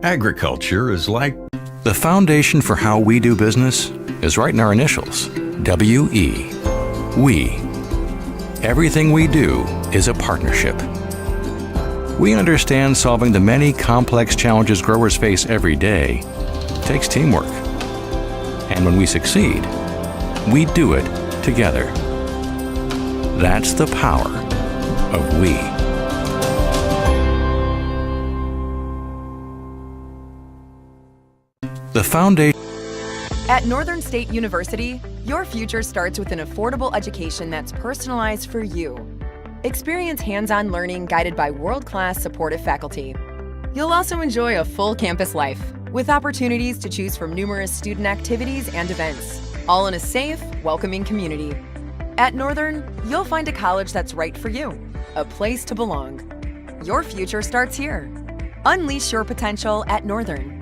Agriculture is like the foundation for how we do business is right in our initials, W-E. We. Everything we do is a partnership. We understand solving the many complex challenges growers face every day takes teamwork. And when we succeed, we do it together. That's the power of we. The foundation. At Northern State University, your future starts with an affordable education that's personalized for you. Experience hands-on learning guided by world-class supportive faculty. You'll also enjoy a full campus life with opportunities to choose from numerous student activities and events, all in a safe, welcoming community. At Northern, you'll find a college that's right for you, a place to belong. Your future starts here. Unleash your potential at Northern.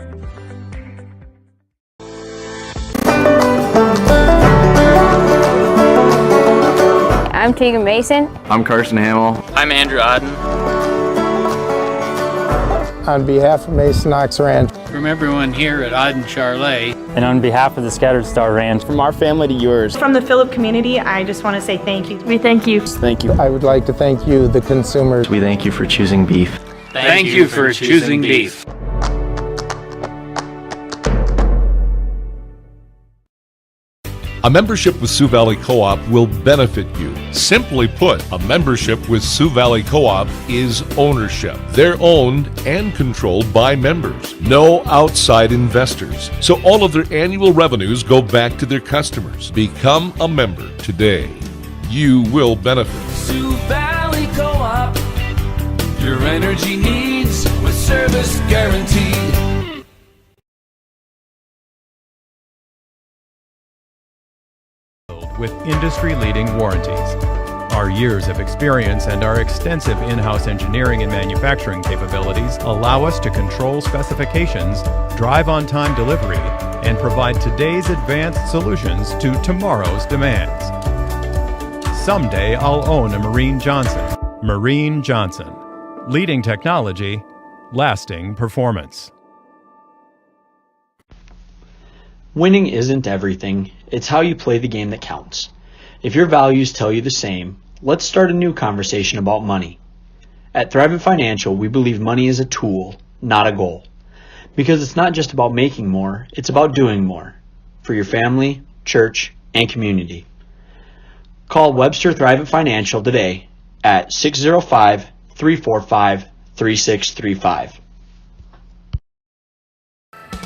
I'm Tegan Mason. I'm Carson Hamill. I'm Andrew Odden. On behalf of Mason Knox Ranch. From everyone here at Odden Charlet. And on behalf of the Scattered Star Ranch. From our family to yours. From the Phillip community, I just want to say thank you. We thank you. Thank you. I would like to thank you, the consumers. We thank you for choosing beef. Thank you for choosing beef. A membership with Sioux Valley Co-op will benefit you. Simply put, a membership with Sioux Valley Co-op is ownership. They're owned and controlled by members. No outside investors. So all of their annual revenues go back to their customers. Become a member today. You will benefit. Sioux Valley Co-op. Your energy needs with service guaranteed. With industry-leading warranties. Our years of experience and our extensive in-house engineering and manufacturing capabilities allow us to control specifications, drive on-time delivery, and provide today's advanced solutions to tomorrow's demands. Someday I'll own a Marine Johnson. Marine Johnson. Leading technology, lasting performance. Winning isn't everything. It's how you play the game that counts. If your values tell you the same, let's start a new conversation about money. At Thrivent Financial, we believe money is a tool, not a goal. Because it's not just about making more, it's about doing more. For your family, church, and community. Call Webster Thrivent Financial today at 605-345-3635.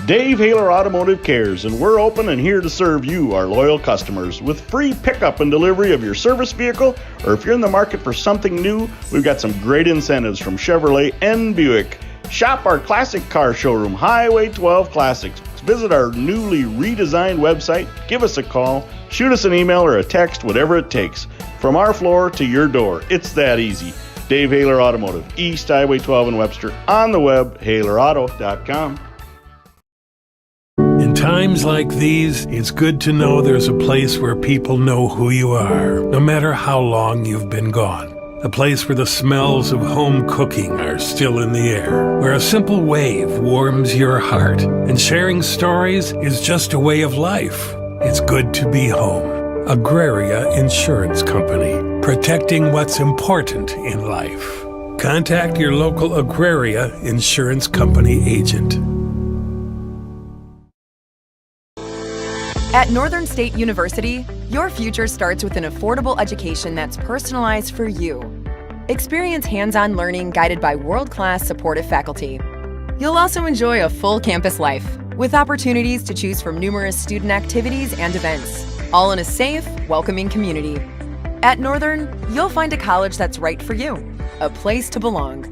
Dave Haler Automotive cares, and we're open and here to serve you, our loyal customers, with free pickup and delivery of your service vehicle, or if you're in the market for something new, we've got some great incentives from Chevrolet and Buick. Shop our classic car showroom, Highway 12 Classics. Visit our newly redesigned website, give us a call, shoot us an email or a text, whatever it takes. From our floor to your door, it's that easy. Dave Haler Automotive, East Highway 12 in Webster, on the web, halerauto.com. In times like these, it's good to know there's a place where people know who you are, no matter how long you've been gone. A place where the smells of home cooking are still in the air, where a simple wave warms your heart, and sharing stories is just a way of life. It's good to be home. Agraria Insurance Company, protecting what's important in life. Contact your local Agraria Insurance Company agent. At Northern State University, your future starts with an affordable education that's personalized for you. Experience hands-on learning guided by world-class supportive faculty. You'll also enjoy a full campus life with opportunities to choose from numerous student activities and events, all in a safe, welcoming community. At Northern, you'll find a college that's right for you, a place to belong.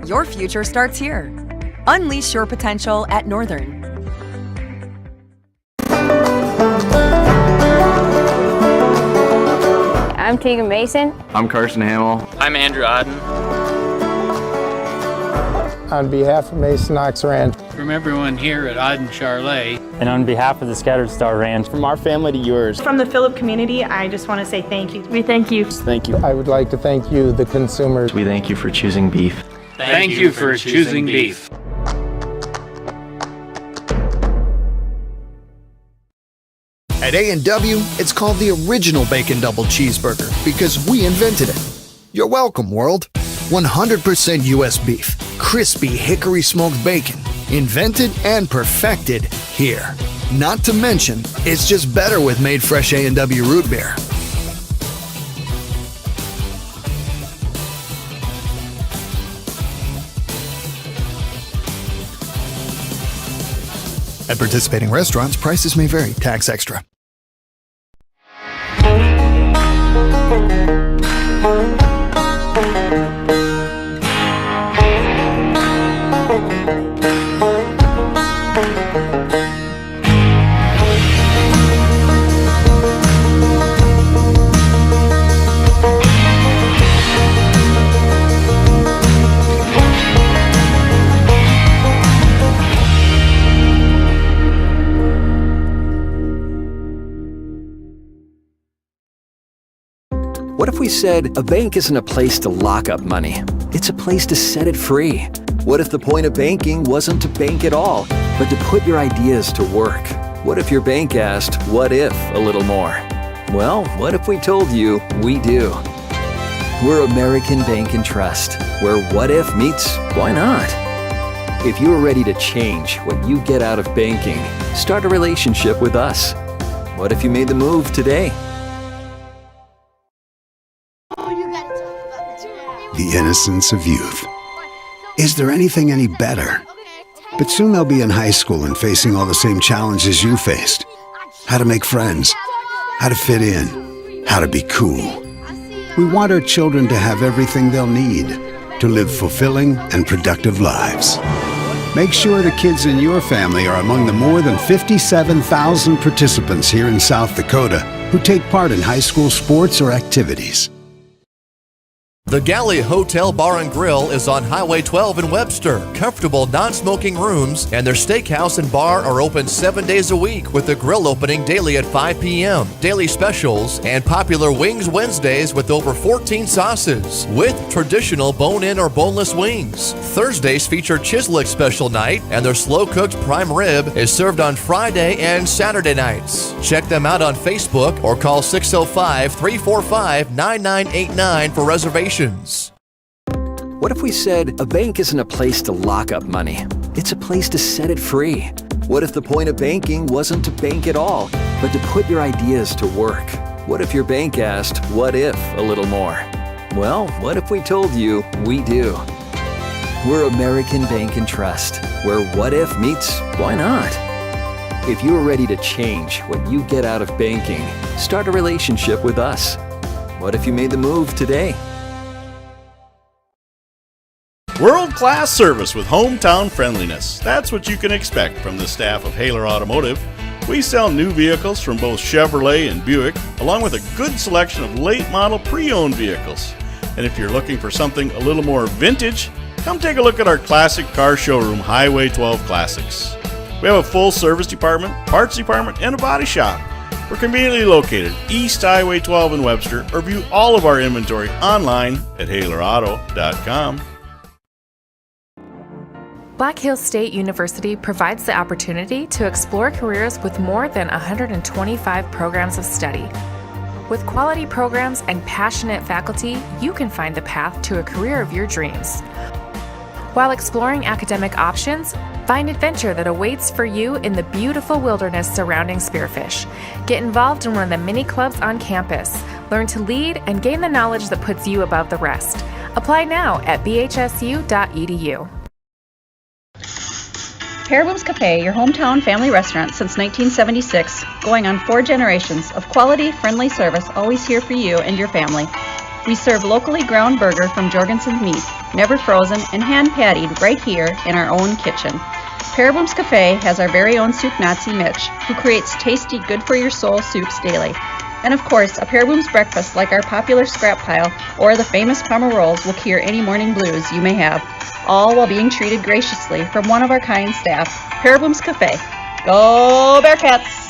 Your future starts here. Unleash your potential at Northern. I'm Tegan Mason. I'm Carson Hamill. I'm Andrew Odden. On behalf of Mason Knox Ranch. From everyone here at Odden Charlet. And on behalf of the Scattered Star Ranch. From our family to yours. From the Phillip community, I just want to say thank you. We thank you. Thank you. I would like to thank you, the consumers. We thank you for choosing beef. Thank you for choosing beef. At A&W, it's called the original Bacon Double Cheeseburger because we invented it. You're welcome, world. 100% U.S. beef, crispy hickory smoked bacon, invented and perfected here. Not to mention, it's just better with made fresh A&W root beer. At participating restaurants, prices may vary. Tax extra. What if we said a bank isn't a place to lock up money? It's a place to set it free. What if the point of banking wasn't to bank at all, but to put your ideas to work? What if your bank asked, what if, a little more? Well, what if we told you we do? We're American Bank and Trust, where what if meets why not? If you're ready to change what you get out of banking, start a relationship with us. What if you made the move today? The innocence of youth. Is there anything any better? But soon they'll be in high school and facing all the same challenges you faced. How to make friends, how to fit in, how to be cool. We want our children to have everything they'll need to live fulfilling and productive lives. Make sure the kids in your family are among the more than 57,000 participants here in South Dakota who take part in high school sports or activities. The Galley Hotel Bar and Grill is on Highway 12 in Webster. Comfortable non-smoking rooms and their steakhouse and bar are open 7 days a week with the grill opening daily at 5 p.m. Daily specials and popular Wings Wednesdays with over 14 sauces with traditional bone-in or boneless wings. Thursdays feature Chislick special night and their slow-cooked prime rib is served on Friday and Saturday nights. Check them out on Facebook or call 605-345-9989 for reservations. What if we said a bank isn't a place to lock up money? It's a place to set it free. What if the point of banking wasn't to bank at all, but to put your ideas to work? What if your bank asked, what if, a little more? Well, what if we told you we do? We're American Bank and Trust, where what if meets why not? If you're ready to change what you get out of banking, start a relationship with us. What if you made the move today? World-class service with hometown friendliness. That's what you can expect from the staff of Haler Automotive. We sell new vehicles from both Chevrolet and Buick, along with a good selection of late-model pre-owned vehicles. And if you're looking for something a little more vintage, come take a look at our classic car showroom, Highway 12 Classics. We have a full service department, parts department, and a body shop. We're conveniently located East Highway 12 in Webster, or view all of our inventory online at HalerAuto.com. Black Hills State University provides the opportunity to explore careers with more than 125 programs of study. With quality programs and passionate faculty, you can find the path to a career of your dreams. While exploring academic options, find adventure that awaits for you in the beautiful wilderness surrounding Spearfish. Get involved in one of the many clubs on campus. Learn to lead and gain the knowledge that puts you above the rest. Apply now at bhsu.edu. Pearboom's Cafe, your hometown family restaurant since 1976, going on 4 generations of quality, friendly service, always here for you and your family. We serve locally ground burger from Jorgensen's Meat, never frozen and hand-pattied right here in our own kitchen. Pearboom's Cafe has our very own soup Nazi Mitch, who creates tasty, good-for-your-soul soups daily. And of course, a Pearboom's breakfast like our popular scrap pile or the famous Parma rolls will cure any morning blues you may have, all while being treated graciously from one of our kind staff. Pearboom's Cafe. Go Bearcats!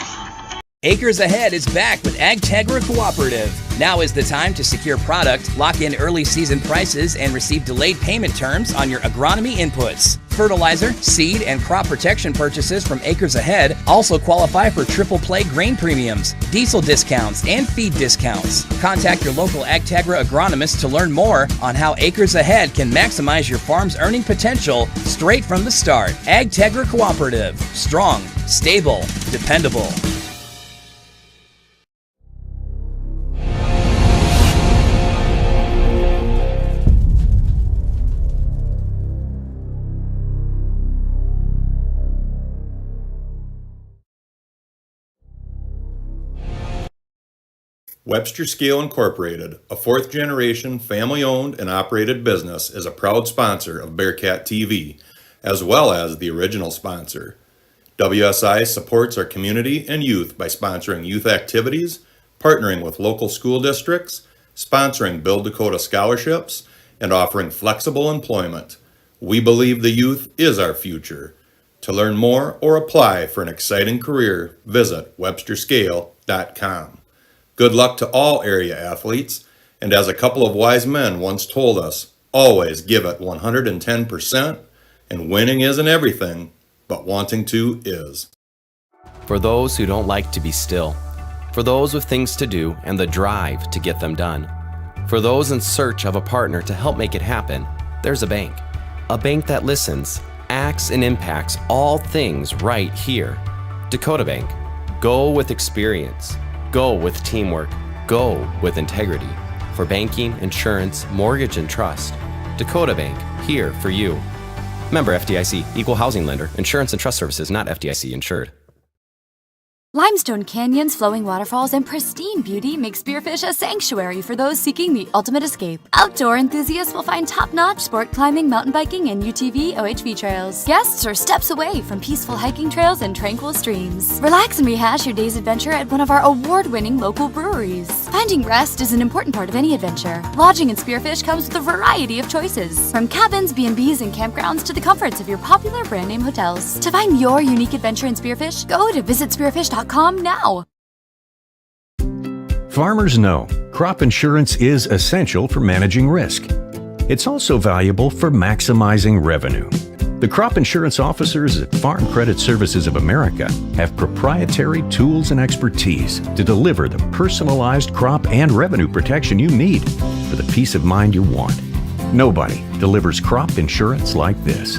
Acres Ahead is back with AgTegra Cooperative. Now is the time to secure product, lock in early season prices, and receive delayed payment terms on your agronomy inputs. fertilizer, seed, and crop protection purchases from Acres Ahead also qualify for triple play grain premiums, diesel discounts, and feed discounts. Contact your local AgTegra agronomist to learn more on how Acres Ahead can maximize your farm's earning potential straight from the start. AgTegra Cooperative. Strong, stable, dependable. Webster Scale Incorporated, a fourth-generation family-owned and operated business, is a proud sponsor of Bearcat TV, as well as the original sponsor. WSI supports our community and youth by sponsoring youth activities, partnering with local school districts, sponsoring Build Dakota scholarships, and offering flexible employment. We believe the youth is our future. To learn more or apply for an exciting career, visit websterscale.com. Good luck to all area athletes, and as a couple of wise men once told us, always give it 110%, and winning isn't everything, but wanting to is. For those who don't like to be still, for those with things to do and the drive to get them done, for those in search of a partner to help make it happen, there's a bank that listens, acts, and impacts all things right here. Dakota Bank. Go with experience. Go with teamwork. Go with integrity. For banking, insurance, mortgage, and trust, Dakota Bank, here for you. Member FDIC, Equal Housing Lender, Insurance and Trust Services, not FDIC insured. Limestone canyons, flowing waterfalls, and pristine beauty make Spearfish a sanctuary for those seeking the ultimate escape. Outdoor enthusiasts will find top-notch sport climbing, mountain biking, and UTV OHV trails. Guests are steps away from peaceful hiking trails and tranquil streams. Relax and rehash your day's adventure at one of our award-winning local breweries. Finding rest is an important part of any adventure. Lodging in Spearfish comes with a variety of choices, from cabins, B&Bs, and campgrounds to the comforts of your popular brand-name hotels. To find your unique adventure in Spearfish, go to visitspearfish.com now. Farmers know crop insurance is essential for managing risk. It's also valuable for maximizing revenue. The crop insurance officers at Farm Credit Services of America have proprietary tools and expertise to deliver the personalized crop and revenue protection you need for the peace of mind you want. Nobody delivers crop insurance like this.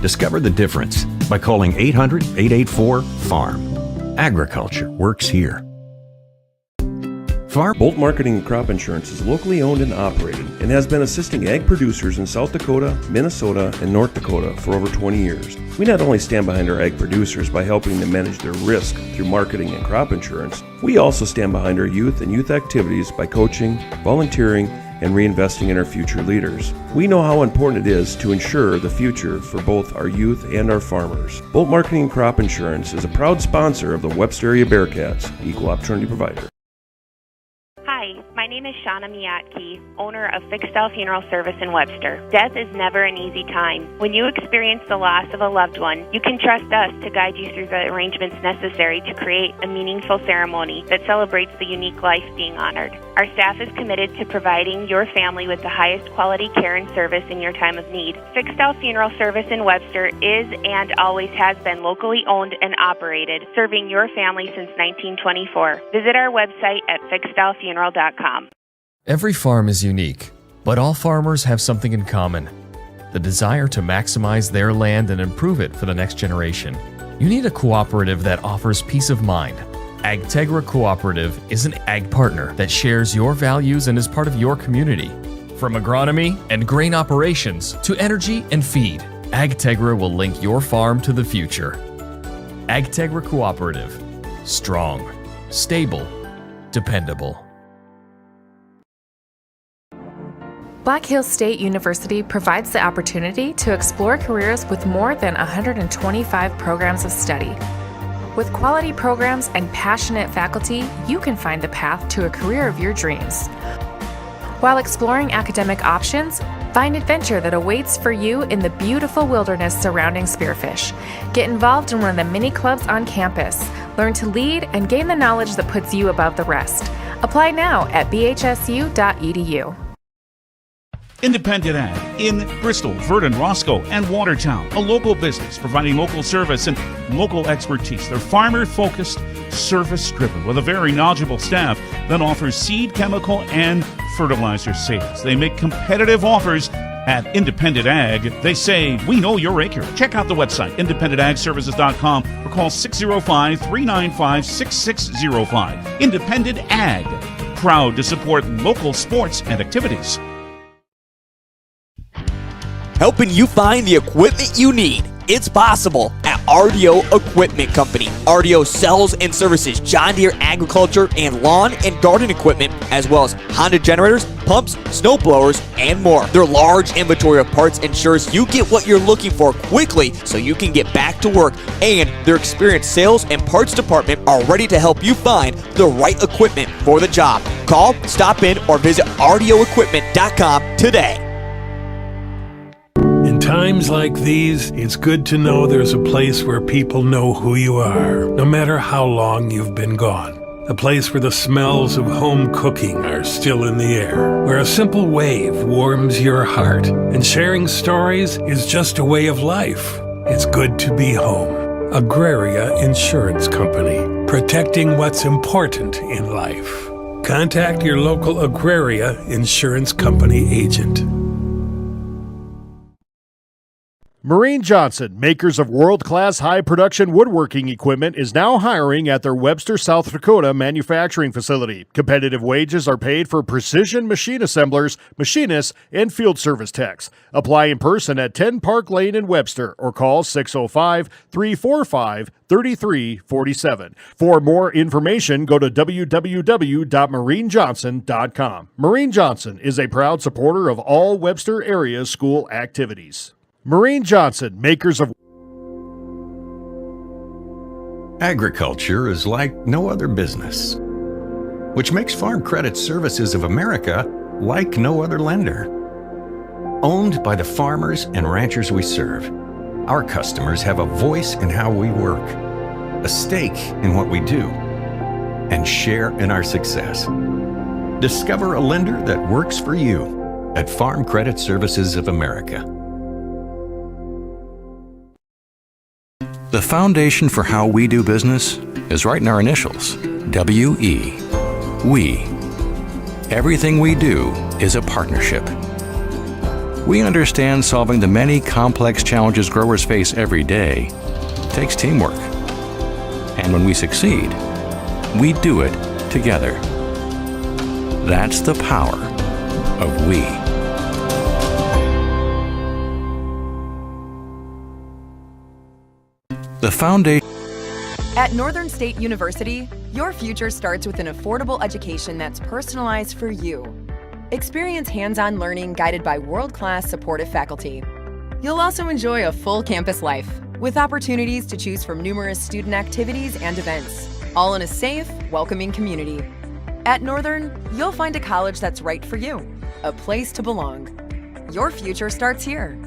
Discover the difference by calling 800-884-FARM. Agriculture works here. Bolt Marketing and Crop Insurance is locally owned and operated and has been assisting ag producers in South Dakota, Minnesota, and North Dakota for over 20 years. We not only stand behind our ag producers by helping them manage their risk through marketing and crop insurance, we also stand behind our youth and youth activities by coaching, volunteering, and reinvesting in our future leaders. We know how important it is to ensure the future for both our youth and our farmers. Bolt Marketing and Crop Insurance is a proud sponsor of the Webster area Bearcats, equal opportunity provider. Hi, my name is Shauna Miyatke, owner of Fixed Style Funeral Service in Webster. Death is never an easy time. When you experience the loss of a loved one, you can trust us to guide you through the arrangements necessary to create a meaningful ceremony that celebrates the unique life being honored. Our staff is committed to providing your family with the highest quality care and service in your time of need. Fixed Style Funeral Service in Webster is and always has been locally owned and operated, serving your family since 1924. Visit our website at fixedstylefuneral.com. Every farm is unique, but all farmers have something in common: the desire to maximize their land and improve it for the next generation. You need a cooperative that offers peace of mind. AgTegra Cooperative is an ag partner that shares your values and is part of your community. From agronomy and grain operations to energy and feed, AgTegra will link your farm to the future. AgTegra Cooperative. Strong, stable, dependable. Black Hills State University provides the opportunity to explore careers with more than 125 programs of study. With quality programs and passionate faculty, you can find the path to a career of your dreams. While exploring academic options, find adventure that awaits for you in the beautiful wilderness surrounding Spearfish. Get involved in one of the many clubs on campus. Learn to lead and gain the knowledge that puts you above the rest. Apply now at bhsu.edu. Independent Ag in Bristol, Verdon, Roscoe, and Watertown. A local business providing local service and local expertise. They're farmer-focused, service-driven, with a very knowledgeable staff that offers seed, chemical, and fertilizer sales. They make competitive offers at Independent Ag. They say, we know your acre. Check out the website, independentagservices.com, or call 605-395-6605. Independent Ag, proud to support local sports and activities. Helping you find the equipment you need. It's possible at RDO Equipment Company. RDO sells and services John Deere agriculture and lawn and garden equipment, as well as Honda generators, pumps, snow blowers, and more. Their large inventory of parts ensures you get what you're looking for quickly so you can get back to work, and their experienced sales and parts department are ready to help you find the right equipment for the job. Call, stop in, or visit RDOequipment.com today. In times like these, it's good to know there's a place where people know who you are, no matter how long you've been gone. A place where the smells of home cooking are still in the air, where a simple wave warms your heart, and sharing stories is just a way of life. It's good to be home. Agraria Insurance Company, protecting what's important in life. Contact your local Agraria Insurance Company agent. Marine Johnson, makers of world-class high-production woodworking equipment, is now hiring at their Webster, South Dakota manufacturing facility. Competitive wages are paid for precision machine assemblers, machinists, and field service techs. Apply in person at 10 Park Lane in Webster or call 605-345-3347. For more information, go to www.marinejohnson.com. Marine Johnson is a proud supporter of all Webster area school activities. Marine Johnson, makers of... Agriculture is like no other business, which makes Farm Credit Services of America like no other lender. Owned by the farmers and ranchers we serve, our customers have a voice in how we work, a stake in what we do, and share in our success. Discover a lender that works for you at Farm Credit Services of America. The foundation for how we do business is right in our initials, W-E. We. Everything we do is a partnership. We understand solving the many complex challenges growers face every day takes teamwork. And when we succeed, we do it together. That's the power of we. The foundation. At Northern State University, your future starts with an affordable education that's personalized for you. Experience hands-on learning guided by world-class supportive faculty. You'll also enjoy a full campus life with opportunities to choose from numerous student activities and events, all in a safe, welcoming community. At Northern, you'll find a college that's right for you, a place to belong. Your future starts here.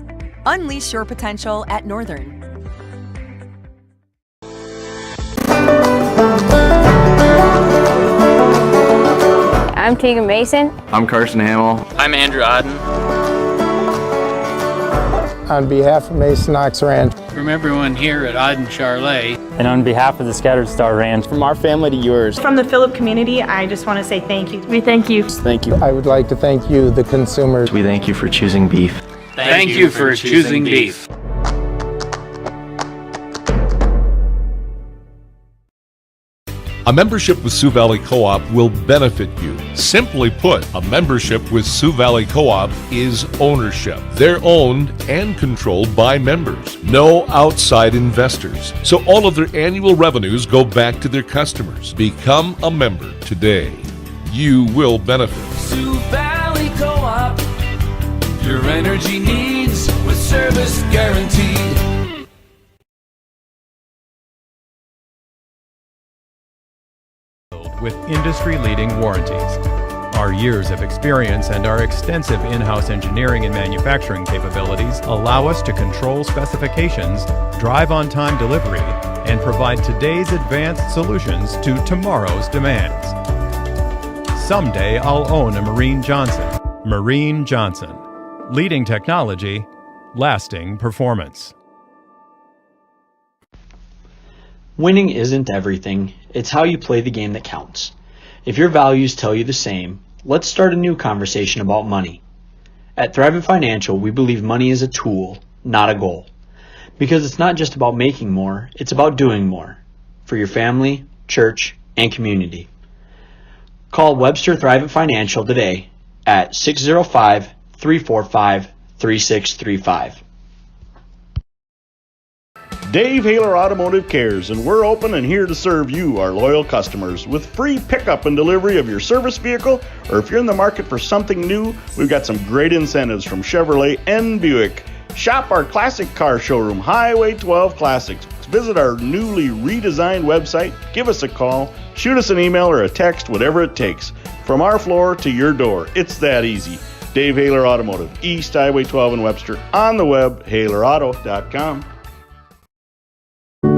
Unleash your potential at Northern. I'm Tegan Mason. I'm Carson Hamill. I'm Andrew Auden. On behalf of Mason Knox Ranch. From everyone here at Auden Charlet. And on behalf of the Scattered Star Ranch, from our family to yours. From the Phillip community, I just want to say thank you. We thank you. Thank you. I would like to thank you, the consumers. We thank you for choosing beef. Thank you for choosing beef. A membership with Sioux Valley Co-op will benefit you. Simply put, a membership with Sioux Valley Co-op is ownership. They're owned and controlled by members. No outside investors. So all of their annual revenues go back to their customers. Become a member today. You will benefit. Sioux Valley Co-op. Your energy needs with service guaranteed. With industry-leading warranties. Our years of experience and our extensive in-house engineering and manufacturing capabilities allow us to control specifications, drive on-time delivery, and provide today's advanced solutions to tomorrow's demands. Someday I'll own a Marine Johnson. Marine Johnson. Leading technology, lasting performance. Winning isn't everything. It's how you play the game that counts. If your values tell you the same, let's start a new conversation about money. At Thrivent Financial, we believe money is a tool, not a goal. Because it's not just about making more, it's about doing more. For your family, church, and community. Call Webster Thrivent Financial today at 605-345-3635. Dave Haler Automotive cares, and we're open and here to serve you, our loyal customers, with free pickup and delivery of your service vehicle, or if you're in the market for something new, we've got some great incentives from Chevrolet and Buick. Shop our classic car showroom, Highway 12 Classics. Visit our newly redesigned website, give us a call, shoot us an email or a text, whatever it takes. From our floor to your door, it's that easy. Dave Haler Automotive, East Highway 12 in Webster, on the web, halerauto.com.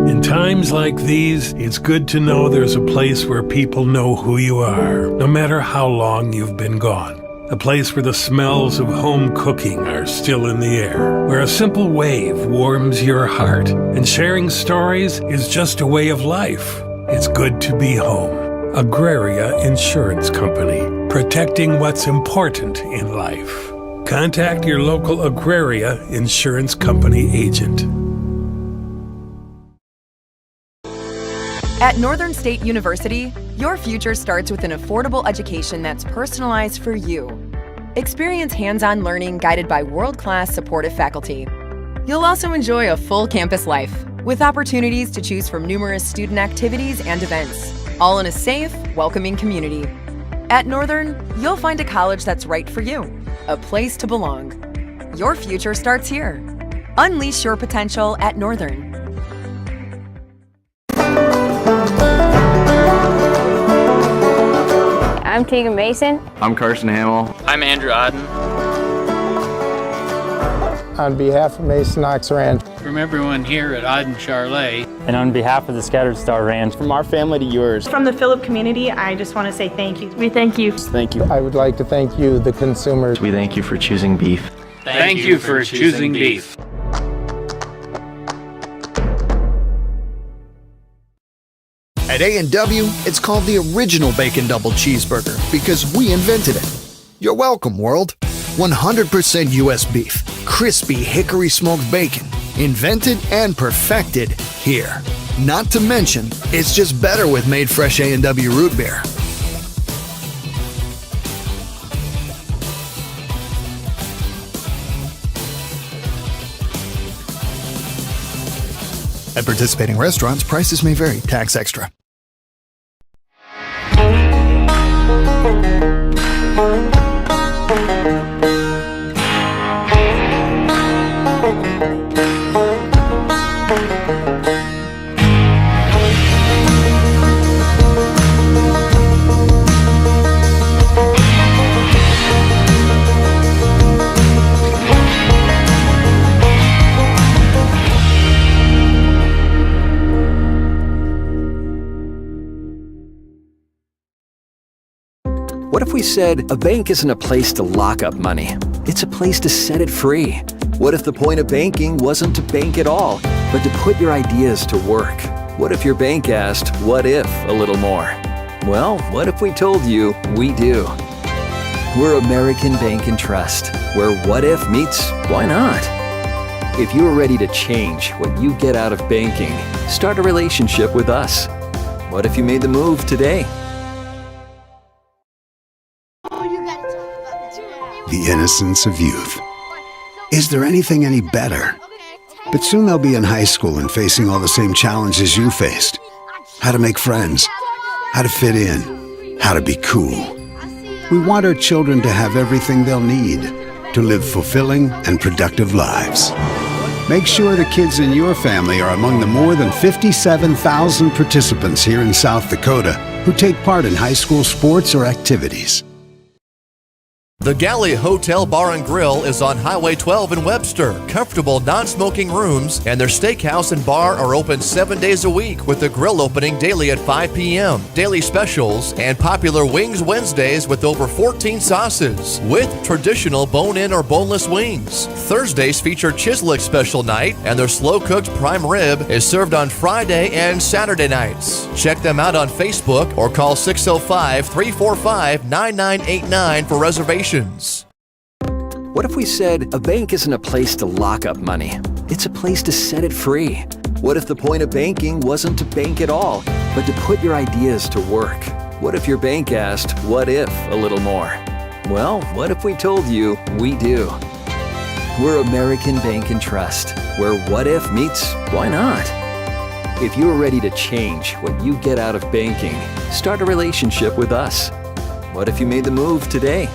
In times like these, it's good to know there's a place where people know who you are, no matter how long you've been gone. A place where the smells of home cooking are still in the air, where a simple wave warms your heart, and sharing stories is just a way of life. It's good to be home. Agraria Insurance Company, protecting what's important in life. Contact your local Agraria Insurance Company agent. At Northern State University, your future starts with an affordable education that's personalized for you. Experience hands-on learning guided by world-class supportive faculty. You'll also enjoy a full campus life with opportunities to choose from numerous student activities and events, all in a safe, welcoming community. At Northern, you'll find a college that's right for you, a place to belong. Your future starts here. Unleash your potential at Northern. I'm Tegan Mason. I'm Carson Hamill. I'm Andrew Odden. On behalf of Mason Knox Ranch, From everyone here at Odden Charlet, And on behalf of the Scattered Star Ranch, from our family to yours, From the Phillip community, I just want to say thank you. We thank you. thank you. I would like to thank you, the consumers. We thank you for choosing beef. thank you for choosing beef. At A&W, it's called the original Bacon Double Cheeseburger because we invented it. You're welcome, world. 100% U.S. beef, crispy hickory smoked bacon, invented and perfected here. Not to mention, it's just better with made fresh A&W root beer. At participating restaurants, prices may vary. Tax extra. What if we said a bank isn't a place to lock up money? It's a place to set it free. What if the point of banking wasn't to bank at all, but to put your ideas to work? What if your bank asked, what if, a little more? Well, what if we told you we do? We're American Bank and Trust, where what if meets why not? If you're ready to change what you get out of banking, start a relationship with us. What if you made the move today? The innocence of youth. Is there anything any better? But soon they'll be in high school and facing all the same challenges you faced. How to make friends, how to fit in, how to be cool. We want our children to have everything they'll need to live fulfilling and productive lives. Make sure the kids in your family are among the more than 57,000 participants here in South Dakota who take part in high school sports or activities. The Galley Hotel Bar and Grill is on Highway 12 in Webster. Comfortable, non-smoking rooms and their steakhouse and bar are open 7 days a week with the grill opening daily at 5 p.m. Daily specials and popular Wings Wednesdays with over 14 sauces with traditional bone-in or boneless wings. Thursdays feature Chislick special night and their slow-cooked prime rib is served on Friday and Saturday nights. Check them out on Facebook or call 605-345-9989 for reservations. What if we said a bank isn't a place to lock up money? It's a place to set it free. What if the point of banking wasn't to bank at all, but to put your ideas to work? What if your bank asked, what if a little more? Well, what if we told you we do? We're American Bank and Trust, where what if meets why not? If you're ready to change what you get out of banking, start a relationship with us. What if you made the move today?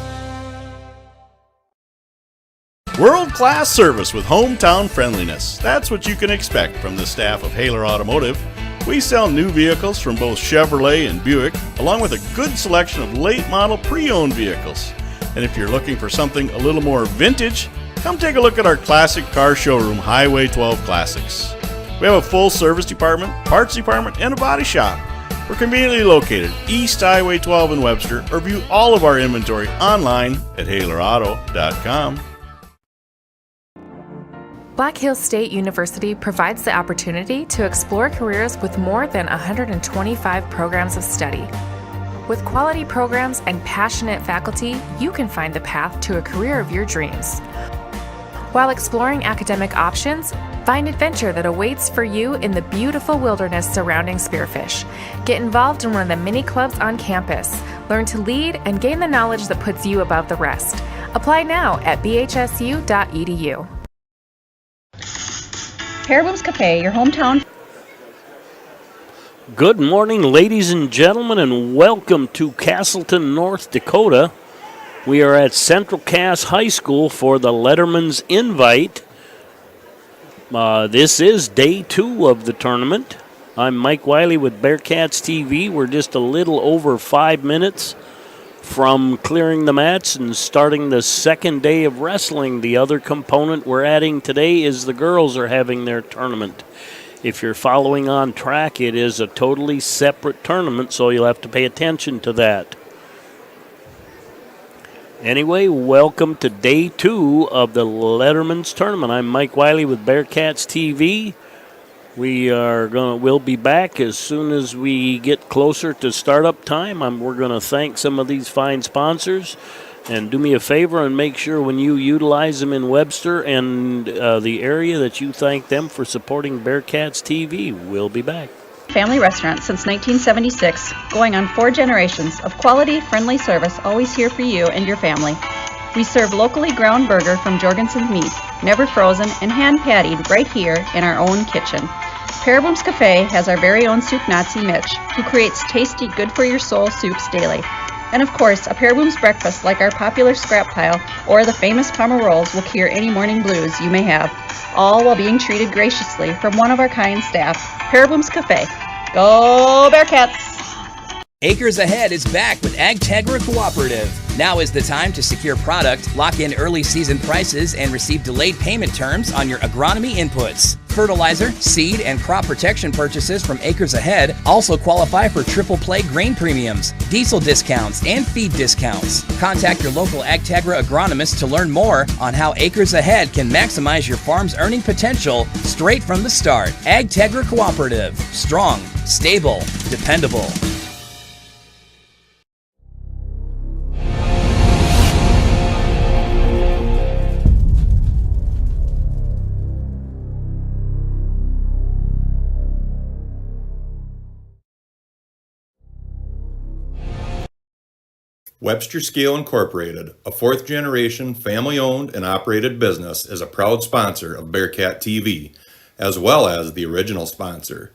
World-class service with hometown friendliness. That's what you can expect from the staff of Haler Automotive. We sell new vehicles from both Chevrolet and Buick, along with a good selection of late-model pre-owned vehicles. And if you're looking for something a little more vintage, come take a look at our classic car showroom, Highway 12 Classics. We have a full service department, parts department, and a body shop. We're conveniently located East Highway 12 in Webster, or view all of our inventory online at HalerAuto.com. Black Hills State University provides the opportunity to explore careers with more than 125 programs of study. With quality programs and passionate faculty, you can find the path to a career of your dreams. While exploring academic options, find adventure that awaits for you in the beautiful wilderness surrounding Spearfish. Get involved in one of the many clubs on campus. Learn to lead and gain the knowledge that puts you above the rest. Apply now at bhsu.edu. Paraboom's Cafe, your hometown. Good morning, ladies and gentlemen, and welcome to Casselton, North Dakota. We are at Central Cass High School for the Letterman's Invite. This is day 2 of the tournament. I'm Mike Wiley with Bearcats TV. We're just a little over 5 minutes from clearing the mats and starting the second day of wrestling. The other component we're adding today is the girls are having their tournament. If you're following on track, it is a totally separate tournament, so you'll have to pay attention to that. Anyway, welcome to day 2 of the Letterman's Tournament. I'm Mike Wiley with Bearcats TV. We'll be back as soon as we get closer to startup time. We're going to thank some of these fine sponsors. And do me a favor and make sure when you utilize them in Webster and the area that you thank them for supporting Bearcats TV. We'll be back. Family restaurant since 1976, going on 4 generations of quality, friendly service, always here for you and your family. We serve locally ground burger from Jorgensen's Meat, never frozen and hand-pattied right here in our own kitchen. Paraboom's Cafe has our very own soup Nazi Mitch, who creates tasty, good-for-your-soul soups daily. And of course, a Paraboom's breakfast like our popular scrap pile or the famous Palmer rolls will cure any morning blues you may have, all while being treated graciously from one of our kind staff. Paraboom's Cafe. Go Bearcats! Acres Ahead is back with AgTegra Cooperative. Now is the time to secure product, lock in early season prices, and receive delayed payment terms on your agronomy inputs. Fertilizer, seed, and crop protection purchases from Acres Ahead also qualify for triple play grain premiums, diesel discounts, and feed discounts. Contact your local AgTegra agronomist to learn more on how Acres Ahead can maximize your farm's earning potential straight from the start. AgTegra Cooperative. Strong, stable, dependable. Webster Scale Incorporated, a 4th-generation, family-owned and operated business, is a proud sponsor of Bearcat TV, as well as the original sponsor.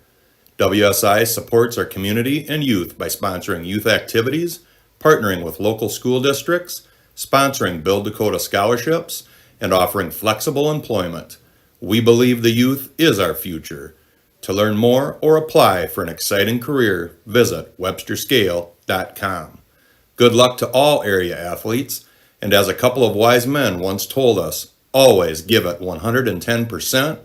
WSI supports our community and youth by sponsoring youth activities, partnering with local school districts, sponsoring Build Dakota scholarships, and offering flexible employment. We believe the youth is our future. To learn more or apply for an exciting career, visit websterscale.com. Good luck to all area athletes, And as a couple of wise men once told us, always give it 110%,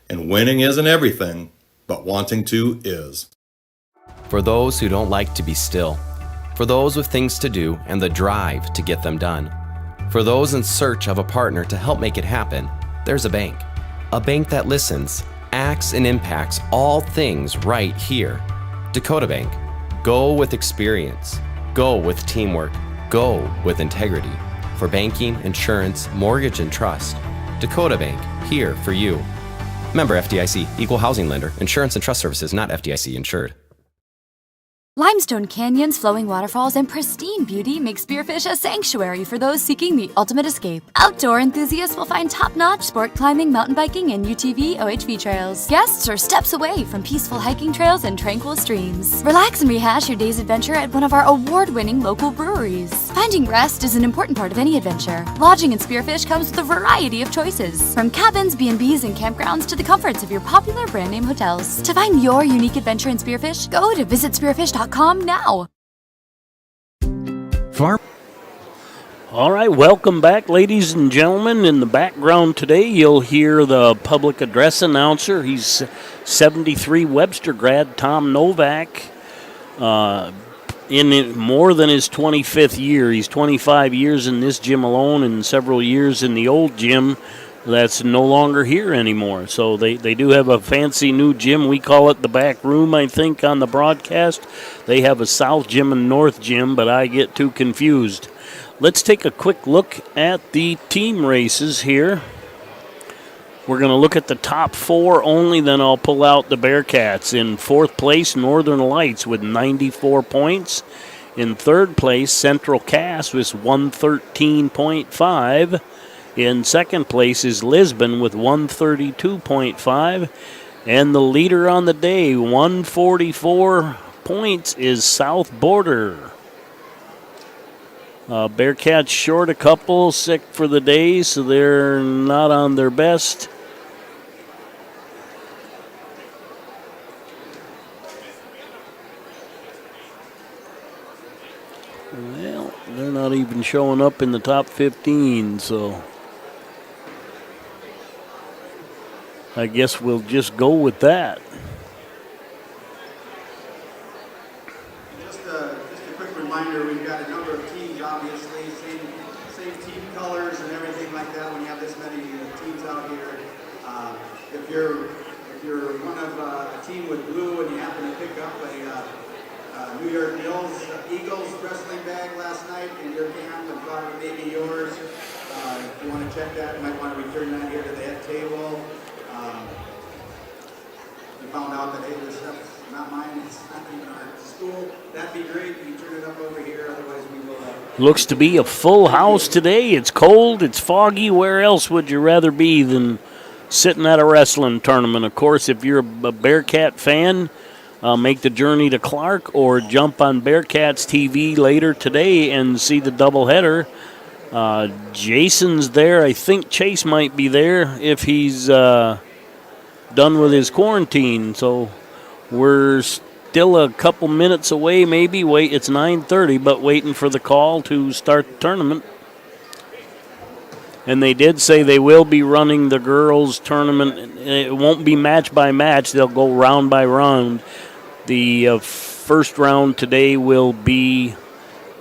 and winning isn't everything, but wanting to is. For those who don't like to be still, for those with things to do and the drive to get them done, for those in search of a partner to help make it happen, there's a bank that listens, acts, and impacts all things right here. Dakota Bank. Go with experience. Go with teamwork. Go with integrity. For banking, insurance, mortgage, and trust. Dakota Bank, here for you. Member FDIC, Equal Housing Lender, Insurance and Trust Services, not FDIC insured. Limestone canyons, flowing waterfalls, and pristine beauty make Spearfish a sanctuary for those seeking the ultimate escape. Outdoor enthusiasts will find top-notch sport climbing, mountain biking, and UTV OHV trails. Guests are steps away from peaceful hiking trails and tranquil streams. Relax and rehash your day's adventure at one of our award-winning local breweries. Finding rest is an important part of any adventure. Lodging in Spearfish comes with a variety of choices, from cabins, B&Bs, and campgrounds to the comforts of your popular brand-name hotels. To find your unique adventure in Spearfish, go to visitspearfish.com now. All right, welcome back, ladies and gentlemen. In the background today, you'll hear the public address announcer. He's 73 Webster grad, Tom Novak, in more than his 25th year. He's 25 years in this gym alone and several years in the old gym that's no longer here anymore. So they do have a fancy new gym. We call it the back room, I think, on the broadcast. They have a south gym and north gym, but I get too confused. Let's take a quick look at the team races here. We're going to look at the top four only, then I'll pull out the Bearcats. In fourth place, Northern Lights with 94 points. In third place, Central Cass with 113.5. In second place is Lisbon with 132.5. And the leader on the day, 144 points, is South Border. Bearcats short a couple, sick for the day, so they're not on their best. Well, they're not even showing up in the top 15, so I guess we'll just go with that. Just a quick reminder, we've got a number of teams, obviously, same team colors and everything like that when you have this many teams out here. If you're one of a team with blue and you happen to pick up a New York Eagles wrestling bag last night in your camp and thought it may be yours, if you want to check that, you might want to return that here to the head table. You found out that, hey, this stuff's not mine, it's not even our school, that'd be great. You turn it up over here, otherwise we will. Looks to be a full house today. It's cold, it's foggy. Where else would you rather be than sitting at a wrestling tournament? Of course, if you're a Bearcat fan, make the journey to Clark or jump on Bearcats TV later today and see the doubleheader. Jason's there. I think Chase might be there if he's done with his quarantine. So we're still a couple minutes away, maybe. It's 9:30, but waiting for the call to start the tournament. And they did say they will be running the girls' tournament. It won't be match by match. They'll go round by round. The first round today will be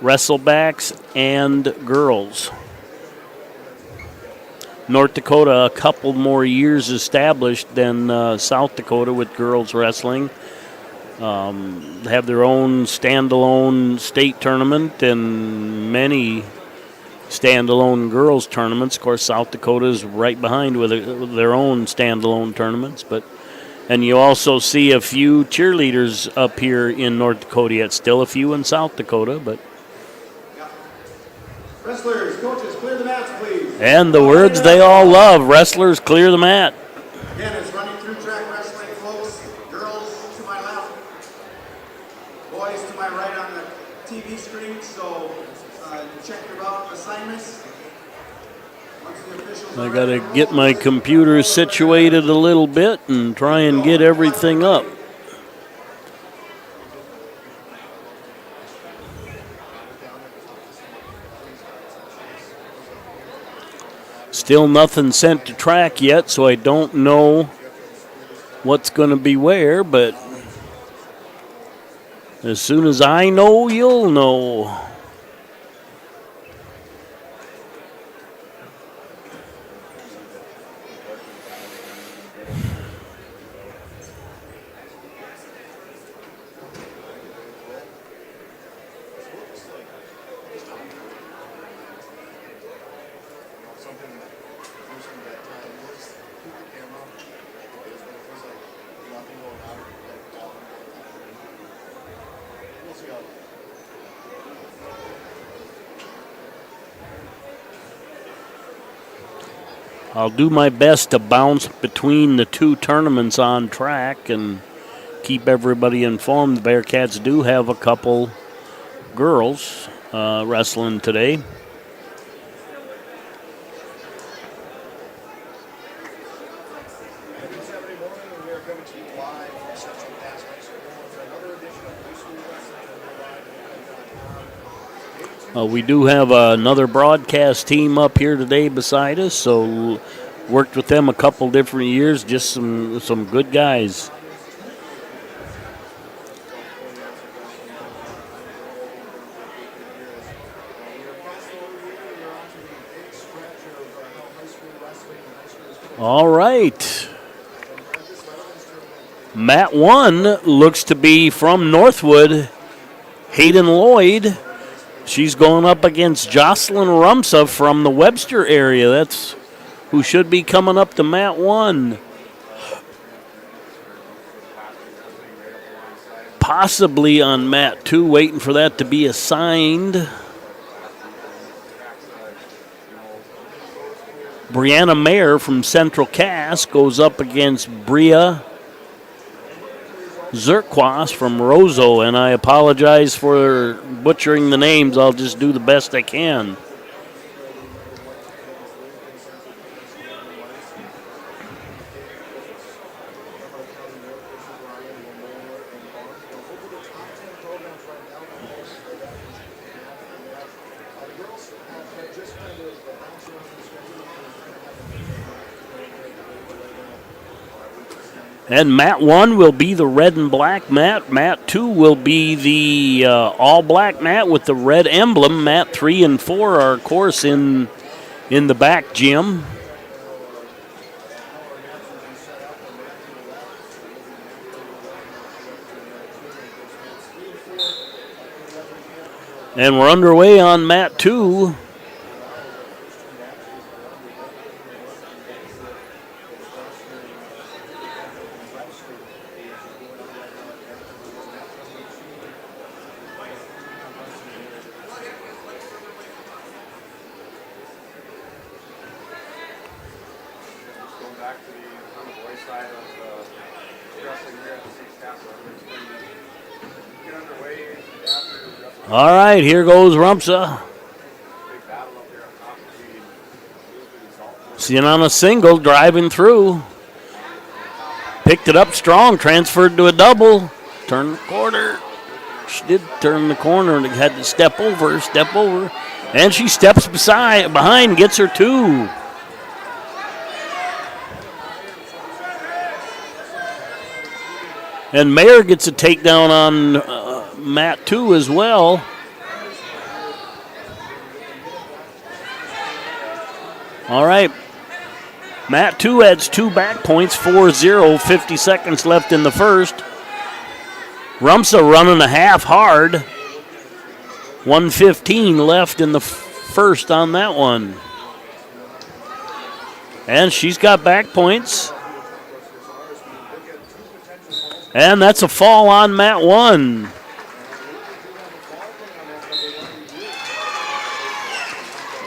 wrestlebacks and girls. North Dakota, a couple more years established than South Dakota with girls wrestling. They have their own standalone state tournament and many standalone girls tournaments. Of course, South Dakota is right behind with their own standalone tournaments. And you also see a few cheerleaders up here in North Dakota, yet still a few in South Dakota. But wrestlers, coaches, clear the mats, please. And the words they all love, wrestlers clear the mat. Again, it's running through track wrestling, folks. Girls to my left, boys to my right on the TV screen. So check your route assignments. I got to get my computer situated a little bit and try and get everything up. Still nothing sent to track yet, so I don't know what's going to be where, but as soon as I know, you'll know. I'll do my best to bounce between the two tournaments on track and keep everybody informed. The Bearcats do have a couple girls wrestling today. We do have another broadcast team up here today beside us, so worked with them a couple different years, just some good guys. All right. Mat 1 looks to be from Northwood, Hayden Lloyd. She's going up against Jocelyn Rumsa from the Webster area. That's who should be coming up to Mat 1. Possibly on Mat 2, waiting for that to be assigned. Brianna Mayer from Central Cass goes up against Bria Zerquas from Roseau, and I apologize for butchering the names. I'll just do the best I can. And Mat 1 will be the red and black mat. Mat 2 will be the all black mat with the red emblem. Mat 3 and 4 are, of course, in the back gym. And we're underway on Mat 2. All right, here goes Rumsa. Seeing on a single, driving through. Picked it up strong, transferred to a double. Turned the corner. She did turn the corner and had to step over. And she steps behind, gets her two. And Mayer gets a takedown on Mat 2 as well. All right. Mat 2 adds 2 back points, 4-0, 50 seconds left in the first. Rumsa running a half hard. 1:15 left in the first on that one. And she's got back points. And that's a fall on Mat 1.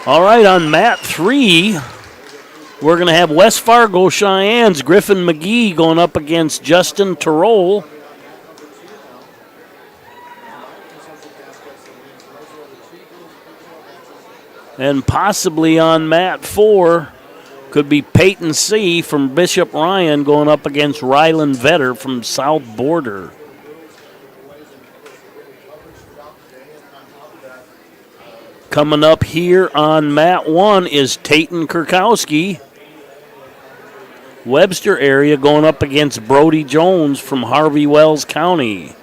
All right, on Mat 3, we're going to have West Fargo Cheyenne's Griffin McGee going up against Justin Terrell. And possibly on Mat 4 could be Peyton C. from Bishop Ryan going up against Ryland Vetter from South Border. Coming up here on mat 1 is Tayton Kurkowski. Webster area going up against Brody Jones from Harvey Wells County.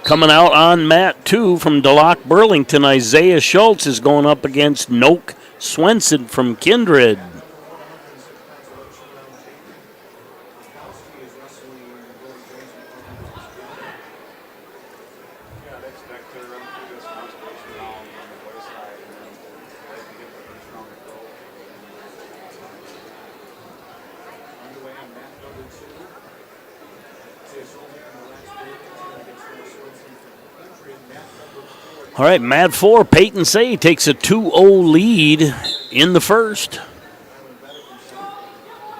Coming out on mat 2 from DeLocke Burlington, Isaiah Schultz is going up against Noak Swenson from Kindred. All right, mat 4, Peyton Say takes a 2-0 lead in the first.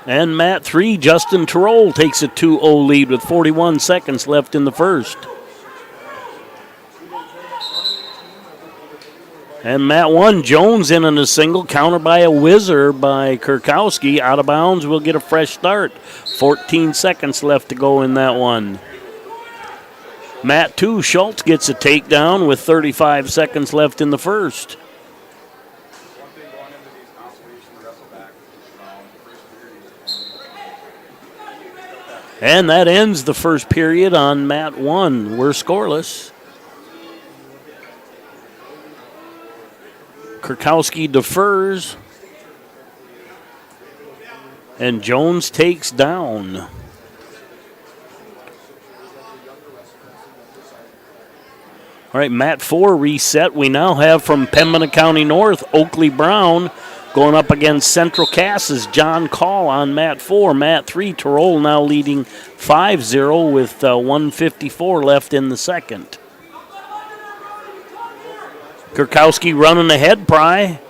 And mat 3, Justin Terrell takes a 2-0 lead with 41 seconds left in the first. And mat 1, Jones in on a single, counter by a whizzer by Kurkowski. Out of bounds, will get a fresh start. 14 seconds left to go in that one. Mat 2, Schultz gets a takedown with 35 seconds left in the first. And that ends the first period on mat 1. We're scoreless. Kurkowski defers. And Jones takes down. All right, mat 4 reset. We now have from Pembina County North, Oakley Brown going up against Central Cass's John Call on mat 4. Mat 3, Terrell now leading 5-0 with 1:54 left in the second. Kurkowski running ahead, Pry.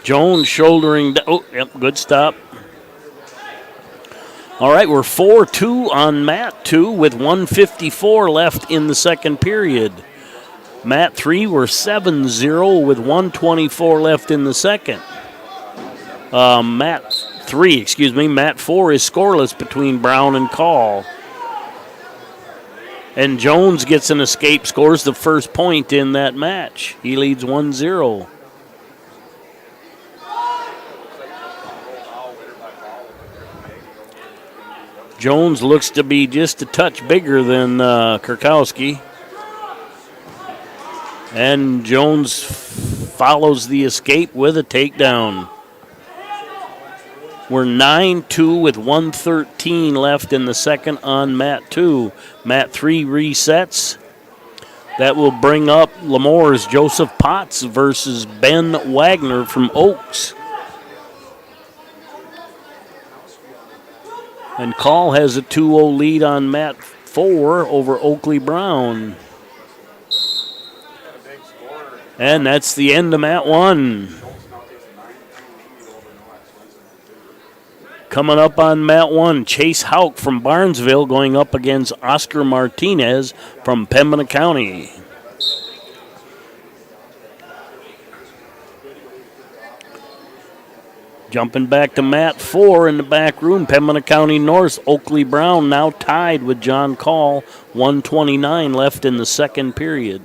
Jones shouldering. Oh, yep, good stop. All right, we're 4-2 on mat 2 with 1:54 left in the second period. Mat 3, we're 7-0 with 1:24 left in the second. Mat 4 is scoreless between Brown and Call. And Jones gets an escape, scores the first point in that match. He leads 1-0. Jones looks to be just a touch bigger than Kurkowski. And Jones follows the escape with a takedown. We're 9-2 with 1:13 left in the second on mat 2. Mat 3 resets. That will bring up Lemore's Joseph Potts versus Ben Wagner from Oaks. And Call has a 2-0 lead on mat 4 over Oakley Brown. And that's the end of mat 1. Coming up on mat 1, Chase Hauk from Barnesville going up against Oscar Martinez from Pembina County. Jumping back to mat 4 in the back room, Pembina County North, Oakley Brown now tied with John Call, 1:29 left in the second period.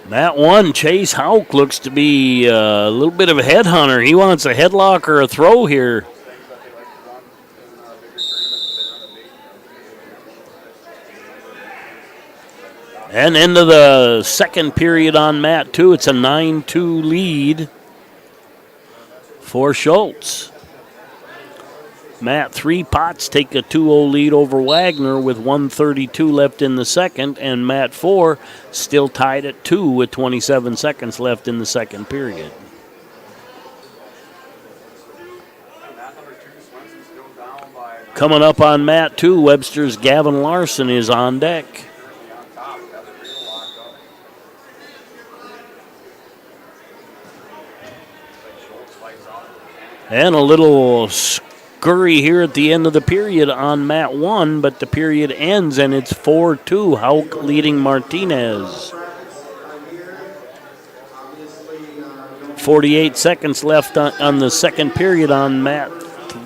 That one, Chase Hauk looks to be a little bit of a headhunter. He wants a headlock or a throw here. And into the second period on mat 2. It's a 9-2 lead for Schultz. Mat 3, Potts take a 2-0 lead over Wagner with 1:32 left in the second, and mat 4 still tied at 2 with 27 seconds left in the second period. Coming up on mat 2, Webster's Gavin Larson is on deck. And a little scurry here at the end of the period on mat 1, but the period ends and it's 4-2. Hauk leading Martinez. 48 seconds left on the second period on mat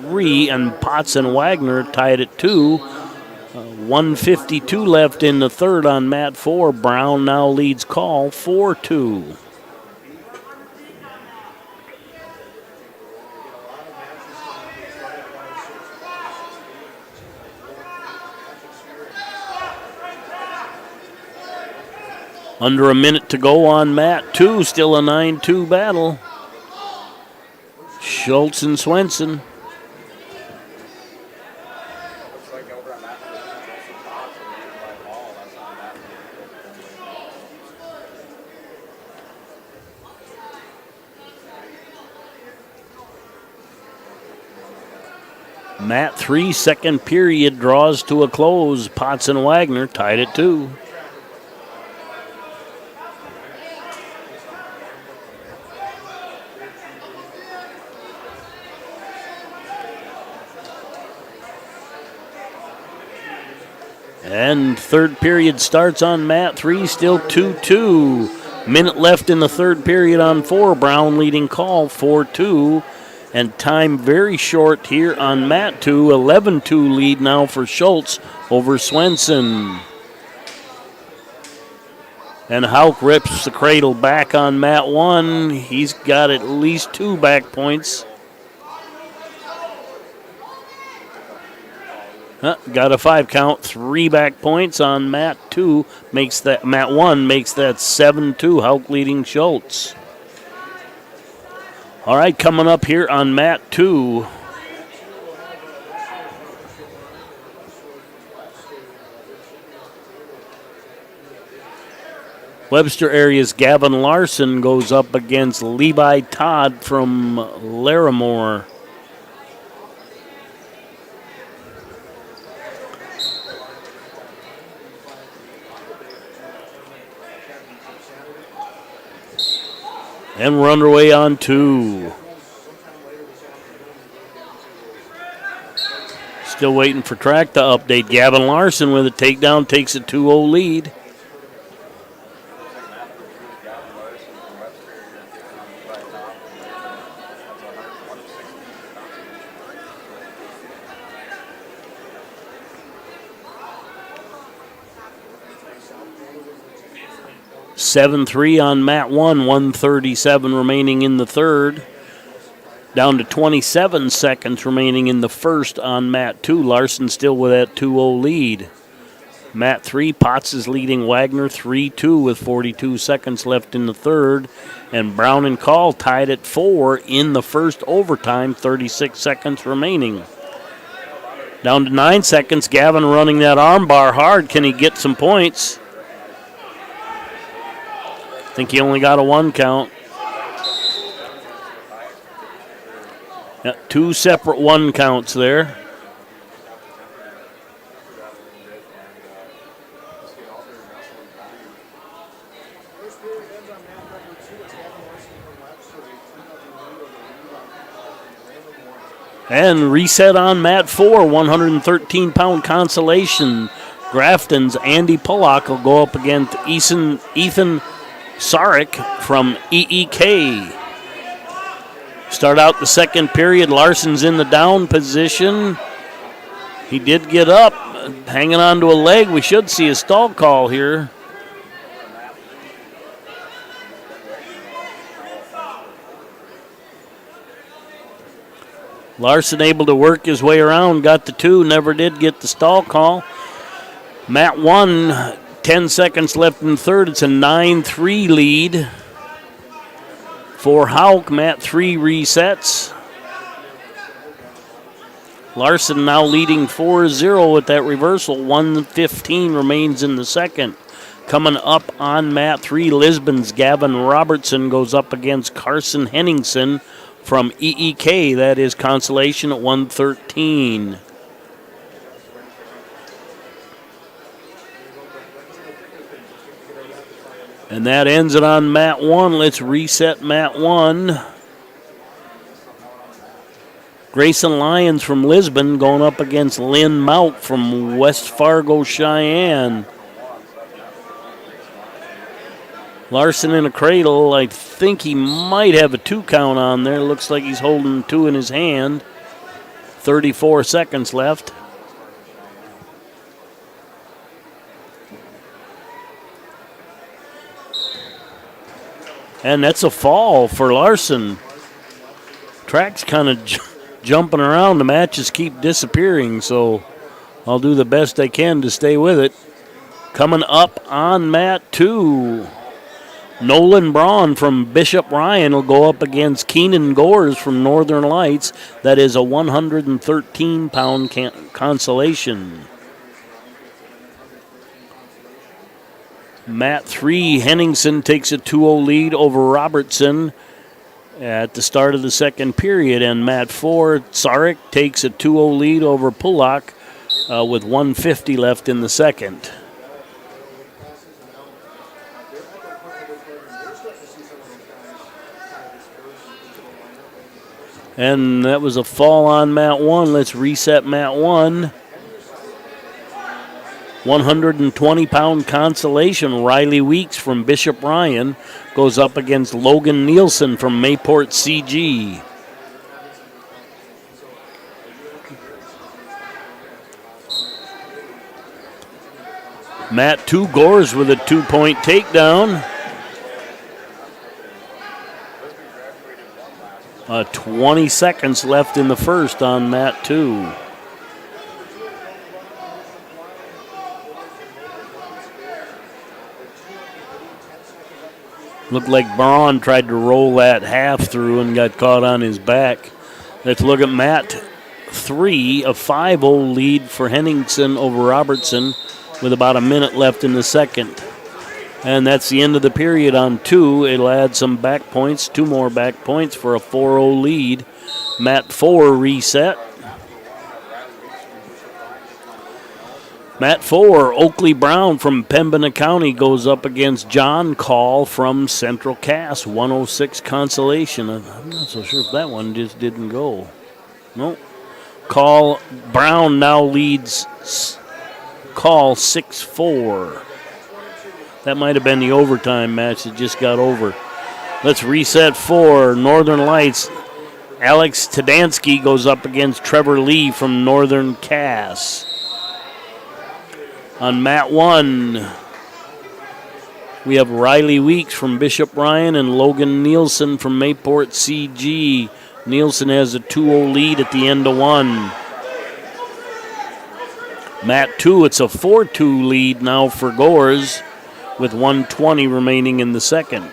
3, and Potts and Wagner tied at 2. 152 left in the third on mat 4. Brown now leads call 4-2. Under a minute to go on mat 2, still a 9-2 battle. Schultz and Swenson. Mat 3, second period draws to a close. Potts and Wagner tied at 2. And third period starts on mat 3, still 2-2. Minute left in the third period on 4. Brown leading call 4-2. And time very short here on mat 2. 11-2 lead now for Schultz over Swenson. And Hauk rips the cradle back on mat 1. He's got at least 2 back points. Got a 5 count, 3 back points on mat 2. Mat 1 makes that 7-2. Hauk leading Schultz. All right, coming up here on mat 2. Webster area's Gavin Larson goes up against Levi Todd from Larimore. And we're underway on 2. Still waiting for track to update. Gavin Larson with a takedown takes a 2-0 lead. (7-3) on mat 1, 1:37 remaining in the third. Down to 27 seconds remaining in the first on mat 2. Larson still with that 2-0 lead. Mat 3, Potts is leading Wagner 3-2 with 42 seconds left in the third. And Brown and Call tied at 4 in the first overtime, 36 seconds remaining. Down to 9 seconds, Gavin running that arm bar hard. Can he get some points? I think he only got a 1 count. Yeah, 2 separate 1 counts there. And reset on mat 4, 113-pound consolation. Grafton's Andy Pollock will go up against Ethan Sarek from EEK. Start out the second period. Larson's in the down position. He did get up, hanging on to a leg. We should see a stall call here. Larson able to work his way around, got the 2, never did get the stall call. Mat 1, 10 seconds left in the third. It's a 9-3 lead for Hauk. Mat 3 resets. Larson now leading 4-0 with that reversal. 1:15 remains in the second. Coming up on mat 3, Lisbon's Gavin Robertson goes up against Carson Henningsen from EEK. That is consolation at 1:13. And that ends it on mat 1. Let's reset mat 1. Grayson Lyons from Lisbon going up against Lynn Mout from West Fargo, Cheyenne. Larson in a cradle. I think he might have a 2 count on there. Looks like he's holding 2 in his hand. 34 seconds left. And that's a fall for Larson. Track's kind of jumping around. The matches keep disappearing, so I'll do the best I can to stay with it. Coming up on mat 2, Nolan Braun from Bishop Ryan will go up against Keenan Gores from Northern Lights. That is a 113-pound consolation. Mat 3, Henningsen takes a 2-0 lead over Robertson at the start of the second period. And mat 4, Tsarek takes a 2-0 lead over Pulak with 1:50 left in the second. And that was a fall on mat 1. Let's reset mat 1. 120-pound consolation. Riley Weeks from Bishop Ryan goes up against Logan Nielsen from Mayport CG. Mat 2, Gores with a 2-point takedown. 20 seconds left in the first on mat 2. Looked like Braun tried to roll that half through and got caught on his back. Let's look at mat 3, a 5-0 lead for Henningsen over Robertson with about a minute left in the second. And that's the end of the period on 2. It'll add some back points, 2 more back points for a 4-0 lead. Mat 4 reset. Mat 4, Oakley Brown from Pembina County goes up against John Call from Central Cass. 106 consolation. I'm not so sure if that one just didn't go. Nope. Brown now leads Call 6-4. That might have been the overtime match that just got over. Let's reset 4. Northern Lights. Alex Tadansky goes up against Trevor Lee from Northern Cass. On mat 1, we have Riley Weeks from Bishop Ryan and Logan Nielsen from Mayport CG. Nielsen has a 2-0 lead at the end of 1. Mat 2, it's a 4-2 lead now for Gores with 1:20 remaining in the second.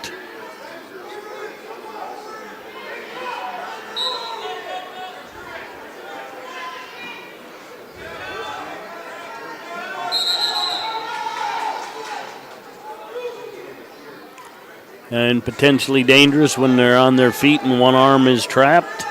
And potentially dangerous when they're on their feet and one arm is trapped.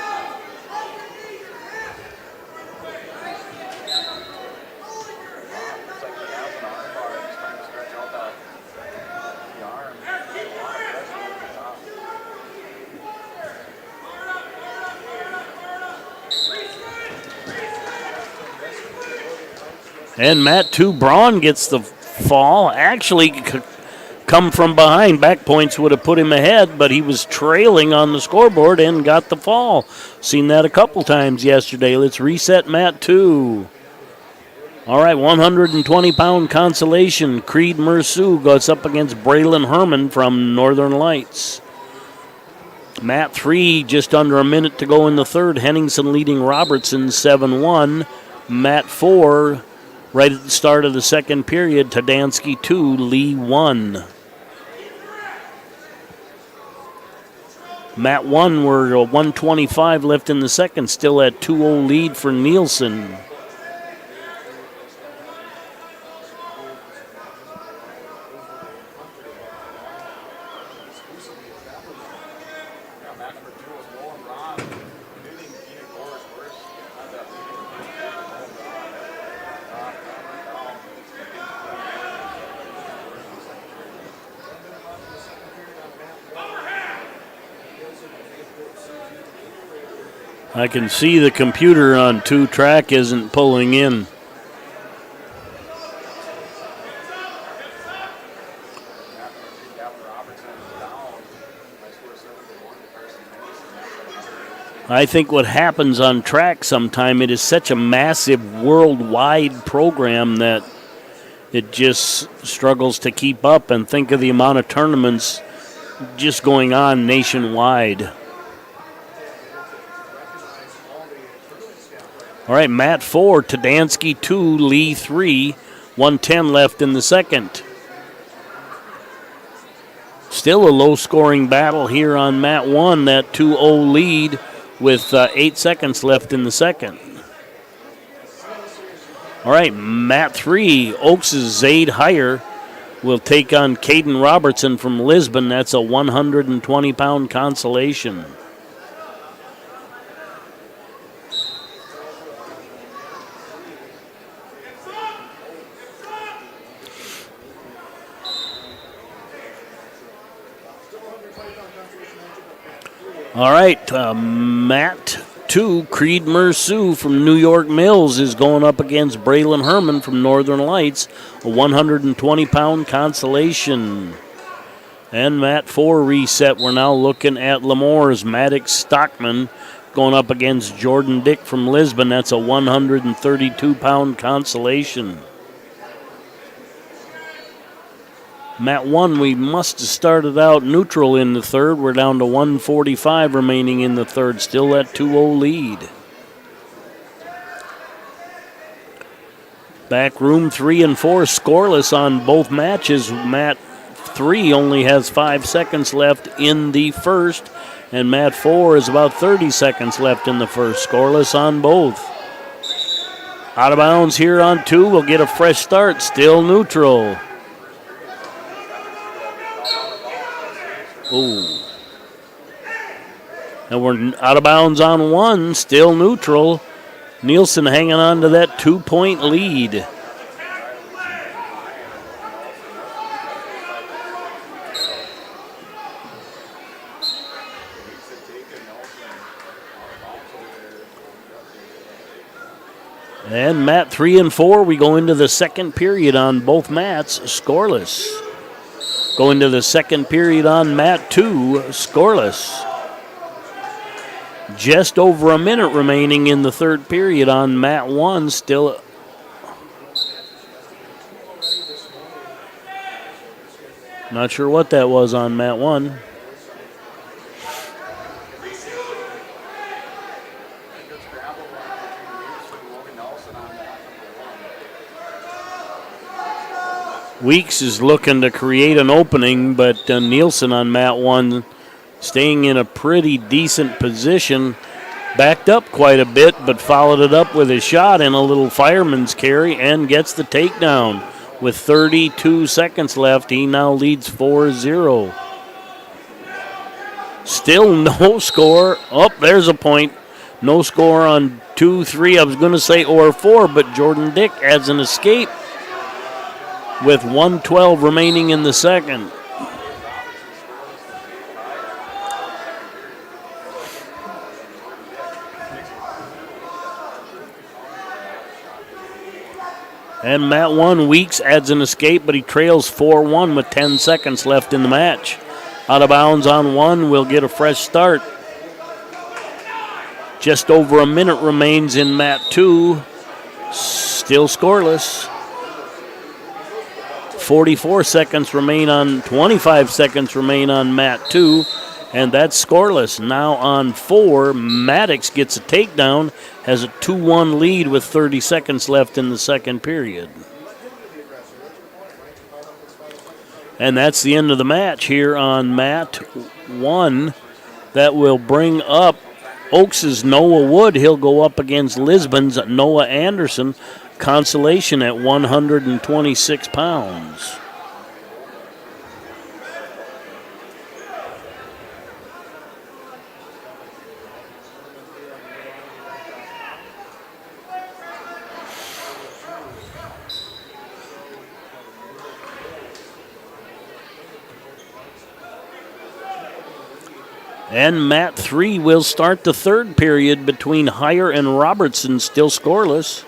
And mat 2, Braun gets the fall. Actually come from behind. Back points would have put him ahead, but he was trailing on the scoreboard and got the fall. Seen that a couple times yesterday. Let's reset mat 2. All right, 120-pound consolation. Creed Mersu goes up against Braylon Herman from Northern Lights. Mat 3, just under a minute to go in the third. Henningsen leading Robertson 7-1. Mat 4, right at the start of the second period, Tadansky 2, Lee 1. Mat 1, we're 125 left in the second, still at 2-0 lead for Nielsen. I can see the computer on 2-track isn't pulling in. I think what happens on track sometime, it is such a massive worldwide program that it just struggles to keep up, and think of the amount of tournaments just going on nationwide. All right, Matt 4, Tadansky 2, Lee 3, 1:10 left in the second. Still a low-scoring battle here on Mat 1, that 2-0 lead with 8 seconds left in the second. All right, Mat 3, Oaks' Zaid Heyer will take on Caden Robertson from Lisbon. That's a 120-pound consolation. All right, Mat 2, Creed Mersu from New York Mills is going up against Braylon Herman from Northern Lights, a 120-pound consolation. And Mat 4 reset. We're now looking at Lemore's Maddox Stockman going up against Jordan Dick from Lisbon. That's a 132-pound consolation. Mat 1, we must have started out neutral in the third. We're down to 1:45 remaining in the third. Still that 2-0 lead. Back room 3 and 4 scoreless on both matches. Mat 3 only has 5 seconds left in the first, and Mat 4 is about 30 seconds left in the first. Scoreless on both. Out of bounds here on 2. We'll get a fresh start. Still neutral. Ooh. And we're out of bounds on 1, still neutral. Nielsen hanging on to that 2-point lead. And Mat 3 and 4, we go into the second period on both mats, scoreless. Go into the second period on Mat 2, scoreless. Just over a minute remaining in the third period on Mat 1, still. Not sure what that was on Mat 1. Weeks is looking to create an opening, but Nielsen on Mat 1 staying in a pretty decent position. Backed up quite a bit, but followed it up with a shot and a little fireman's carry and gets the takedown. With 32 seconds left, he now leads 4-0. Still no score. Oh, there's a point. No score on 2, 3. I was going to say or 4, but Jordan Dick adds an escape with 1:12 remaining in the second. And Mat 1, Weeks adds an escape, but he trails 4-1 with 10 seconds left in the match. Out of bounds on 1, we'll get a fresh start. Just over a minute remains in Mat 2. Still scoreless. 25 seconds remain on Mat 2, and that's scoreless. Now on 4, Maddox gets a takedown, has a 2-1 lead with 30 seconds left in the second period. And that's the end of the match here on Mat 1. That will bring up Oaks' Noah Wood. He'll go up against Lisbon's Noah Anderson. Consolation at 126 pounds. And Mat 3 will start the third period between Heyer and Robertson, still scoreless.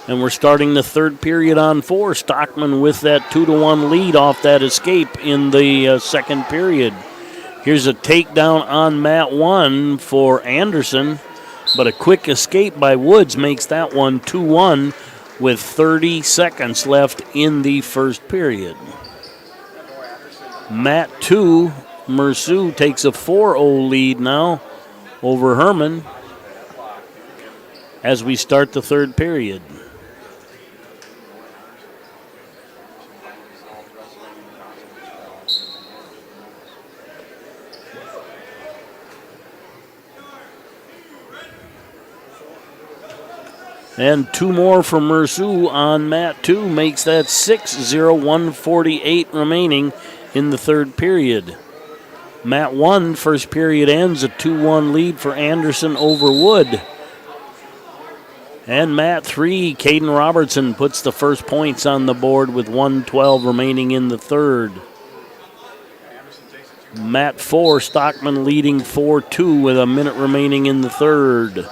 And we're starting the third period on 4. Stockman with that 2-1 lead off that escape in the second period. Here's a takedown on Mat 1 for Anderson, but a quick escape by Woods makes that one 2-1 with 30 seconds left in the first period. Mat 2, Merceau takes a 4-0 lead now over Herman as we start the third period. And 2 more from Merceau on Mat 2 makes that 6-0, 1:48 remaining in the third period. Mat 1, first period ends, a 2-1 lead for Anderson over Wood. And Mat 3, Caden Robertson puts the first points on the board with 1:12 remaining in the third. Mat 4, Stockman leading 4-2 with a minute remaining in the third.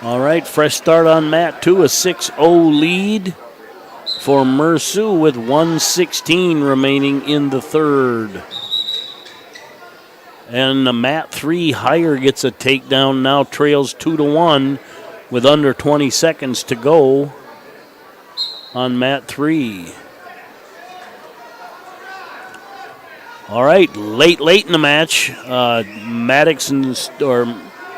All right, fresh start on Mat 2, a 6-0 lead for Merceau with 1:16 remaining in the third. And the Mat 3 Heyer gets a takedown, now trails 2-1 with under 20 seconds to go on Mat 3. All right, late in the match, Maddox or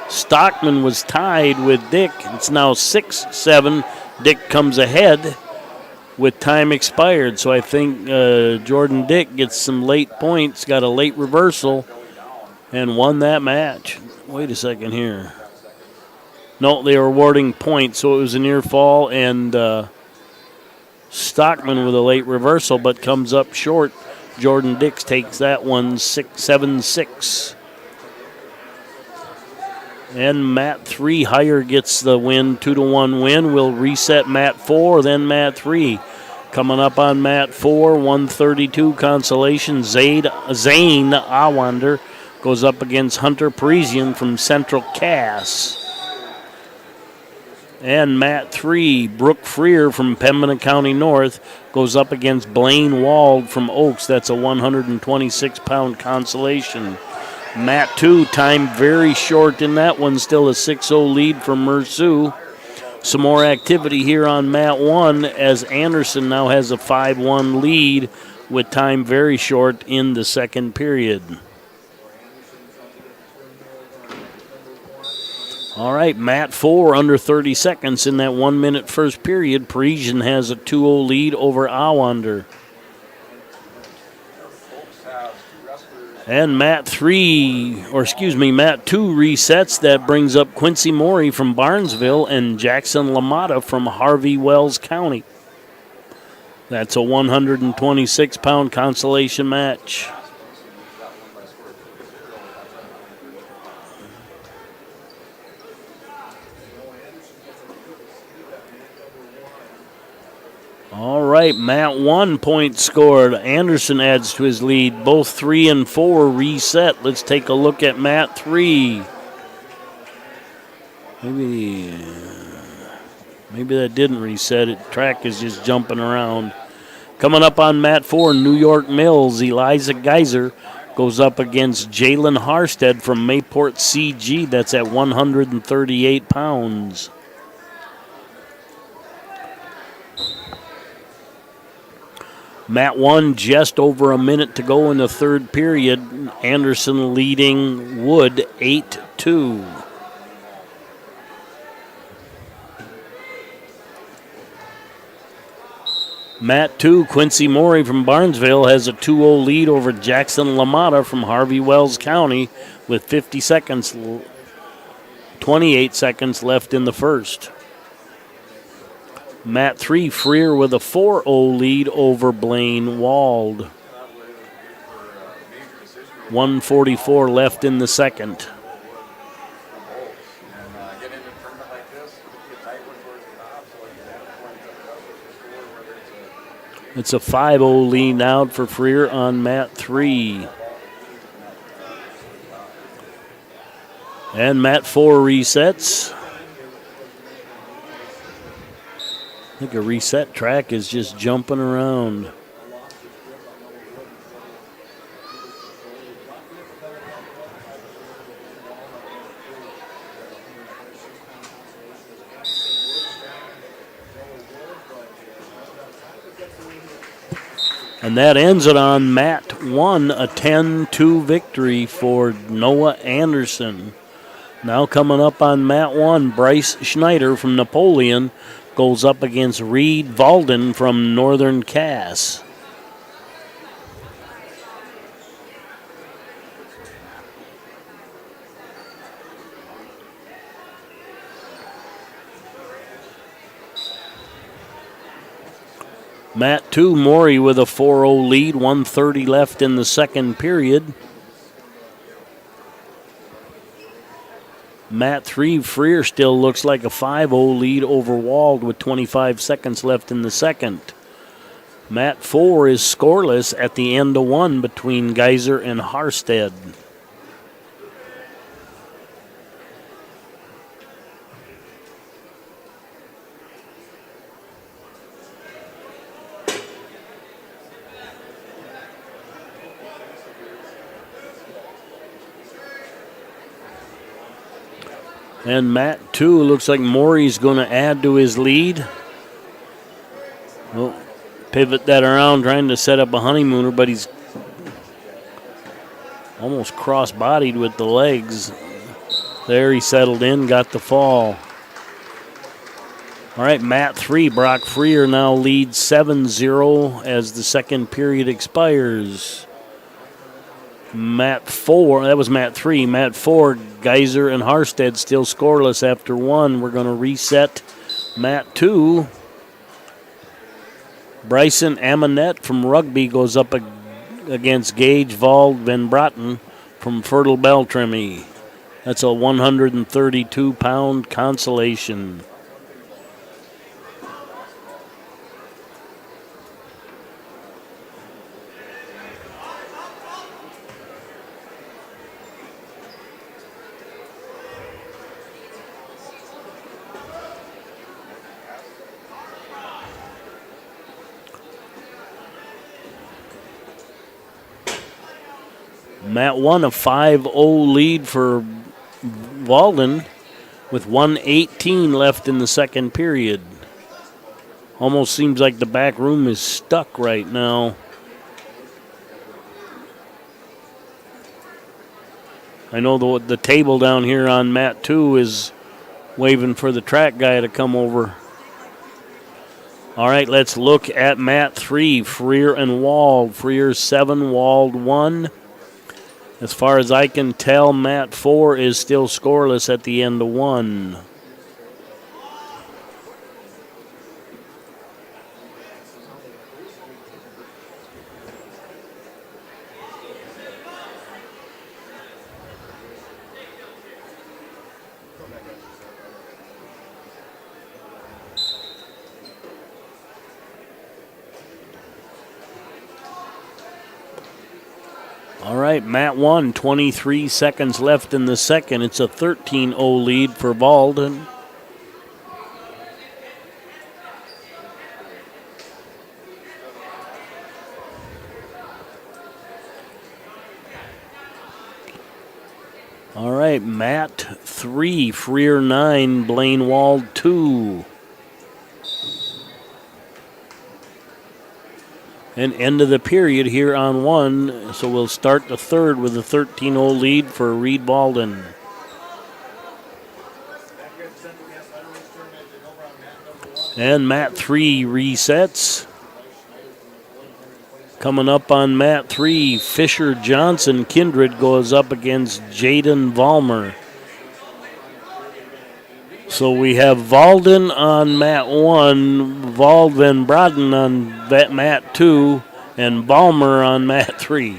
Stockman was tied with Dick. It's now 6-7. Dick comes ahead with time expired. So I think Jordan Dick gets some late points, got a late reversal, and won that match. Wait a second here. No, they were awarding points, so it was a near fall, and Stockman with a late reversal, but comes up short. Jordan Dix takes that one 7-6. And Mat 3 Heyer gets the win, 2-1 win. We'll reset Mat 4, then Mat 3. Coming up on Mat 4, 132 consolation. Zane Awander goes up against Hunter Parisian from Central Cass. And Mat 3, Brooke Freer from Pembina County North goes up against Blaine Wald from Oaks. That's a 126-pound consolation. Mat 2, time very short in that one, still a 6-0 lead for Merceau. Some more activity here on Mat 1 as Anderson now has a 5-1 lead with time very short in the second period. All right, Mat 4 under 30 seconds in that 1-minute first period. Parisian has a 2-0 lead over Awander. And Mat 2 resets. That brings up Quincy Morey from Barnesville and Jackson LaMotta from Harvey Wells County. That's a 126-pound consolation match. All right, Mat 1 point scored. Anderson adds to his lead. Both 3 and 4 reset. Let's take a look at Mat 3. Maybe that didn't reset. Track is just jumping around. Coming up on Mat 4, New York Mills, Eliza Geyser goes up against Jalen Harstead from Mayport CG. That's at 138 pounds. Mat 1, just over a minute to go in the third period. Anderson leading Wood 8-2. Mat 2, Quincy Morey from Barnesville has a 2-0 lead over Jackson LaMotta from Harvey Wells County with 28 seconds left in the first. Mat 3, Freer with a 4-0 lead over Blaine Wald. 1:44 left in the second. It's a 5-0 lead now for Freer on Mat 3. And Mat 4 resets. I think a reset track is just jumping around. And that ends it on Mat 1, a 10-2 victory for Noah Anderson. Now coming up on Mat 1, Bryce Schneider from Napoleon goes up against Reed Valden from Northern Cass. Mat 2, Maury with a 4-0 lead, 1:30 left in the second period. Mat 3, Freer still looks like a 5-0 lead over Wald with 25 seconds left in the second. Mat 4 is scoreless at the end of one between Geyser and Harstead. And Mat 2 looks like Maury's going to add to his lead. Well, pivot that around, trying to set up a honeymooner, but he's almost cross-bodied with the legs. There he settled in, got the fall. All right, Mat 3, Brock Freer now leads 7-0 as the second period expires. Mat 4, that was Mat 3. Mat 4, Geyser and Harstead still scoreless after one. We're going to reset Mat 2. Bryson Amonette from Rugby goes up against Gage Vald Van Bratten from Fertile Beltrami. That's a 132-pound consolation. Mat 1, a 5-0 lead for Walden with 1:18 left in the second period. Almost seems like the back room is stuck right now. I know the table down here on Mat 2 is waving for the track guy to come over. All right, let's look at Mat 3, Freer and Wald. Freer 7, Wald 1. As far as I can tell, Mat 4 is still scoreless at the end of one. All right, Mat 1, 23 seconds left in the second. It's a 13-0 lead for Valden. All right, Mat 3, Freer 9, Blaine Wald 2. And end of the period here on one, so we'll start the third with a 13-0 lead for Reed Walden. And Mat 3 resets. Coming up on Mat 3, Fisher Johnson Kindred goes up against Jaden Vollmer. So we have Valden on mat 1, Van Braden on mat 2, and Balmer on mat 3.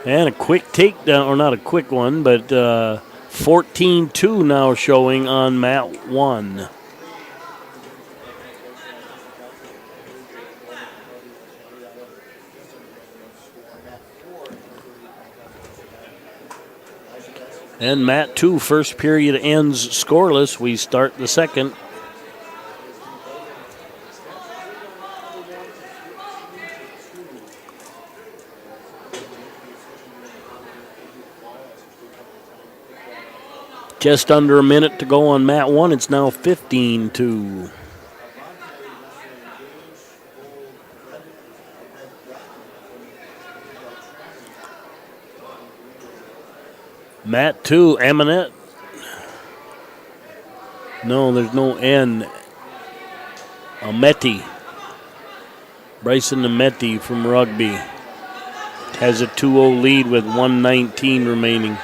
And a quick takedown, or not a quick one, but 14-2 now showing on mat 1. And mat 2, first period ends scoreless. We start the second. Just under a minute to go on mat 1. It's now 15-2. Mat 2, Aminette. No, there's no N. Ameti. Bryson Ameti from Rugby has a 2-0 lead with 1:19 remaining.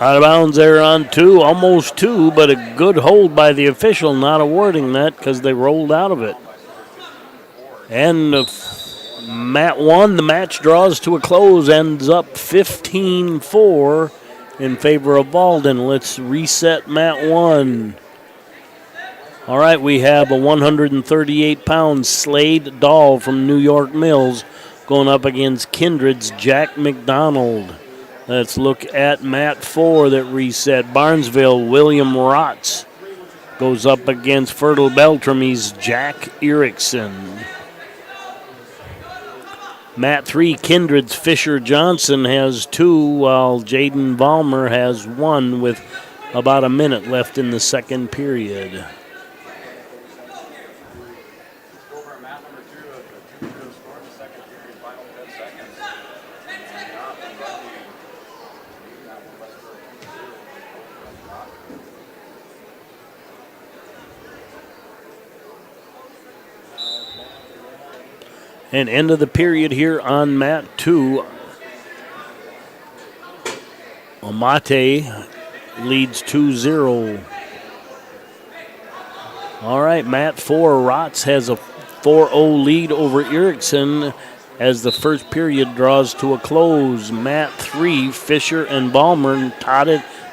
Out of bounds there on 2, almost 2, but a good hold by the official, not awarding that because they rolled out of it. And mat 1, the match draws to a close, ends up 15-4 in favor of Valden. Let's reset mat 1. All right, we have a 138-pound Slade Dahl from New York Mills going up against Kindred's Jack McDonald. Let's look at mat 4 that reset. Barnesville, William Rotz goes up against Fertile Beltramy's Jack Erickson. Mat 3, Kindred's Fisher Johnson has 2, while Jaden Valmer has 1 with about a minute left in the second period. And end of the period here on mat 2. Amate leads 2-0. All right, mat 4, Rotz has a 4-0 lead over Erickson as the first period draws to a close. Mat 3, Fisher and Balmer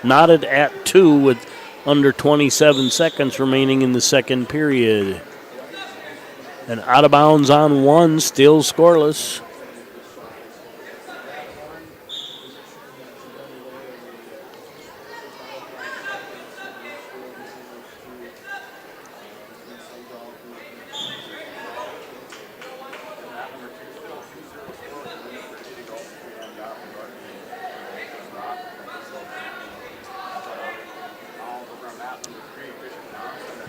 knotted at 2 with under 27 seconds remaining in the second period. And out of bounds on 1, still scoreless.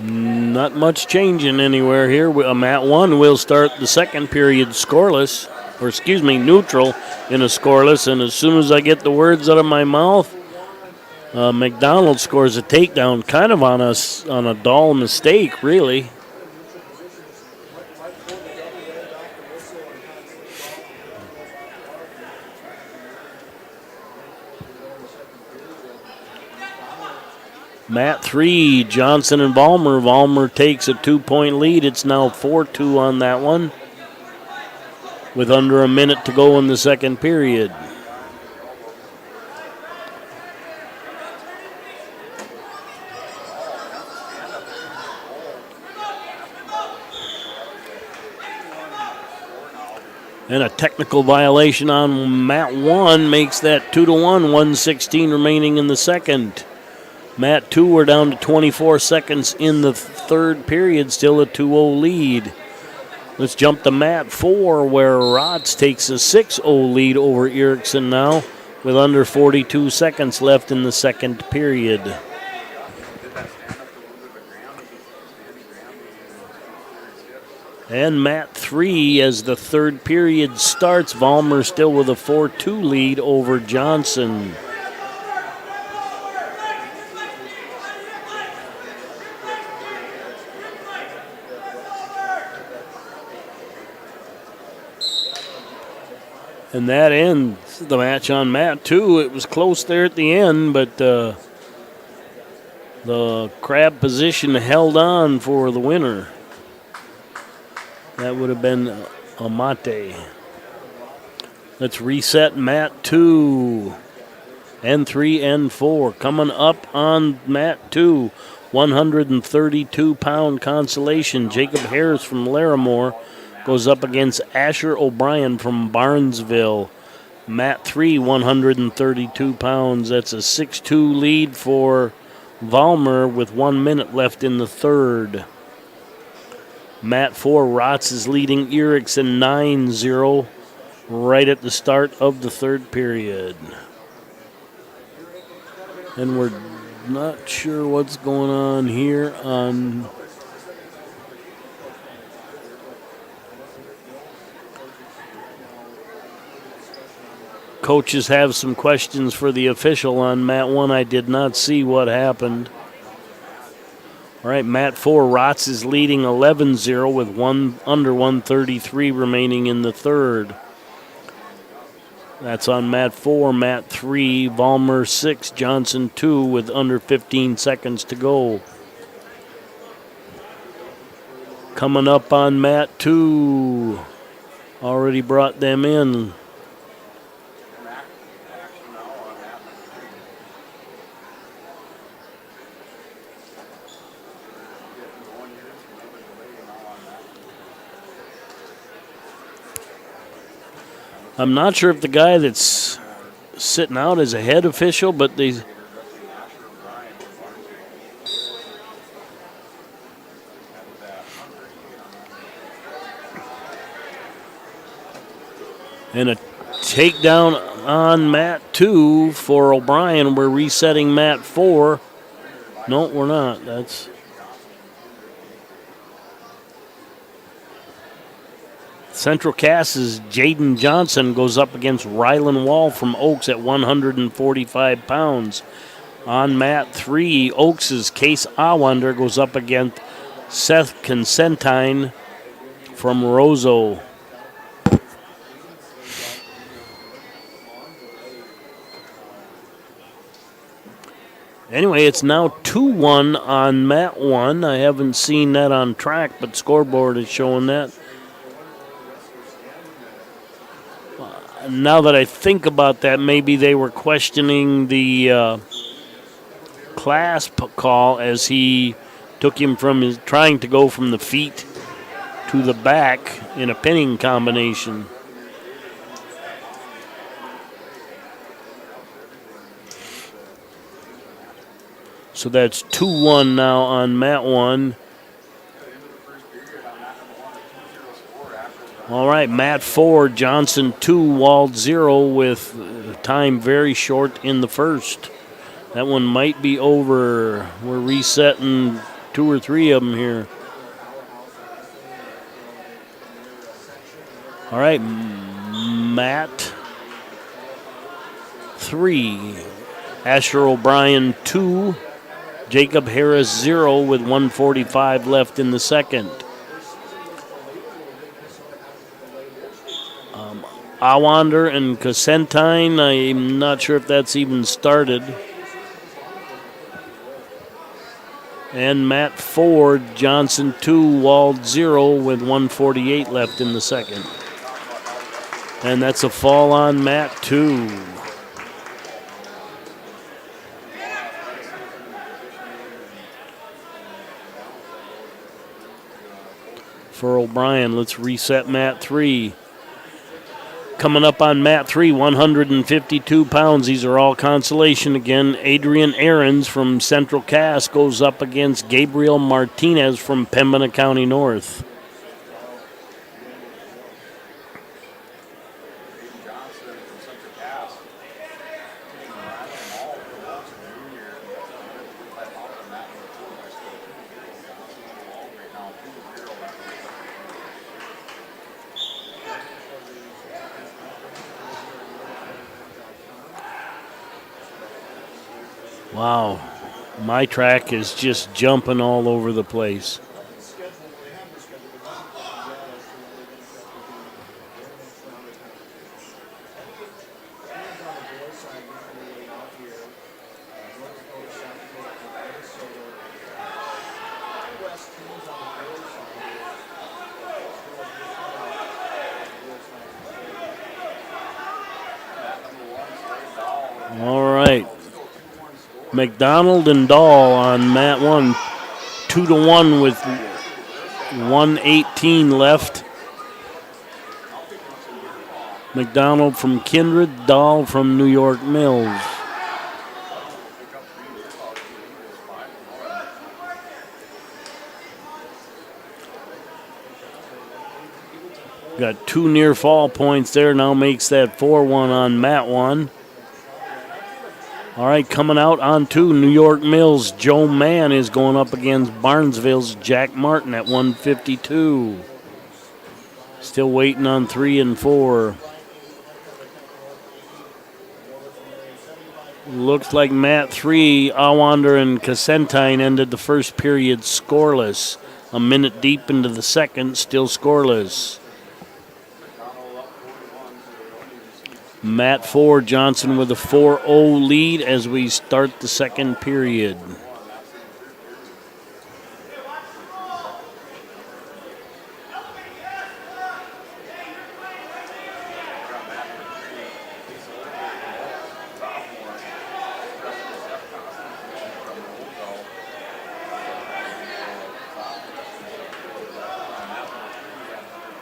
Not much changing anywhere here. Mat 1 will start the second period scoreless, neutral in a scoreless. And as soon as I get the words out of my mouth, McDonald scores a takedown, kind of on a dull mistake, really. Mat 3, Johnson and Valmer. Valmer takes a 2-point lead. It's now 4-2 on that one, with under a minute to go in the second period. And a technical violation on mat 1 makes that 2-1, 1:16 remaining in the second. Mat 2, we're down to 24 seconds in the third period, still a 2-0 lead. Let's jump to mat 4, where Rotz takes a 6-0 lead over Erickson now, with under 42 seconds left in the second period. And Matt 3 as the third period starts. Vollmer still with a 4-2 lead over Johnson. And that ends the match on Mat 2. It was close there at the end, but the crab position held on for the winner. That would have been Amate. Let's reset Mat 2. N3, N4. Coming up on Mat 2, 132-pound consolation. Jacob Harris from Larimore goes up against Asher O'Brien from Barnesville. Mat 3, 132 pounds. That's a 6-2 lead for Vollmer with 1 minute left in the third. Mat 4, Rotz is leading Erickson 9-0 right at the start of the third period. And we're not sure what's going on here on... Coaches have some questions for the official on Mat 1. I did not see what happened. All right, Mat 4, Rotz is leading 11-0 with under 133 remaining in the third. That's on Mat 4. Mat 3, Vollmer 6, Johnson 2 with under 15 seconds to go. Coming up on Mat 2. Already brought them in. I'm not sure if the guy that's sitting out is a head official, but they... And a takedown on Mat 2 for O'Brien. We're resetting Mat 4. No, we're not. That's... Central Cass's Jaden Johnson goes up against Rylan Wall from Oaks at 145 pounds. On Mat 3, Oaks' Case Awander goes up against Seth Consentine from Roseau. Anyway, it's now 2-1 on Mat 1. I haven't seen that on track, but scoreboard is showing that. Now that I think about that, maybe they were questioning the clasp call as he took him from his, trying to go from the feet to the back in a pinning combination. So that's 2-1 now on Mat 1. All right, Mat 4, Johnson 2, Wald 0 with time very short in the first. That one might be over. We're resetting 2 or 3 of them here. All right, Mat 3, Asher O'Brien 2, Jacob Harris 0 with 1:45 left in the second. Awander and Cosentine, I'm not sure if that's even started. And Mat 4, Johnson 2, Wald 0 with 1:48 left in the second. And that's a fall on Mat 2. For O'Brien, let's reset Mat 3. Coming up on Mat 3, 152 pounds. These are all consolation again. Adrian Ahrens from Central Cass goes up against Gabriel Martinez from Pembina County North. Wow. My track is just jumping all over the place. All right. McDonald and Dahl on mat 1, 2-1 with 1:18 left. McDonald from Kindred, Dahl from New York Mills. Got 2 near fall points there, now makes that 4-1 on mat 1. All right, coming out on 2, New York Mills. Joe Mann is going up against Barnesville's Jack Martin at 152. Still waiting on 3 and 4. Looks like mat 3, Awander and Casselton ended the first period scoreless. A minute deep into the second, still scoreless. Mat 4, Johnson with a 4-0 lead as we start the second period.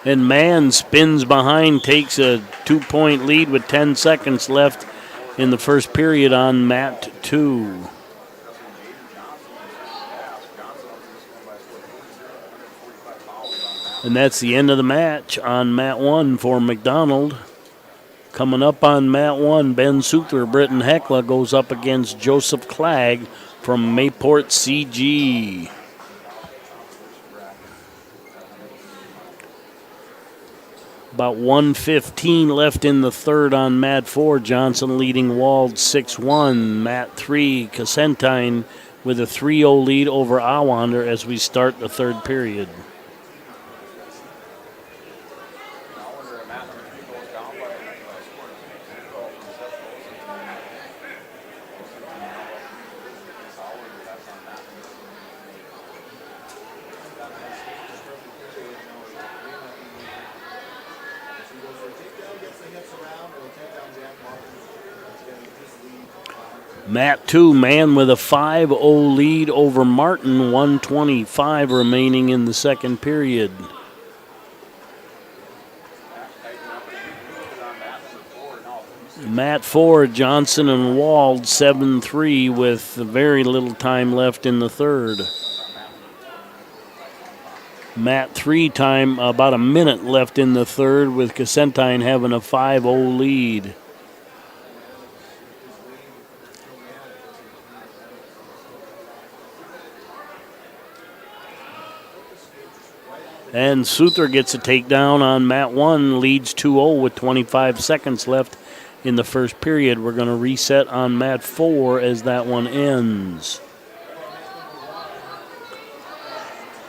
And Mann spins behind, takes a 2-point lead with 10 seconds left in the first period on mat 2. And that's the end of the match on mat 1 for McDonald. Coming up on mat 1, Ben Suther, Britton Hecla goes up against Joseph Clegg from Mayport CG. About 1:15 left in the third on mat 4. Johnson leading Wald 6-1. Mat 3, Casselton with a 3-0 lead over Awander as we start the third period. Mat 2, Mann with a 5-0 lead over Martin, 1:25 remaining in the second period. Mat 4, Johnson and Wald, 7-3 with very little time left in the third. Mat 3 time, about a minute left in the third with Casselton having a 5-0 lead. And Suther gets a takedown on mat 1, leads 2-0 with 25 seconds left in the first period. We're going to reset on mat 4 as that one ends.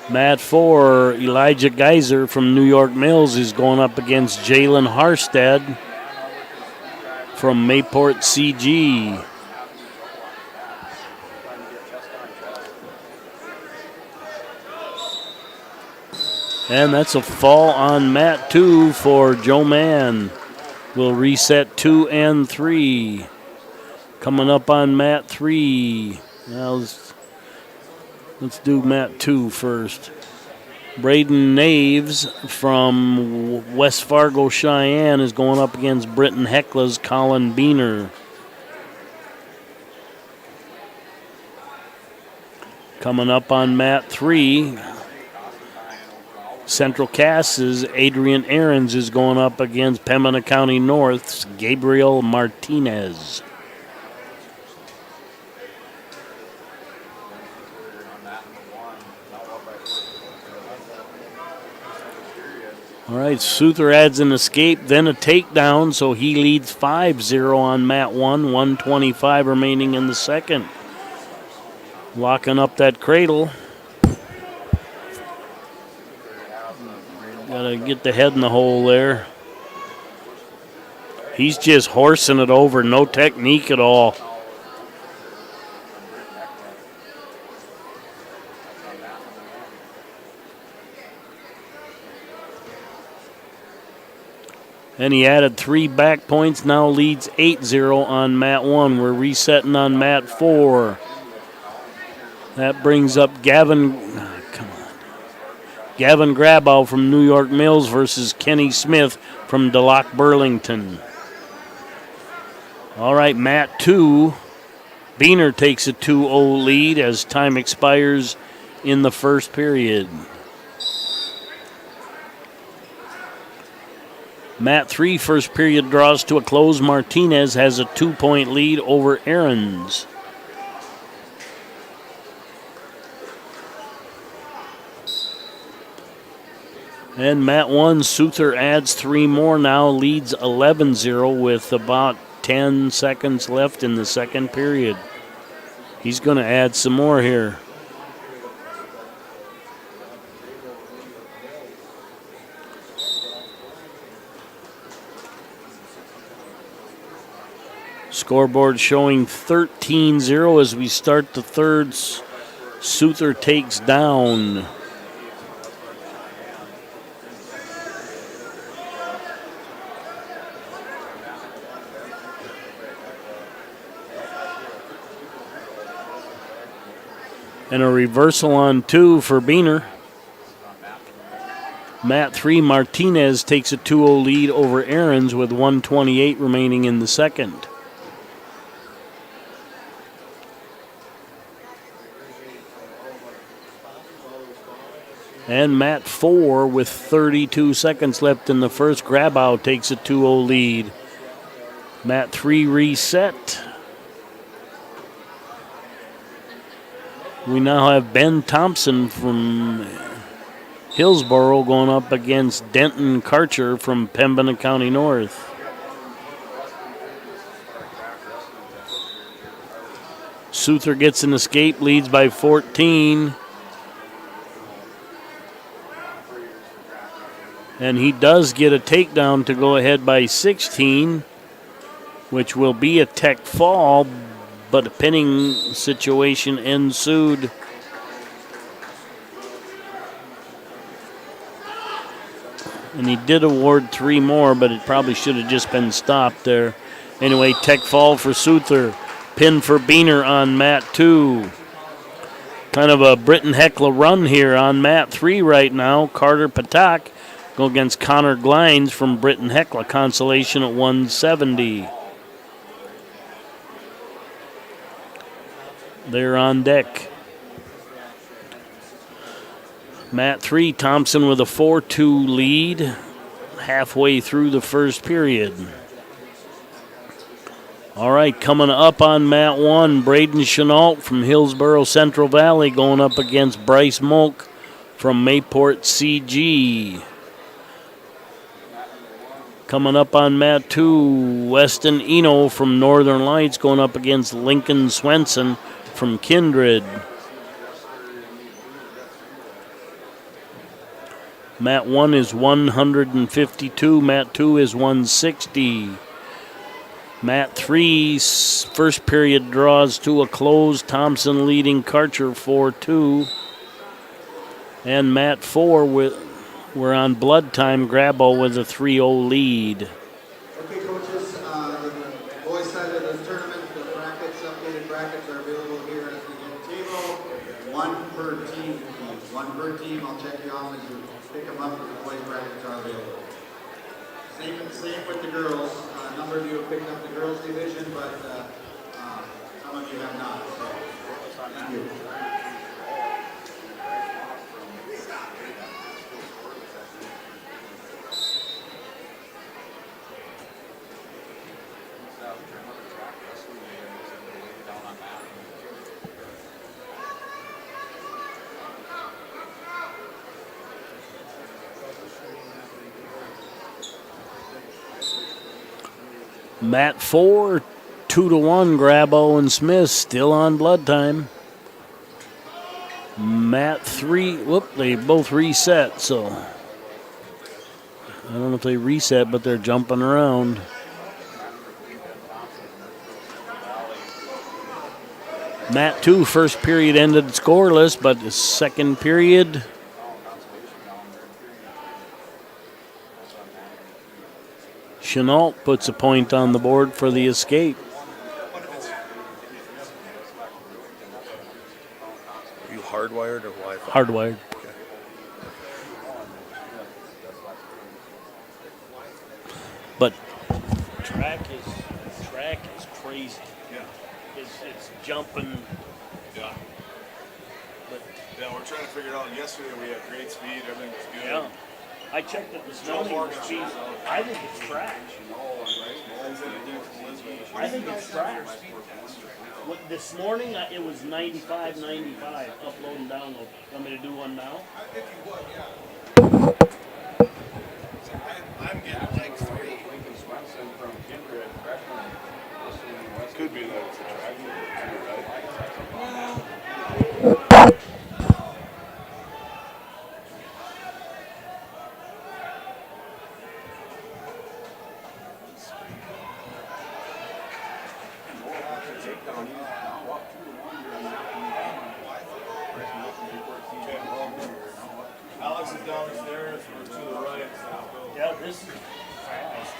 Mat 4, Elijah Geiser from New York Mills is going up against Jalen Harstead from Mayport CG. And that's a fall on mat 2 for Joe Mann. We'll reset 2 and 3. Coming up on mat 3. Now let's do mat 2 first. Braden Naves from West Fargo, Cheyenne is going up against Britton Hecla's Colin Beener. Coming up on mat 3. Central Cass's Adrian Aarons is going up against Pembina County North's Gabriel Martinez. All right, Suther adds an escape, then a takedown, so he leads 5-0 on mat 1, 1:25 remaining in the second. Locking up that cradle. Got to get the head in the hole there. He's just horsing it over, no technique at all. And he added 3 back points, now leads 8-0 on mat 1. We're resetting on mat 4. That brings up Gavin Grabow from New York Mills versus Kenny Smith from DeLoc Burlington. All right, mat 2. Beener takes a 2-0 lead as time expires in the first period. Mat 3, first period draws to a close. Martinez has a 2-point lead over Ahrens. And mat 1, Souther adds 3 more now, leads 11-0 with about 10 seconds left in the second period. He's going to add some more here. Scoreboard showing 13-0 as we start the third. Souther takes down. And a reversal on 2 for Beener. Mat 3, Martinez takes a 2-0 lead over Ahrens with 1:28 remaining in the second. And mat 4 with 32 seconds left in the first. Grabow takes a 2-0 lead. Mat 3 reset. We now have Ben Thompson from Hillsboro going up against Denton Karcher from Pembina County North. Souther gets an escape, leads by 14. And he does get a takedown to go ahead by 16, which will be a tech fall, but a pinning situation ensued. And he did award 3 more, but it probably should have just been stopped there. Anyway, tech fall for Souther. Pin for Beener on mat 2. Kind of a Britton Heckler run here on mat 3 right now. Carter Patak go against Connor Glines from Britton Heckler. Consolation at 170. They're on deck. Mat 3, Thompson with a 4-2 lead halfway through the first period. All right, coming up on mat 1, Braden Chenault from Hillsboro Central Valley going up against Bryce Molk from Mayport CG. Coming up on mat 2, Weston Eno from Northern Lights going up against Lincoln Swenson from Kindred. Mat 1 is 152, mat 2 is 160. Mat 3's first period draws to a close. Thompson leading Karcher 4-2. And mat 4, we're on blood time. Grabow with a 3-0 lead. Okay, coaches, the boys side of the tournament, the brackets, updated brackets are available here at the table. 1 per team. 1 per team. I'll check you off as you pick them up. The boys' brackets are available. Same with the girls. A number of you have picked up the girls' division, but some of you have not. So, thank you. Mat 4, 2-1, Grabow and Smith still on blood time. Mat 3, whoop, they both reset, so I don't know if they reset, but they're jumping around. Mat 2, first period ended scoreless, but the second period, Chenault puts a point on the board for the escape. Are you hardwired or Wi-Fi? Hardwired. Okay. But track is crazy. Yeah. It's jumping. Yeah. But yeah, we're trying to figure it out. Yesterday we had great speed, everything was good. yeah, I checked it this morning. I think it's track. I think it's track. This morning it was 95, 95, upload and download. Want me to do one now? If you would, yeah. I'm getting like 3. Could be that it's a track. Alex is downstairs, we're to the right. Yeah, this is fast.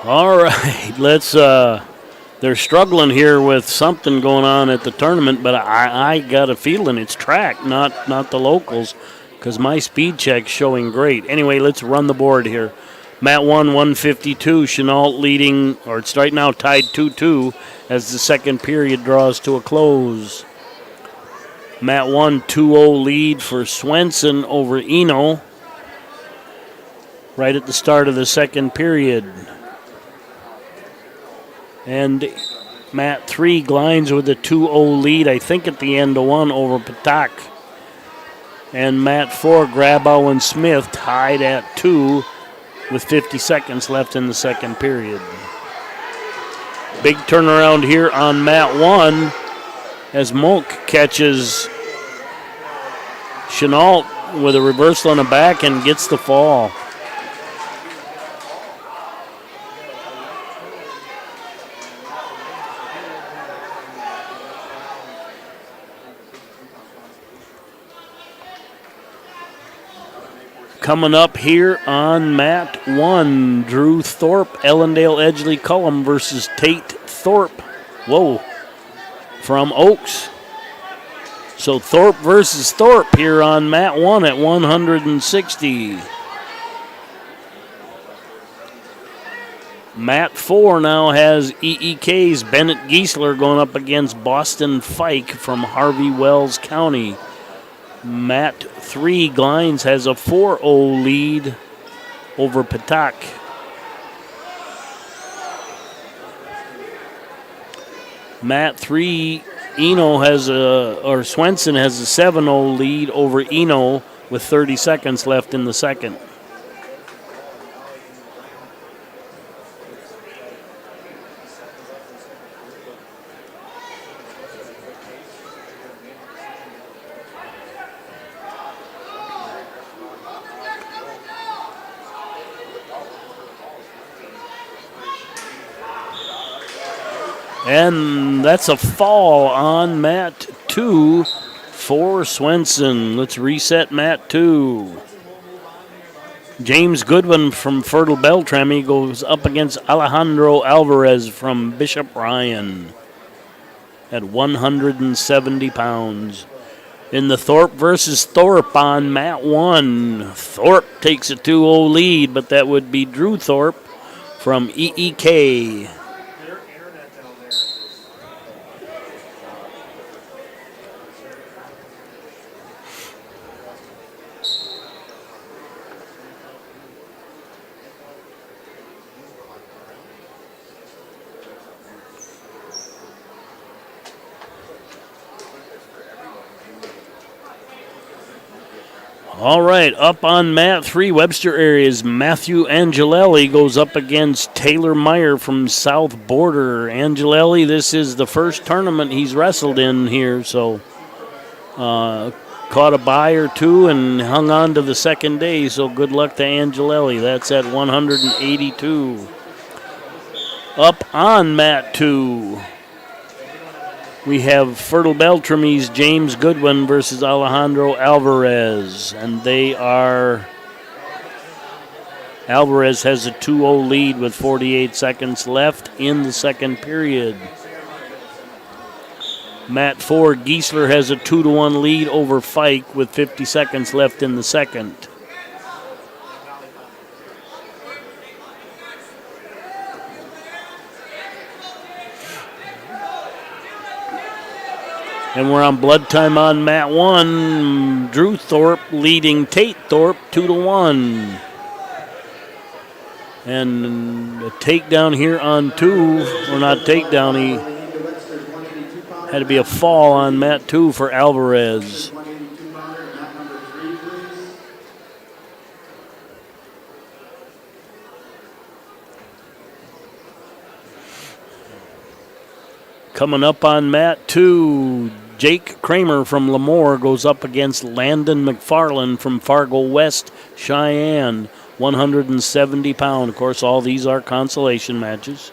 All right, let's. They're struggling here with something going on at the tournament, but I got a feeling it's track, not the locals, because my speed check's showing great. Anyway, let's run the board here. Mat 1, 152. Chenault leading, or it's right now tied 2-2 as the second period draws to a close. Mat 1, 2-0 lead for Swenson over Eno right at the start of the second period. And Mat 3 grinds with a 2-0 lead, I think at the end of 1 over Patak. And Mat 4, Grabow and Smith tied at 2 with 50 seconds left in the second period. Big turnaround here on Mat 1 as Monk catches Chenault with a reversal on the back and gets the fall. Coming up here on Mat 1, Drew Thorpe, Ellendale Edgley Cullum versus Tate Thorpe. Whoa, from Oaks. So Thorpe versus Thorpe here on Mat 1 at 160. Mat 4 now has EEK's Bennett Giesler going up against Boston Fike from Harvey Wells County. Mat 3, Glines has a 4-0 lead over Patak. Mat 3, Swenson has a 7-0 lead over Eno with 30 seconds left in the second. And that's a fall on Mat 2 for Swenson. Let's reset Mat 2. James Goodwin from Fertile Beltram, he goes up against Alejandro Alvarez from Bishop Ryan at 170 pounds. In the Thorpe versus Thorpe on Mat 1, Thorpe takes a 2-0 lead, but that would be Drew Thorpe from EEK. All right, up on mat 3, Webster areas. Matthew Angelelli goes up against Taylor Meyer from South Border. Angelelli, this is the first tournament he's wrestled in here, so caught a bye or two and hung on to the second day, so good luck to Angelelli. That's at 182. Up on mat 2, we have Fertile Beltrame's James Goodwin versus Alejandro Alvarez. And Alvarez has a 2-0 lead with 48 seconds left in the second period. Mat 4, Giesler has a 2-1 lead over Fike with 50 seconds left in the second. And we're on blood time on mat 1. Drew Thorpe leading Tate Thorpe 2-1. And a takedown here on 2. Or not takedown, he had to be a fall on mat 2 for Alvarez. Coming up on mat 2, Jake Kramer from Lemoore goes up against Landon McFarland from Fargo West, Cheyenne, 170 pound. Of course, all these are consolation matches.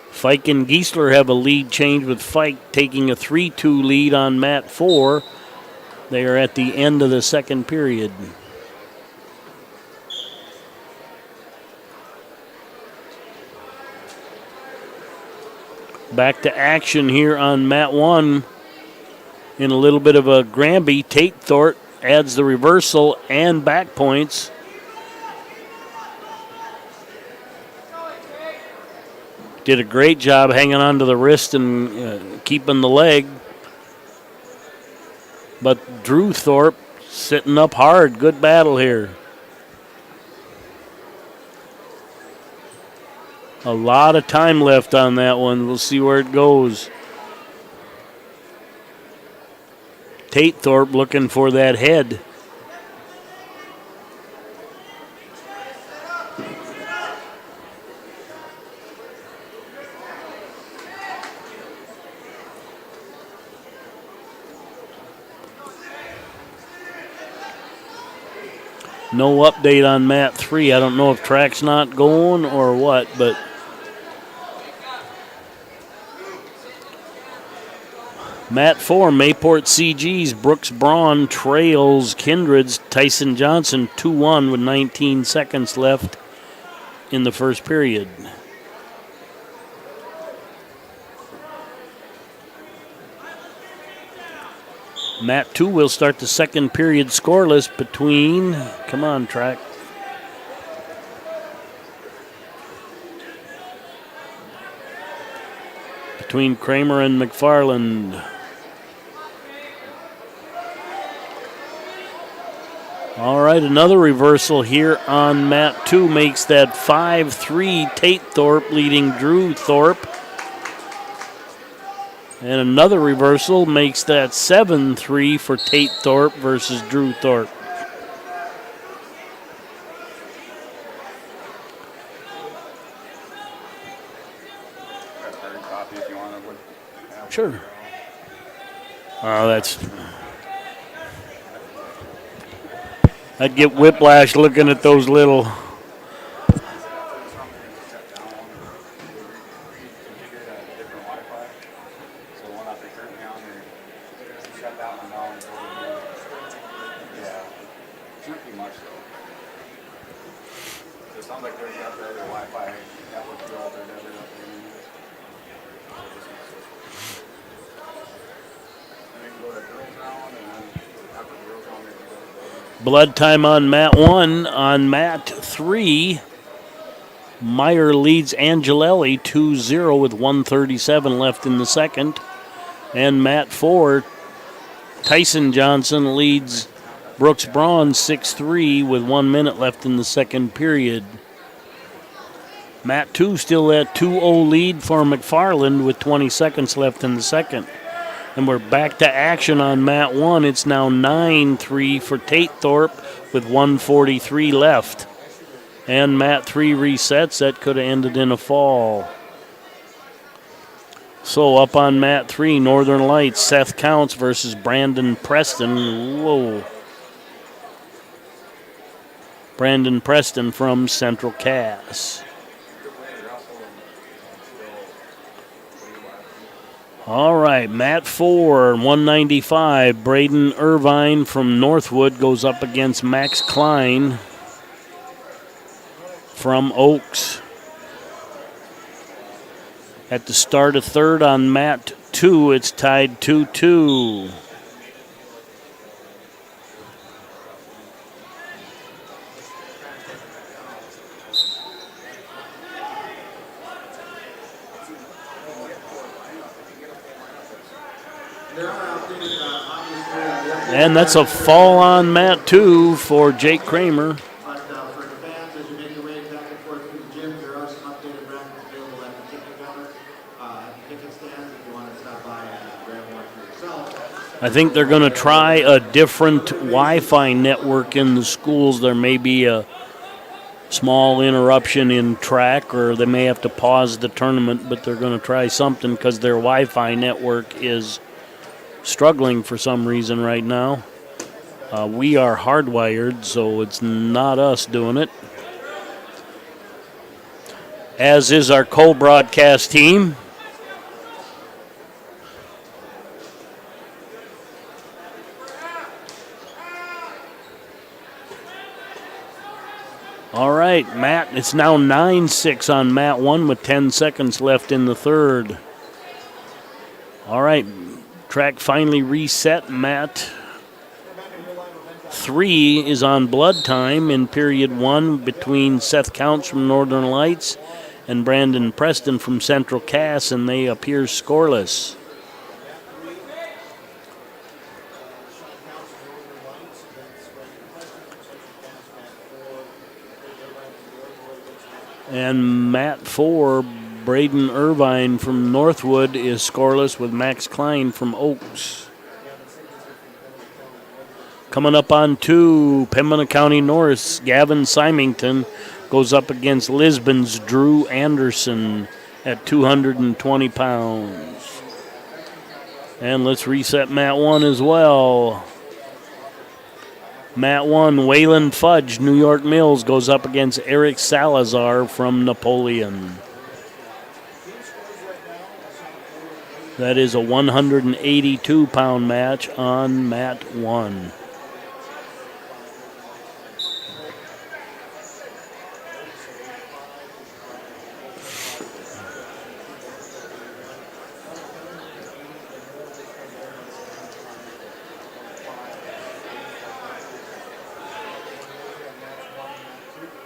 Fike and Giesler have a lead change with Fike taking a 3-2 lead on mat 4. They are at the end of the second period. Back to action here on mat 1. In a little bit of a Granby, Tate Thorpe adds the reversal and back points. Did a great job hanging on to the wrist and keeping the leg. But Drew Thorpe sitting up hard. Good battle here. A lot of time left on that one. We'll see where it goes. Tate Thorpe looking for that head. No update on mat 3. I don't know if track's not going or what, but mat 4, Mayport CG's Brooks Braun trails Kindred's Tyson Johnson 2-1 with 19 seconds left in the first period. Mat 2 will start the second period scoreless between, come on, track. Between Kramer and McFarland. All right, another reversal here on mat 2 makes that 5-3 Tate Thorpe leading Drew Thorpe. And another reversal makes that 7-3 for Tate Thorpe versus Drew Thorpe. Sure. Oh, I'd get whiplash looking at those little. Blood time on mat 1. On mat 3, Meyer leads Angelelli 2-0 with 1:37 left in the second. And mat 4, Tyson Johnson leads Brooks Braun 6-3 with 1 minute left in the second period. Mat 2 still at 2-0 lead for McFarland with 20 seconds left in the second. And we're back to action on mat 1. It's now 9-3 for Tate Thorpe with 1:43 left. And mat 3 resets. That could have ended in a fall. So up on mat 3, Northern Lights, Seth Counts versus Brandon Preston. Whoa. Brandon Preston from Central Cass. All right, mat 4, 195. Braden Irvine from Northwood goes up against Max Klein from Oaks. At the start of third on mat 2, it's tied 2-2. And that's a fall on mat 2 for Jake Kramer. I think they're going to try a different Wi-Fi network in the schools. There may be a small interruption in track, or they may have to pause the tournament, but they're going to try something because their Wi-Fi network is struggling for some reason right now. We are hardwired, so it's not us doing it. As is our co-broadcast team. All right, Matt, it's now 9-6 on mat 1 with 10 seconds left in the third. All right, track finally reset. Mat 3 is on blood time in period 1 between Seth Counts from Northern Lights and Brandon Preston from Central Cass, and they appear scoreless. And mat 4, Braden Irvine from Northwood is scoreless with Max Klein from Oaks. Coming up on 2, Pembina County North, Gavin Symington goes up against Lisbon's Drew Anderson at 220 pounds. And let's reset mat 1 as well. Mat 1, Waylon Fudge, New York Mills, goes up against Eric Salazar from Napoleon. That is a 182-pound match on mat 1.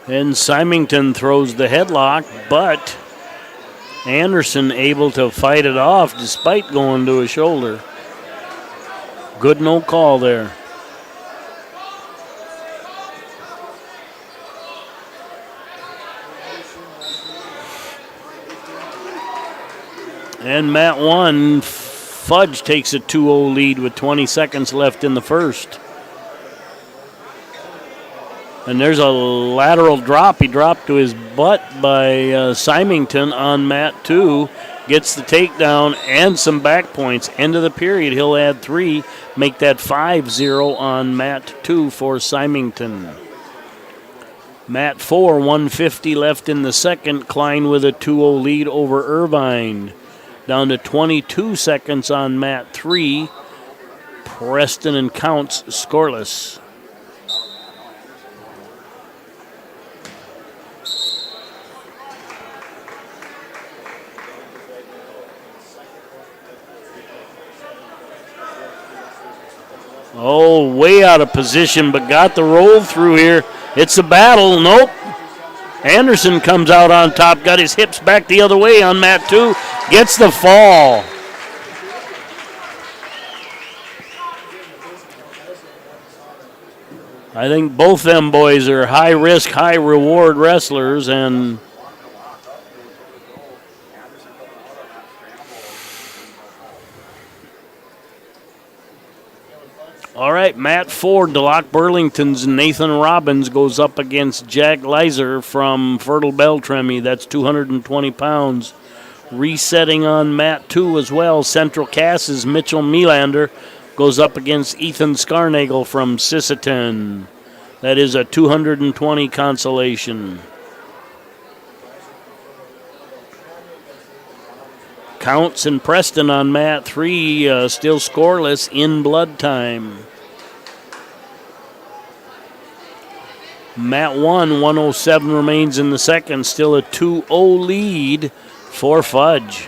And Symington throws the headlock, but Anderson able to fight it off despite going to his shoulder. Good no call there. And mat 1, Fudge takes a 2-0 lead with 20 seconds left in the first. And there's a lateral drop. He dropped to his butt by Symington on mat 2. Gets the takedown and some back points. End of the period, he'll add 3. Make that 5-0 on mat 2 for Symington. Mat 4, 150 left in the second. Klein with a 2-0 lead over Irvine. Down to 22 seconds on mat 3. Preston and Counts scoreless. Oh, way out of position, but got the roll through here. It's a battle. Nope. Anderson comes out on top, got his hips back the other way on mat 2. Gets the fall. I think both them boys are high-risk, high-reward wrestlers, and All right, Mat 4, DeLocke Burlington's Nathan Robbins goes up against Jack Leiser from Fertile Beltrami. That's 220 pounds. Resetting on Mat 2 as well, Central Cass's Mitchell Melander goes up against Ethan Scarnagel from Sisseton. That is a 220 consolation. Counts and Preston on Mat 3, still scoreless in blood time. Mat 1, 107 remains in the second, still a 2-0 lead for Fudge.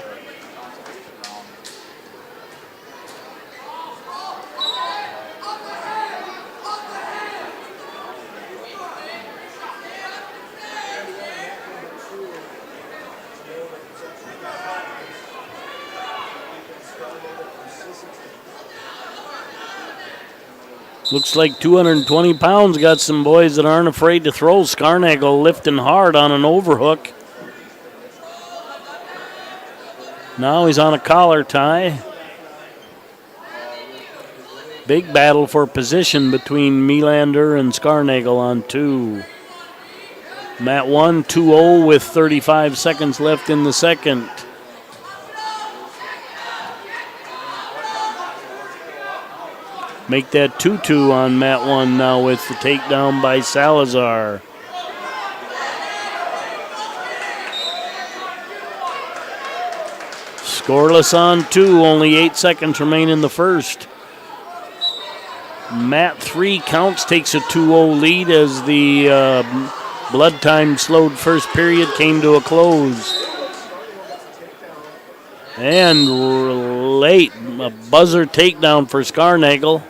Looks like 220 pounds got some boys that aren't afraid to throw. Scarnagel lifting hard on an overhook. Now he's on a collar tie. Big battle for position between Melander and Scarnagel on 2. Mat 1, 2-0 with 35 seconds left in the second. Make that 2-2 on Mat 1 now with the takedown by Salazar. Scoreless on 2, only 8 seconds remain in the first. Mat 3 counts, takes a 2-0 lead as the blood time slowed first period came to a close. And late, a buzzer takedown for Scarnagel.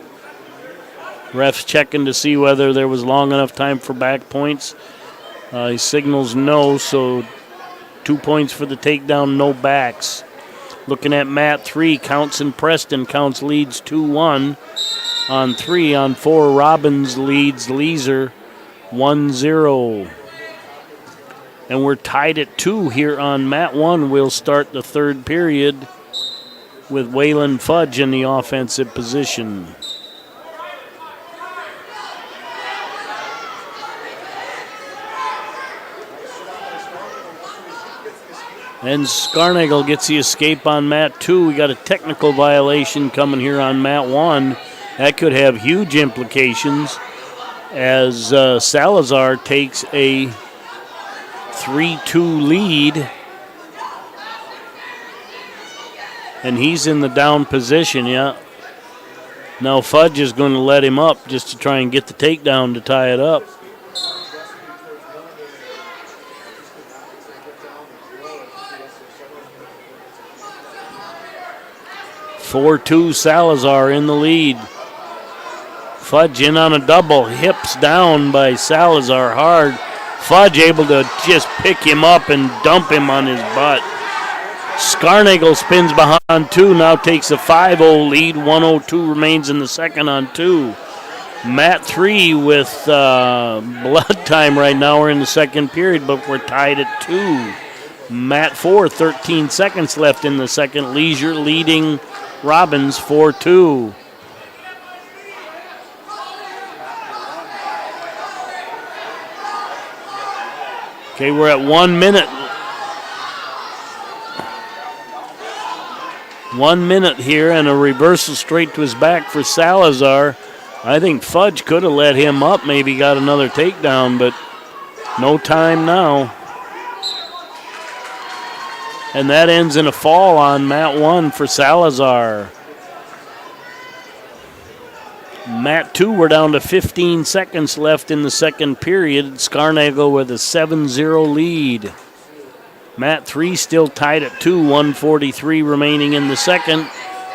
Ref's checking to see whether there was long enough time for back points. He signals no, so 2 points for the takedown, no backs. Looking at Mat 3, Counts and Preston. Counts leads 2-1 on 3. On 4, Robbins leads Leeser 1-0. And we're tied at 2 here on Mat 1. We'll start the third period with Waylon Fudge in the offensive position. And Scarnagel gets the escape on Mat 2. We got a technical violation coming here on Mat 1. That could have huge implications as Salazar takes a 3-2 lead. And he's in the down position, yeah. Now Fudge is going to let him up just to try and get the takedown to tie it up. (4-2) Salazar in the lead. Fudge in on a double, hips down by Salazar hard. Fudge able to just pick him up and dump him on his butt. Scarnagel spins behind 2, now takes a 5-0 lead. 1:02 remains in the second on 2. Mat 3 with blood time right now. We're in the second period, but we're tied at 2. Mat 4, 13 seconds left in the second. Leisure leading Robbins 4-2. Okay, we're at 1 minute. 1 minute here and a reversal straight to his back for Salazar. I think Fudge could have let him up, maybe got another takedown, but no time now. And that ends in a fall on Mat 1 for Salazar. Mat 2, we're down to 15 seconds left in the second period. Scarnagel with a 7-0 lead. Mat 3 still tied at 2, 1:43 remaining in the second.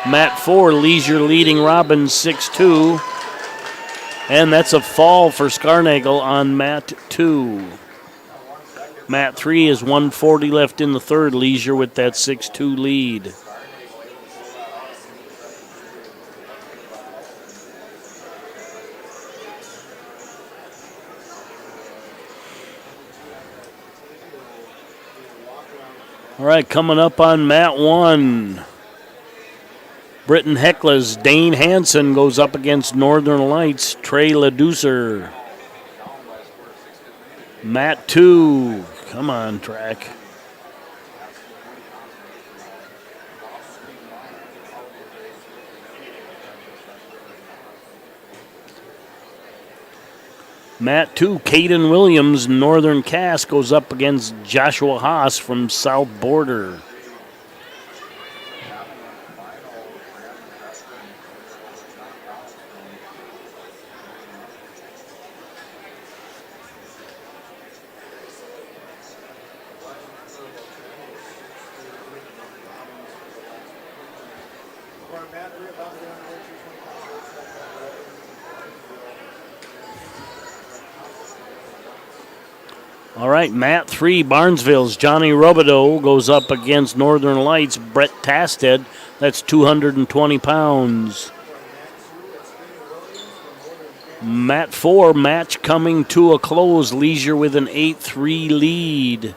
Mat 4, Leisure leading Robbins 6-2. And that's a fall for Scarnagel on Mat 2. Mat 3 is 1:40 left in the third. Leisure with that 6-2 lead. All right, coming up on Mat 1. Britton Hecla's Dane Hansen goes up against Northern Lights' Trey LeDucer. Mat 2. Come on, track. Mat 2, Caden Williams, Northern Cass, goes up against Joshua Haas from South Border. All right, Mat 3, Barnesville's Johnny Robideau goes up against Northern Lights' Brett Tasted. That's 220 pounds. Mat 4, match coming to a close. Leisure with an 8-3 lead.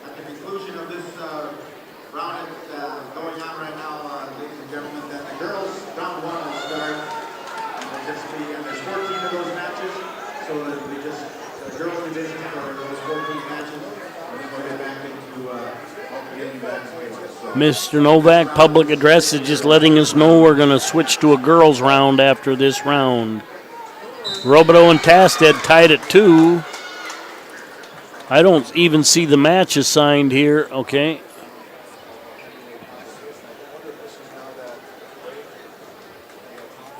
At the conclusion of this round going on right now, ladies and gentlemen, that the girls' round 1 will start. And there's 14 of those matches, so that we just, the girls' division for those 14 matches, and then we'll get back into getting back to it. So, Mr. Novak, public address is just letting us know we're going to switch to a girls' round after this round. Robideau and Tasted tied at 2. I don't even see the match assigned here. Okay.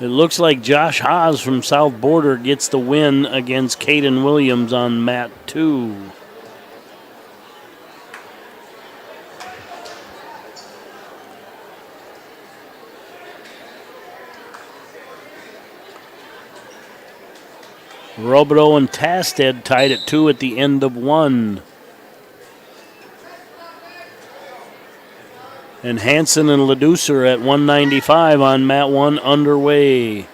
It looks like Josh Haas from South Border gets the win against Caden Williams on Mat 2. Robideau and Tasted tied at 2 at the end of 1. And Hansen and LeDucer at 195 on Mat 1 underway.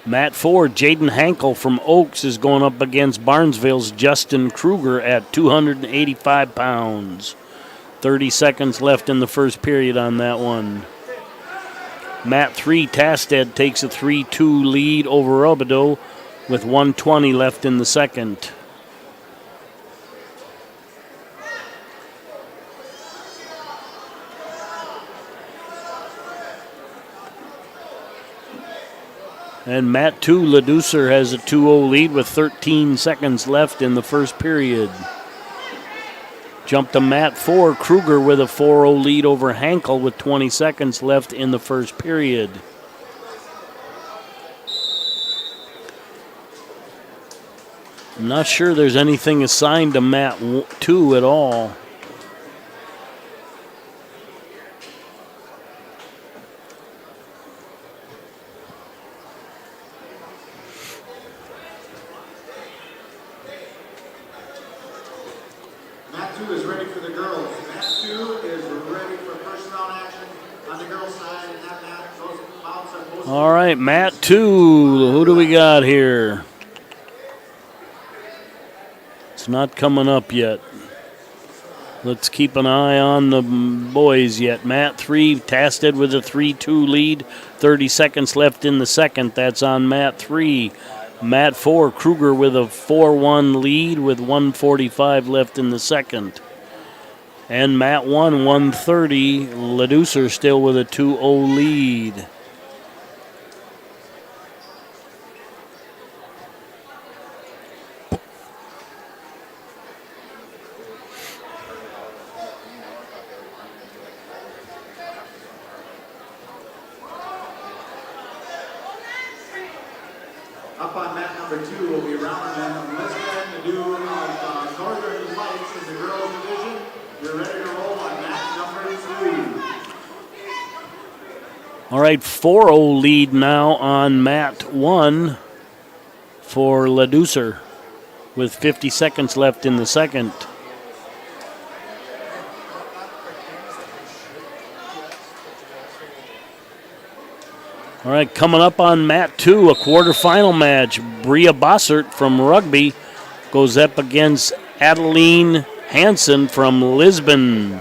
Mat 4, Jaden Hankel from Oaks is going up against Barnesville's Justin Kruger at 285 pounds. 30 seconds left in the first period on that one. Mat 3, Tasted takes a 3-2 lead over Robideau with 1:20 left in the second. And Mat 2, LeDucer has a 2-0 lead with 13 seconds left in the first period. Jump to Mat 4, Kruger with a 4-0 lead over Hankel with 20 seconds left in the first period. I'm not sure there's anything assigned to Mat 2 at all. All right, Mat 2. Who do we got here? It's not coming up yet. Let's keep an eye on the boys yet. Mat 3, Tasted with a 3-2 lead. 30 seconds left in the second. That's on Mat 3. Mat 4, Kruger with a 4-1 lead with 1:45 left in the second. And Mat 1, 1:30. LeDucer still with a 2-0 lead. Up on mat number 2 will be Roundman. Let's get to do Northern Lights in the girls division. You're ready to roll on mat number 2. All right, 4-0 lead now on Mat 1 for LeDucer with 50 seconds left in the second. All right, coming up on Mat 2, a quarterfinal match. Bria Bossert from Rugby goes up against Adeline Hansen from Lisbon.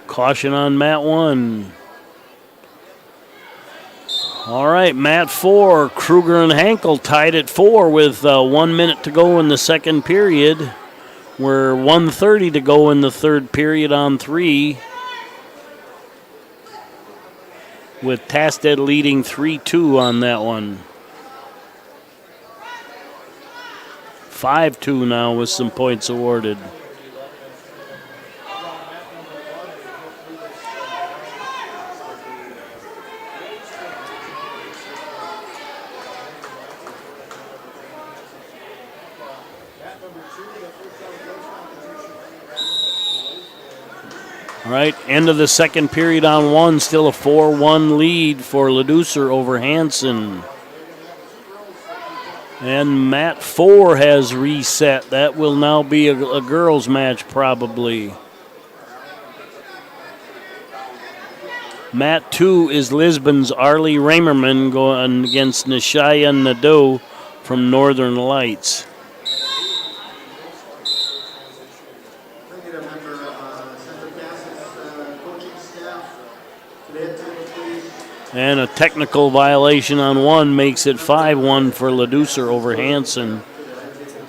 Caution on mat 1. All right, mat 4, Kruger and Hankel tied at 4 with 1 minute to go in the second period. We're 1:30 to go in the third period on 3. With Tasted leading 3-2 on that one. 5-2 now with some points awarded. All right, end of the second period on 1, still a 4-1 lead for Ledusser over Hansen. And mat 4 has reset. That will now be a girls' match probably. Mat 2 is Lisbon's Arlie Ramerman going against Nishaya Nadeau from Northern Lights. And a technical violation on 1 makes it 5-1 for Ledusser over Hansen.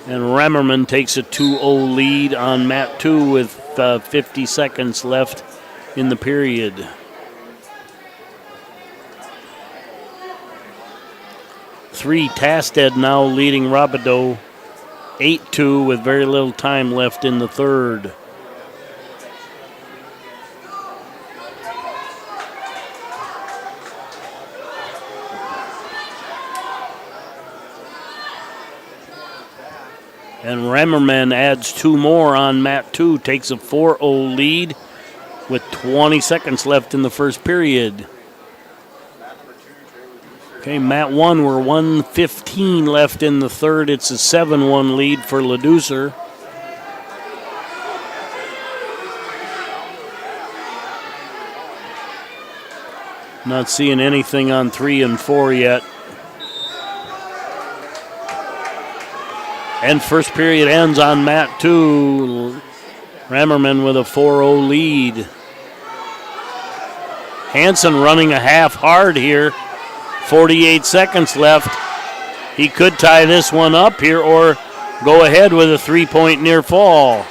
And Ramerman takes a 2-0 lead on mat 2 with 50 seconds left in the period. Three, Tasted now leading Rabideau 8-2 with very little time left in the third. And Ramerman adds 2 more on mat 2, takes a 4-0 lead with 20 seconds left in the first period. Okay, mat 1, we're 1:15 left in the third. It's a 7-1 lead for Ledusser. Not seeing anything on 3 and 4 yet. And first period ends on mat 2. Ramerman with a 4-0 lead. Hansen running a half hard here. 48 seconds left. He could tie this one up here or go ahead with a 3-point near fall.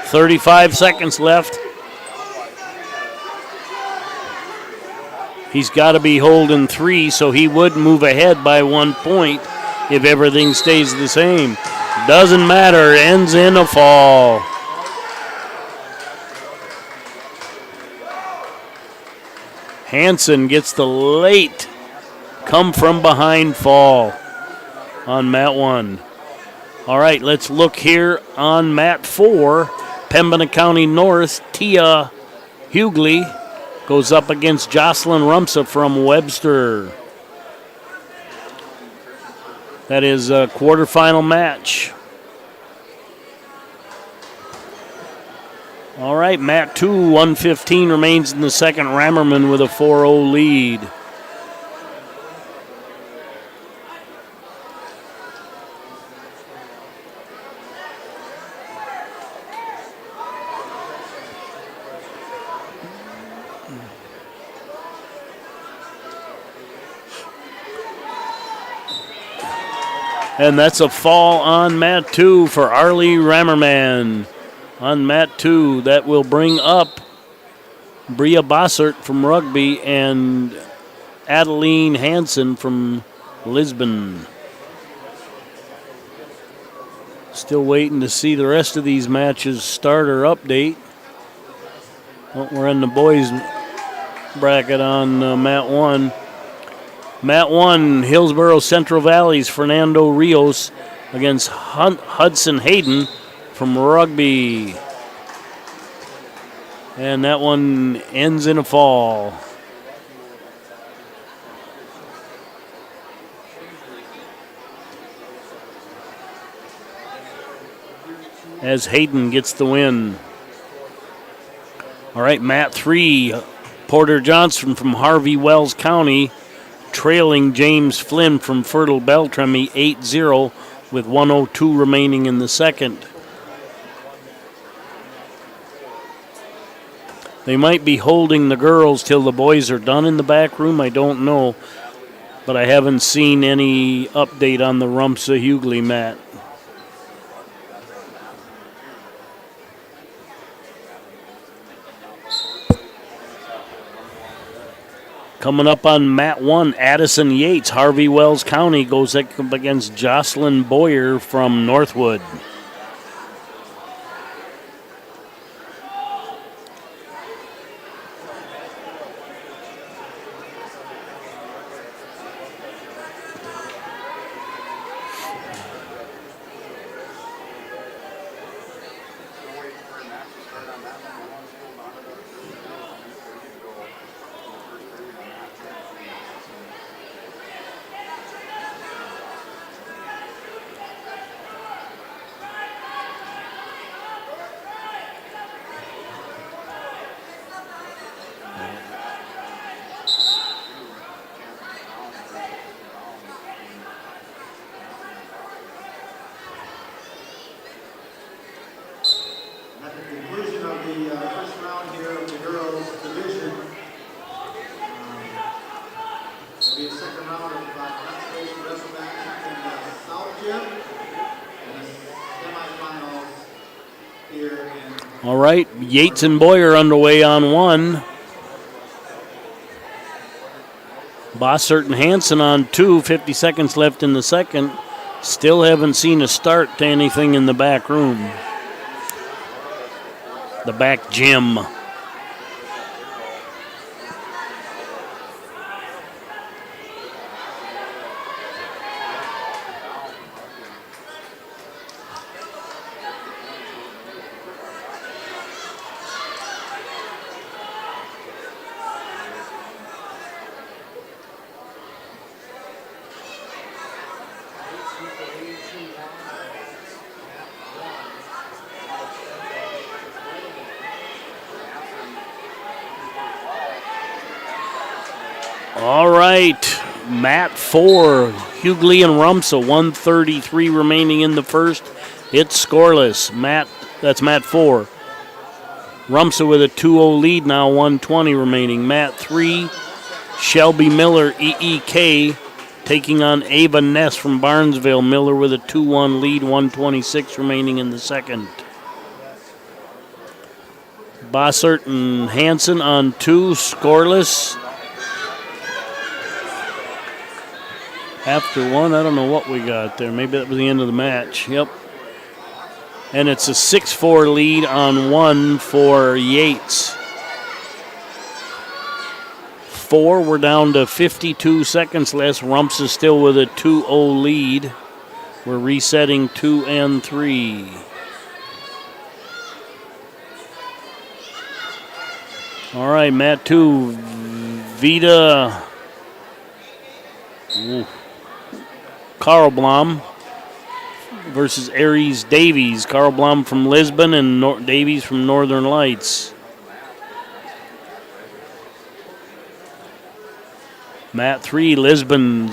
.35 seconds left. He's got to be holding 3, so he would move ahead by 1 point if everything stays the same. Doesn't matter, ends in a fall. Hansen gets the late come from behind fall on mat 1. All right, let's look here on mat 4. Pembina County North, Tia Hughley goes up against Jocelyn Rumsa from Webster. That is a quarterfinal match. All right, mat 2, 1:15 remains in the second. Ramerman with a 4-0 lead. And that's a fall on mat 2 for Arlie Ramerman. On mat 2, that will bring up Bria Bossert from Rugby and Adeline Hansen from Lisbon. Still waiting to see the rest of these matches starter update. Well, we're in the boys bracket on mat 1. Mat 1, Hillsborough Central Valley's Fernando Rios against Hudson Hayden from Rugby. And that one ends in a fall. as Hayden gets the win. All right, mat 3, Porter Johnson from Harvey Wells County, trailing James Flynn from Fertile Beltrami 8-0 with 1:02 remaining in the second. They might be holding the girls till the boys are done in the back room. I don't know, but I haven't seen any update on the Rumsa Hughley mat. Coming up on mat 1, Addison Yates, Harvey Wells County, goes up against Jocelyn Boyer from Northwood. All right, Yates and Boyer underway on 1. Bossert and Hansen on 2, 50 seconds left in the second. Still haven't seen a start to anything in the back room. The back gym. All right, mat 4, Hughley and Rumsa, 1:33 remaining in the first. It's scoreless. That's mat 4. Rumsa with a 2-0 lead now, 1:20 remaining. Mat 3, Shelby Miller, EEK, taking on Ava Ness from Barnesville. Miller with a 2-1 lead, 1:26 remaining in the second. Bossert and Hansen on 2, scoreless. After 1, I don't know what we got there. Maybe that was the end of the match. Yep. And it's a 6-4 lead on 1 for Yates. 4, we're down to 52 seconds left. Rumps is still with a 2-0 lead. We're resetting 2 and 3. All right, mat 2, Vita Carl Blom versus Aries Davies. Carl Blom from Lisbon and Davies from Northern Lights. Mat 3, Lisbon's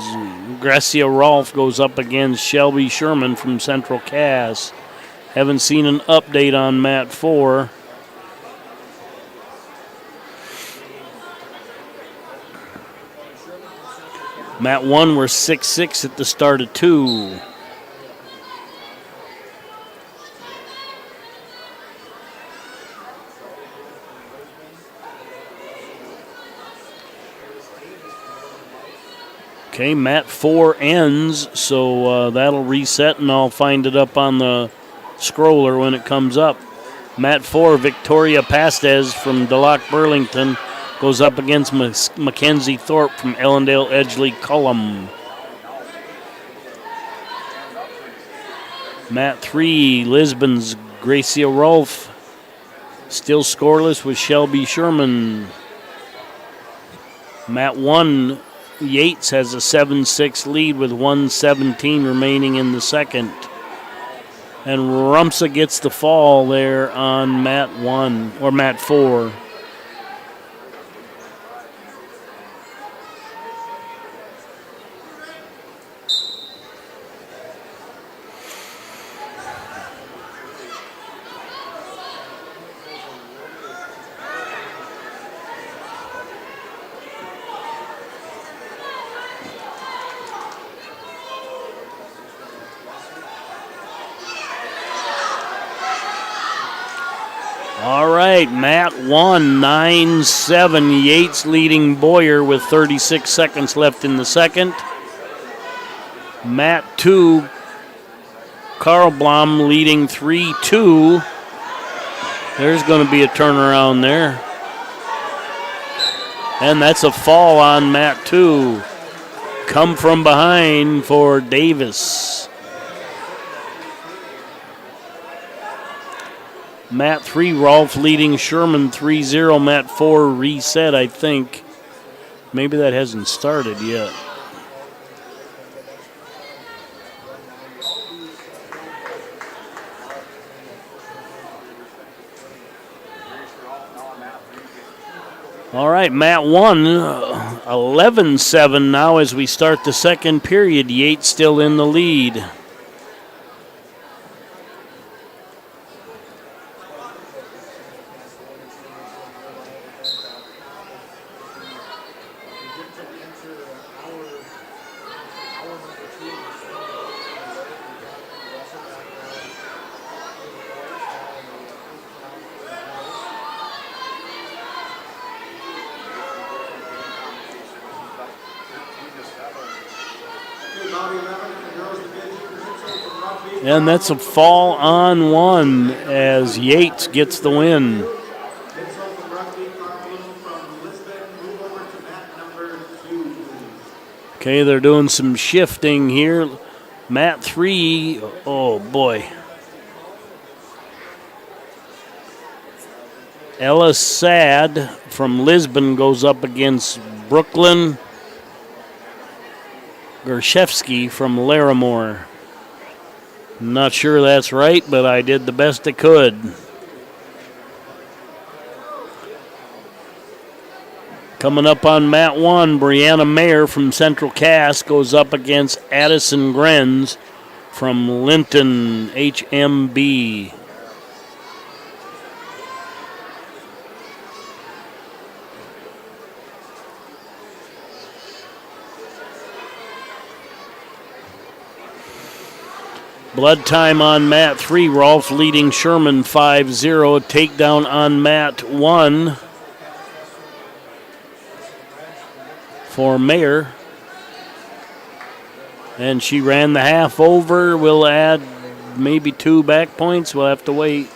Gracia Rolfe goes up against Shelby Sherman from Central Cass. Haven't seen an update on mat 4. Mat 1, we're 6-6 at the start of 2. Okay, mat 4 ends, so that'll reset, and I'll find it up on the scroller when it comes up. Mat 4, Victoria Pastes from Delac Burlington goes up against Mackenzie Thorpe from Ellendale Edgeley Cullum. Mat 3, Lisbon's Gracia Rolfe still scoreless with Shelby Sherman. Mat 1, Yates has a 7-6 lead with 1:17 remaining in the second. And Rumsa gets the fall there on mat 1 or mat 4. All right, mat 1, 9-7. Yates leading Boyer with 36 seconds left in the second. Mat 2, Carl Blom leading 3-2. There's going to be a turnaround there. And that's a fall on mat 2. Come from behind for Davis. Mat 3, Rolfe leading Sherman 3-0. Mat 4, reset, I think. Maybe that hasn't started yet. All right, mat 1, 11-7 now as we start the second period. Yates still in the lead. And that's a fall on 1 as Yates gets the win. Okay, they're doing some shifting here. Mat 3, oh boy. Ellis Sad from Lisbon goes up against Brooklyn Gershevsky from Larimore. Not sure that's right, but I did the best I could. Coming up on mat 1, Brianna Mayer from Central Cass goes up against Addison Grenz from Linton HMB. Blood time on mat 3. Rolfe leading Sherman 5-0. Takedown on mat 1 for Mayer. And she ran the half over. We'll add maybe 2 back points. We'll have to wait.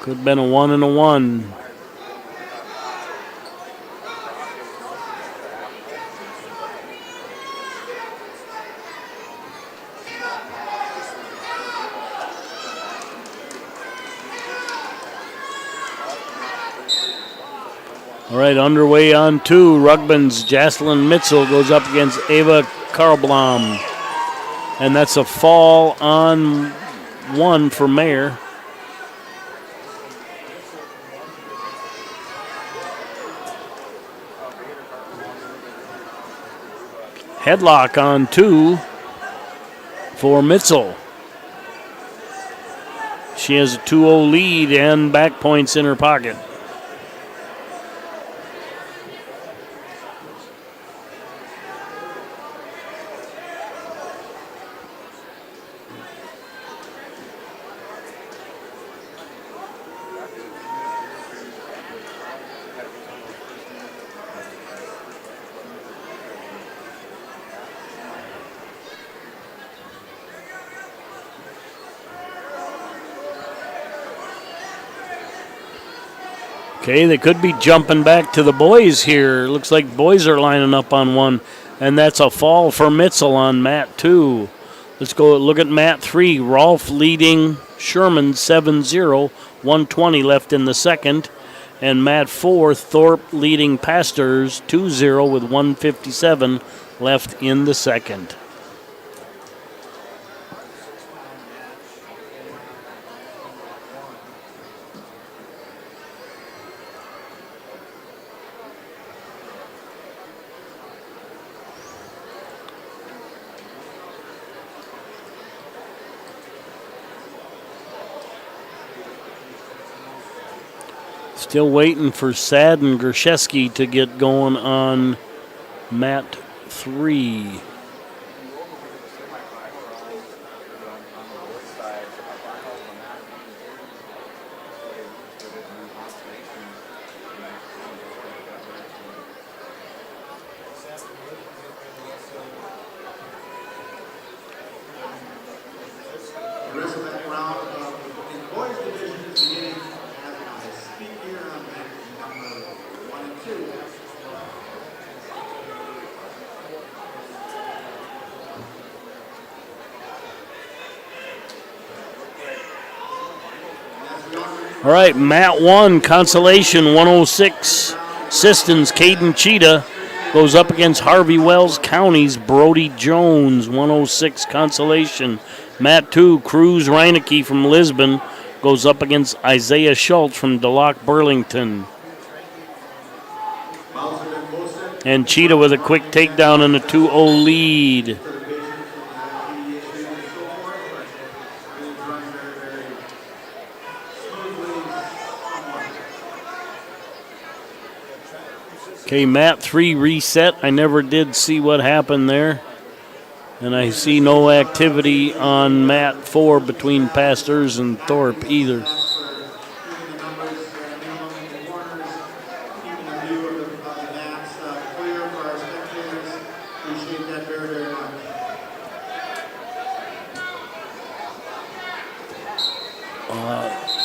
Could have been a 1 and a 1. All right, underway on 2. Rugbin's Jocelyn Mitzel goes up against Ava Karlblom. And that's a fall on 1 for Mayer. Headlock on 2 for Mitzel. She has a 2-0 lead and back points in her pocket. Okay, they could be jumping back to the boys here. Looks like boys are lining up on 1, and that's a fall for Mitzel on mat 2. Let's go look at mat 3. Rolfe leading Sherman 7-0, 1:20 left in the second. And mat 4, Thorpe leading Pastors 2-0 with 1:57 left in the second. Still waiting for Sad and Gershesky to get going on mat 3. The rest of that round in the boys division is beginning as I speak here on mat number 1 and 2. All right, mat 1, Consolation 106. Sistons, Caden Cheetah goes up against Harvey Wells County's Brody Jones, 106 Consolation. Mat 2, Cruz Reinecke from Lisbon goes up against Isaiah Schultz from Delac Burlington. And Cheetah with a quick takedown and a 2-0 lead. Okay, mat 3 reset. I never did see what happened there. And I see no activity on mat 4 between Pastors and Thorpe either.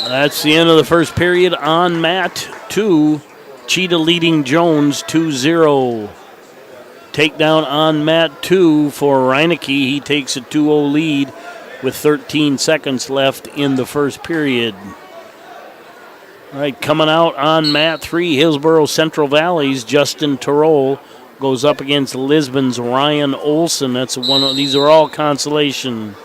That's the end of the first period on mat 2. Cheetah leading Jones 2-0. Takedown on mat 2 for Reinecke. He takes a 2-0 lead with 13 seconds left in the first period. All right, coming out on mat 3, Hillsborough Central Valley's Justin Terrell goes up against Lisbon's Ryan Olson. That's one of these are all consolation.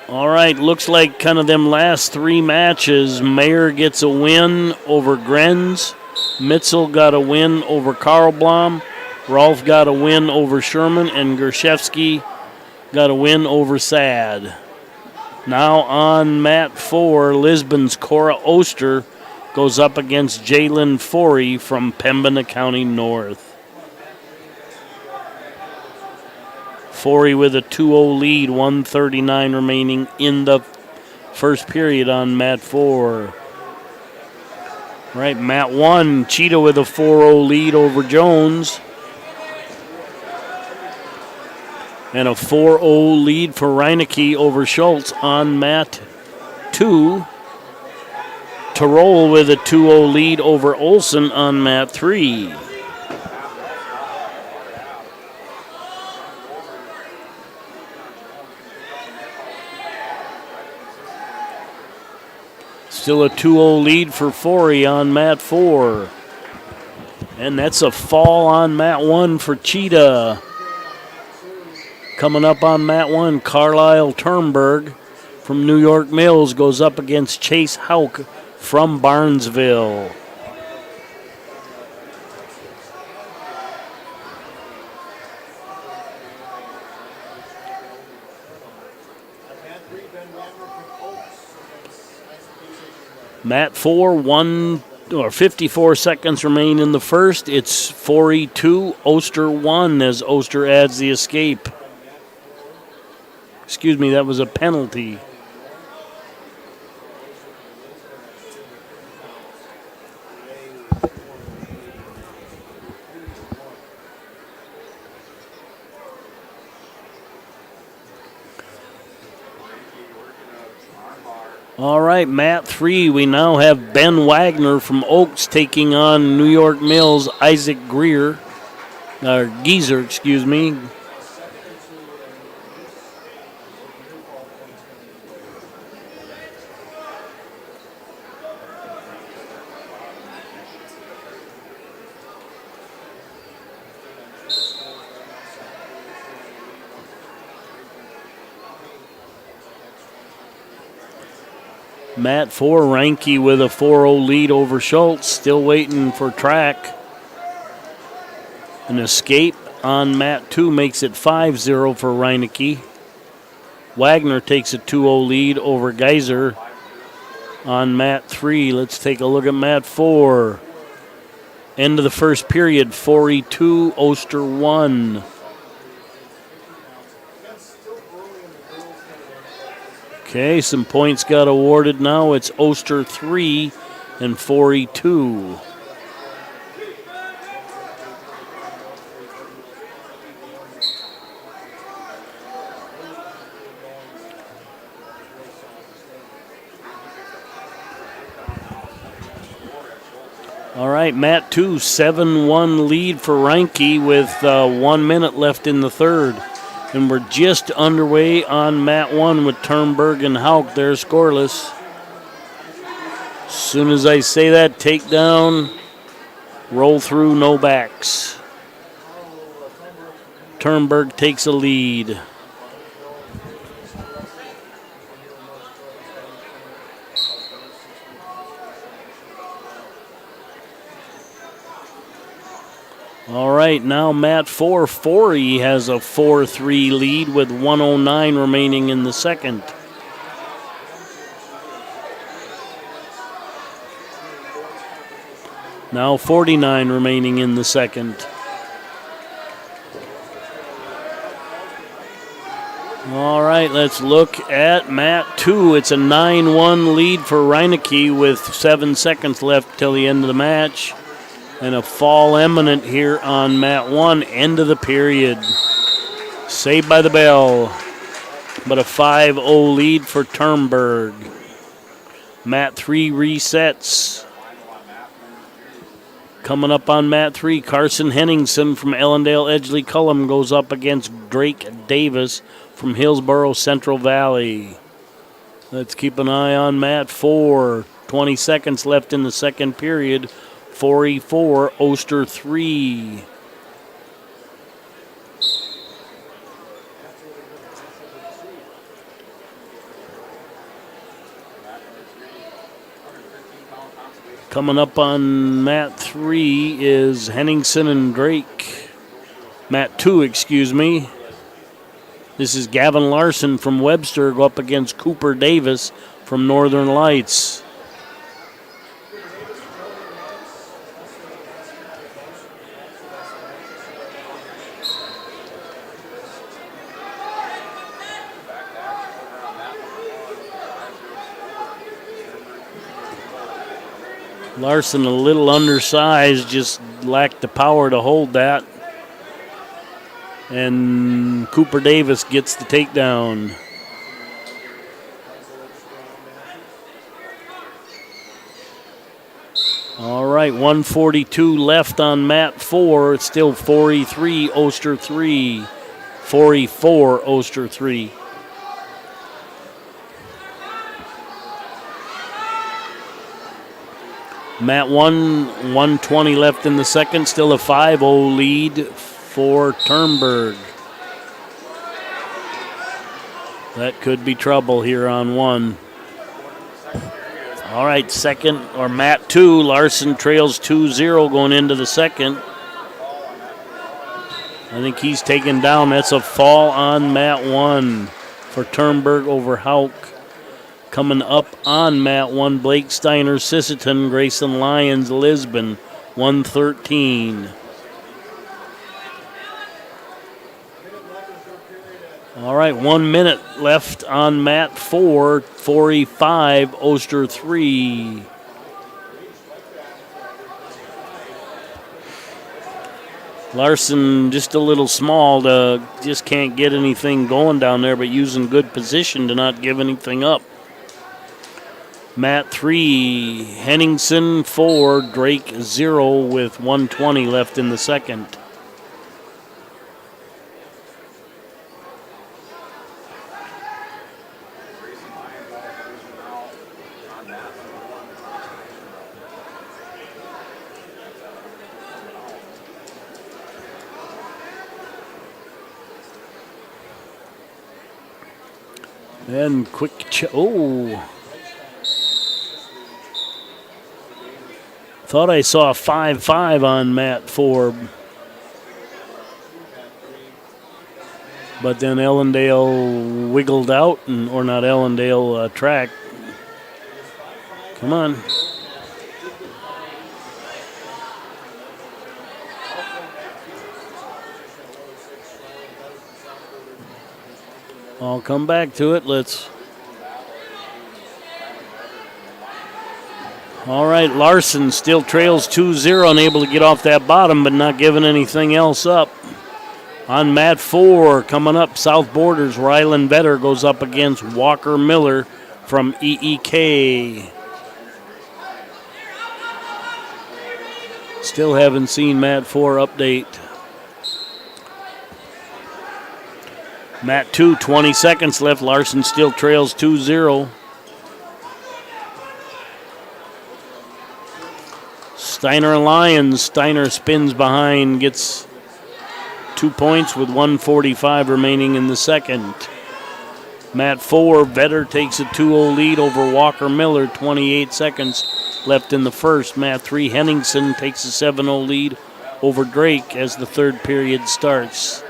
All right, looks like kind of them last 3 matches. Mayer gets a win over Grenz. Mitzel got a win over Karl Blom. Rolf got a win over Sherman. And Gershevsky got a win over Sad. Now on mat 4, Lisbon's Cora Oster goes up against Jalen Forey from Pembina County North. Forey with a 2-0 lead, 1:39 remaining in the first period on mat 4. Right, mat 1, Cheetah with a 4-0 lead over Jones. And a 4-0 lead for Reinecke over Schultz on mat 2. Terrell with a 2-0 lead over Olson on mat 3. Still a 2-0 lead for Forey on mat 4. And that's a fall on mat 1 for Cheetah. Coming up on mat 1, Carlisle Turnberg from New York Mills goes up against Chase Hauk from Barnesville. Mat 4, 54 seconds remain in the first. It's Forey 2, Oster 1 as Oster adds the escape. Excuse me, that was a penalty. All right, mat 3, we now have Ben Wagner from Oaks taking on New York Mills' Isaac Geiser, excuse me. Mat 4, Reinke with a 4-0 lead over Schultz. Still waiting for track. An escape on Mat 2 makes it 5-0 for Reinke. Wagner takes a 2-0 lead over Geyser on Mat 3. Let's take a look at Mat 4. End of the first period, 4-2, Oster 1. Okay, some points got awarded now. It's Oster 3 and 4-2. All right, Mat 2, 7-1 lead for Reinke with 1 minute left in the third. And we're just underway on Mat 1 with Turnberg and Hauk. They're scoreless. As soon as I say that, takedown, roll through, no backs. Turnberg takes a lead. All right, now Mat 4, Forey has a 4-3 lead with 1:09 remaining in the second. Now 49 remaining in the second. All right, let's look at Mat 2. It's a 9-1 lead for Reineke with 7 seconds left till the end of the match. And a fall imminent here on Mat 1, end of the period. Saved by the bell, but a 5-0 lead for Turnberg. Mat 3 resets. Coming up on Mat 3, Carson Henningsen from Ellendale Edgeley Cullum goes up against Drake Davis from Hillsborough Central Valley. Let's keep an eye on Mat 4. 20 seconds left in the second period. 4-4, Oster 3. Coming up on Mat 3 is Henningsen and Drake. Mat 2, excuse me. This is Gavin Larson from Webster go up against Cooper Davis from Northern Lights. Larson a little undersized, just lacked the power to hold that. And Cooper Davis gets the takedown. All right, 1:42 left on Mat 4. It's still 4-3, Oster 3. 4-4, Oster 3. Mat 1, 1:20 left in the second. Still a 5-0 lead for Turnberg. That could be trouble here on 1. All right, second, or Mat 2. Larson trails 2-0 going into the second. I think he's taken down. That's a fall on Mat 1 for Turnberg over Hauk. Coming up on Mat 1, Blake Steiner, Sisseton, Grayson Lyons, Lisbon, 1:13. All right, 1 minute left on Mat 4, 4-5, Oster 3. Larson just a little small to just can't get anything going down there, but using good position to not give anything up. Mat 3, Henningsen 4, Drake 0 with 1:20 left in the second. And quick, Thought I saw a 5-5 on Matt Forbes. But then Ellendale wiggled out, or not Ellendale, track. Come on. I'll come back to it. All right, Larson still trails 2-0, unable to get off that bottom, but not giving anything else up. On mat 4, coming up, South Borders, Rylan Vetter goes up against Walker Miller from EEK. Still haven't seen mat 4 update. Mat 2, 20 seconds left. Larson still trails 2-0. Steiner and Lyons. Steiner spins behind, gets 2 points with 1:45 remaining in the second. Mat 4, Vetter takes a 2-0 lead over Walker Miller, 28 seconds left in the first. Mat 3, Henningsen takes a 7-0 lead over Drake as the third period starts.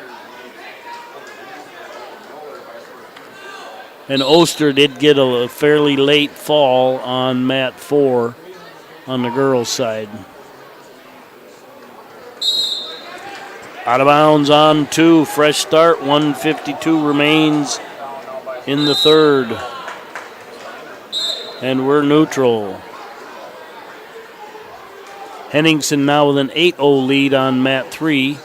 And Oster did get a fairly late fall on mat 4 on the girls' side. Out of bounds on 2, fresh start, 1:52 remains in the third. And we're neutral. Henningsen now with an 8-0 lead on mat 3.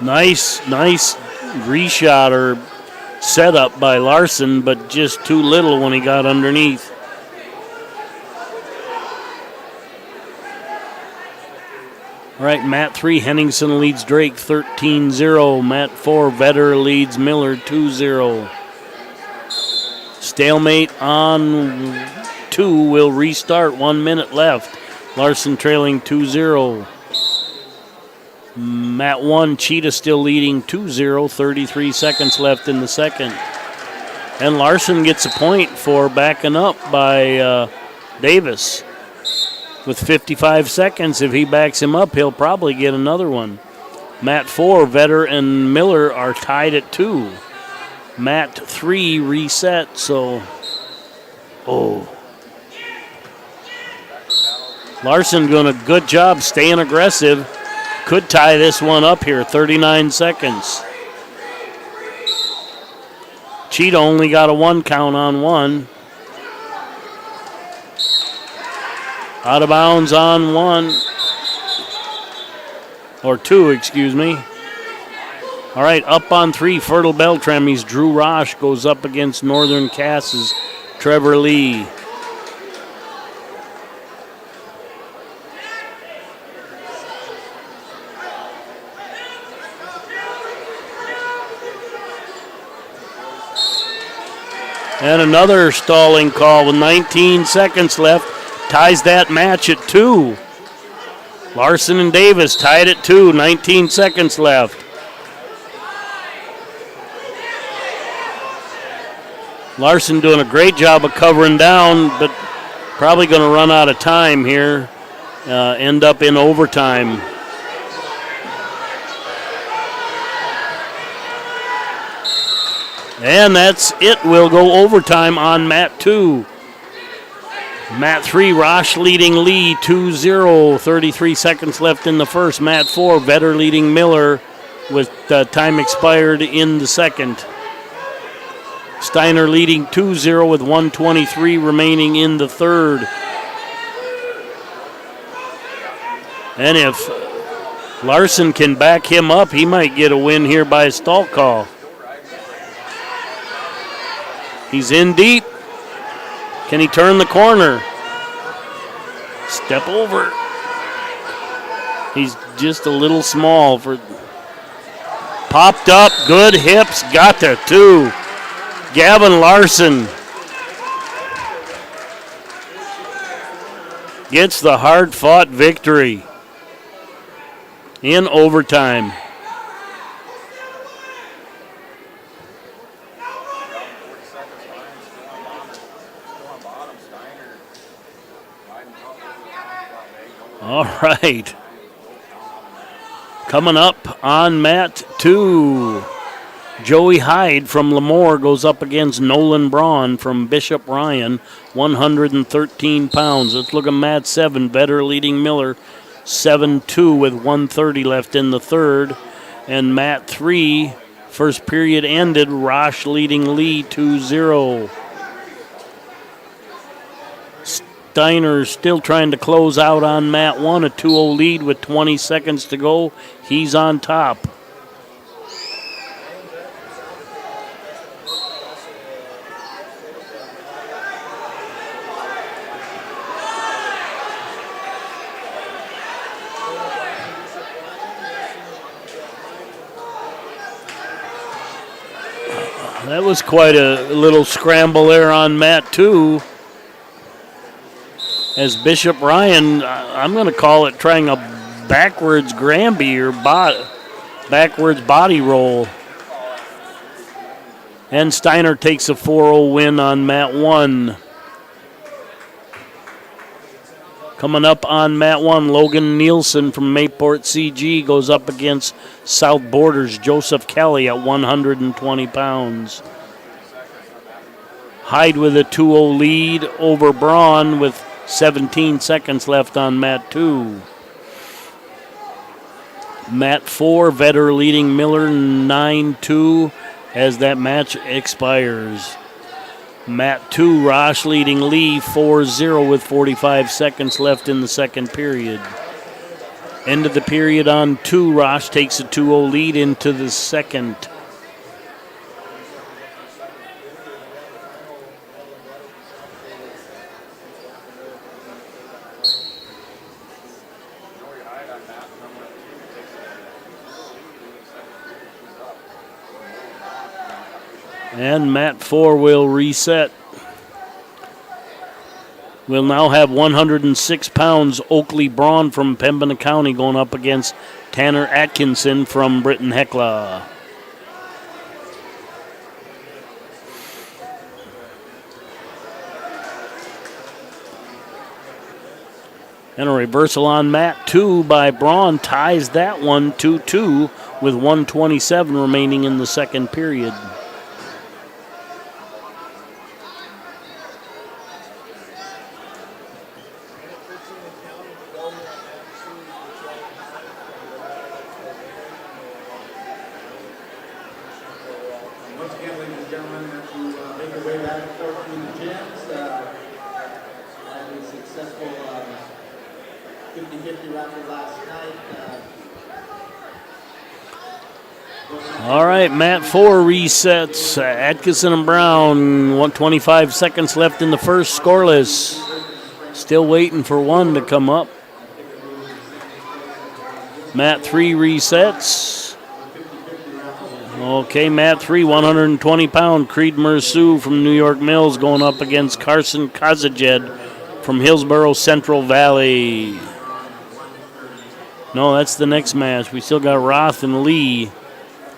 Nice reshot or setup by Larson, but just too little when he got underneath. All right, mat 3, Henningsen leads Drake 13-0. Mat 4, Vetter leads Miller 2-0. Stalemate on 2 will restart, 1 minute left. Larson trailing 2-0. Mat 1, Cheetah still leading 2-0, 33 seconds left in the second. And Larson gets a point for backing up by Davis. With 55 seconds, if he backs him up, he'll probably get another one. Mat 4, Vetter and Miller are tied at 2. Mat 3 reset, so... Larson doing a good job staying aggressive. Could tie this one up here, 39 seconds. Cheetah only got a 1 count on 1. Out of bounds on 1. Or 2, excuse me. All right, up on 3, Fertile Beltrame's Drew Roche goes up against Northern Cass's Trevor Lee. And another stalling call with 19 seconds left. Ties that match at 2. Larson and Davis tied at 2. 19 seconds left. Larson doing a great job of covering down, but probably going to run out of time here. End up in overtime. And that's it. We'll go overtime on mat 2. Mat 3, Roche leading Lee 2-0. 33 seconds left in the first. Mat 4, Vetter leading Miller with time expired in the second. Steiner leading 2-0 with 1:23 remaining in the third. And if Larson can back him up, he might get a win here by a stall call. He's in deep. Can he turn the corner? Step over. He's just a little small for... Popped up, good hips, got there too. Gavin Larson gets the hard-fought victory in overtime. All right. Coming up on mat 2, Joey Hyde from Lemoore goes up against Nolan Braun from Bishop Ryan, 113 pounds. Let's look at mat 7, Vetter leading Miller, 7-2 with 1:30 left in the third. And mat 3, first period ended, Rosh leading Lee 2-0. Steiner still trying to close out on mat 1, a 2-0 lead with 20 seconds to go. He's on top. That was quite a little scramble there on mat 2. As Bishop Ryan, I'm going to call it trying a backwards Granby or backwards body roll. And Steiner takes a 4-0 win on mat 1. Coming up on mat 1, Logan Nielsen from Mayport CG goes up against South Borders Joseph Kelly at 120 pounds. Hyde with a 2-0 lead over Braun with 17 seconds left on mat 2. Mat 4, Vetter leading Miller 9-2 as that match expires. Mat 2, Rosh leading Lee 4-0 with 45 seconds left in the second period. End of the period on 2, Rosh takes a 2-0 lead into the second. And mat 4 will reset. We'll now have 106 pounds Oakley Braun from Pembina County going up against Tanner Atkinson from Britton Hecla. And a reversal on mat 2 by Braun ties that one 2-2 with 1:27 remaining in the second period. All right, mat 4 resets. Atkinson and Brown, 125 seconds left in the first, scoreless. Still waiting for one to come up. Mat 3 resets. Okay, mat 3, 120-pound Creed Mersu from New York Mills going up against Carson Kazajed from Hillsborough Central Valley. No, that's the next match. We still got Roth and Lee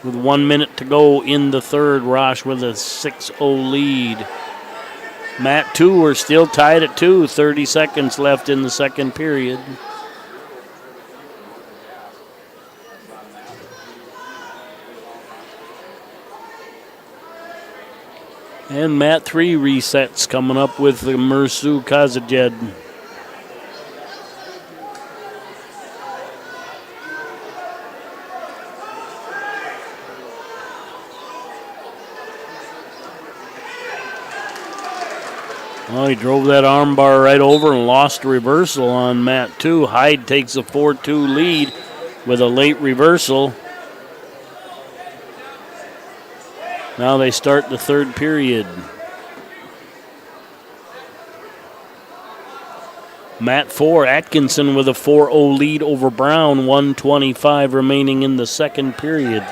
with 1 minute to go in the third. Rosh with a 6-0 lead. Mat 2, we're still tied at 2. 30 seconds left in the second period. And mat 3 resets coming up with the Mersu Kazajed. Well, he drove that arm bar right over and lost a reversal on mat 2. Hyde takes a 4-2 lead with a late reversal. Now they start the third period. Mat 4, Atkinson with a 4-0 lead over Brown, 1:25 remaining in the second period.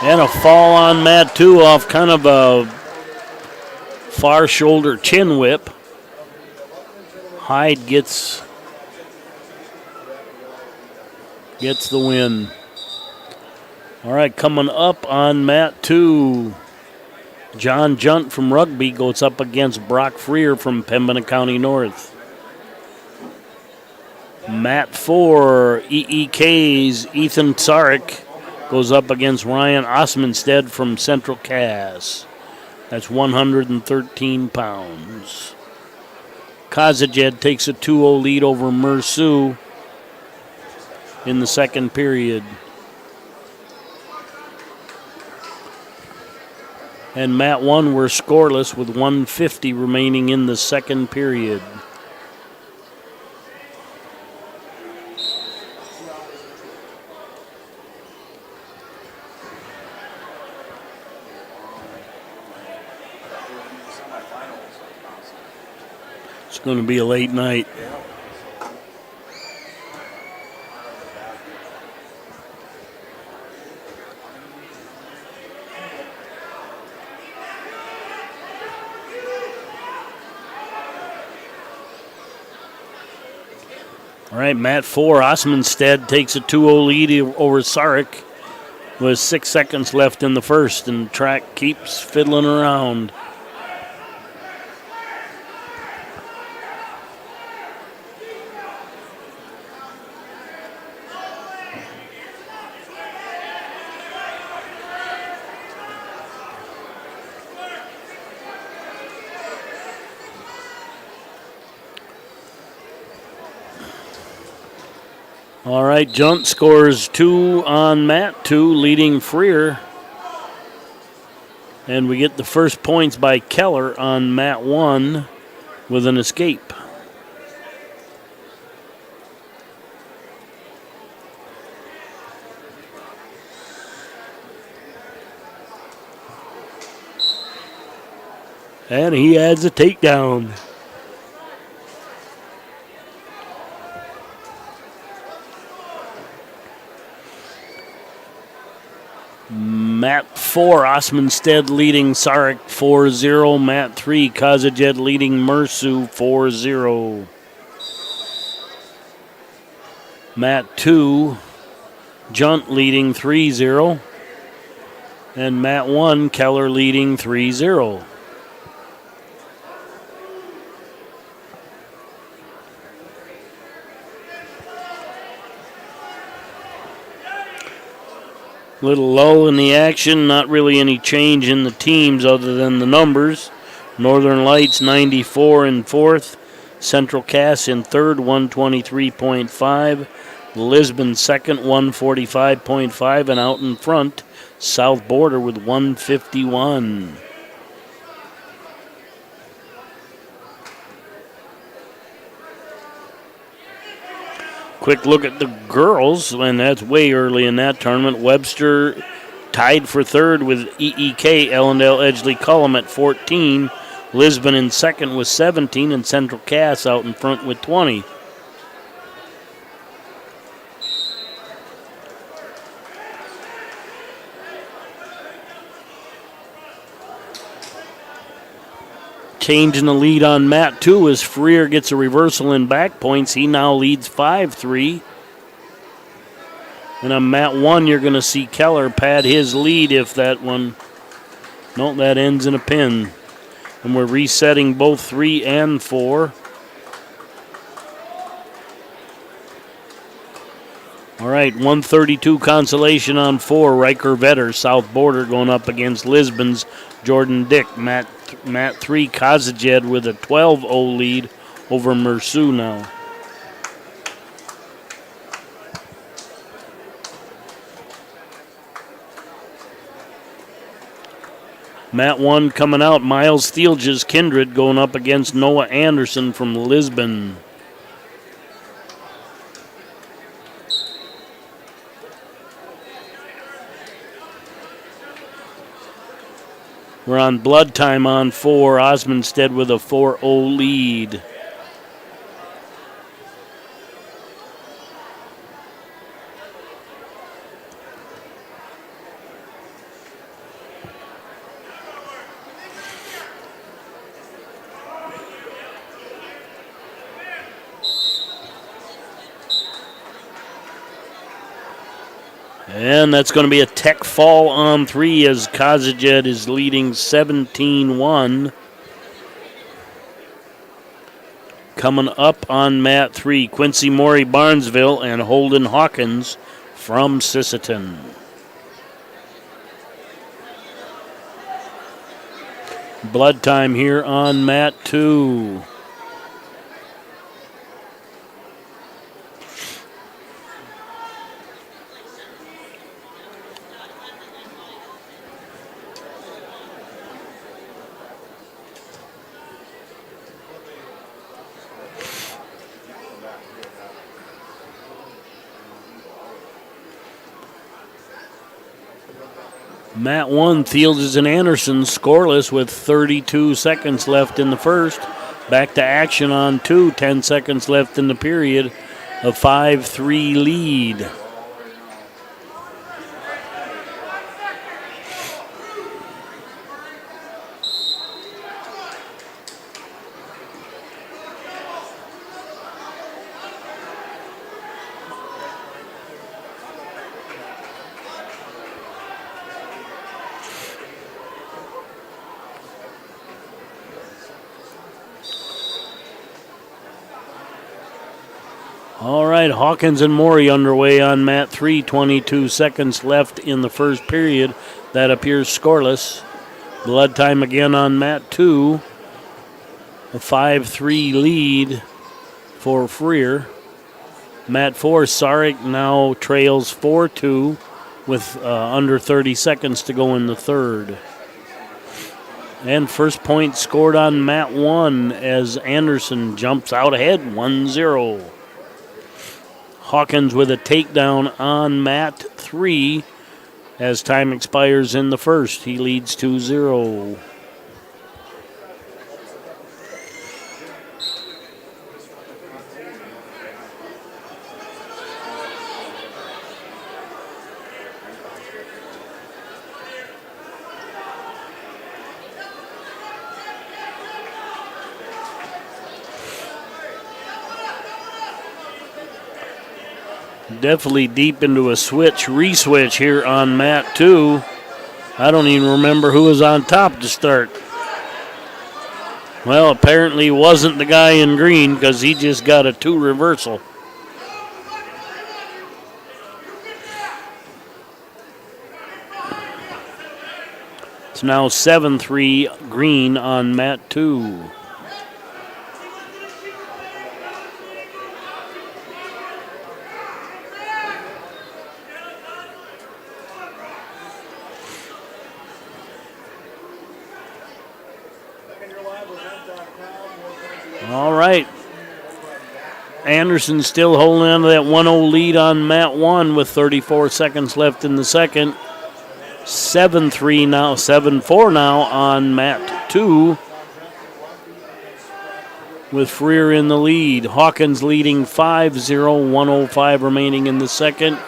And a fall on mat 2 off kind of a far shoulder chin whip. Hyde gets the win. All right, coming up on mat 2, John Junt from Rugby goes up against Brock Freer from Pembina County North. Mat 4, EEK's Ethan Tsarek goes up against Ryan Osmanstead from Central Cass. That's 113 pounds. Kazajed takes a 2-0 lead over Mersu in the second period. And mat 1 were scoreless with 150 remaining in the second period. It's going to be a late night. All right, mat 4, Osmanstead takes a 2-0 lead over Sarek with 6 seconds left in the first, and track keeps fiddling around. All right, Junt scores 2 on mat 2, leading Freer. And we get the first points by Keller on mat 1 with an escape. And he adds a takedown. Mat 4, Osmanstead leading Sarek 4-0. Mat 3, Kazajed leading Mersu 4-0. Mat 2, Junt leading 3-0. And mat 1, Keller leading 3-0. Little low in the action, not really any change in the teams other than the numbers. Northern Lights 94 in fourth, Central Cass in third 123.5, Lisbon second 145.5, and out in front South Border with 151. Quick look at the girls, and that's way early in that tournament. Webster tied for third with EEK, Ellendale Edgeley Cullum at 14. Lisbon in second with 17, and Central Cass out in front with 20. Changing the lead on mat 2 as Freer gets a reversal in back points. He now leads 5-3. And on mat 1, you're going to see Keller pad his lead if that one... No, that ends in a pin. And we're resetting both 3 and 4. All right, 132 consolation on 4. Riker Vetter, South Border going up against Lisbon's Jordan Dick. Mat 3, Kazajed with a 12-0 lead over Mersu now. Mat 1 coming out, Miles Steelge's Kindred going up against Noah Anderson from Lisbon. We're on blood time on 4. Osmanstead with a 4-0 lead. And that's going to be a tech fall on 3 as Kazajet is leading 17-1. Coming up on mat 3, Quincy Morey Barnesville and Holden Hawkins from Sisseton. Blood time here on mat 2. Mat 1, Fields and Anderson scoreless with 32 seconds left in the first. Back to action on 2, 10 seconds left in the period. A 5-3 lead. All right, Hawkins and Morey underway on mat 3. 22 seconds left in the first period. That appears scoreless. Blood time again on mat 2. A 5-3 lead for Freer. Mat 4, Sarek now trails 4-2 with under 30 seconds to go in the third. And first point scored on mat 1 as Anderson jumps out ahead 1-0. Hawkins with a takedown on mat 3 as time expires in the first. He leads 2-0. Definitely deep into a re-switch here on mat 2. I don't even remember who was on top to start. Well, apparently wasn't the guy in green because he just got a 2 reversal. It's now 7-3 green on mat 2. All right. Anderson still holding on to that 1-0 lead on mat 1 with 34 seconds left in the second. 7-3 now, 7-4 now on mat 2 with Freer in the lead. Hawkins leading 5-0, 1:05 remaining in the second.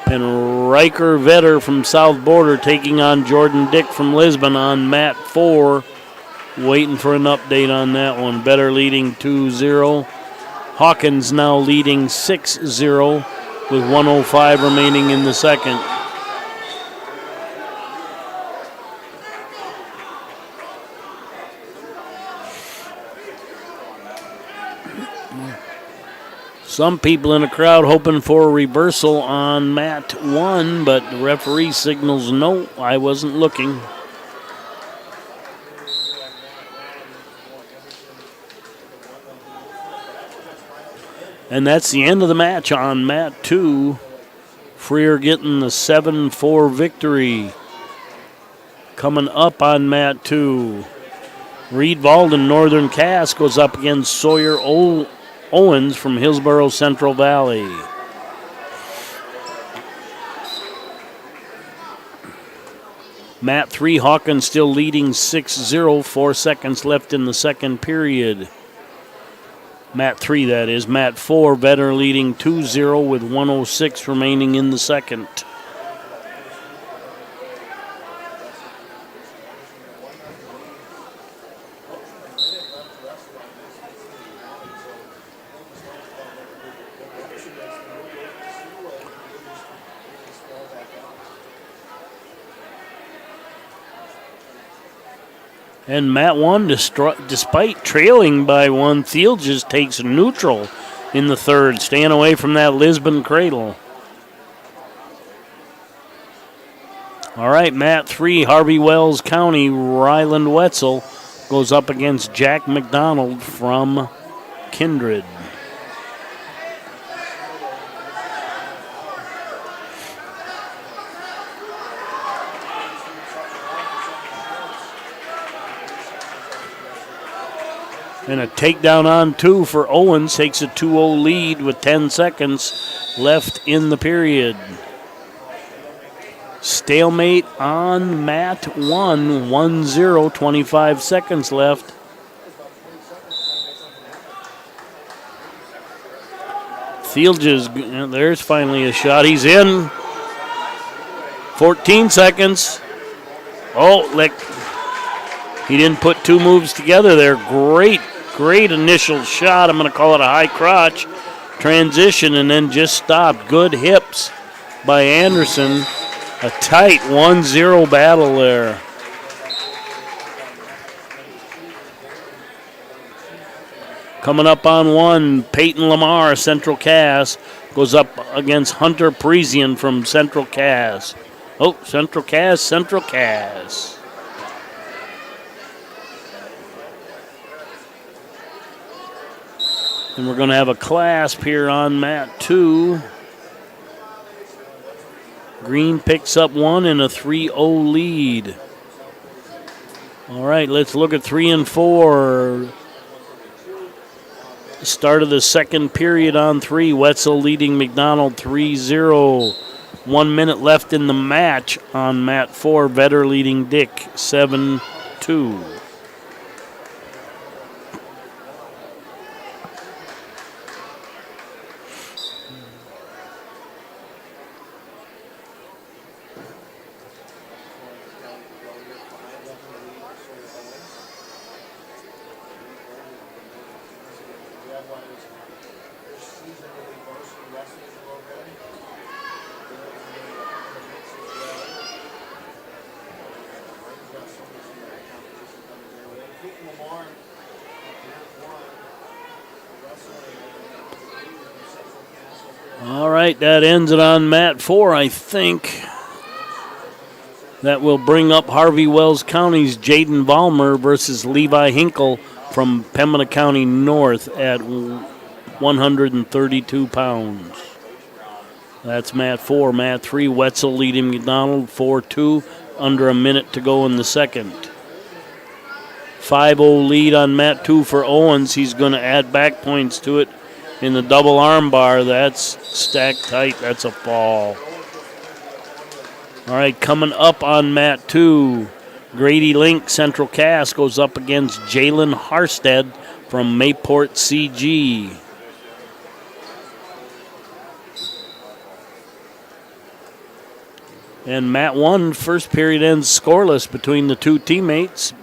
And Riker Vetter from South Border taking on Jordan Dick from Lisbon on mat 4. Waiting for an update on that one. Vetter leading 2-0. Hawkins now leading 6-0 with 1:05 remaining in the second. Some people in the crowd hoping for a reversal on mat 1, but the referee signals no, I wasn't looking. And that's the end of the match on mat 2. Freer getting the 7-4 victory. Coming up on mat 2. Reed Valden Northern Cass goes up against Sawyer Owens from Hillsborough Central Valley. Mat 3, Hawkins still leading 6-0, 4 seconds left in the second period. Mat 3, that is. Mat 4, Vetter leading 2-0 with 1:06 remaining in the second. And Mat 1, despite trailing by 1, Thiel just takes neutral in the third, staying away from that Lisbon cradle. All right, Mat 3, Harvey Wells County, Ryland Wetzel goes up against Jack McDonald from Kindred. And a takedown on 2 for Owens, takes a 2-0 lead with 10 seconds left in the period. Stalemate on Mat 1, 1-0, 25 seconds left. Thiel there's finally a shot. He's in. 14 seconds. Oh, he didn't put 2 moves together there. Great initial shot. I'm going to call it a high crotch transition and then just stopped. Good hips by Anderson. A tight 1-0 battle there. Coming up on 1, Peyton Lamar, Central Cass, goes up against Hunter Parisian from Central Cass. Oh, Central Cass. And we're going to have a clasp here on Mat 2. Green picks up 1 and a 3-0 lead. All right, let's look at 3 and 4. Start of the second period on 3. Wetzel leading McDonald 3-0. 1 minute left in the match on Mat 4. Vetter leading Dick 7-2. All right, that ends it on Mat 4, I think. That will bring up Harvey Wells County's Jaden Valmer versus Levi Hinkle from Pembina County North at 132 pounds. That's Mat 4. Mat 3, Wetzel leading McDonald 4-2, under a minute to go in the second. 5-0 lead on Mat 2 for Owens. He's going to add back points to it in the double arm bar. That's stacked tight. That's a fall. All right, coming up on Mat 2, Grady Link, Central Cass, goes up against Jalen Harstead from Mayport CG. And Mat 1, first period ends scoreless between the two teammates.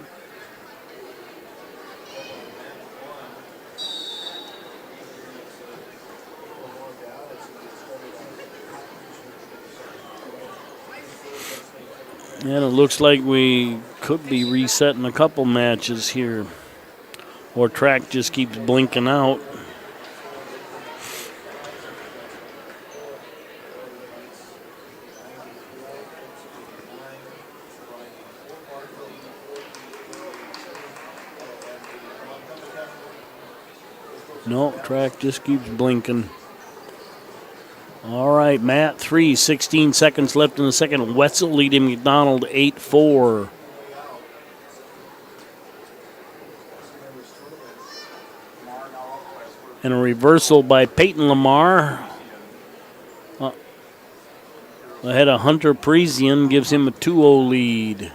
And it looks like we could be resetting a couple matches here. Or track just keeps blinking out. No, track just keeps blinking. All right, Mat 3, 16 seconds left in the second. Wetzel leading McDonald 8-4. And a reversal by Peyton Lamar. Ahead of Hunter Parisian, gives him a 2-0 lead.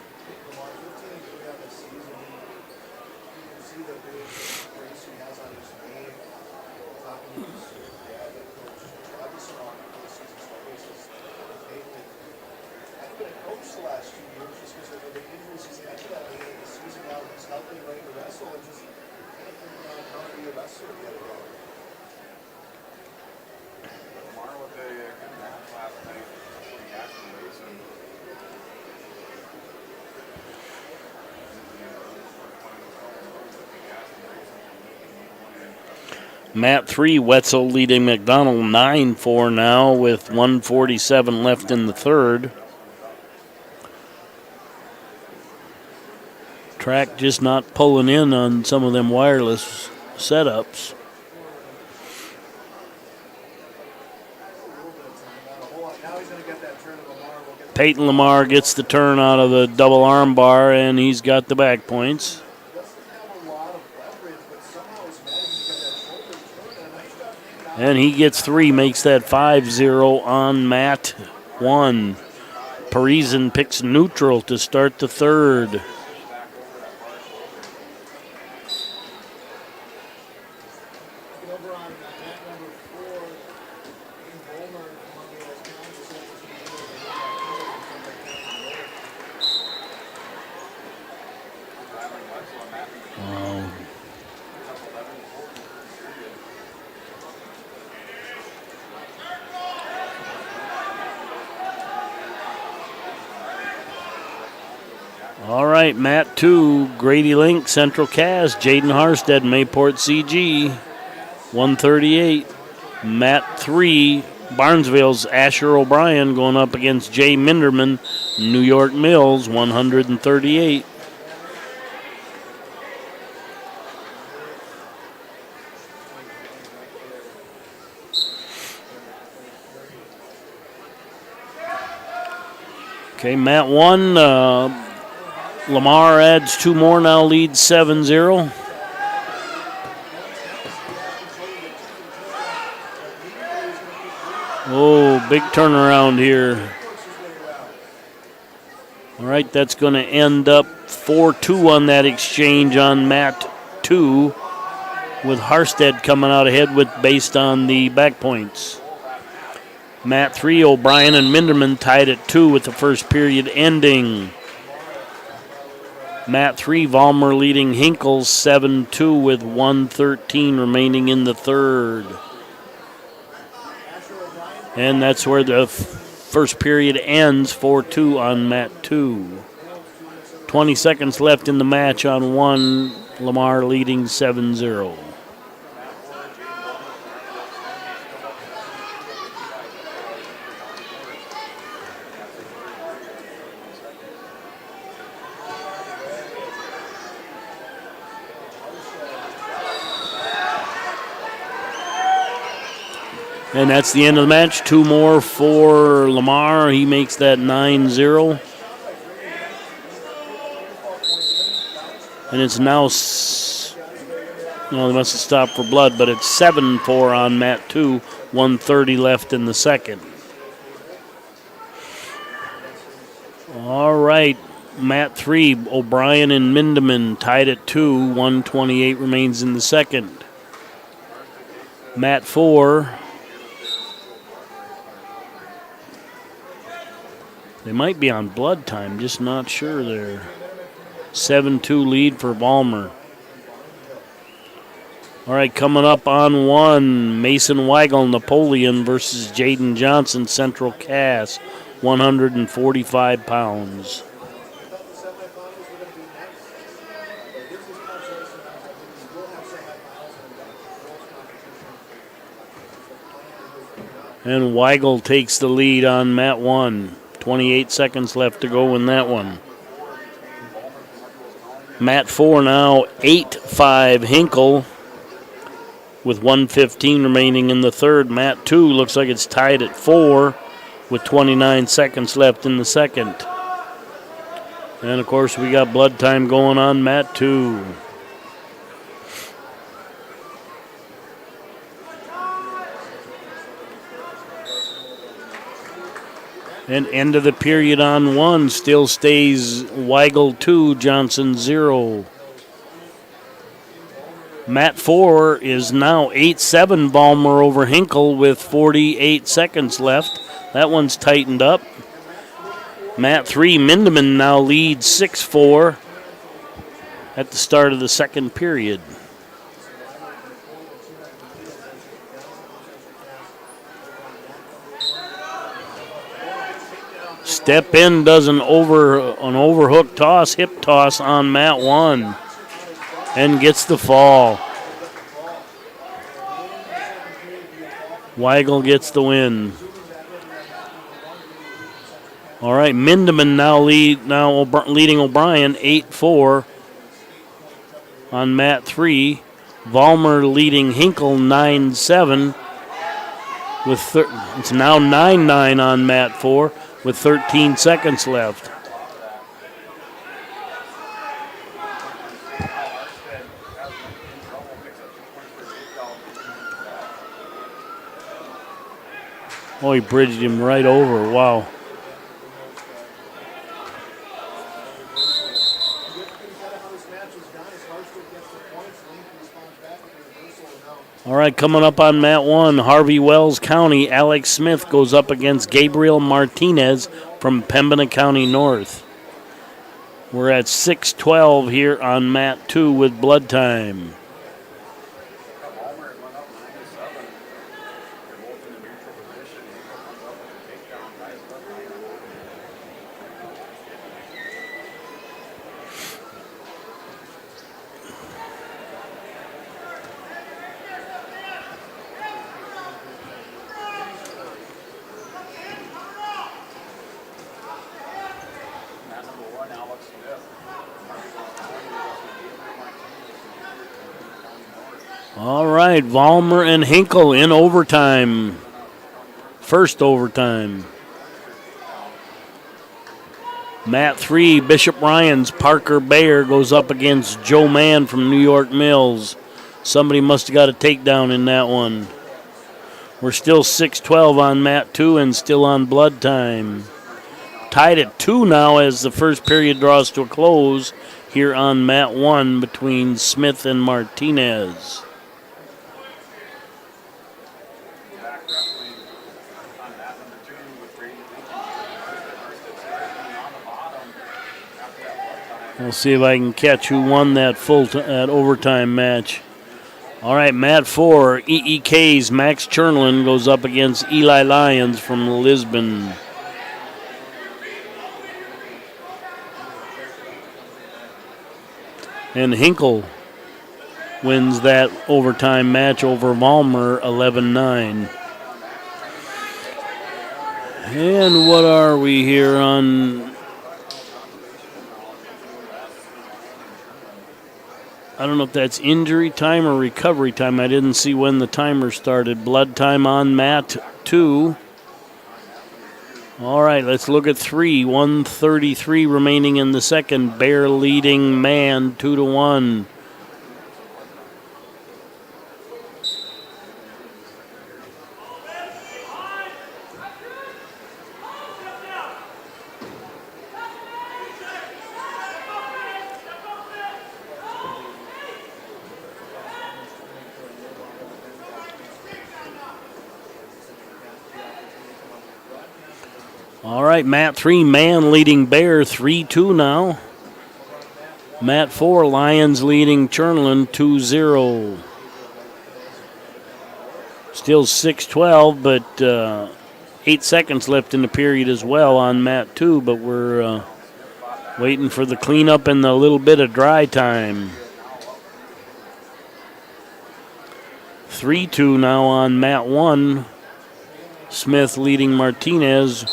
Mat 3, Wetzel leading McDonald 9-4 now with 1:47 left in the third. Track just not pulling in on some of them wireless setups. Peyton Lamar gets the turn out of the double arm bar, and he's got the back points. And he gets 3, makes that 5-0 on Mat 1. Parisian picks neutral to start the third. All right, Mat 2, Grady Link, Central Cass, Jaden Harstead, Mayport CG, 138. Mat 3, Barnesville's Asher O'Brien going up against Jay Minderman, New York Mills, 138. Okay, Mat 1, Lamar adds 2 more, now leads 7-0. Oh, big turnaround here. All right, that's going to end up 4-2 on that exchange on Mat 2, with Harstead coming out ahead based on the back points. Mat 3, O'Brien and Minderman tied at 2 with the first period ending. Mat 3, Vollmer leading Hinkle 7-2 with 1:13 remaining in the third. And that's where the first period ends, 4-2 on Mat 2. 20 seconds left in the match on 1, Lamar leading 7-0. And that's the end of the match. 2 more for Lamar. He makes that 9-0. And it's now, they must have stopped for blood, but it's 7-4 on Mat 2. 1:30 left in the second. All right, Mat 3, O'Brien and Minderman tied at 2. 1:28 remains in the second. Mat 4. They might be on blood time, just not sure there. 7-2 lead for Vollmer. All right, coming up on 1, Mason Weigel, Napoleon versus Jaden Johnson, Central Cass, 145 pounds. And Weigel takes the lead on Mat 1. 28 seconds left to go in that one. Mat 4 now 8-5 Hinkle with 1:15 remaining in the third. Mat 2 looks like it's tied at 4 with 29 seconds left in the second. And of course we got blood time going on Mat 2. And end of the period on 1 still stays Weigel 2, Johnson 0. Mat 4 is now 8-7 Vollmer over Hinkle with 48 seconds left. That one's tightened up. Mat 3, Minderman now leads 6-4 at the start of the second period. Step in does an overhook toss, hip toss on Mat 1 and gets the fall. Weigel gets the win. All right, Mindeman leading O'Brien 8-4 on mat 3. Vollmer leading Hinkle 9-7 it's now 9-9 on mat 4 with 13 seconds left. Oh, he bridged him right over. Wow. All right, coming up on mat 1, Harvey Wells County. Alex Smith goes up against Gabriel Martinez from Pembina County North. We're at 6:12 here on mat 2 with blood time. All right, Vollmer and Hinkle in overtime. First overtime. Mat 3, Bishop Ryan's Parker Bayer goes up against Joe Mann from New York Mills. Somebody must have got a takedown in that one. We're still 6:12 on mat 2 and still on blood time. Tied at 2 now as the first period draws to a close here on mat 1 between Smith and Martinez. We'll see if I can catch who won that overtime match. All right, mat 4, EEK's Max Chernlin goes up against Eli Lyons from Lisbon. And Hinkle wins that overtime match over Vollmer 11-9. And what are we here on? I don't know if that's injury time or recovery time. I didn't see when the timer started. Blood time on mat 2. All right, let's look at 3. 1:33 remaining in the second. Bear leading Man 2-1. All right, mat 3, Man leading Bear 3-2 now. Mat 4, Lions leading Chernlin 2-0. Still 6:12, but 8 seconds left in the period as well on mat 2, but we're waiting for the cleanup and a little bit of dry time. 3-2 now on mat 1. Smith leading Martinez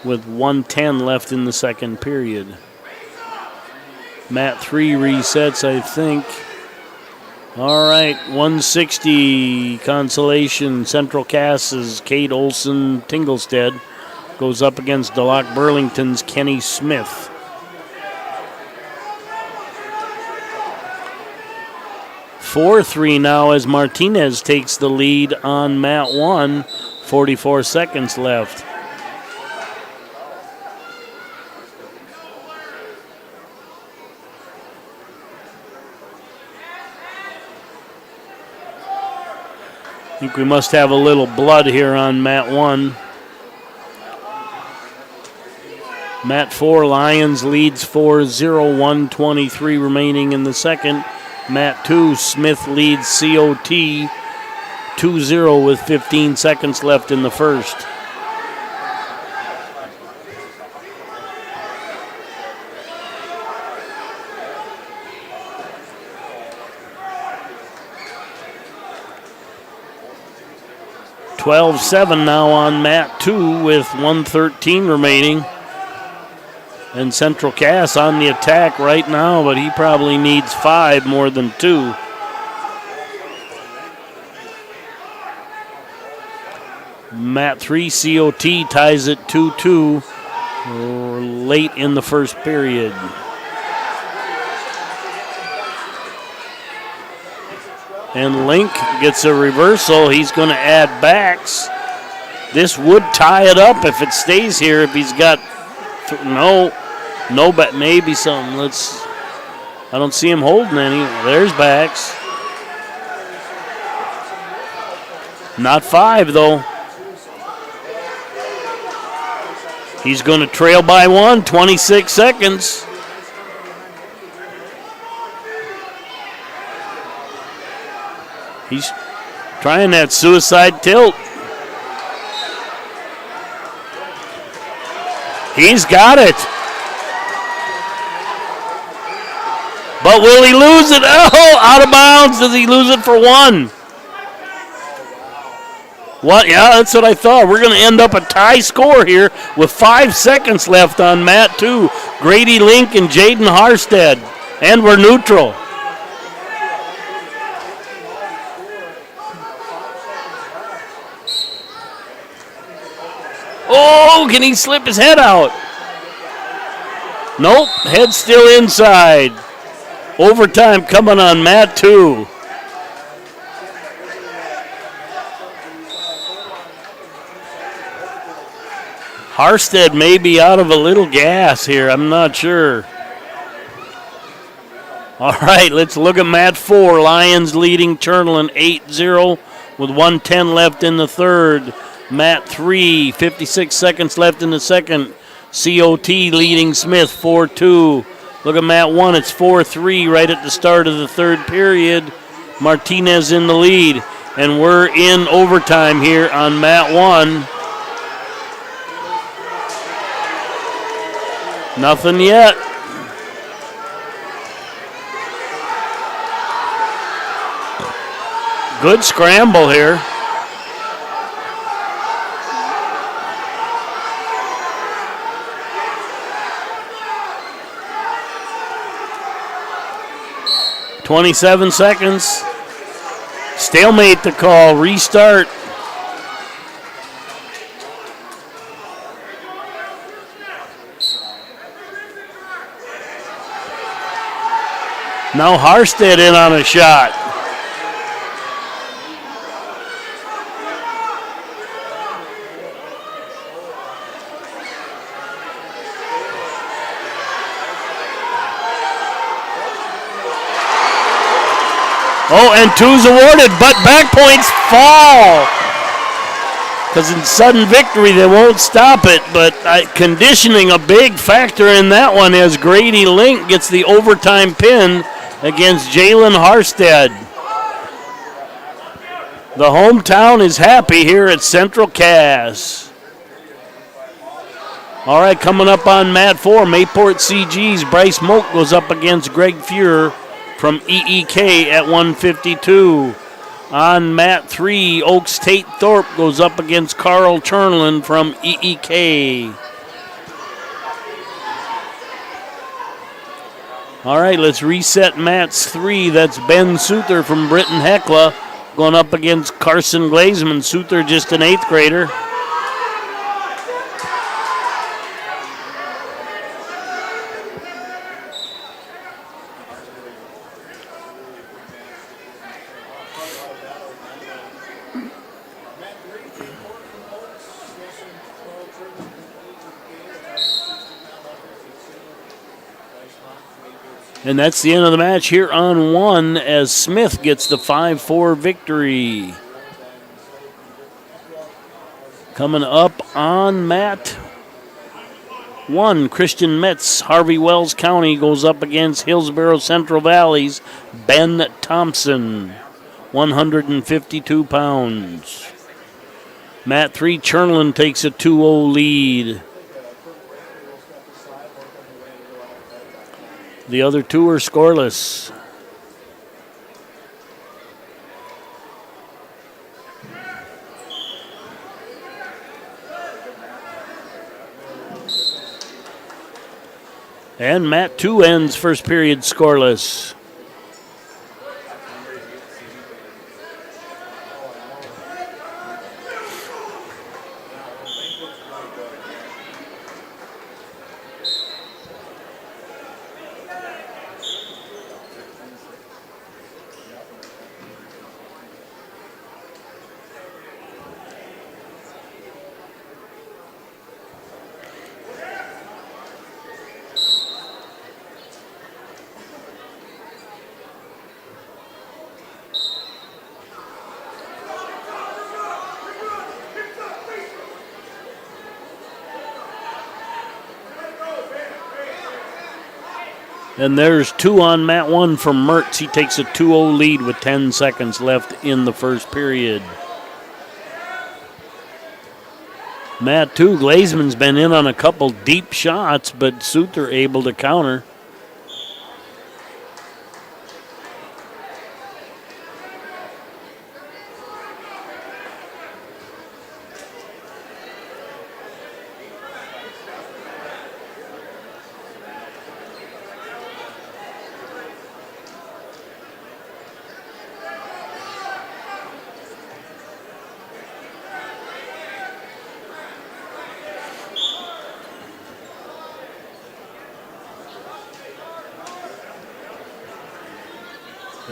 with 1:10 left in the second period. Mat 3 resets, I think. All right, 160 consolation. Central Cass's Kate Olson Tinglestead goes up against DeLoc Burlington's Kenny Smith. Four-3 now as Martinez takes the lead on mat 1. 44 seconds left. I think we must have a little blood here on mat 1. Mat 4, Lions leads 4-0, 1:23 remaining in the second. Mat 2, Smith leads COT 2-0 with 15 seconds left in the first. 12-7 now on mat 2 with 1:13 remaining. And Central Cass on the attack right now, but he probably needs 5 more than 2. Mat 3 COT ties it 2-2 late in the first period. And Link gets a reversal. He's going to add backs. This would tie it up if it stays here. If he's got no, but maybe something. I don't see him holding any. There's backs. Not 5 though. He's going to trail by 1. 26 seconds. He's trying that suicide tilt. He's got it. But will he lose it? Oh, out of bounds. Does he lose it for 1? What? Yeah, that's what I thought. We're going to end up a tie score here with 5 seconds left on mat 2. Grady Link and Jaden Harstead. And we're neutral. Oh, can he slip his head out? Nope, head still inside. Overtime coming on mat 2. Harstead may be out of a little gas here. I'm not sure. All right, let's look at mat 4. Lions leading Chernelan 8-0 with 1:10 left in the third. Mat 3, 56 seconds left in the second. COT leading Smith 4-2. Look at mat 1, it's 4-3 right at the start of the third period. Martinez in the lead. And we're in overtime here on mat 1. Nothing yet. Good scramble here. .27 seconds. Stalemate the call. Restart. Now Harstead in on a shot. Oh, and 2's awarded, but back points fall. Because in sudden victory, they won't stop it. But conditioning a big factor in that one as Grady Link gets the overtime pin against Jalen Harstead. The hometown is happy here at Central Cass. All right, coming up on mat 4, Mayport CG's Bryce Moak goes up against Greg Fuhrer from EEK at 152. On mat 3, Oaks Tate Thorpe goes up against Carl Chernelan from EEK. All right, let's reset mats 3. That's Ben Souther from Britton Hecla going up against Carson Glazeman. Souther just an 8th grader. And that's the end of the match here on 1 as Smith gets the 5-4 victory. Coming up on mat 1, Christian Metz, Harvey Wells County goes up against Hillsborough Central Valley's Ben Thompson, 152 pounds. Mat 3, Chernelan takes a 2-0 lead. The other two are scoreless. And Matt 2 ends first period scoreless. And there's 2 on Mat 1 from Mertz. He takes a 2-0 lead with 10 seconds left in the first period. Mat 2, Glazeman's been in on a couple deep shots, but Suter able to counter.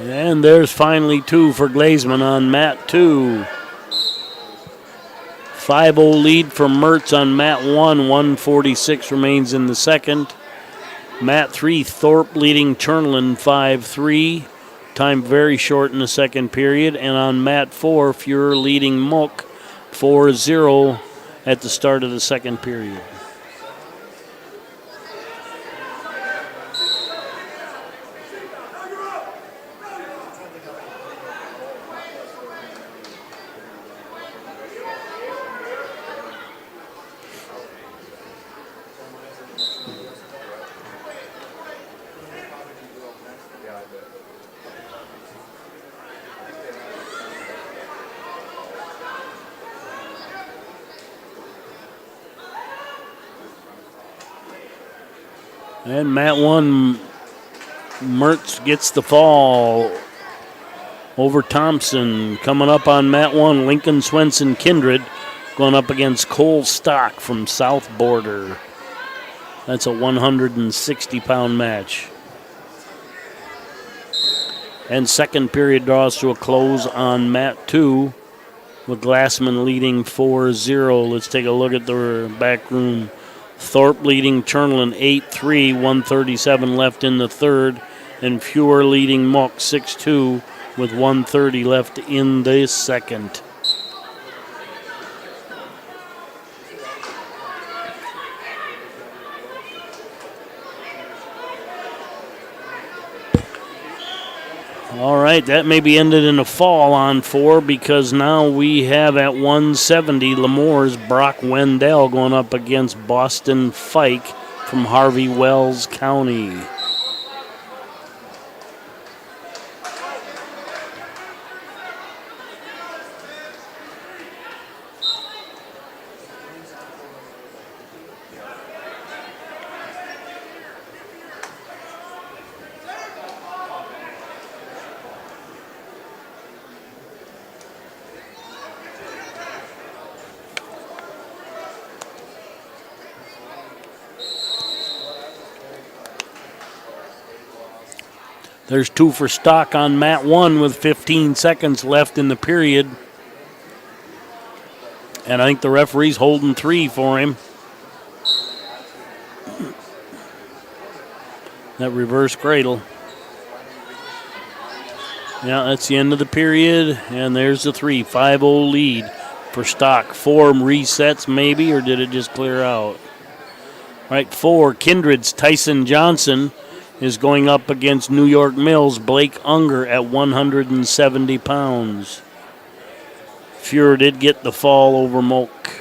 And there's finally 2 for Glazeman on Mat 2. 5-0 lead for Mertz on Mat 1. 1:46 remains in the second. Mat 3, Thorpe leading Chernlin 5-3. Time very short in the second period. And on Mat 4, Fuhrer leading Mook 4-0 at the start of the second period. And Mat 1, Mertz gets the fall over Thompson. Coming up on Mat 1, Lincoln Swenson Kindred going up against Cole Stock from South Border. That's a 160-pound match. And second period draws to a close on Mat 2 with Glassman leading 4-0. Let's take a look at the back room. Thorpe leading Chernlin 8-3, 1:37 left in the third, and Fuhrer leading Mook 6-2 with 1:30 left in the second. All right, that may be ended in a fall on 4 because now we have at 170 Lemore's Brock Wendell going up against Boston Fike from Harvey Wells County. There's 2 for Stock on Mat 1 with 15 seconds left in the period. And I think the referee's holding 3 for him. That reverse cradle. Yeah, that's the end of the period. And there's the 3. 5-0 lead for Stock. 4 resets maybe, or did it just clear out? Right, 4. Kindred's Tyson Johnson is going up against New York Mills' Blake Unger at 170 pounds. Fuhrer did get the fall over Moak.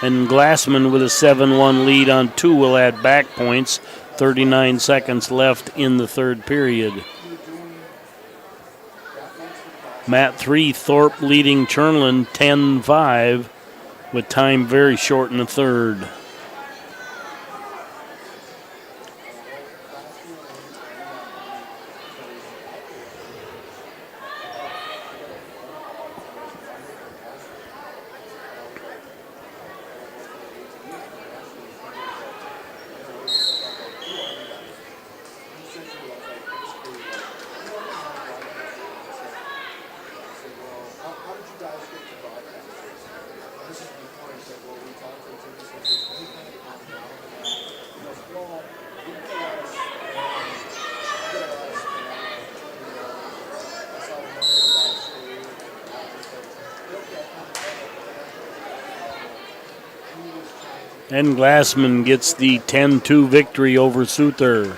And Glassman with a 7-1 lead on 2 will add back points. 39 seconds left in the third period. Mat 3, Thorpe leading Chernlin 10-5 with time very short in the third. And Glassman gets the 10-2 victory over Souther.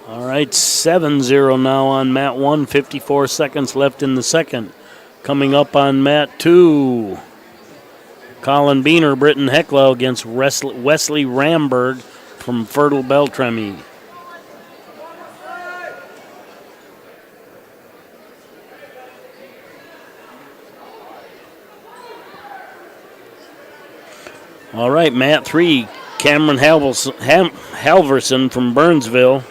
All right, 7-0 now on Mat 1, 54 seconds left in the second. Coming up on Mat 2, Colin Beener, Britton Heckler against Wesley Ramberg from Fertile Beltrami. All right, Mat 3, Cameron Halverson from Burnsville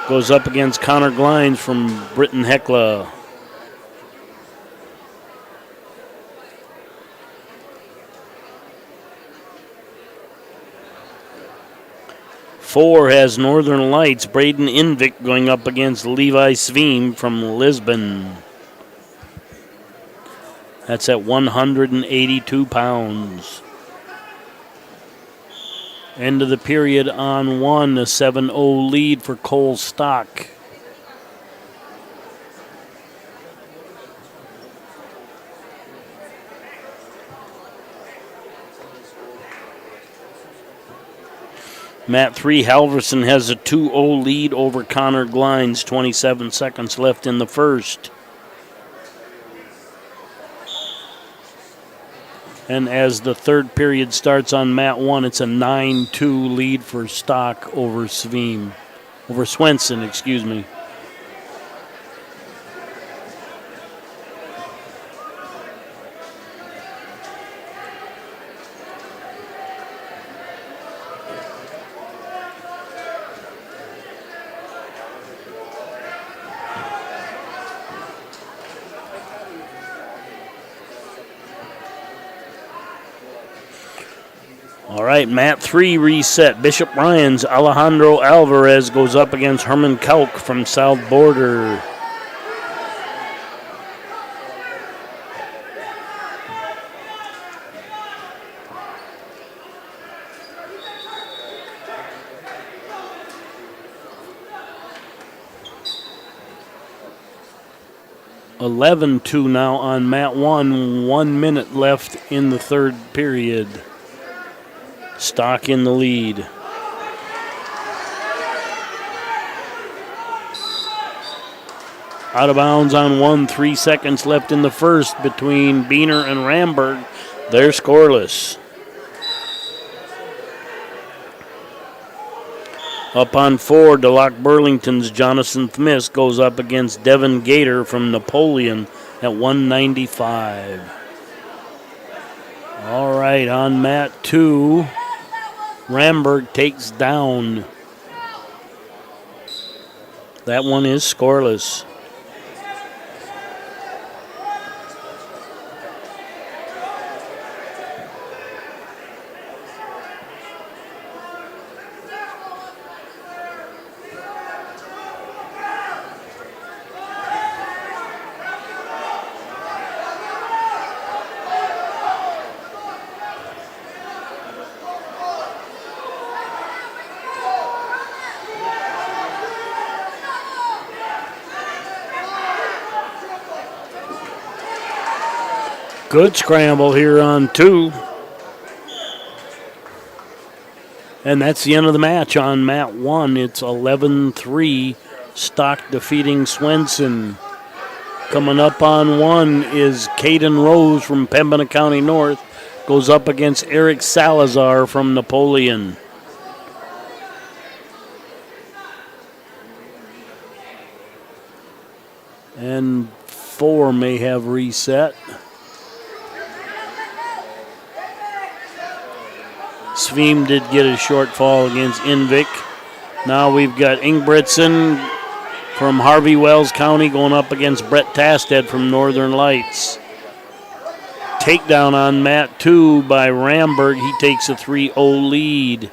goes up against Connor Glines from Britton Heckler. Four has Northern Lights, Braden Invick going up against Levi Sveem from Lisbon. That's at 182 pounds. End of the period on 1, a 7-0 lead for Cole Stock. Mat 3, Halverson has a 2-0 lead over Connor Glines, 27 seconds left in the first. And as the third period starts on Mat 1, it's a 9-2 lead for Stock over Swenson, excuse me. All right, Mat 3 reset. Bishop Ryan's Alejandro Alvarez goes up against Herman Kauk from South Border. (11-2) now on Mat 1. 1 minute left in the third period. Stock in the lead. Out of bounds on 1, 3 seconds left in the first between Beener and Ramberg. They're scoreless. Up on 4, DeLoc Burlington's Jonathan Smith goes up against Devin Gator from Napoleon at 195. All right, on Mat 2, Ramberg takes down. That one is scoreless. Good scramble here on 2. And that's the end of the match on Mat 1. It's 11-3, Stock defeating Swenson. Coming up on 1 is Caden Rose from Pembina County North. Goes up against Eric Salazar from Napoleon. And 4 may have reset. Sveem did get a short fall against Invik. Now we've got Ingebrigtsen from Harvey Wells County going up against Brett Tasted from Northern Lights. Takedown on mat 2 by Ramberg. He takes a 3-0 lead.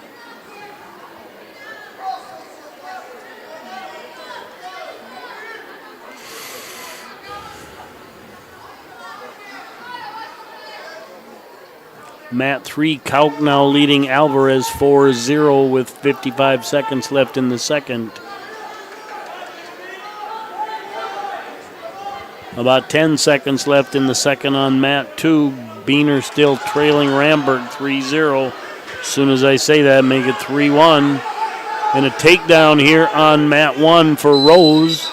Mat 3, Kauk now leading Alvarez 4-0 with 55 seconds left in the second. About 10 seconds left in the second on mat 2. Biener still trailing Ramberg 3-0. As soon as I say that, make it 3-1. And a takedown here on mat 1 for Rose.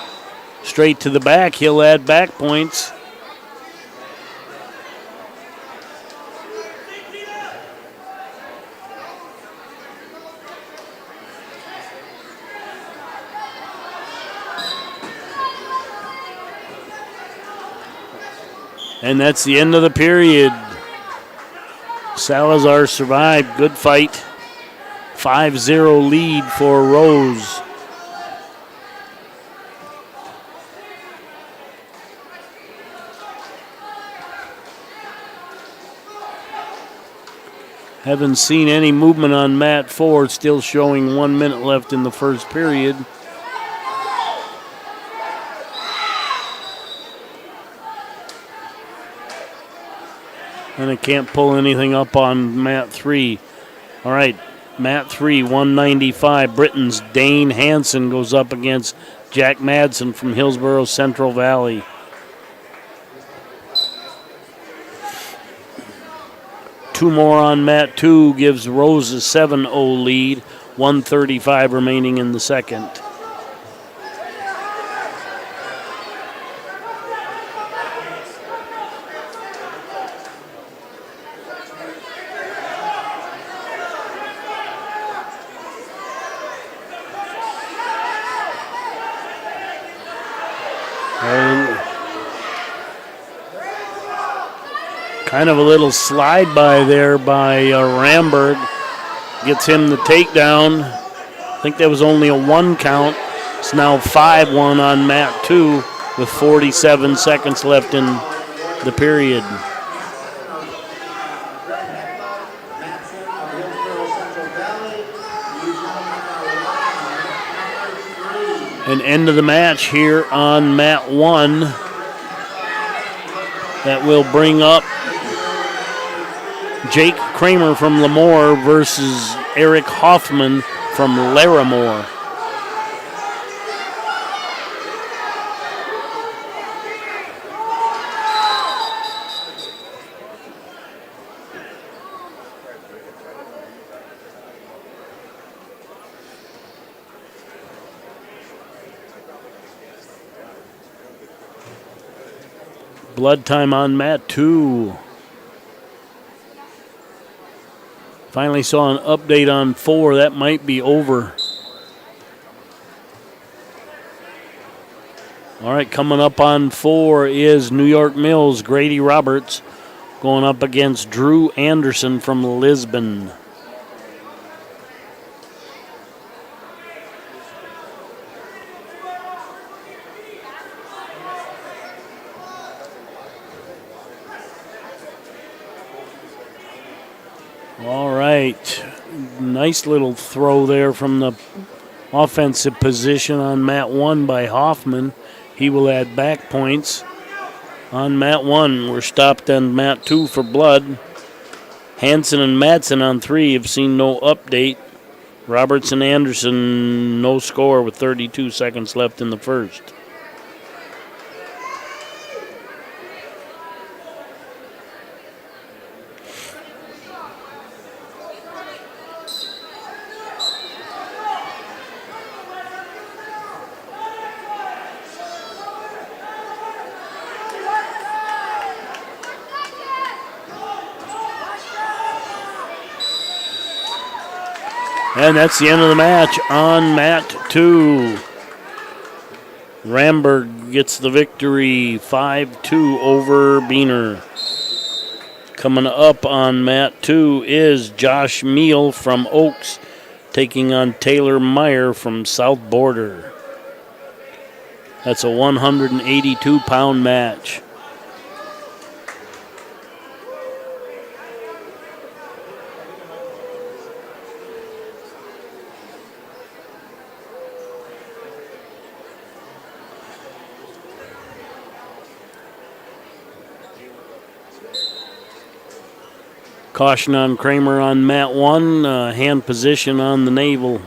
Straight to the back. He'll add back points. And that's the end of the period. Salazar survived. Good fight. 5-0 lead for Rose. Haven't seen any movement on mat 4. Still showing 1 minute left in the first period. And it can't pull anything up on mat 3. All right, mat 3, 195. Britain's Dane Hansen goes up against Jack Madsen from Hillsborough Central Valley. Two more on mat 2 gives Rose a 7-0 lead. 1:35 remaining in the second. Kind of a little slide by there by Ramberg. Gets him the takedown. I think that was only a 1 count. It's now 5-1 on mat 2 with 47 seconds left in the period. An end of the match here on mat 1. That will bring up Jake Kramer from Lemoore versus Eric Hoffman from Larimore. Blood time on mat 2. Finally saw an update on 4. That might be over. All right, coming up on 4 is New York Mills, Grady Roberts, going up against Drew Anderson from Lisbon. All right, nice little throw there from the offensive position on mat 1 by Hoffman. He will add back points. On mat 1, we're stopped on mat 2 for blood. Hansen and Madsen on 3 have seen no update. Roberts and Anderson, no score with 32 seconds left in the first. And that's the end of the match on mat 2. Ramberg gets the victory 5-2 over Beener. Coming up on mat 2 is Josh Meal from Oaks taking on Taylor Meyer from South Border. That's a 182-pound match. Caution on Kramer on mat 1, hand position on the navel.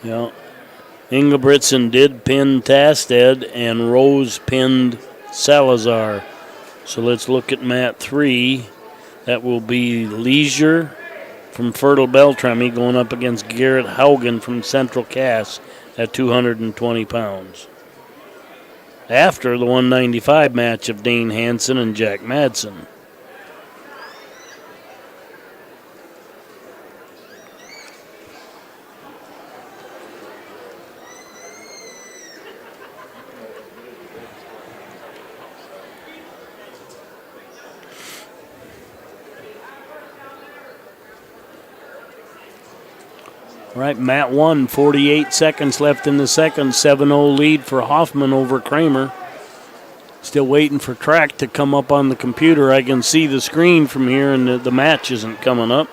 Yeah. Ingebrigtsen did pin Tasted, and Rose pinned Salazar. So let's look at mat 3. That will be Leisure from Fertile Beltrami going up against Garrett Haugen from Central Cass at 220 pounds. After the 195 match of Dane Hansen and Jack Madsen. All right, mat 1, 48 seconds left in the second. 7-0 lead for Hoffman over Kramer. Still waiting for track to come up on the computer. I can see the screen from here, and the match isn't coming up.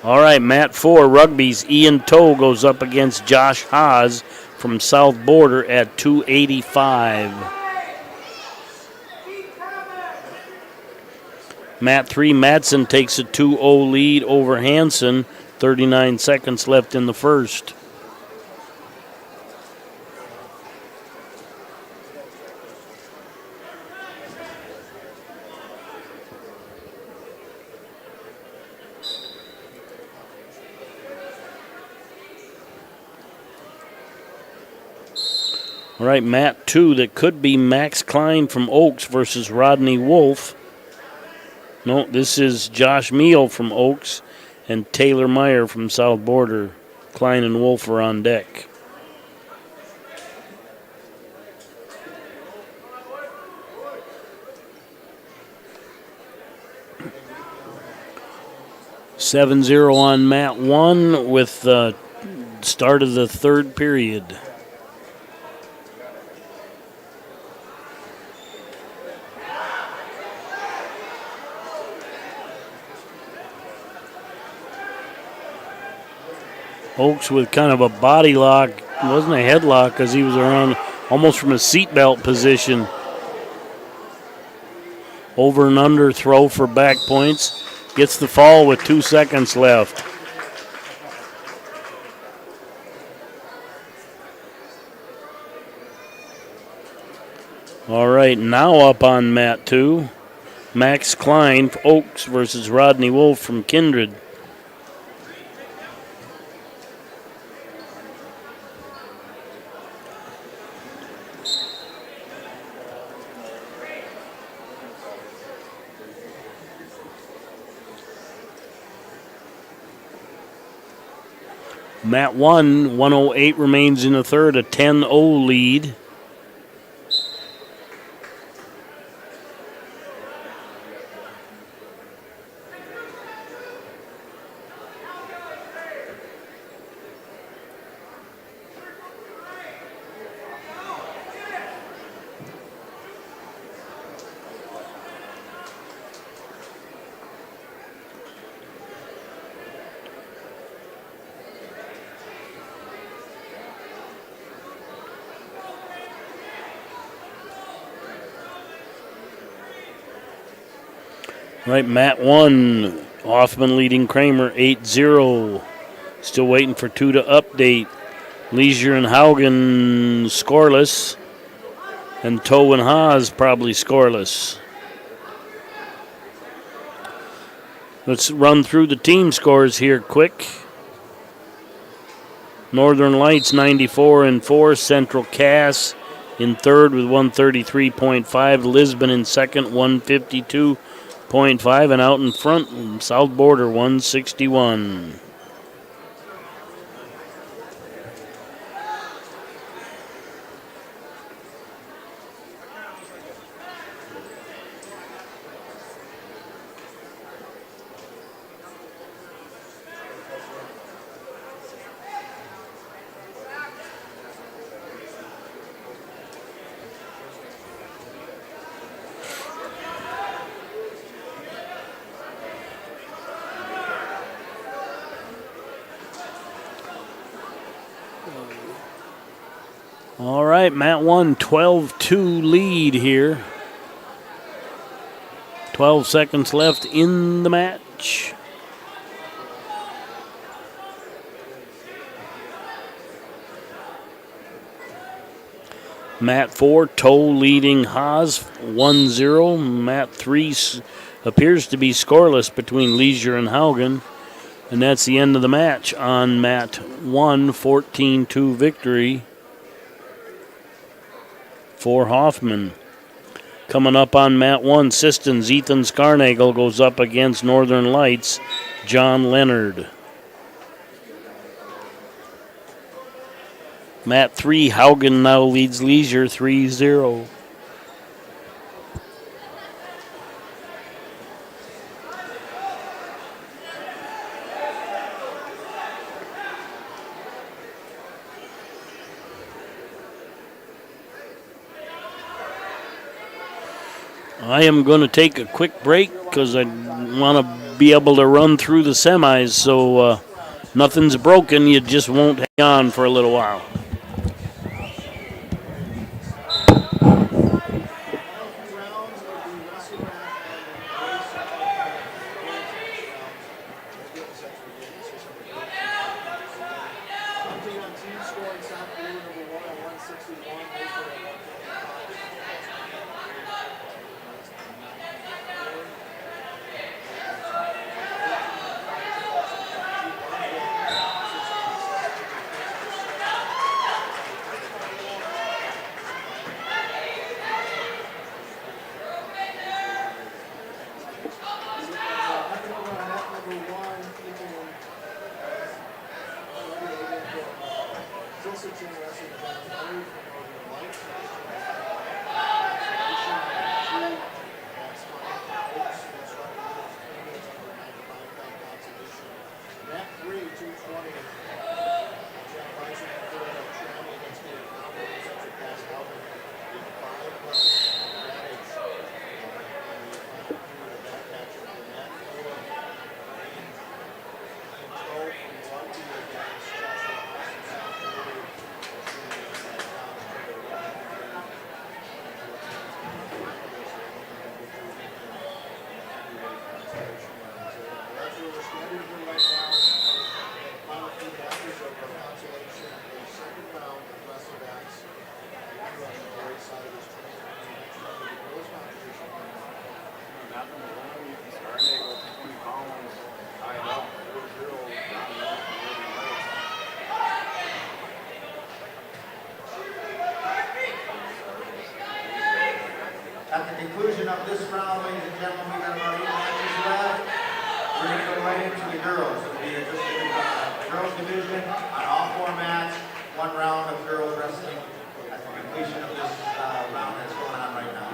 All right, mat 4, Rugby's Ian Toe goes up against Josh Haas from South Border at 285. Mat 3, Madsen takes a 2-0 lead over Hansen. 39 seconds left in the first. All right, mat 2, that could be Max Klein from Oaks versus Rodney Wolf. No, this is Josh Meal from Oaks and Taylor Meyer from South Border. Klein and Wolf are on deck. (7-0) on mat 1 with the start of the third period. Oaks with kind of a body lock. It wasn't a headlock because he was around almost from a seatbelt position. Over and under throw for back points. Gets the fall with 2 seconds left. All right, now up on mat 2. Max Klein, Oaks versus Rodney Wolf from Kindred. Mat 1, 108 remains in the third, a 10-0 lead. Right, mat 1, Hoffman leading Kramer 8-0. Still waiting for 2 to update. Leisure and Haugen scoreless. And Toe and Haas probably scoreless. Let's run through the team scores here quick. Northern Lights 94 and 4. Central Cass in third with 133.5. Lisbon in second, 152.5. And out in front, South Border 161. All right, Mat 1, 12-2 lead here. 12 seconds left in the match. Mat 4, Toll leading Haas 1-0. Mat 3 appears to be scoreless between Leisure and Haugen. And that's the end of the match on Mat 1, 14-2 victory for Hoffman. Coming up on Mat 1, Sistons, Ethan Scarnagel goes up against Northern Lights, John Leonard. Mat 3, Haugen now leads Leisure 3-0. I am going to take a quick break because I want to be able to run through the semis, so nothing's broken. You just won't hang on for a little while. At the conclusion of this round, ladies and gentlemen, we got about 8 matches left. We're going to go right into the girls. It'll be just the girls division on all 4 mats, 1 round of girls wrestling at the completion of this round that's going on right now.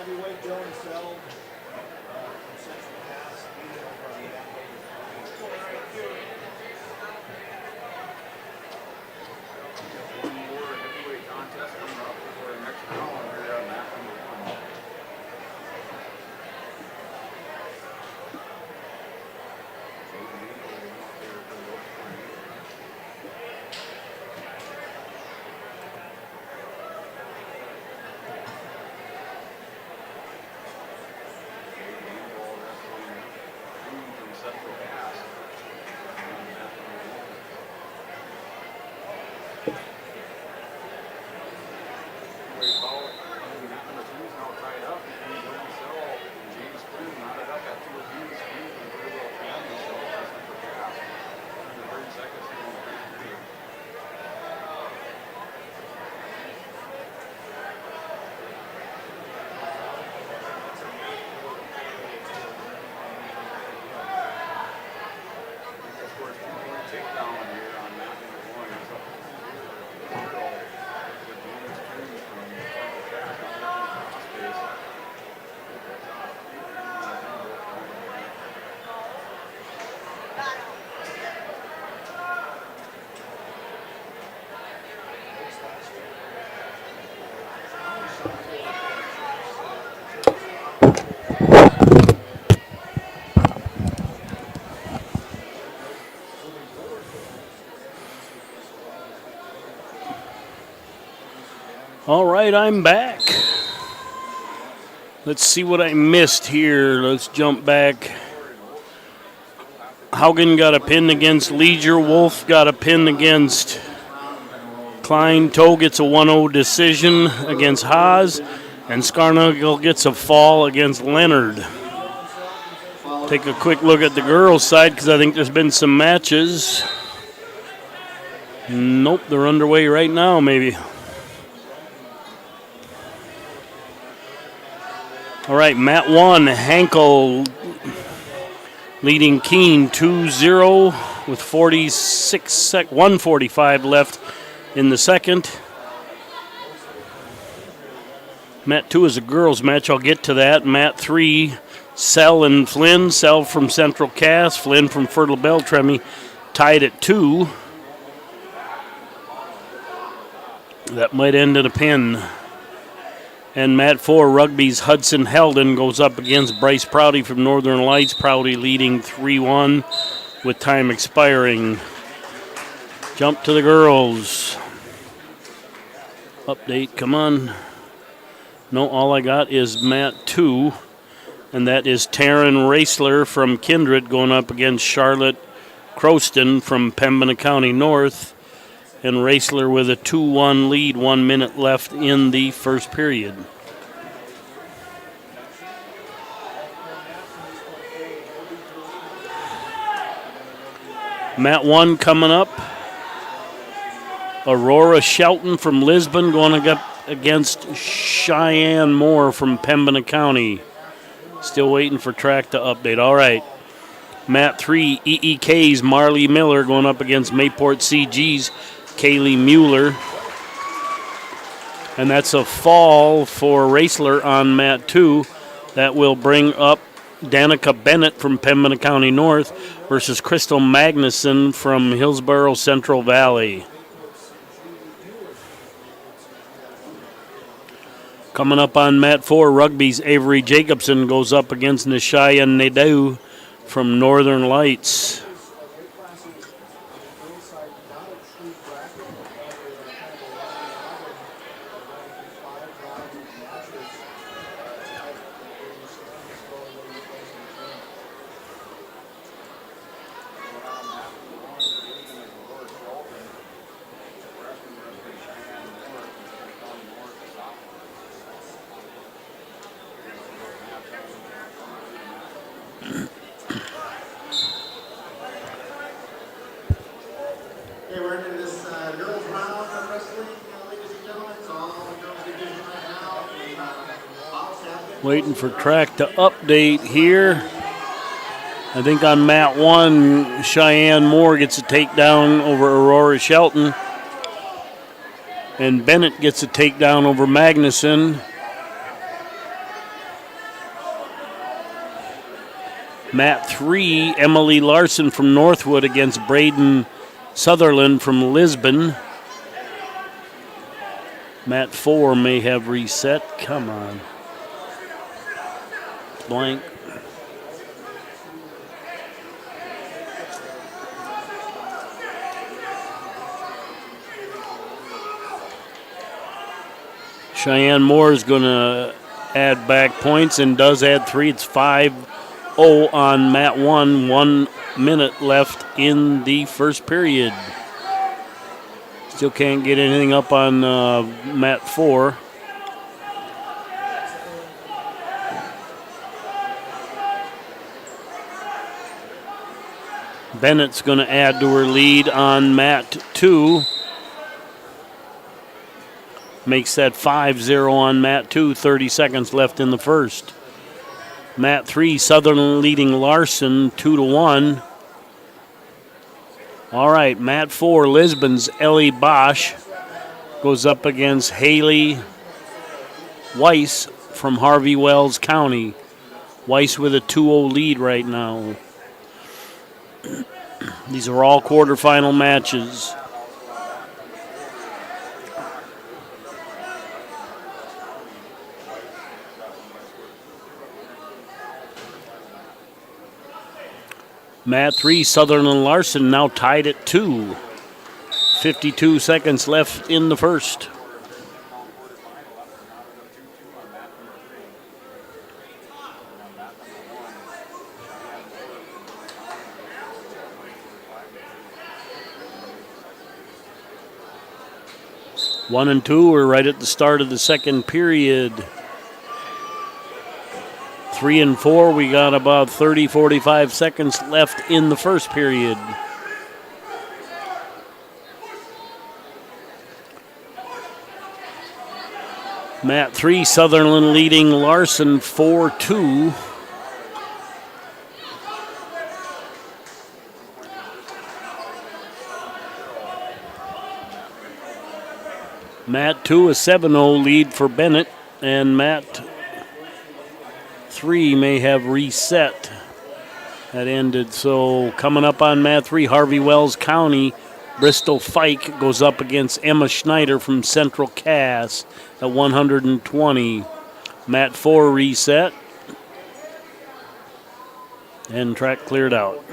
Heavyweight Jonas Sell from Central Pass, leading over on the One more heavyweight contest coming up before the next round. We're at map number 1. All right, I'm back. Let's see what I missed here. Let's jump back. Haugen got a pin against Leisure. Wolf got a pin against Klein. Toe gets a 1-0 decision against Haas. And Scarnagel gets a fall against Leonard. Take a quick look at the girls' side because I think there's been some matches. Nope, they're underway right now, maybe. All right, Mat 1, Hankel leading Keene 2-0 with 1:45 left in the second. Mat 2 is a girls' match. I'll get to that. Mat 3, Sell and Flynn. Sell from Central Cass, Flynn from Fertile Beltrami, tied at 2. That might end in a pin. And Mat 4, Rugby's Hudson Heldon goes up against Bryce Prouty from Northern Lights. Prouty leading 3-1 with time expiring. Jump to the girls. Update, come on. No, all I got is Mat 2, and that is Taryn Raisler from Kindred going up against Charlotte Croston from Pembina County North. And Raisler with a 2-1 lead, 1 minute left in the first period. Mat 1 coming up. Aurora Shelton from Lisbon going up against Cheyenne Moore from Pembina County. Still waiting for track to update. All right. Mat 3, EEK's Marley Miller going up against Mayport CG's Kaylee Mueller. And that's a fall for Raisler on Mat 2. That will bring up Danica Bennett from Pembina County North versus Crystal Magnuson from Hillsborough Central Valley. Coming up on Mat 4, Rugby's Avery Jacobson goes up against Nishaya Nadeau from Northern Lights. Waiting for track to update here. I think on Mat 1, Cheyenne Moore gets a takedown over Aurora Shelton. And Bennett gets a takedown over Magnuson. Mat 3, Emily Larson from Northwood against Braden Sutherland from Lisbon. Mat 4 may have reset. Come on. Blank. Cheyenne Moore is going to add back points and does add 3. It's 5-0 on Mat 1. 1 minute left in the first period. Still can't get anything up on Mat 4. Bennett's going to add to her lead on Mat 2. Makes that 5-0 on Mat 2, 30 seconds left in the first. Mat 3, Sutherland leading Larson 2-1. All right, Mat 4, Lisbon's Ellie Bosch goes up against Haley Weiss from Harvey Wells County. Weiss with a 2-0 lead right now. These are all quarterfinal matches. Mat 3, Sutherland Larson now tied at 2. 52 seconds left in the first. One and two, we're right at the start of the second period. 3 and 4, we got about 30, 45 seconds left in the first period. Mat 3, Sutherland leading Larson 4-2. Mat 2, a 7-0 lead for Bennett, and Mat 3 may have reset. That ended. So coming up on Mat 3, Harvey Wells County, Bristol Fike goes up against Emma Schneider from Central Cass at 120. Mat 4 reset. And track cleared out.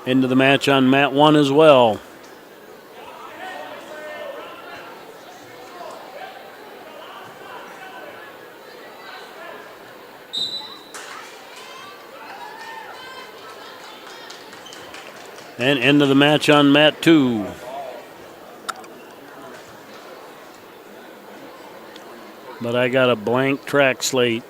End of the match on Mat 1 as well. And end of the match on Mat 2. But I got a blank track slate.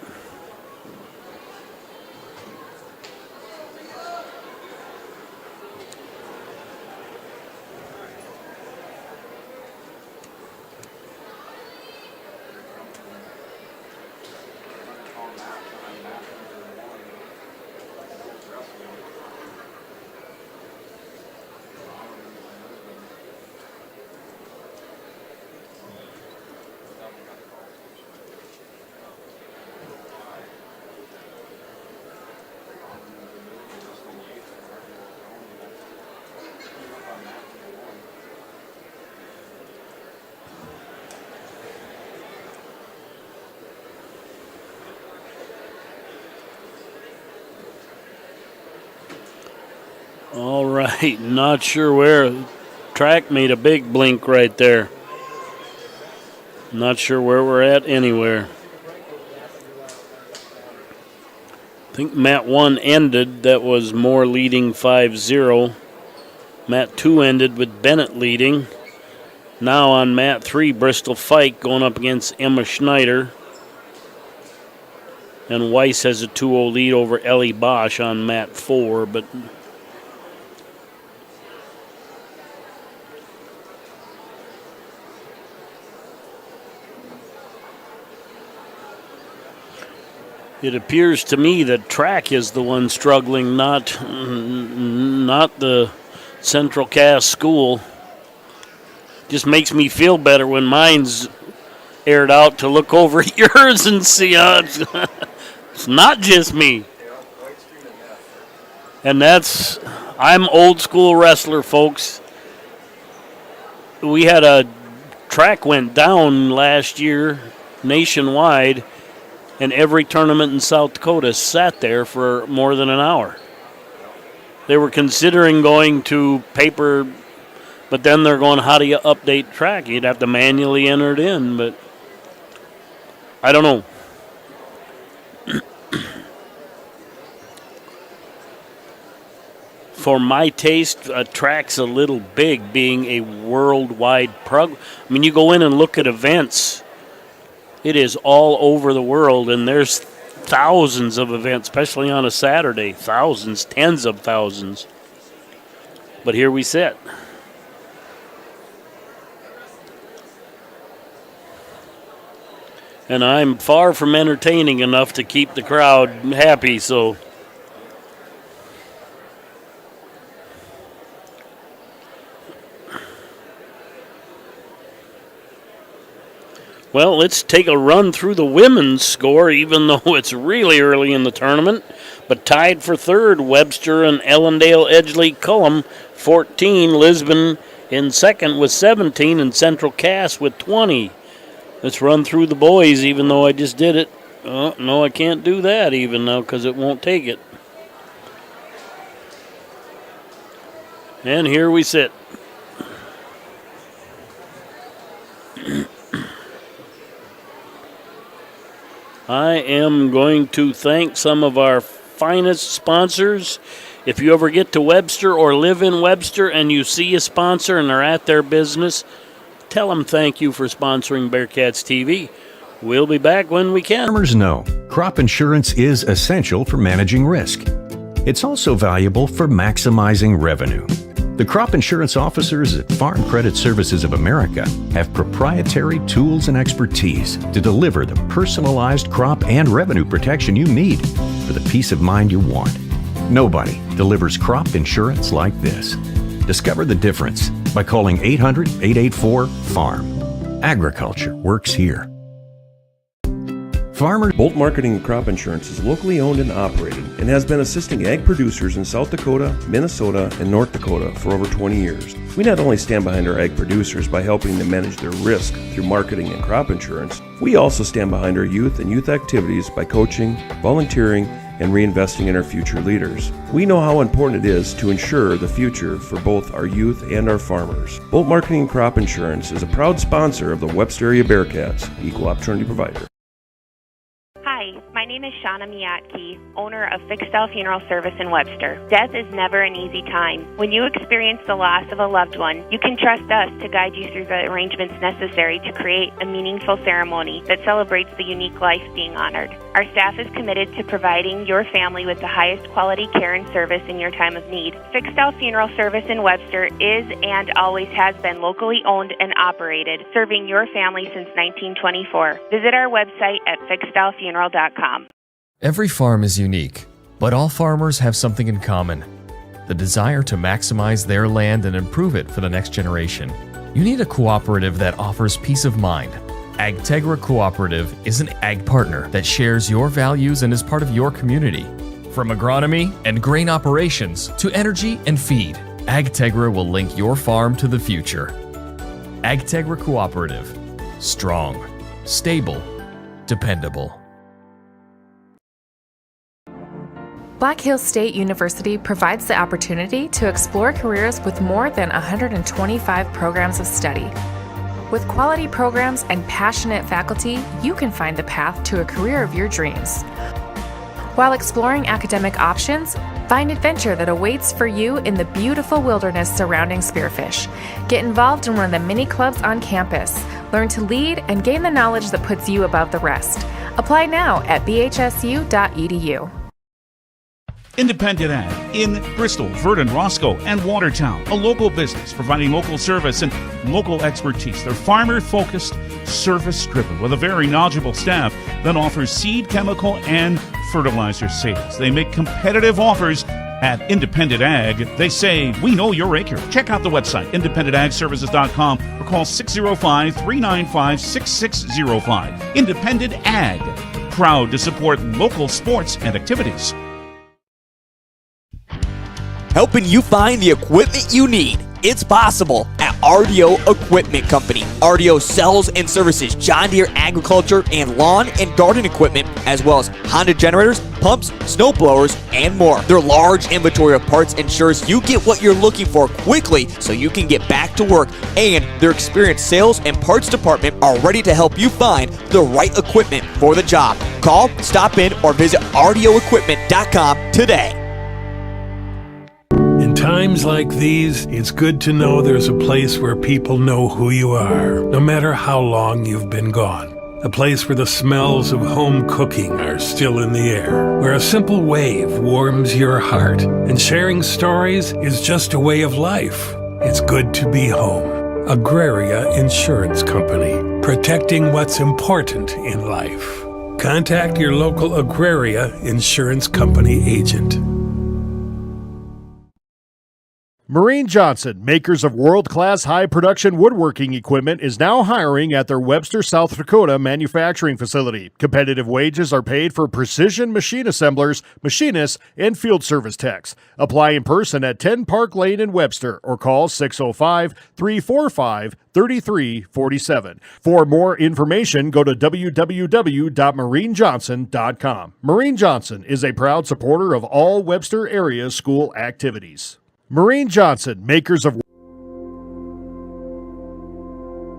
All right, not sure where. Track made a big blink right there. Not sure where we're at anywhere. I think Mat 1 ended. That was Moore leading 5-0. Mat 2 ended with Bennett leading. Now on Mat 3, Bristol Fike going up against Emma Schneider. And Weiss has a 2-0 lead over Ellie Bosch on Mat 4, but it appears to me that track is the one struggling, not the Central Cass school. Just makes me feel better when mine's aired out to look over at yours and see it's not just me. And I'm old school wrestler, folks. We had a track went down last year nationwide, and every tournament in South Dakota sat there for more than an hour. They were considering going to paper, but then they're going, how do you update track? You'd have to manually enter it in, but I don't know. For my taste, track's a little big, being a worldwide program. I mean, you go in and look at events, it is all over the world, and there's thousands of events, especially on a Saturday. Thousands, tens of thousands. But here we sit. And I'm far from entertaining enough to keep the crowd happy, so... Well, let's take a run through the women's score, even though it's really early in the tournament. But tied for third, Webster and Ellendale Edgeley Cullum, 14. Lisbon in second with 17, and Central Cass with 20. Let's run through the boys, even though I just did it. Oh, no, I can't do that even now because it won't take it. And here we sit. I am going to thank some of our finest sponsors. If you ever get to Webster or live in Webster and you see a sponsor and they're at their business, tell them thank you for sponsoring Bearcats TV. We'll be back when we can. Farmers know crop insurance is essential for managing risk. It's also valuable for maximizing revenue. The crop insurance officers at Farm Credit Services of America have proprietary tools and expertise to deliver the personalized crop and revenue protection you need for the peace of mind you want. Nobody delivers crop insurance like this. Discover the difference by calling 800-884-FARM. Agriculture works here. Bolt Marketing and Crop Insurance is locally owned and operated and has been assisting ag producers in South Dakota, Minnesota, and North Dakota for over 20 years. We not only stand behind our ag producers by helping them manage their risk through marketing and crop insurance, we also stand behind our youth and youth activities by coaching, volunteering, and reinvesting in our future leaders. We know how important it is to ensure the future for both our youth and our farmers. Bolt Marketing and Crop Insurance is a proud sponsor of the Webster Area Bearcats, equal opportunity provider. Hi, my name is Shauna Miyatke, owner of Fixed Style Funeral Service in Webster. Death is never an easy time. When you experience the loss of a loved one, you can trust us to guide you through the arrangements necessary to create a meaningful ceremony that celebrates the unique life being honored. Our staff is committed to providing your family with the highest quality care and service in your time of need. Fixed Style Funeral Service in Webster is and always has been locally owned and operated, serving your family since 1924. Visit our website at fixedstylefuneral.com. Every farm is unique, but all farmers have something in common: the desire to maximize their land and improve it for the next generation. You need a cooperative that offers peace of mind. AgTegra Cooperative is an ag partner that shares your values and is part of your community. From agronomy and grain operations to energy and feed, AgTegra will link your farm to the future. AgTegra Cooperative. Strong, stable, dependable. Black Hills State University provides the opportunity to explore careers with more than 125 programs of study. With quality programs and passionate faculty, you can find the path to a career of your dreams. While exploring academic options, find adventure that awaits for you in the beautiful wilderness surrounding Spearfish. Get involved in one of the many clubs on campus. Learn to lead and gain the knowledge that puts you above the rest. Apply now at bhsu.edu. Independent Ag in Bristol, Verdon, Roscoe, and Watertown. A local business providing local service and local expertise. They're farmer-focused, service-driven, with a very knowledgeable staff that offers seed, chemical, and fertilizer sales. They make competitive offers At Independent Ag, they say, we know your acre. Check out the website, independentagservices.com, or call 605-395-6605. Independent Ag, proud to support local sports and activities. Helping you find the equipment you need. It's possible at RDO Equipment Company. RDO sells and services John Deere agriculture and lawn and garden equipment, as well as Honda generators, pumps, snow blowers, and more. Their large inventory of parts ensures you get what you're looking for quickly so you can get back to work, and their experienced sales and parts department are ready to help you find the right equipment for the job. Call, stop in, or visit RDOequipment.com today. In times like these, it's good to know there's a place where people know who you are, no matter how long you've been gone. A place where the smells of home cooking are still in the air, where a simple wave warms your heart, and sharing stories is just a way of life. It's good to be home. Agraria Insurance Company, protecting what's important in life. Contact your local Agraria Insurance Company agent. Marine Johnson, makers of world-class high-production woodworking equipment, is now hiring at their Webster, South Dakota manufacturing facility. Competitive wages are paid for precision machine assemblers, machinists, and field service techs. Apply in person at 10 Park Lane in Webster or call 605-345-3347. For more information, go to www.marinejohnson.com. Marine Johnson is a proud supporter of all Webster area school activities. Marine Johnson, makers of...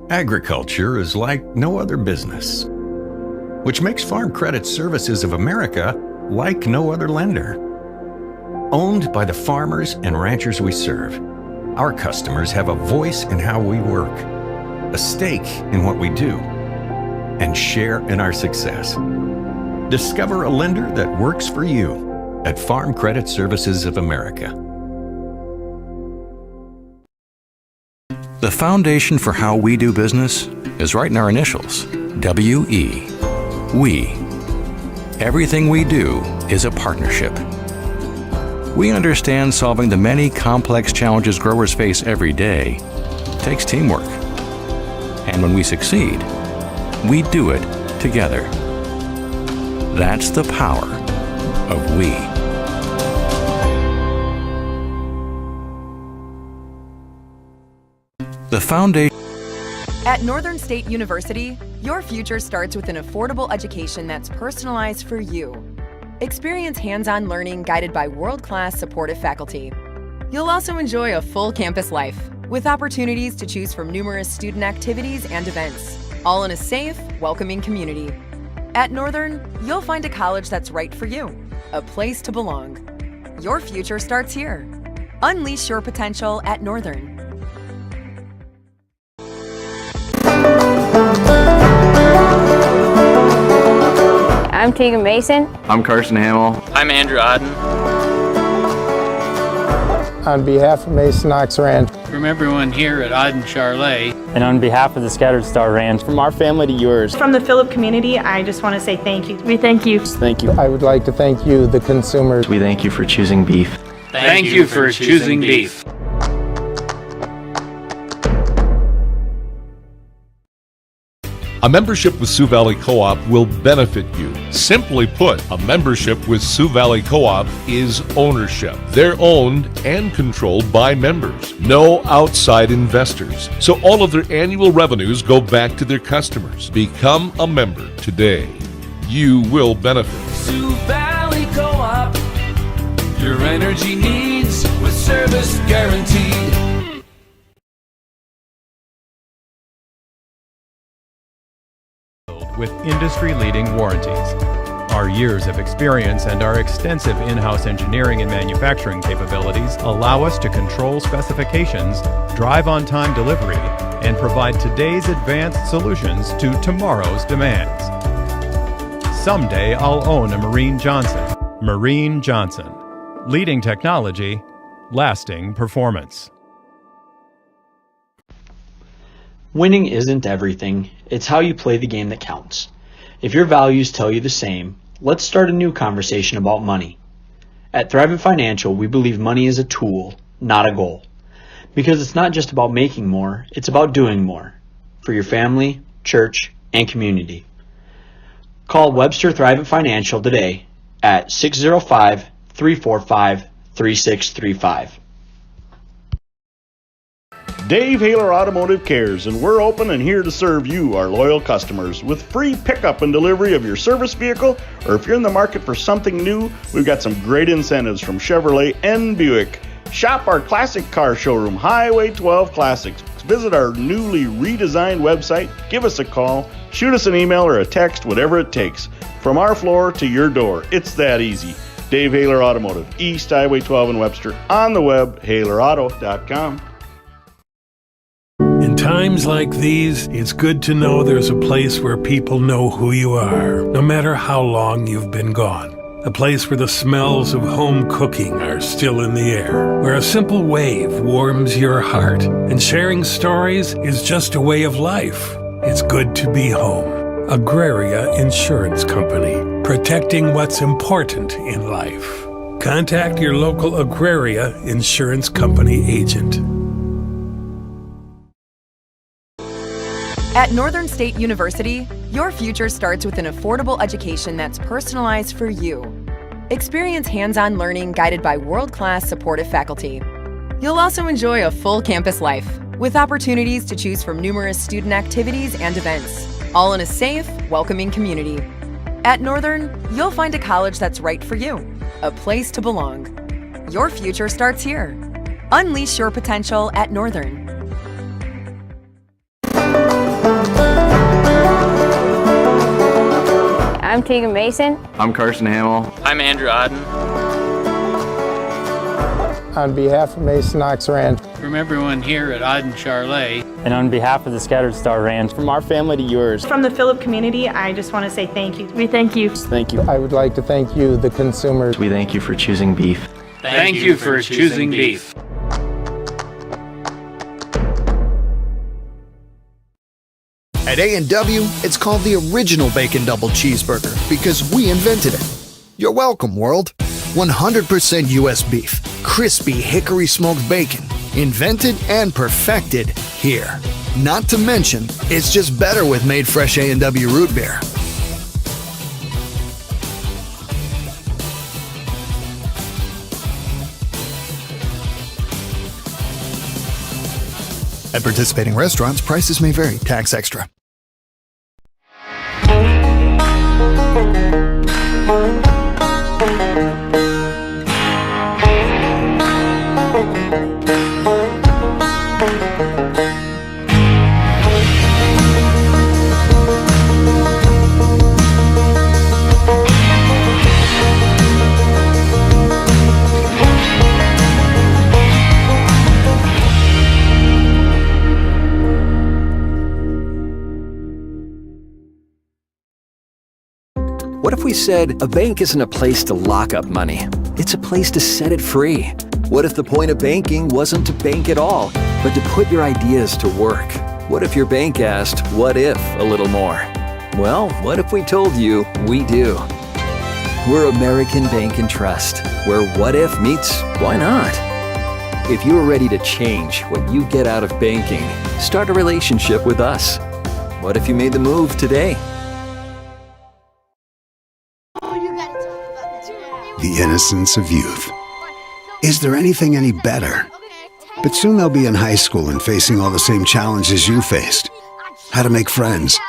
Agriculture is like no other business, which makes Farm Credit Services of America like no other lender. Owned by the farmers and ranchers we serve, our customers have a voice in how we work, a stake in what we do, and share in our success. Discover a lender that works for you at Farm Credit Services of America. The foundation for how we do business is right in our initials, W-E. We. Everything we do is a partnership. We understand solving the many complex challenges growers face every day takes teamwork. And when we succeed, we do it together. That's the power of we. The foundation. At Northern State University, your future starts with an affordable education that's personalized for you. Experience hands-on learning guided by world-class supportive faculty. You'll also enjoy a full campus life with opportunities to choose from numerous student activities and events, all in a safe, welcoming community. At Northern, you'll find a college that's right for you, a place to belong. Your future starts here. Unleash your potential at Northern. I'm Tegan Mason. I'm Carson Hamill. I'm Andrew Odden. On behalf of Mason Ox Ranch. From everyone here at Odden Charlet. And on behalf of the Scattered Star Ranch, from our family to yours. From the Phillip community, I just want to say thank you. We thank you. Thank you. I would like to thank you, the consumers. We thank you for choosing beef. Thank you for choosing beef. A membership with Sioux Valley Co-op will benefit you. Simply put, a membership with Sioux Valley Co-op is ownership. They're owned and controlled by members. No outside investors. So all of their annual revenues go back to their customers. Become a member today. You will benefit. Sioux Valley Co-op. Your energy needs with service guaranteed. With industry-leading warranties. Our years of experience and our extensive in-house engineering and manufacturing capabilities allow us to control specifications, drive on-time delivery, and provide today's advanced solutions to tomorrow's demands. Someday I'll own a Marine Johnson. Marine Johnson. Leading technology, lasting performance. Winning isn't everything, it's how you play the game that counts. If your values tell you the same, let's start a new conversation about money. At Thrivent Financial, we believe money is a tool, not a goal. Because it's not just about making more, it's about doing more for your family, church, and community. Call Webster Thrivent Financial today at 605-345-3635. Dave Haler Automotive cares, and we're open and here to serve you, our loyal customers, with free pickup and delivery of your service vehicle, or if you're in the market for something new, we've got some great incentives from Chevrolet and Buick. Shop our classic car showroom, Highway 12 Classics. Visit our newly redesigned website, give us a call, shoot us an email or a text, whatever it takes. From our floor to your door, it's that easy. Dave Haler Automotive, East Highway 12 in Webster, on the web, halerauto.com. In times like these, it's good to know there's a place where people know who you are, no matter how long you've been gone. A place where the smells of home cooking are still in the air, where a simple wave warms your heart, and sharing stories is just a way of life. It's good to be home. Agraria Insurance Company, protecting what's important in life. Contact your local Agraria Insurance Company agent. At Northern State University, your future starts with an affordable education that's personalized for you. Experience hands-on learning guided by world-class supportive faculty. You'll also enjoy a full campus life with opportunities to choose from numerous student activities and events, all in a safe, welcoming community. At Northern, you'll find a college that's right for you, a place to belong. Your future starts here. Unleash your potential at Northern. I'm Tegan Mason. I'm Carson Hamill. I'm Andrew Odden. On behalf of Mason Knox Ranch. From everyone here at Odden Charlet. And on behalf of the Scattered Star Ranch, from our family to yours. From the Phillip community, I just want to say thank you. We thank you. Thank you. I would like to thank you, the consumers. We thank you for choosing beef. Thank you for choosing beef. At A&W, it's called the original Bacon Double Cheeseburger because we invented it. You're welcome, world. 100% U.S. beef, crispy hickory smoked bacon, invented and perfected here. Not to mention, it's just better with made fresh A&W root beer. At participating restaurants, prices may vary. Tax extra. What if we said a bank isn't a place to lock up money? It's a place to set it free. What if the point of banking wasn't to bank at all, but to put your ideas to work? What if your bank asked, what if, a little more? Well, what if we told you we do? We're American Bank and Trust, where what if meets why not? If you're ready to change what you get out of banking, start a relationship with us. What if you made the move today? The innocence of youth. Is there anything any better? But soon they'll be in high school and facing all the same challenges you faced. How to make friends,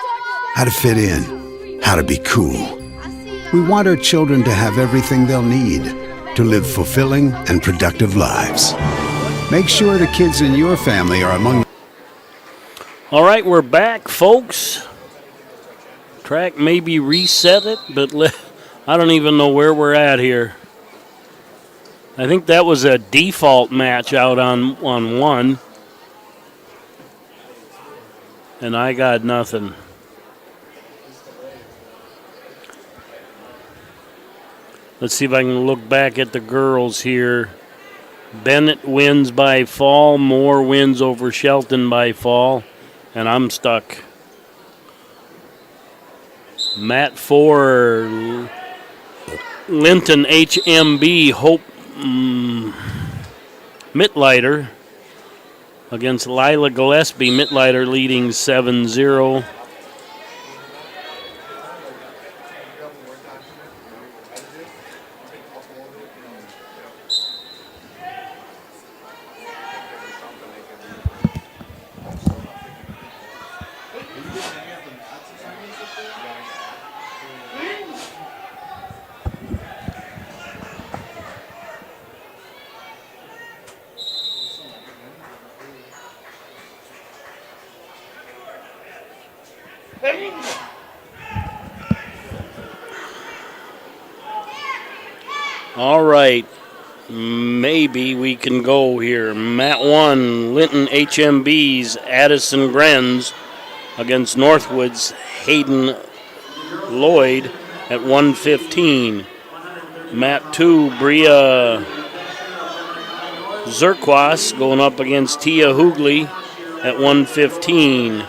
how to fit in, how to be cool. We want our children to have everything they'll need to live fulfilling and productive lives. Make sure the kids in your family are among. All right, we're back, folks. Track maybe reset it, but I don't even know where we're at here. I think that was a default match out on one. And I got nothing. Let's see if I can look back at the girls here. Bennett wins by fall. Moore wins over Shelton by fall. And I'm stuck. Matt 4. Linton HMB Hope Mittleiter against Lila Gillespie. Mittleiter leading 7-0. All right, maybe we can go here. Mat 1, Linton HMB's Addison Grenz against Northwood's Hayden Lloyd at 1:15. Mat 2, Bria Zerkwas going up against Tia Hoogley at 1:15.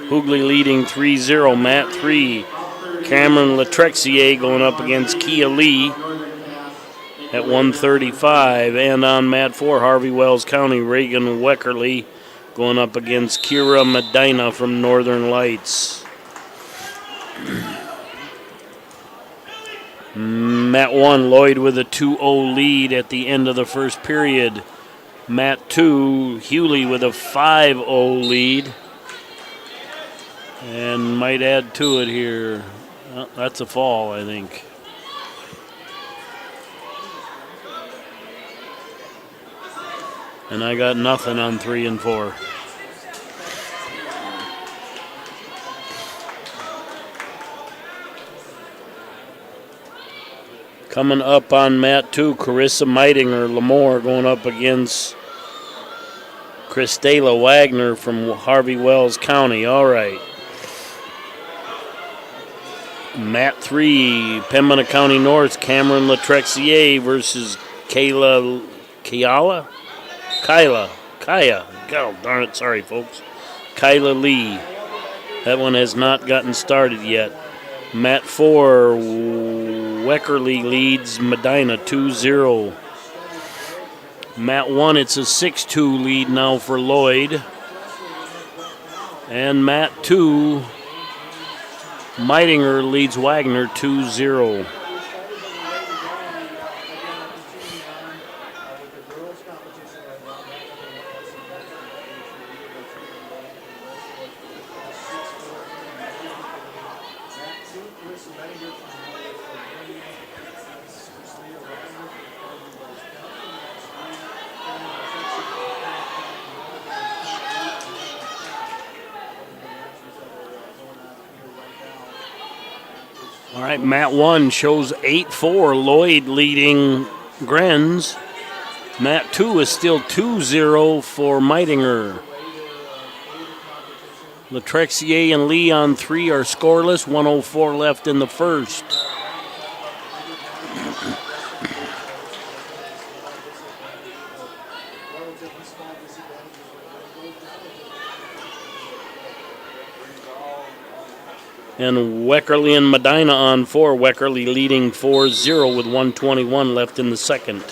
Hoogley leading 3-0. Mat 3, Cameron Latrexier going up against Kia Lee at 1:35. And on Mat 4, Harvey Wells County, Reagan Weckerly going up against Kira Medina from Northern Lights. Mat 1, Lloyd with a 2-0 lead at the end of the first period. Mat 2, Hewley with a 5-0 lead. And might add to it here. That's a fall, I think. And I got nothing on 3 and 4. Coming up on Mat 2, Carissa Meitinger, Lemoore going up against Christela Wagner from Harvey Wells County. All right. Mat 3, Pembina County North, Cameron Latrexier versus Kaya. God darn it, sorry folks. Kyla Lee. That one has not gotten started yet. Mat 4, Weckerly leads Medina 2-0. Mat 1, it's a 6-2 lead now for Lloyd. And Mat 2, Meitinger leads Wagner 2-0. All right, Mat 1 shows 8-4, Lloyd leading Grenz. Mat 2 is still 2-0 for Meitinger. Latrexier and Lee on 3 are scoreless, 1:04 left in the first. And Weckerly and Medina on 4. Weckerly leading 4-0 with 1:21 left in the second.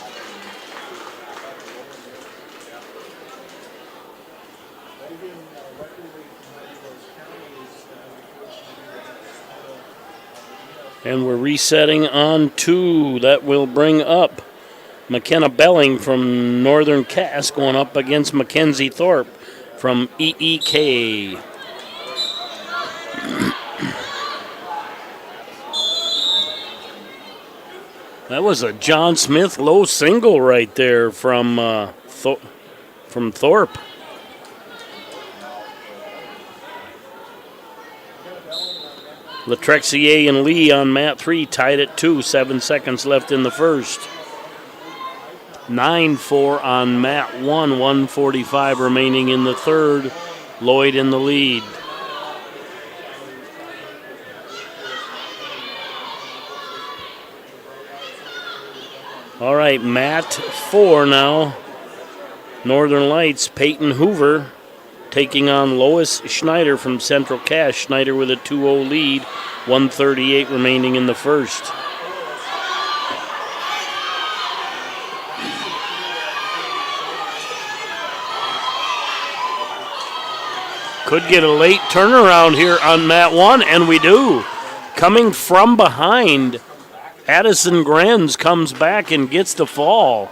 And we're resetting on 2. That will bring up McKenna Belling from Northern Cass going up against Mackenzie Thorpe from EEK. That was a John Smith low single right there from Thorpe. Latrexier and Lee on Mat 3 tied at 2, 7 seconds left in the first. 9-4 on Mat 1, 1:45 remaining in the third. Lloyd in the lead. All right, Mat 4 now. Northern Lights, Peyton Hoover taking on Lois Schneider from Central Cass. Schneider with a 2-0 lead, 1:38 remaining in the first. Could get a late turnaround here on mat 1, and we do. Coming from behind, Addison Grenz comes back and gets the fall.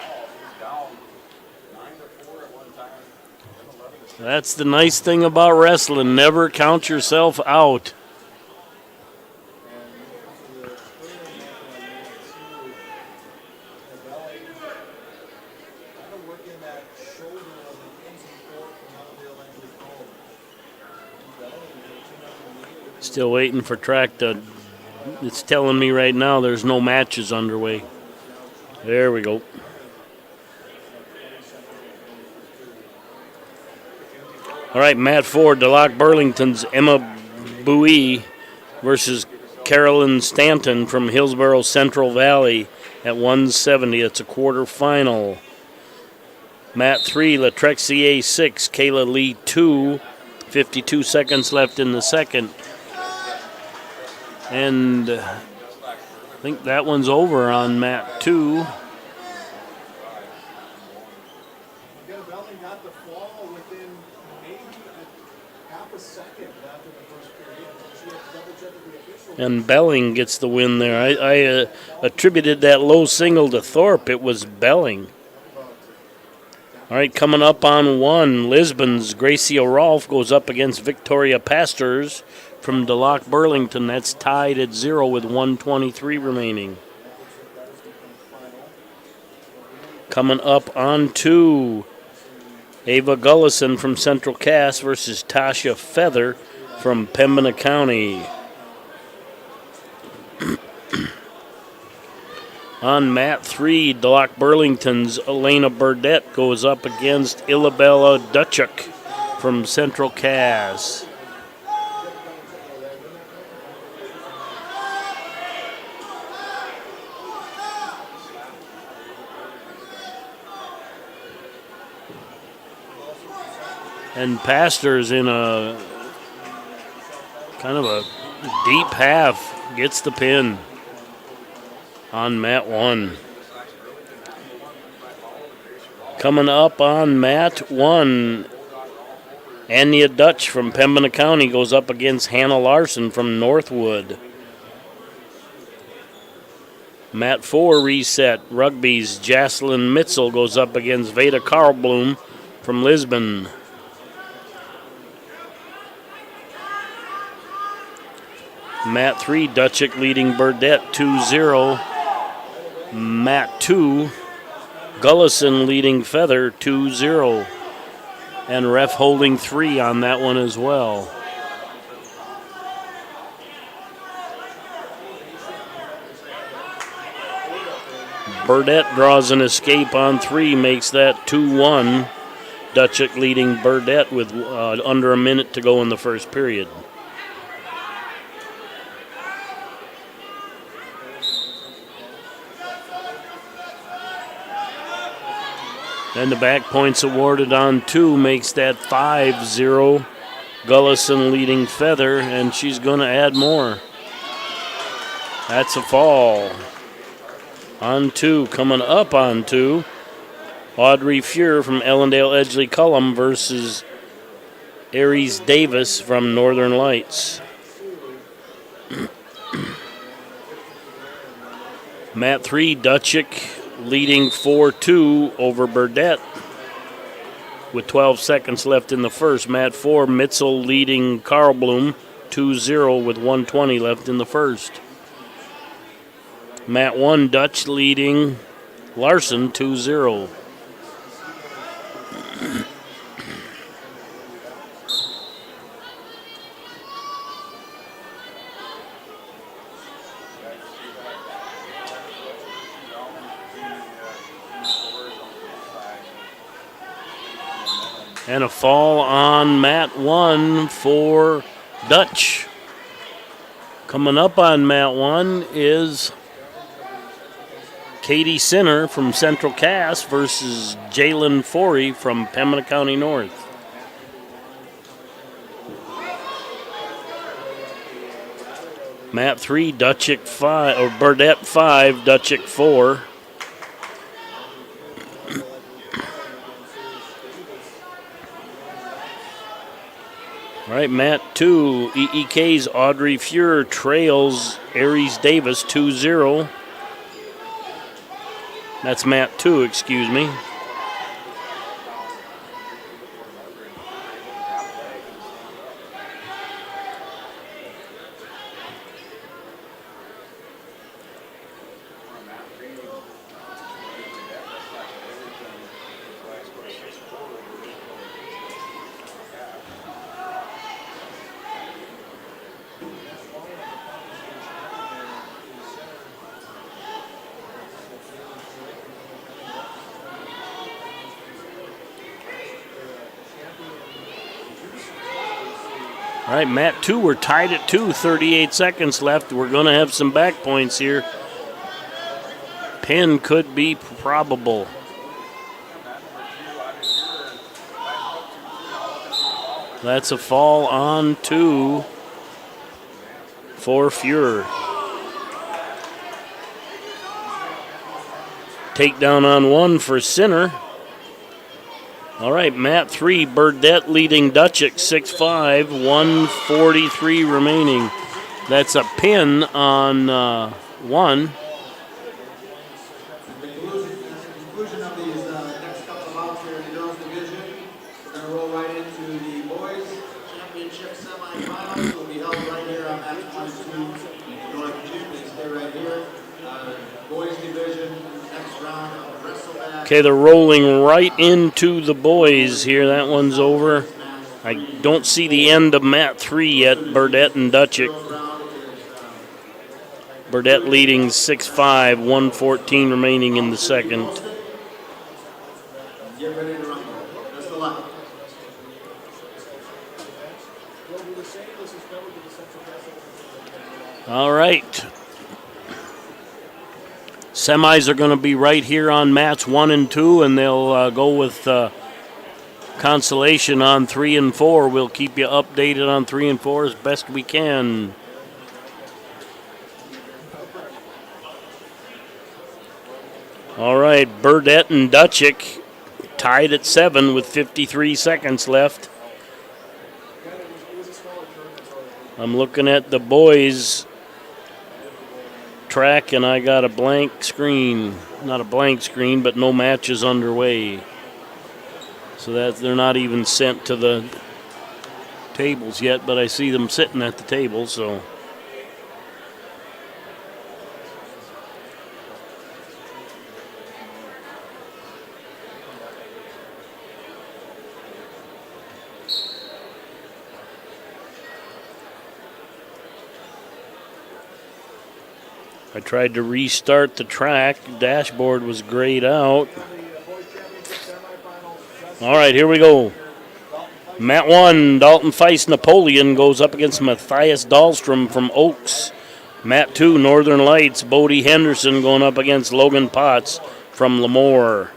That's the nice thing about wrestling. Never count yourself out. Still waiting for track to... It's telling me right now there's no matches underway. There we go. All right, mat 4, DeLocke Burlington's Emma Bowie versus Carolyn Stanton from Hillsborough Central Valley at 170. It's a quarterfinal. Mat 3, Latrexie 6, Kayla Lee 2. 52 seconds left in the second. And I think that one's over on mat 2. And Belling gets the win there. I attributed that low single to Thorpe. It was Belling. All right, coming up on 1, Lisbon's Gracie O'Rolph goes up against Victoria Pastors from DeLocke Burlington. That's tied at 0 with 1:23 remaining. Coming up on 2, Ava Gullison from Central Cass versus Tasha Feather from Pembina County. On mat 3, DeLocke Burlington's Elena Burdett goes up against Ilabella Dutchuk from Central Cass. And Pastors in a kind of a deep half gets the pin on mat 1. Coming up on mat 1, Anya Dutch from Pembina County goes up against Hannah Larson from Northwood. Mat 4 reset, Rugby's Jocelyn Mitzel goes up against Veda Karlblum from Lisbon. Mat 3, Dutchik leading Burdett 2-0. Mat 2, Gullison leading Feather 2-0. And ref holding 3 on that one as well. Burdett draws an escape on 3, makes that 2-1. Dutchik leading Burdett with under a minute to go in the first period. Then the back points awarded on 2 makes that 5-0. Gullison leading Feather, and she's going to add more. That's a fall. On 2, coming up on 2, Audrey Fuhr from Ellendale Edgley Cullum versus Aries Davis from Northern Lights. Mat 3, Dutchik leading 4-2 over Burdett with 12 seconds left in the first. Mat 4, Mitzel leading Karlblum 2-0 with 1:20 left in the first. Mat 1, Dutch leading Larson 2-0. And a fall on mat 1 for Dutch. Coming up on mat 1 is Katie Sinner from Central Cass versus Jalen Forey from Pembina County North. Mat 3, Dutchik 5, or Burdett 5, Dutchik 4. All right, Mat 2, EEK's Audrey Fuhr trails Aries Davis 2-0. That's Mat 2, excuse me. All right, Mat 2, we're tied at 2, 38 seconds left. We're going to have some back points here. Pin could be probable. That's a fall on 2 for Fuhr. Takedown on 1 for Sinner. All right, Mat 3, Burdett leading Dutchik 6-5, 1:43 remaining. That's a pin on 1. The conclusion of these next couple of bouts here in the girls division, we're going to roll right into the boys championship semifinals. Will be held right here on match 1 and 2. North Gym, they stay right here. Boys division, next round of wrestle match. Okay, they're rolling right into the boys here. That one's over. I don't see the end of Mat 3 yet, Burdett and Dutchik. Burdett leading 6-5, 1:14 remaining in the second. Get ready to rumble. Best of luck. All right. Semis are going to be right here on mats 1 and 2, and they'll go with consolation on 3 and 4. We'll keep you updated on 3 and 4 as best we can. All right, Burdett and Dutchik tied at 7 with 53 seconds left. I'm looking at the boys' track, and I got a blank screen. Not a blank screen, but no matches underway. So that they're not even sent to the tables yet, but I see them sitting at the table, so. I tried to restart the track. Dashboard was grayed out. All right, here we go. Mat 1, Dalton Feist Napoleon goes up against Matthias Dahlstrom from Oaks. Mat 2, Northern Lights, Bodie Henderson going up against Logan Potts from Lemoore.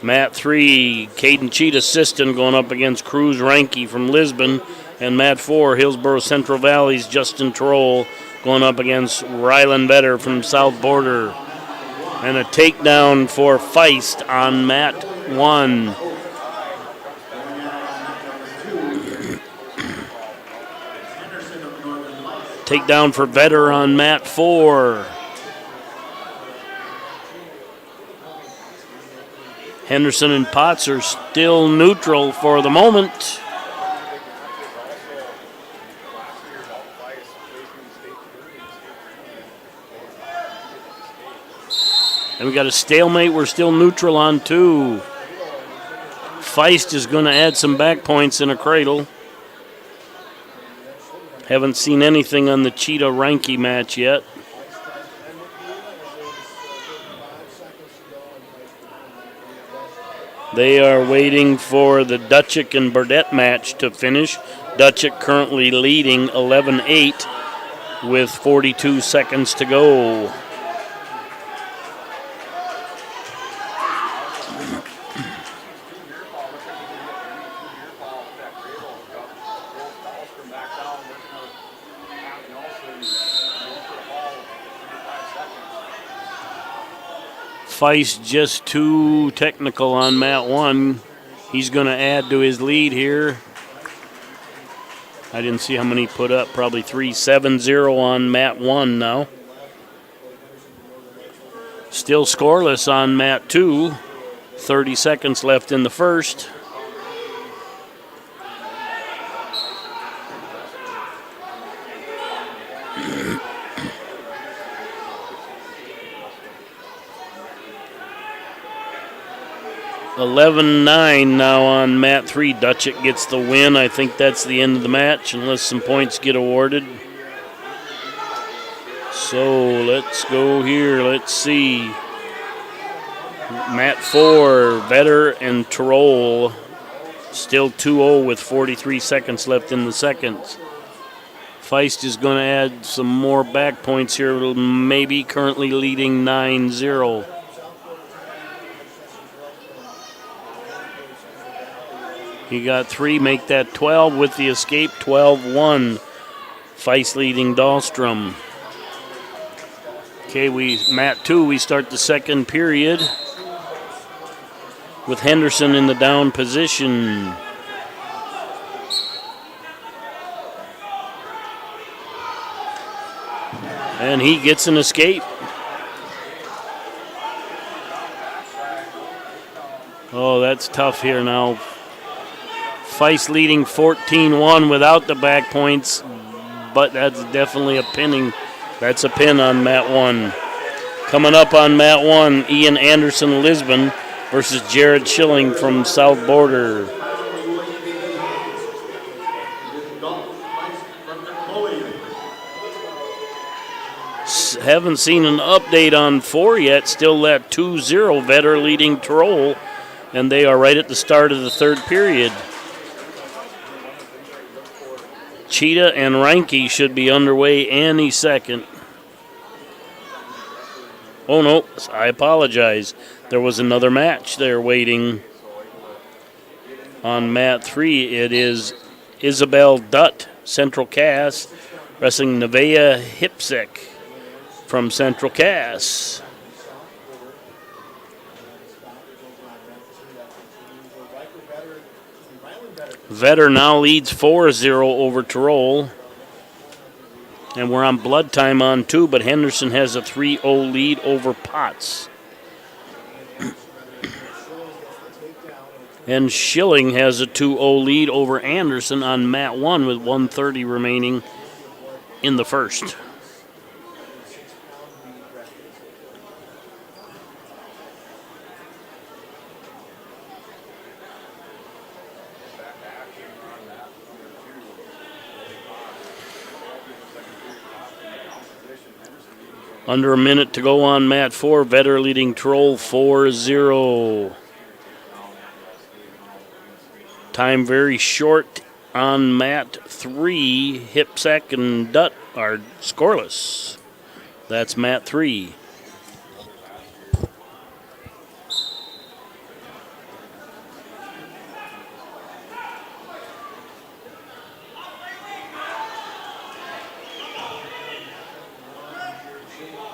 Mat 3, Caden Cheetah Siston going up against Cruz Ranke from Lisbon. And Mat 4, Hillsborough Central Valley's Justin Troll going up against Rylan Vetter from South Border. And a takedown for Feist on Mat 1. Takedown for Vetter on Mat 4. Henderson and Potts are still neutral for the moment. And we got a stalemate. We're still neutral on 2. Feist is going to add some back points in a cradle. Haven't seen anything on the Cheetah Ranke match yet. They are waiting for the Dutchik and Burdett match to finish. Dutchik currently leading 11-8 with 42 seconds to go. Feist just too technical on Mat 1. He's going to add to his lead here. I didn't see how many he put up. Probably 3-7-0 on mat 1 now. Still scoreless on mat 2. 30 seconds left in the first. $11-9 now on mat 3. Dutchett gets the win. I think that's the end of the match unless some points get awarded. So let's go here. Let's see. Mat 4, Vetter and Troll still 2-0 with 43 seconds left in the second. Feist is going to add some more back points here, maybe currently leading 9-0. He got 3, make that 12 with the escape, 12-1. Feist leading Dahlstrom. Okay, mat 2, we start the second period with Henderson in the down position. And he gets an escape. Oh, that's tough here now. Feist leading 14-1 without the back points, but that's definitely a pinning. That's a pin on mat 1. Coming up on mat 1, Ian Anderson Lisbon versus Jared Schilling from South Border. Haven't seen an update on 4 yet. Still that 2-0 Vetter leading Troll, and they are right at the start of the third period. Cheetah and Reinke should be underway any second. Oh no, I apologize. There was another match there waiting on mat 3. It is Isabel Dutt, Central Cass, wrestling Nevaeh Hipsek from Central Cass. Vetter now leads 4-0 over Tyrol. And we're on blood time on 2, but Henderson has a 3-0 lead over Potts. And Schilling has a 2-0 lead over Anderson on mat 1 with 1:30 remaining in the first. Under a minute to go on mat 4. Vetter leading Troll 4-0. Time very short on mat 3. Hipsek and Dutt are scoreless. That's mat 3.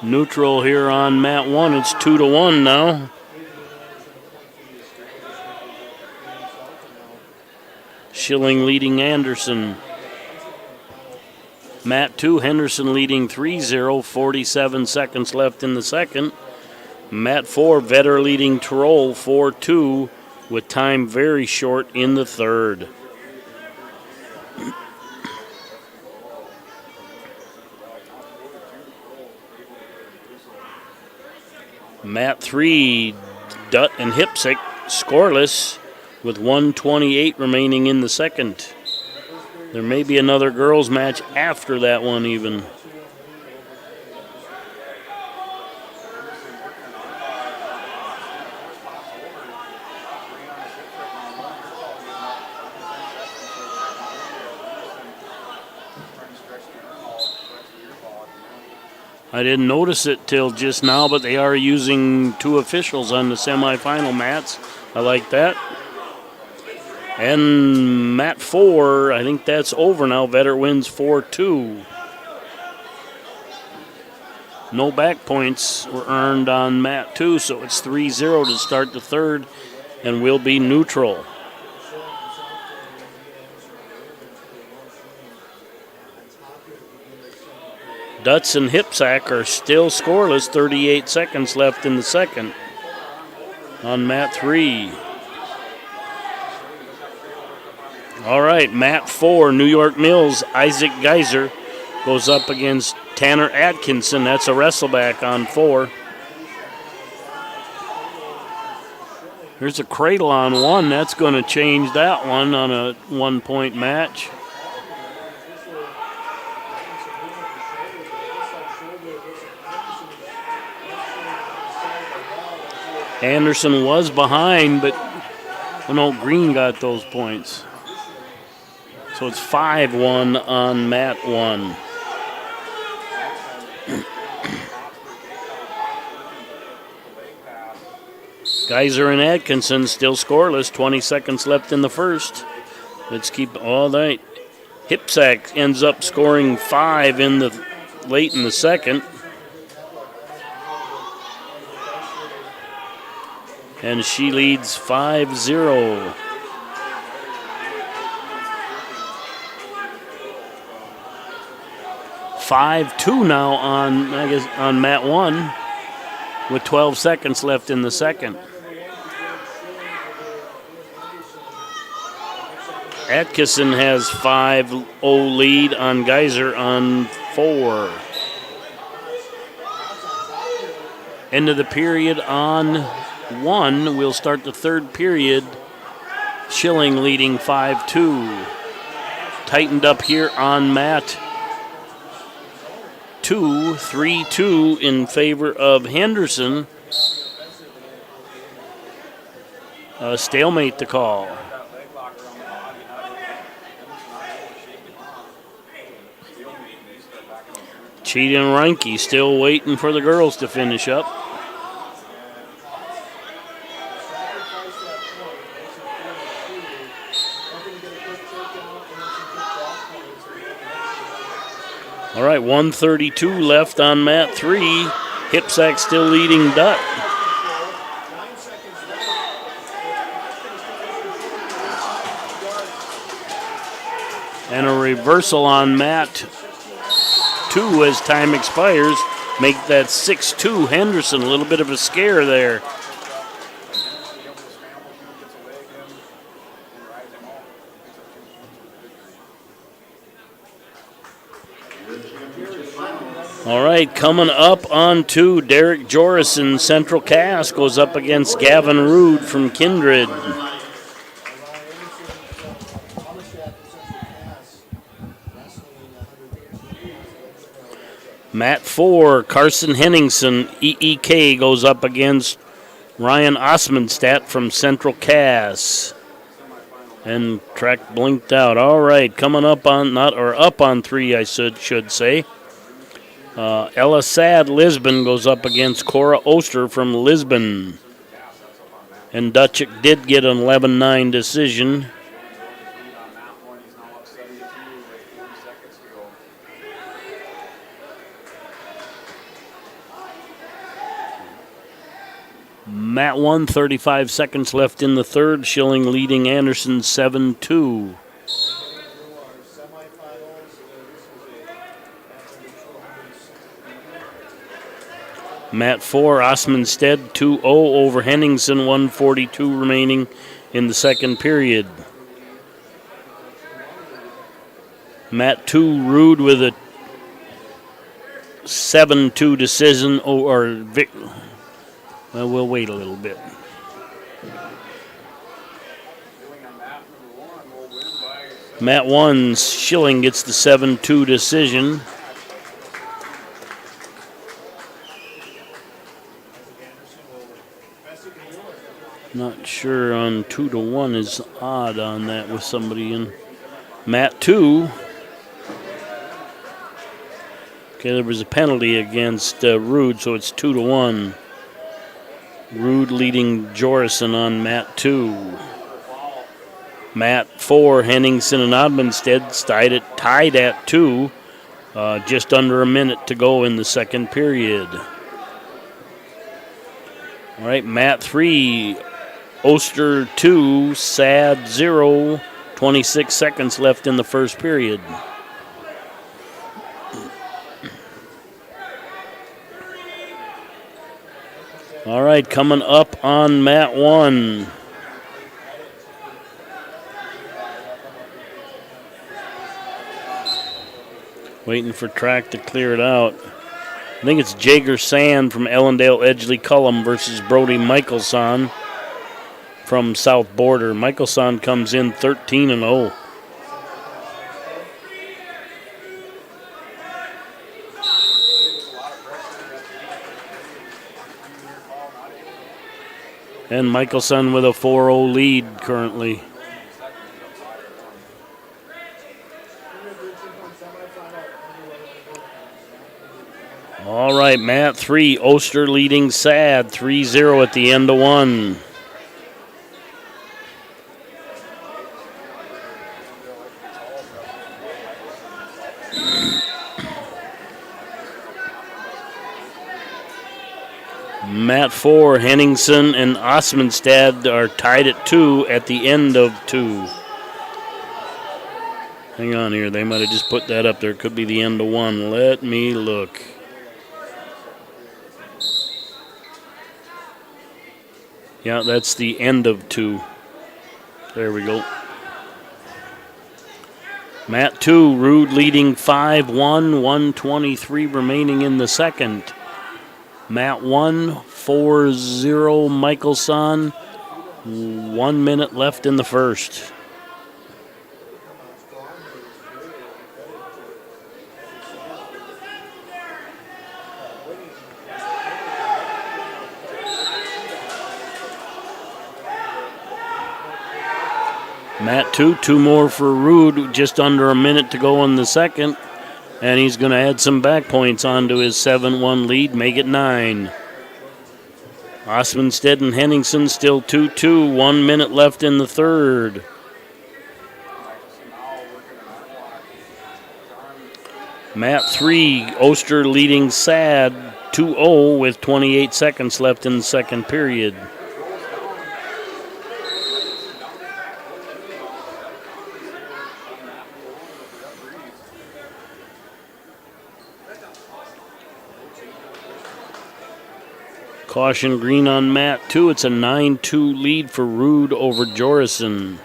Neutral here on mat 1. It's 2-1 now. Schilling leading Anderson. Mat 2, Henderson leading 3-0. 47 seconds left in the second. Mat 4, Vetter leading Troll 4-2 with time very short in the third. Mat 3, Dutt and Hipsek scoreless with 1:28 remaining in the second. There may be another girls' match after that one even. I didn't notice it till just now, but they are using 2 officials on the semifinal mats. I like that. And mat 4, I think that's over now. Vetter wins 4-2. No back points were earned on mat 2, so it's 3-0 to start the third, and we'll be neutral. Dutz and Hipsack are still scoreless, 38 seconds left in the second on mat 3. All right, mat 4, New York Mills, Isaac Geiser goes up against Tanner Atkinson. That's a wrestleback on 4. Here's a cradle on 1. That's going to change that one on a 1-point match. Anderson was behind, but Green got those points. So it's 5-1 on mat 1. Geiser and Atkinson still scoreless, 20 seconds left in the first. Let's keep all night. Hipsack ends up scoring 5 late in the second. And she leads 5-0. (5-2) now on mat 1 with 12 seconds left in the second. Atkinson has 5-0 lead on Geiser on 4. End of the period on 1. We'll start the third period. Schilling leading 5-2. Tightened up here on mat 2, 3-2 in favor of Henderson. Stalemate to call. Cheat and Reinke still waiting for the girls to finish up. All right, 1:32 left on mat 3. Hipsack still leading Dutt. And a reversal on mat 2 as time expires. Make that 6-2 Henderson. A little bit of a scare there. All right, coming up on 2, Derek Jorison, Central Cass, goes up against Gavin Rude from Kindred. Mat 4, Carson Henningsen, EEK, goes up against Ryan Osmondstadt from Central Cass. And track blinked out. All right, coming up on, up on 3, I should say. Ella Sad, Lisbon, goes up against Cora Oster from Lisbon. And Dutchik did get an 11-9 decision. Mat 1, 35 seconds left in the third. Schilling leading Anderson 7-2. Mat 4, Osmondstead 2-0 over Henningsen, 1:42 remaining in the second period. Mat 2, Rude with a 7-2 decision, we'll wait a little bit. Mat 1, Schilling gets the 7-2 decision. Not sure on 2-1 is odd on that with somebody in. Mat 2. Okay, there was a penalty against Rude, so it's 2-1. Rude leading Jorison on mat 2. Mat 4, Henningsen and Odmanstead tied at 2. Just under a minute to go in the second period. All right, mat 3, Oster 2, Sad 0, 26 seconds left in the first period. All right, coming up on mat 1. Waiting for track to clear it out. I think it's Jager Sand from Ellendale Edgley Cullum versus Brody Michelson from South Border. Michelson comes in 13-0. And Michelson with a 4-0 lead currently. All right, mat 3, Oster leading Sad, 3-0 at the end of 1. Mat 4, Henningsen and Osmondstad are tied at 2 at the end of 2. Hang on here, they might have just put that up there. Could be the end of 1. Let me look. Yeah, that's the end of 2. There we go. Mat 2, Rude leading 5-1, 1:23 remaining in the second. Mat 1, 4-0 Michelson, 1 minute left in the first. Mat 2, 2 more for Rude, just under a minute to go in the second. And he's going to add some back points onto his 7-1 lead, make it 9. Osmondstead and Henningsen still 2-2, 1 minute left in the third. Mat 3, Oster leading Sad 2-0 with 28 seconds left in the second period. Caution green on mat 2. It's a 9-2 lead for Rude over Jorison.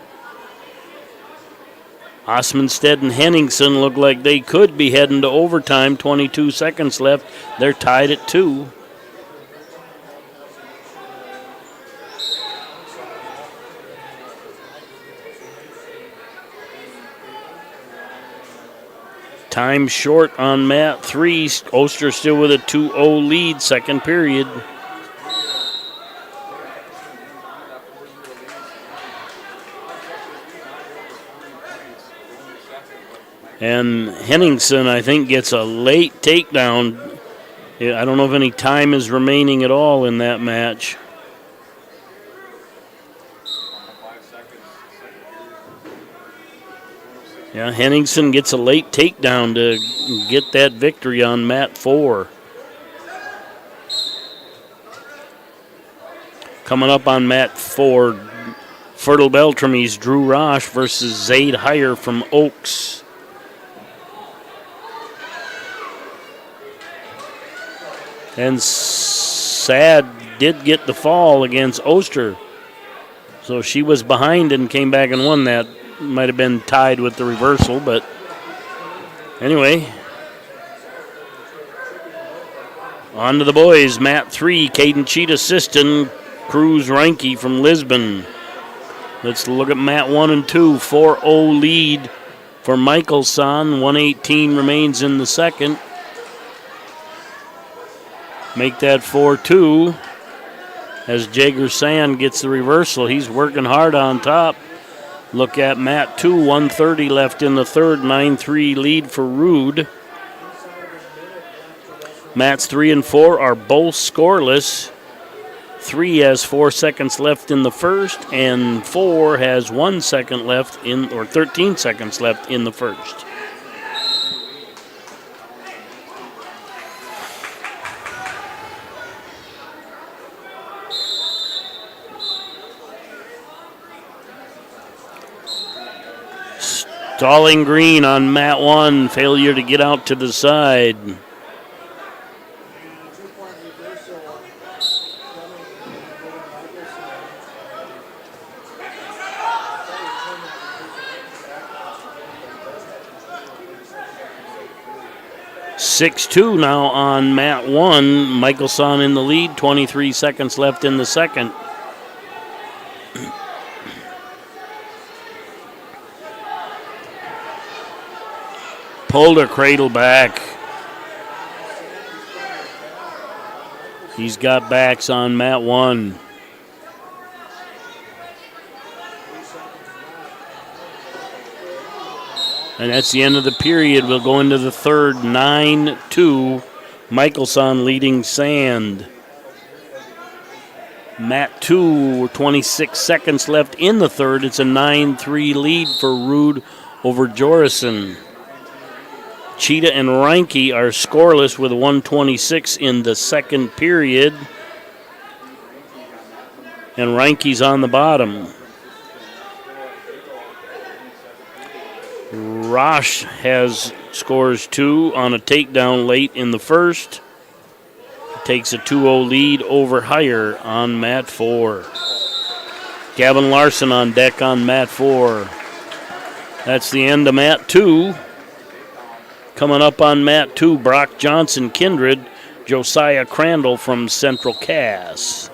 Osmondstead and Henningsen look like they could be heading to overtime. 22 seconds left. They're tied at 2. Time short on mat 3. Oster still with a 2-0 lead, second period. And Henningsen, I think, gets a late takedown. I don't know if any time is remaining at all in that match. Yeah, Henningsen gets a late takedown to get that victory on mat 4. Coming up on mat 4, Fertile Beltrame's Drew Roche versus Zaid Heyer from Oaks. And Sad did get the fall against Oster. So she was behind and came back and won that. Might have been tied with the reversal, but anyway. On to the boys. Mat 3, Caden Cheetah Siston, Cruz Reinke from Lisbon. Let's look at mat 1 and 2. 4-0 lead for Michelson. 1:18 remains in the second. Make that 4-2 as Jager Sand gets the reversal. He's working hard on top. Look at mat 2, 1:30 left in the third, 9-3 lead for Rude. Mats 3 and 4 are both scoreless. 3 has 4 seconds left in the first, and 4 has 1 second left in, or 13 seconds left in the first. Stalling green on mat 1, failure to get out to the side. 6-2 now on mat 1. Michelson in the lead, 23 seconds left in the second. Pulled her cradle back. He's got backs on mat 1. And that's the end of the period. We'll go into the third, 9-2. Michelson leading Sand. Mat 2, 26 seconds left in the third. It's a 9-3 lead for Rude over Jorison. Cheetah and Reinke are scoreless with 126 in the second period. And Reinke's on the bottom. Rosh scores 2 on a takedown late in the first. Takes a 2-0 lead over Hire on mat 4. Gavin Larson on deck on mat 4. That's the end of mat 2. Coming up on mat 2, Brock Johnson Kindred, Josiah Crandall from Central Cass.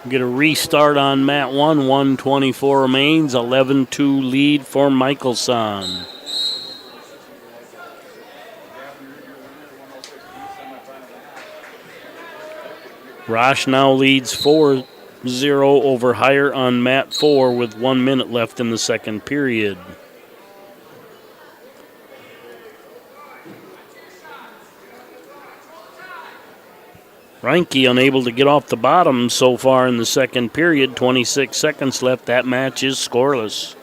Get a restart on mat 1, 1:24 remains, 11-2 lead for Michelson. Rosh now leads 4-0 over Hire on mat 4 with 1 minute left in the second period. Reinke unable to get off the bottom so far in the second period. 26 seconds left. That match is scoreless.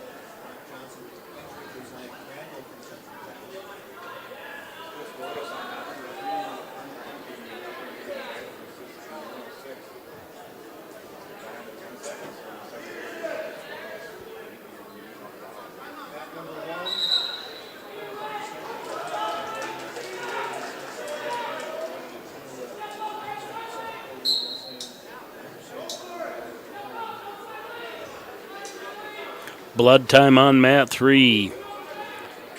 Blood time on mat 3.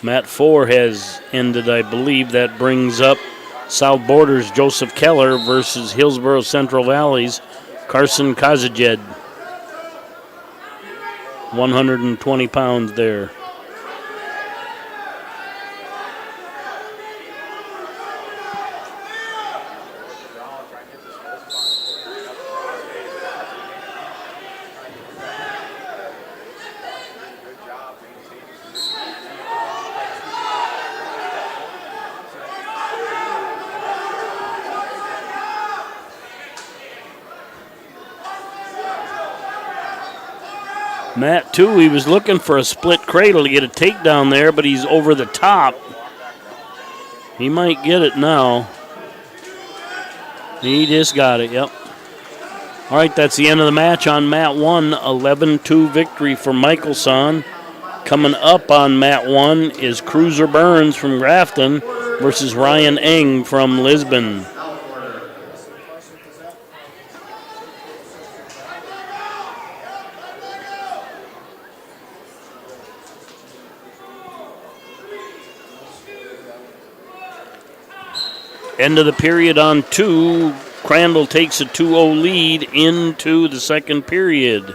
Mat 4 has ended, I believe. That brings up South Borders Joseph Keller versus Hillsborough Central Valley's Carson Kazajed. 120 pounds there. Mat 2, he was looking for a split cradle to get a takedown there, but he's over the top. He might get it now. He just got it, yep. All right, that's the end of the match on mat 1. 11-2 victory for Michelson. Coming up on mat 1 is Cruiser Burns from Grafton versus Ryan Eng from Lisbon. End of the period on 2. Crandall takes a 2-0 lead into the second period.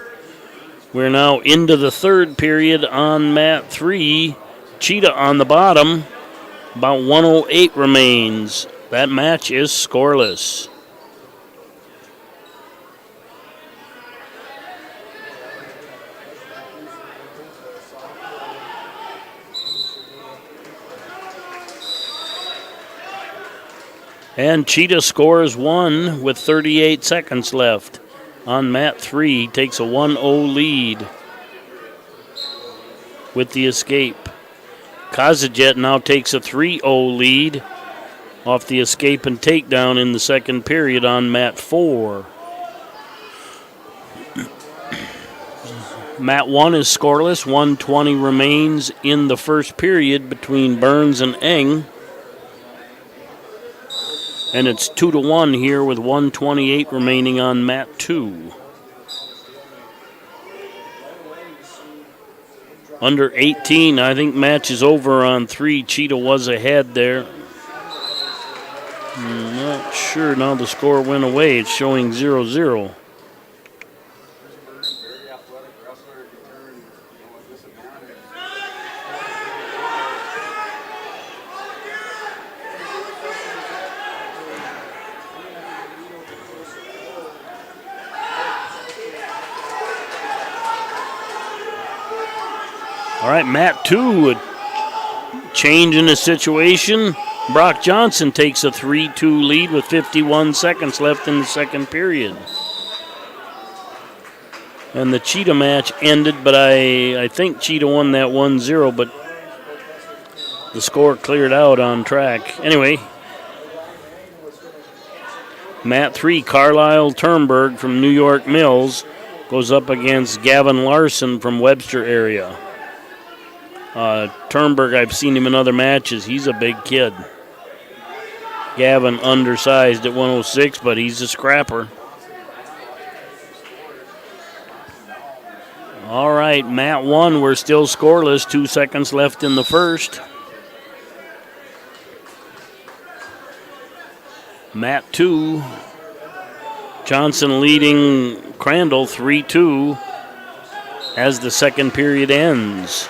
We're now into the third period on mat 3. Cheetah on the bottom. About 1:08 remains. That match is scoreless. And Cheetah scores 1 with 38 seconds left. On mat 3, takes a 1-0 lead with the escape. Kazajet now takes a 3-0 lead off the escape and takedown in the second period on mat 4. Mat 1 is scoreless. 1:20 remains in the first period between Burns and Eng. And it's 2-1 here with 1:28 remaining on mat 2. Under 18, I think match is over on 3. Cheetah was ahead there. Not sure now the score went away. It's showing 0-0. All right, Mat 2, change in the situation. Brock Johnson takes a 3-2 lead with 51 seconds left in the second period. And the Cheetah match ended, but I think Cheetah won that 1-0, but the score cleared out on track. Anyway, Mat 3, Carlisle Turnberg from New York Mills goes up against Gavin Larson from Webster area. Turnberg, I've seen him in other matches. He's a big kid. Gavin undersized at 106, but he's a scrapper. All right, Mat 1, we're still scoreless. 2 seconds left in the first. Mat 2, Johnson leading Crandall 3-2 as the second period ends.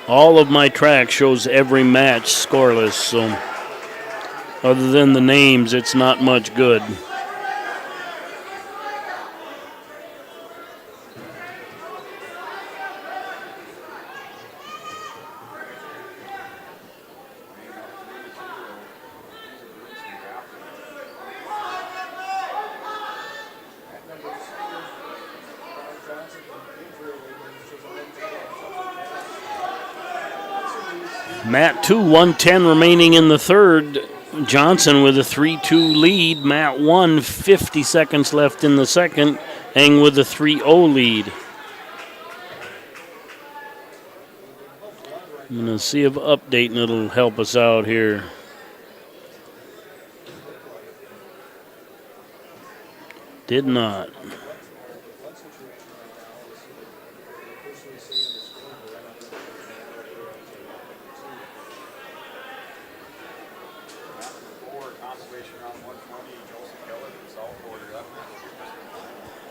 All of my track shows every match scoreless, so other than the names, it's not much good. Mat 2, 1:10 remaining in the third. Johnson with a 3-2 lead. Mat 1, 50 seconds left in the second. Hang with a 3-0 lead. I'm going to see if updating it'll help us out here. Did not.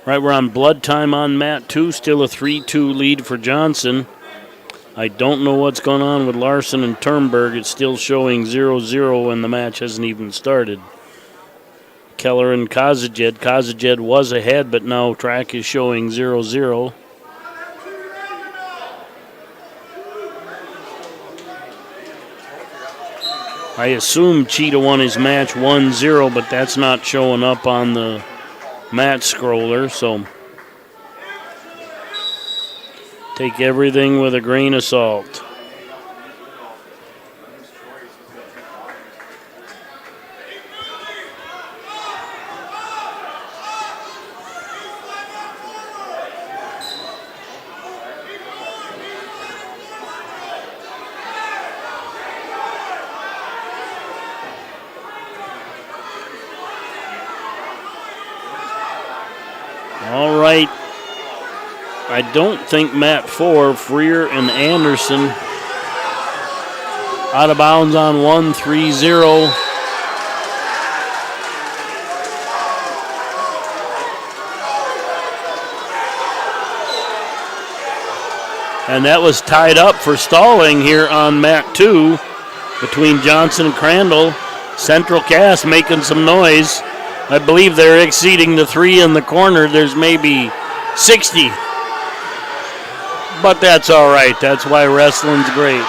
Right, we're on blood time on Mat 2, still a 3-2 lead for Johnson. I don't know what's going on with Larson and Turnberg. It's still showing 0-0 and the match hasn't even started. Keller and Kazajed. Kazajed was ahead, but now track is showing 0-0. I assume Cheetah won his match 1-0, but that's not showing up on the match scroller, so take everything with a grain of salt. All right. I don't think Mat 4, Freer and Anderson out of bounds on 1-3-0. And that was tied up for stalling here on Mat 2 between Johnson and Crandall. Central Cass making some noise. I believe they're exceeding the 3 in the corner. There's maybe 60. But that's all right. That's why wrestling's great.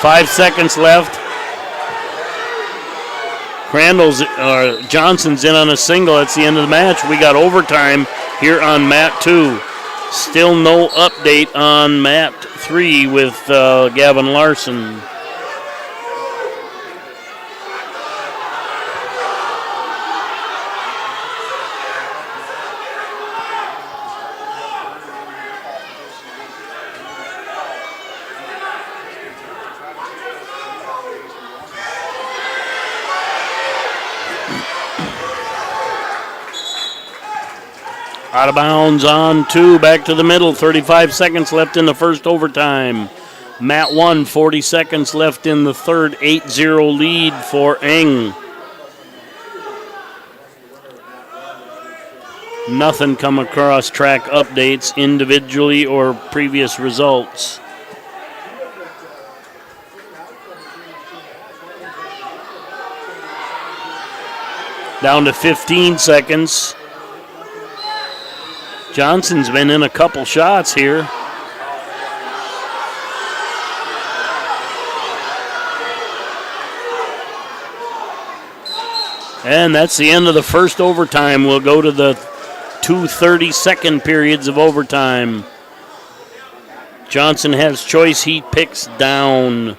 5 seconds left. Johnson's in on a single. That's the end of the match. We got overtime here on Mat 2. Still no update on mat 3 with Gavin Larson. Out of bounds on 2, back to the middle. 35 seconds left in the first overtime. Mat 1, 40 seconds left in the third. 8-0 lead for Eng. Nothing come across track updates individually or previous results. Down to 15 seconds. Johnson's been in a couple shots here. And that's the end of the first overtime. We'll go to the 2 30-second periods of overtime. Johnson has choice. He picks down.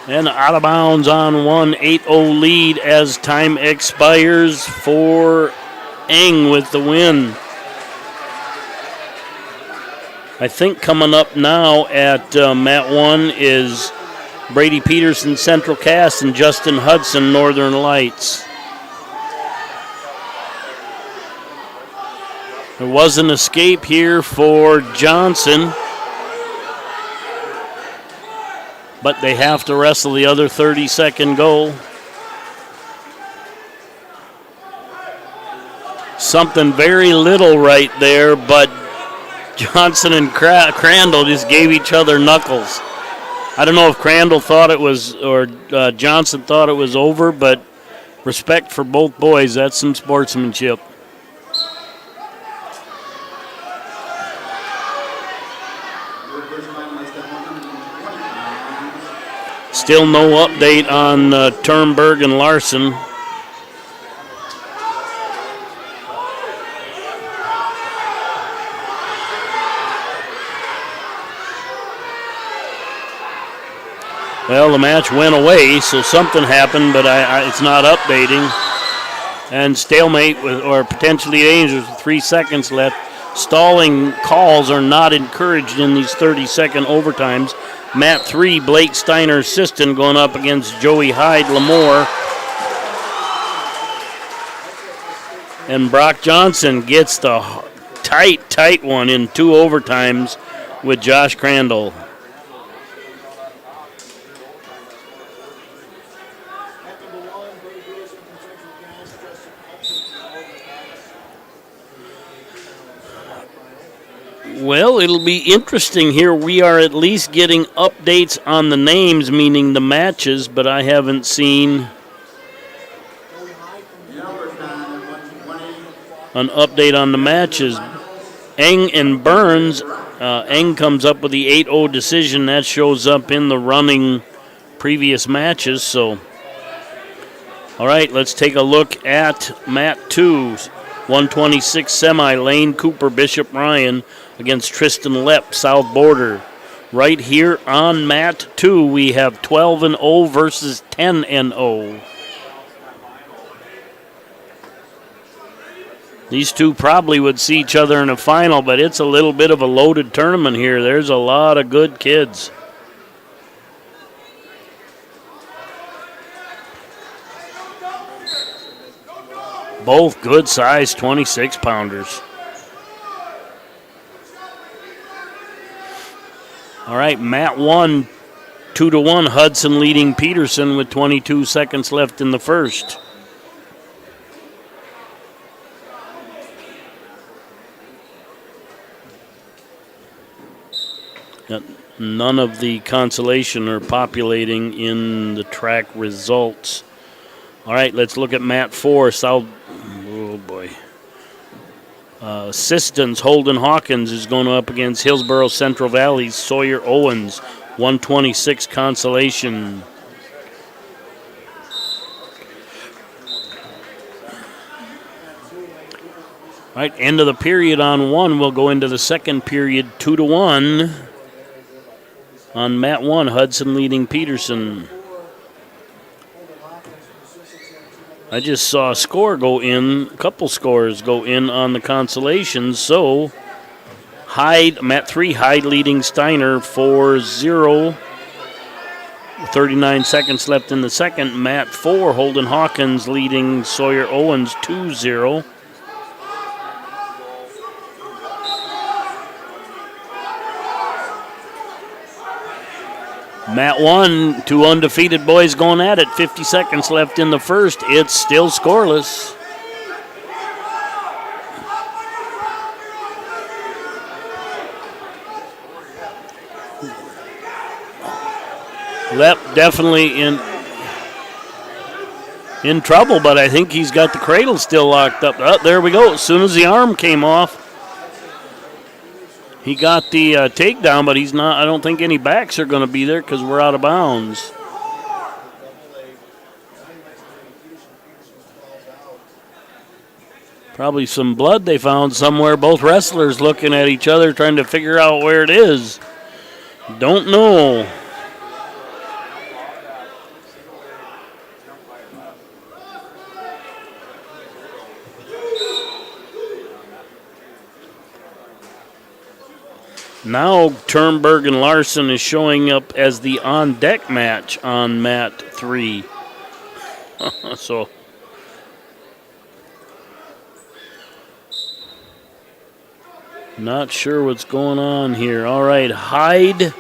And out of bounds on 1, 8-0 lead as time expires for Eng with the win. I think coming up now at mat 1 is Brady Peterson, Central Cass, and Justin Hudson, Northern Lights. There was an escape here for Johnson, but they have to wrestle the other 30-second goal. Something very little right there, but Johnson and Crandall just gave each other knuckles. I don't know if Crandall thought it was, or Johnson thought it was over, but respect for both boys. That's some sportsmanship. Still no update on Turnberg and Larson. Well, the match went away, so something happened, but it's not updating. And stalemate with, or potentially dangerous with 3 seconds left. Stalling calls are not encouraged in these 30-second overtimes. Mat 3, Blake Steiner Siston going up against Joey Hyde Lemoore. And Brock Johnson gets the tight one in 2 overtimes with Josh Crandall. Well, it'll be interesting here. We are at least getting updates on the names, meaning the matches, but I haven't seen an update on the matches. Eng and Burns. Eng comes up with the 8-0 decision. That shows up in the running previous matches. So, all right, let's take a look at mat 2. 126 semi, Lane Cooper, Bishop Ryan against Tristan Lepp, South Border. Right here on mat 2, we have 12-0 versus 10-0. These two probably would see each other in a final, but it's a little bit of a loaded tournament here. There's a lot of good kids. Both good size 26-pounders. All right, mat 1, 2-1, Hudson leading Peterson with 22 seconds left in the first. None of the consolation are populating in the track results. All right, let's look at mat 4, South. Oh boy. Assistants, Holden Hawkins is going up against Hillsborough Central Valley's Sawyer Owens, 126 consolation. Right, end of the period on 1. We'll go into the second period 2-1 on mat 1. Hudson leading Peterson. I just saw a score go in, a couple scores go in on the consolations. So Hyde, mat 3, Hyde leading Steiner 4-0. 39 seconds left in the second. Mat 4, Holden Hawkins leading Sawyer Owens 2-0. Mat 1, 2 undefeated boys going at it. 50 seconds left in the first. It's still scoreless. Lep definitely in trouble, but I think he's got the cradle still locked up. Oh, there we go. As soon as the arm came off, he got the takedown, but he's not. I don't think any backs are going to be there because we're out of bounds. Probably some blood they found somewhere. Both wrestlers looking at each other, trying to figure out where it is. Don't know. Now Turnberg and Larson is showing up as the on-deck match on mat 3. So not sure what's going on here. All right, Hyde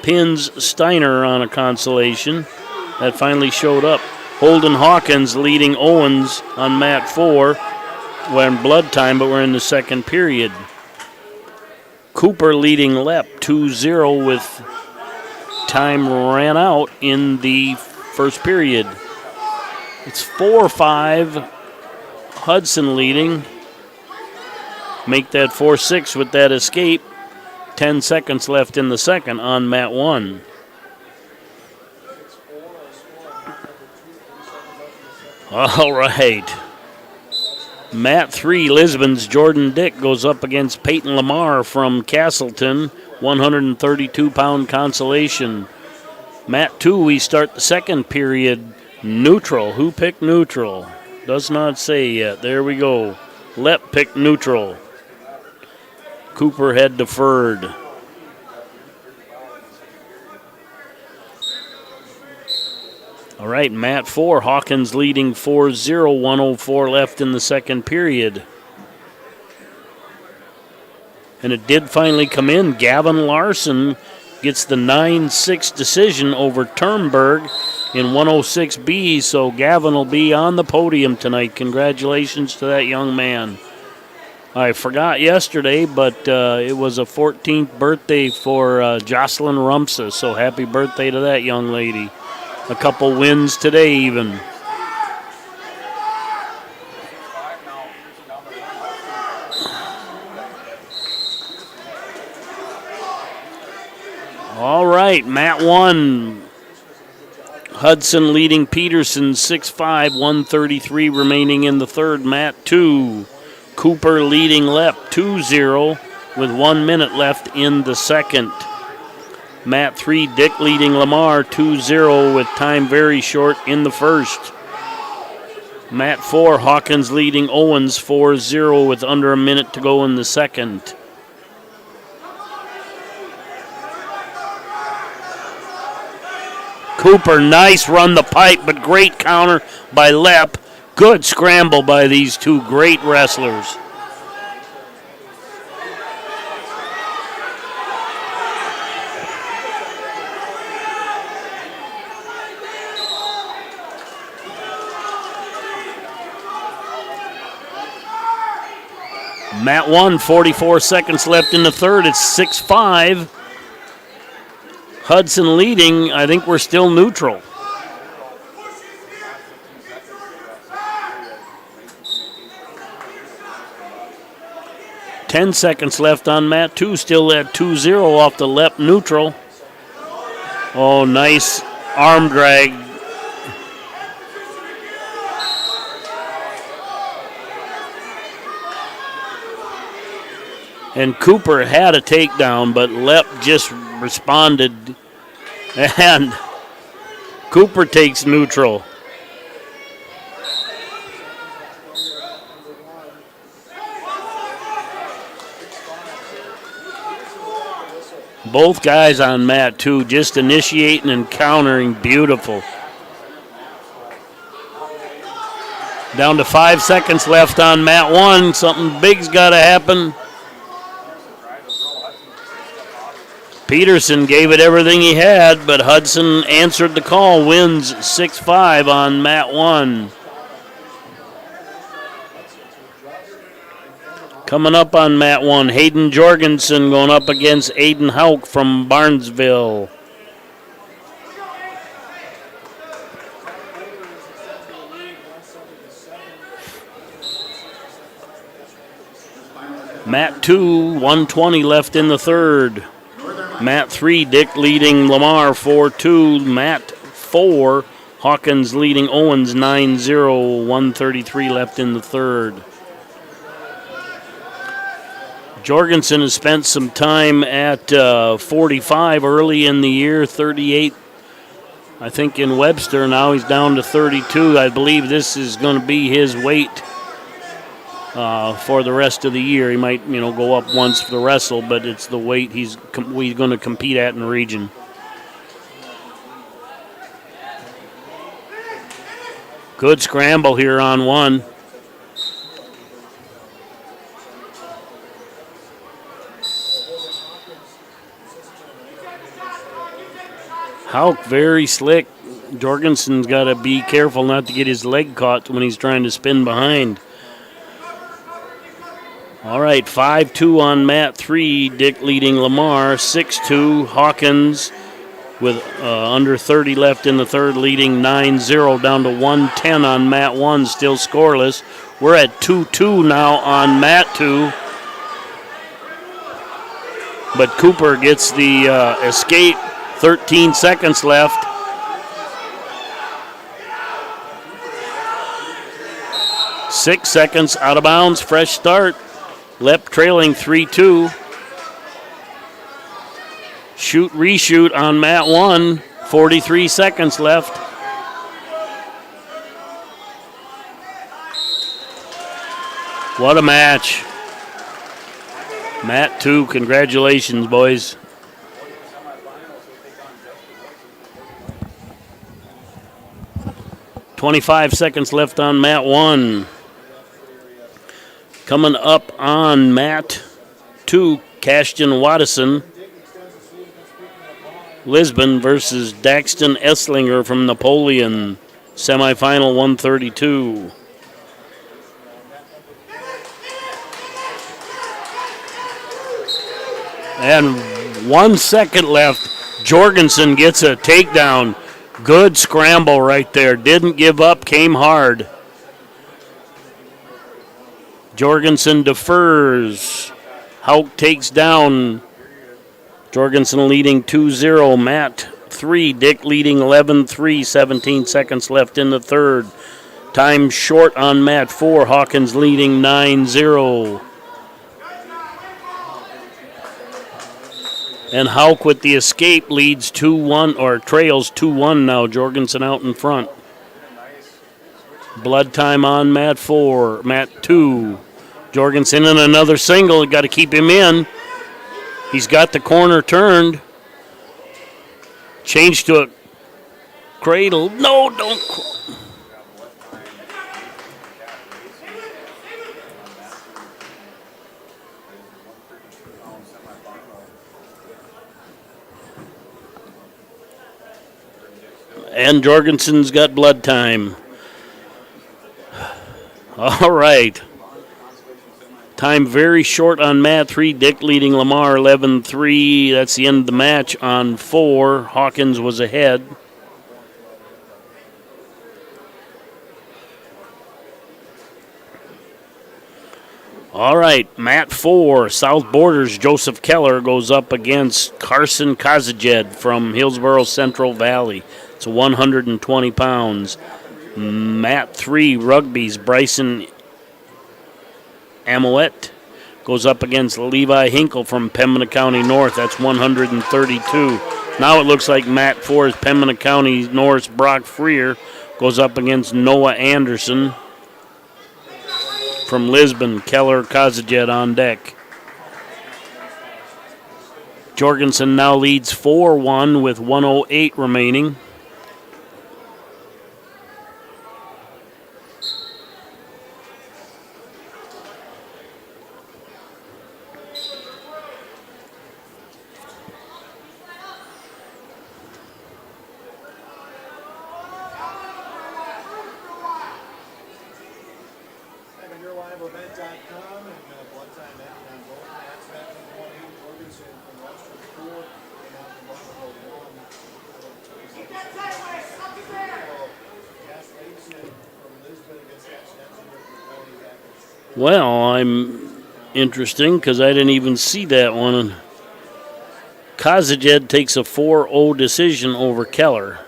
pins Steiner on a consolation. That finally showed up. Holden Hawkins leading Owens on mat 4. We're in blood time, but we're in the second period. Cooper leading Lep 2-0 with time ran out in the first period. It's 4-5. Hudson leading. Make that 4-6 with that escape. 10 seconds left in the second on mat 1. All right. Mat 3, Lisbon's Jordan Dick goes up against Peyton Lamar from Casselton, 132-pound consolation. Mat 2, we start the second period neutral. Who picked neutral? Does not say yet. There we go. Lep picked neutral. Cooper had deferred. All right, mat 4, Hawkins leading 4-0, 1:04 left in the second period. And it did finally come in. Gavin Larson gets the 9-6 decision over Turnberg in 106B, so Gavin will be on the podium tonight. Congratulations to that young man. I forgot yesterday, but it was a 14th birthday for Jocelyn Rumsa, so happy birthday to that young lady. A couple wins today even. All right, mat 1. Hudson leading Peterson 6-5, 1:33 remaining in the third. Mat 2. Cooper leading Lep 2-0 with 1 minute left in the second. Mat 3, Dick leading Lamar 2-0 with time very short in the first. Mat 4, Hawkins leading Owens 4-0 with under a minute to go in the second. Cooper, nice run the pipe, but great counter by Lep. Good scramble by these two great wrestlers. Mat 1, 44 seconds left in the third. It's 6-5. Hudson leading. I think we're still neutral. 10 seconds left on mat 2. Still at 2-0 off the left neutral. Oh, nice arm drag. And Cooper had a takedown, but Lepp just responded. And Cooper takes neutral. Both guys on mat 2 just initiating and countering. Beautiful. Down to 5 seconds left on mat 1. Something big's got to happen. Peterson gave it everything he had, but Hudson answered the call, wins 6-5 on mat 1. Coming up on mat 1, Hayden Jorgensen going up against Aiden Hauk from Barnesville. Mat 2, 1:20 left in the third. Mat 3, Dick leading Lamar 4-2. Mat 4, Hawkins leading Owens 9-0. 1:33 left in the third. Jorgensen has spent some time at 45 early in the year, 38, I think, in Webster. Now he's down to 32. I believe this is going to be his weight for the rest of the year. He might, go up once for the wrestle, but it's the weight he's going to compete at in the region. Good scramble here on one. Hauk very slick. Jorgensen's got to be careful not to get his leg caught when he's trying to spin behind. All right, 5-2 on mat 3. Dick leading Lamar. 6-2. Hawkins with under 30 left in the third, leading 9-0, down to 1:10 on mat 1, still scoreless. We're at 2-2 now on mat 2. But Cooper gets the escape. 13 seconds left. Six seconds out of bounds. Fresh start. Lepp trailing 3-2. Shoot, reshoot on mat 1. 43 seconds left. What a match. Mat 2, congratulations, boys. .25 seconds left on mat 1. Coming up on mat 2, Cashton Waddison, Lisbon versus Daxton Esslinger from Napoleon, semifinal 132. And 1 second left. Jorgensen gets a takedown. Good scramble right there. Didn't give up, came hard. Jorgensen defers. Hauk takes down. Jorgensen leading 2-0. Mat 3. Dick leading 11-3. 17 seconds left in the third. Time short on mat 4. Hawkins leading 9-0. And Hauk with the escape leads 2-1, or trails 2-1 now. Jorgensen out in front. Blood time on mat 4. Mat 2. Jorgensen in another single. Got to keep him in. He's got the corner turned. Change to a cradle. No, don't. And Jorgensen's got blood time. All right. Time very short on mat 3. Dick leading Lamar 11-3. That's the end of the match on 4. Hawkins was ahead. All right, mat 4, South Borders, Joseph Keller goes up against Carson Kazajed from Hillsborough Central Valley. It's 120 pounds. Mat 3, Rugby's Bryson Amolet goes up against Levi Hinkle from Pembina County North. That's 132. Now it looks like mat 4 is Pembina County North's Brock Freer goes up against Noah Anderson from Lisbon. Keller Kazajed on deck. Jorgensen now leads 4-1 with 1:08 remaining. Well, I'm interesting because I didn't even see that one. Kazajed takes a 4-0 decision over Keller.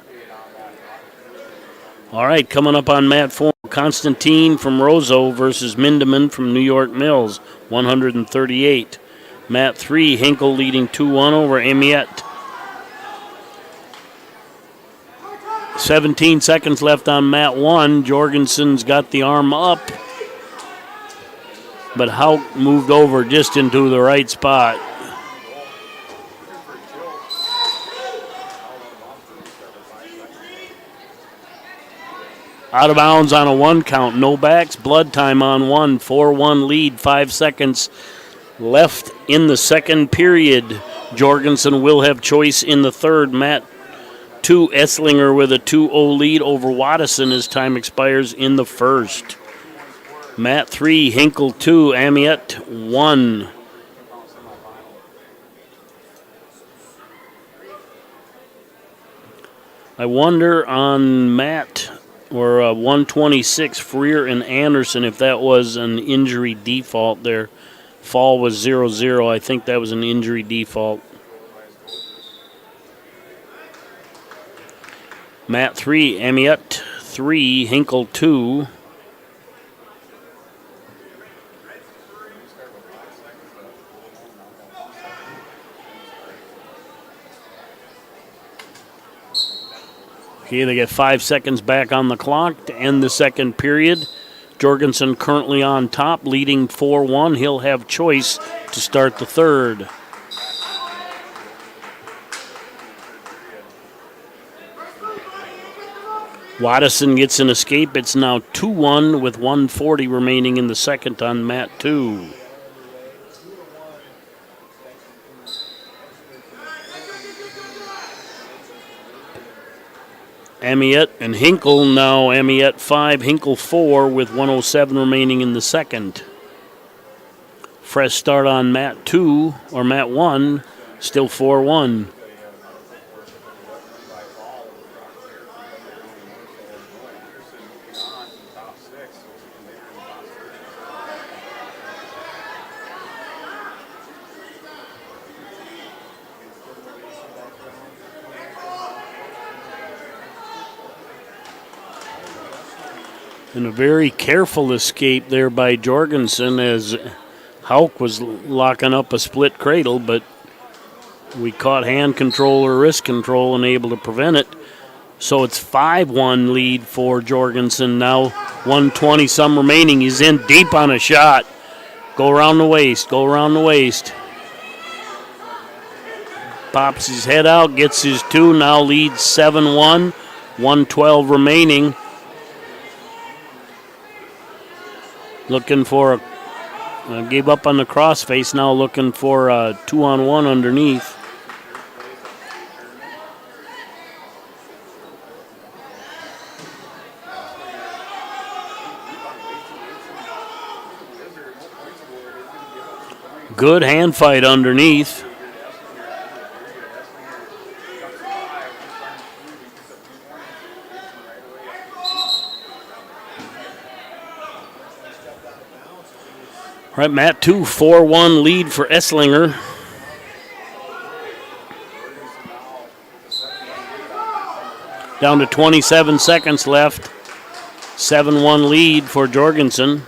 All right, coming up on mat 4, Constantine from Roseau versus Mindeman from New York Mills, 138. Mat 3, Hinkle leading 2-1 over Amiette. 17 seconds left on mat 1. Jorgensen's got the arm up, but Hauk moved over just into the right spot. Out of bounds on a 1 count. No backs. Blood time on 1. 4-1 lead. 5 seconds left in the second period. Jorgensen will have choice in the third. Mat 2, Esslinger with a 2-0 lead over Wattison as time expires in the first. Mat 3, Hinkle 2, Amiette 1. I wonder on mat or 126, Freer and Anderson, if that was an injury default there. Fall was 0-0. I think that was an injury default. Mat 3, Amiette 3, Hinkle 2. Okay, they get 5 seconds back on the clock to end the second period. Jorgensen currently on top, leading 4-1. He'll have choice to start the third. Wattison gets an escape. It's now 2-1 with 1:40 remaining in the second on mat 2. Amiette and Hinkle now. Amiette 5, Hinkle 4 with 1:07 remaining in the second. Fresh start on mat 2 or mat 1, still 4-1. And a very careful escape there by Jorgensen as Hauk was locking up a split cradle, but we caught hand control or wrist control and able to prevent it. So it's 5-1 lead for Jorgensen now. 120 some remaining. He's in deep on a shot. Go around the waist, go around the waist. Pops his head out, gets his 2, now leads 7-1. 112 remaining. Looking for gave up on the crossface, now looking for a 2-on-1 underneath. Good hand fight underneath. Right, Matt 2, 4-1 lead for Esslinger. Down to 27 seconds left. 7-1 lead for Jorgensen.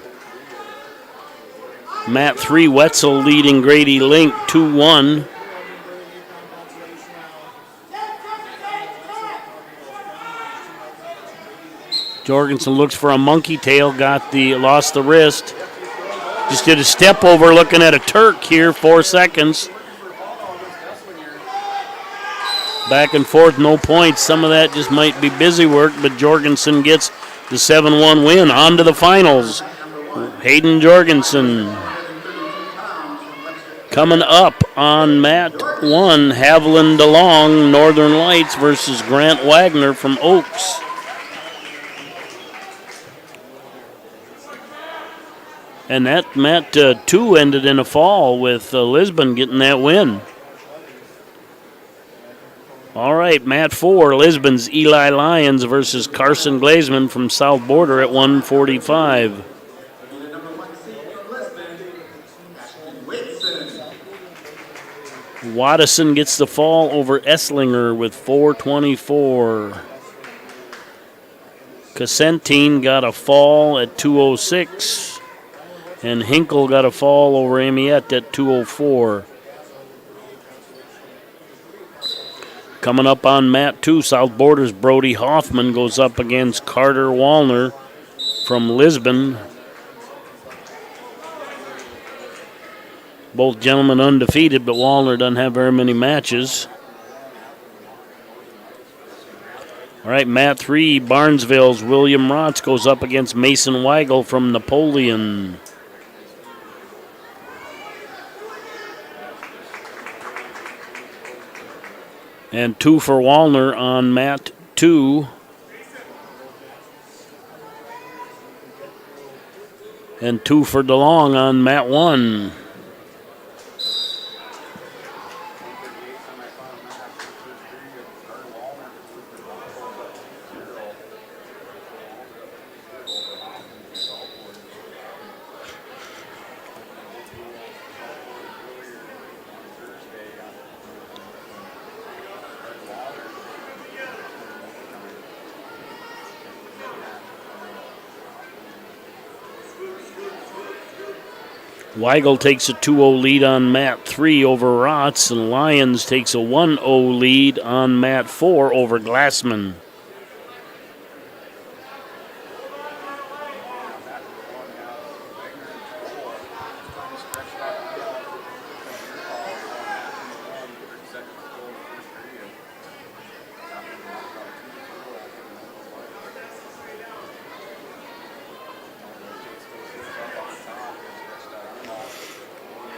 Matt 3, Wetzel leading Grady Link 2-1. Jorgensen looks for a monkey tail, lost the wrist. Just did a step over, looking at a Turk here, 4 seconds. Back and forth, no points. Some of that just might be busy work, but Jorgensen gets the 7-1 win. On to the finals. Hayden Jorgensen. Coming up on Mat 1, Haviland DeLong, Northern Lights versus Grant Wagner from Oaks. And that Mat 2 ended in a fall with Lisbon getting that win. All right, Mat 4, Lisbon's Eli Lyons versus Carson Glazeman from South Border at 145. Waddison gets the fall over Esslinger with 424. Casselton got a fall at 206. And Hinkle got a fall over Amiette at 204. Coming up on Mat 2, South Border's Brody Hoffman goes up against Carter Wallner from Lisbon. Both gentlemen undefeated, but Wallner doesn't have very many matches. All right, Mat 3, Barnesville's William Rotz goes up against Mason Weigel from Napoleon. And 2 for Wallner on Mat 2. And 2 for DeLong on Mat 1. Weigel takes a 2-0 lead on Mat 3 over Rotz, and Lyons takes a 1-0 lead on Mat 4 over Glassman.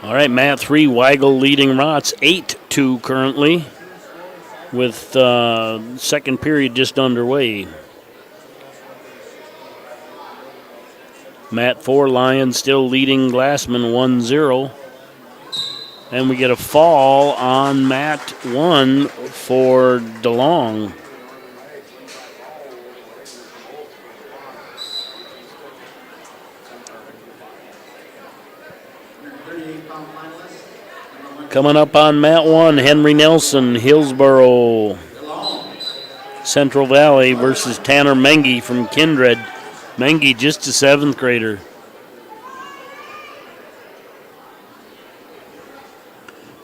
All right, Mat 3, Weigel leading Rotz 8-2 currently, with second period just underway. Mat 4, Lyons still leading Glassman 1-0. And we get a fall on Mat 1 for DeLong. Coming up on Mat 1, Henry Nelson, Hillsboro, Central Valley versus Tanner Mengi from Kindred. Mengi just a 7th grader.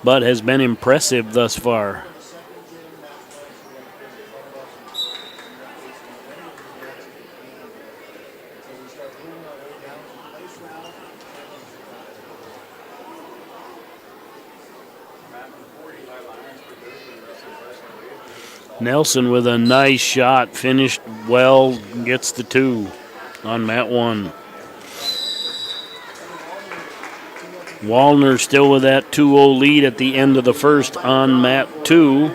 But has been impressive thus far. Nelson with a nice shot, finished well, gets the 2 on Mat 1. Wallner still with that 2-0 lead at the end of the first on Mat 2.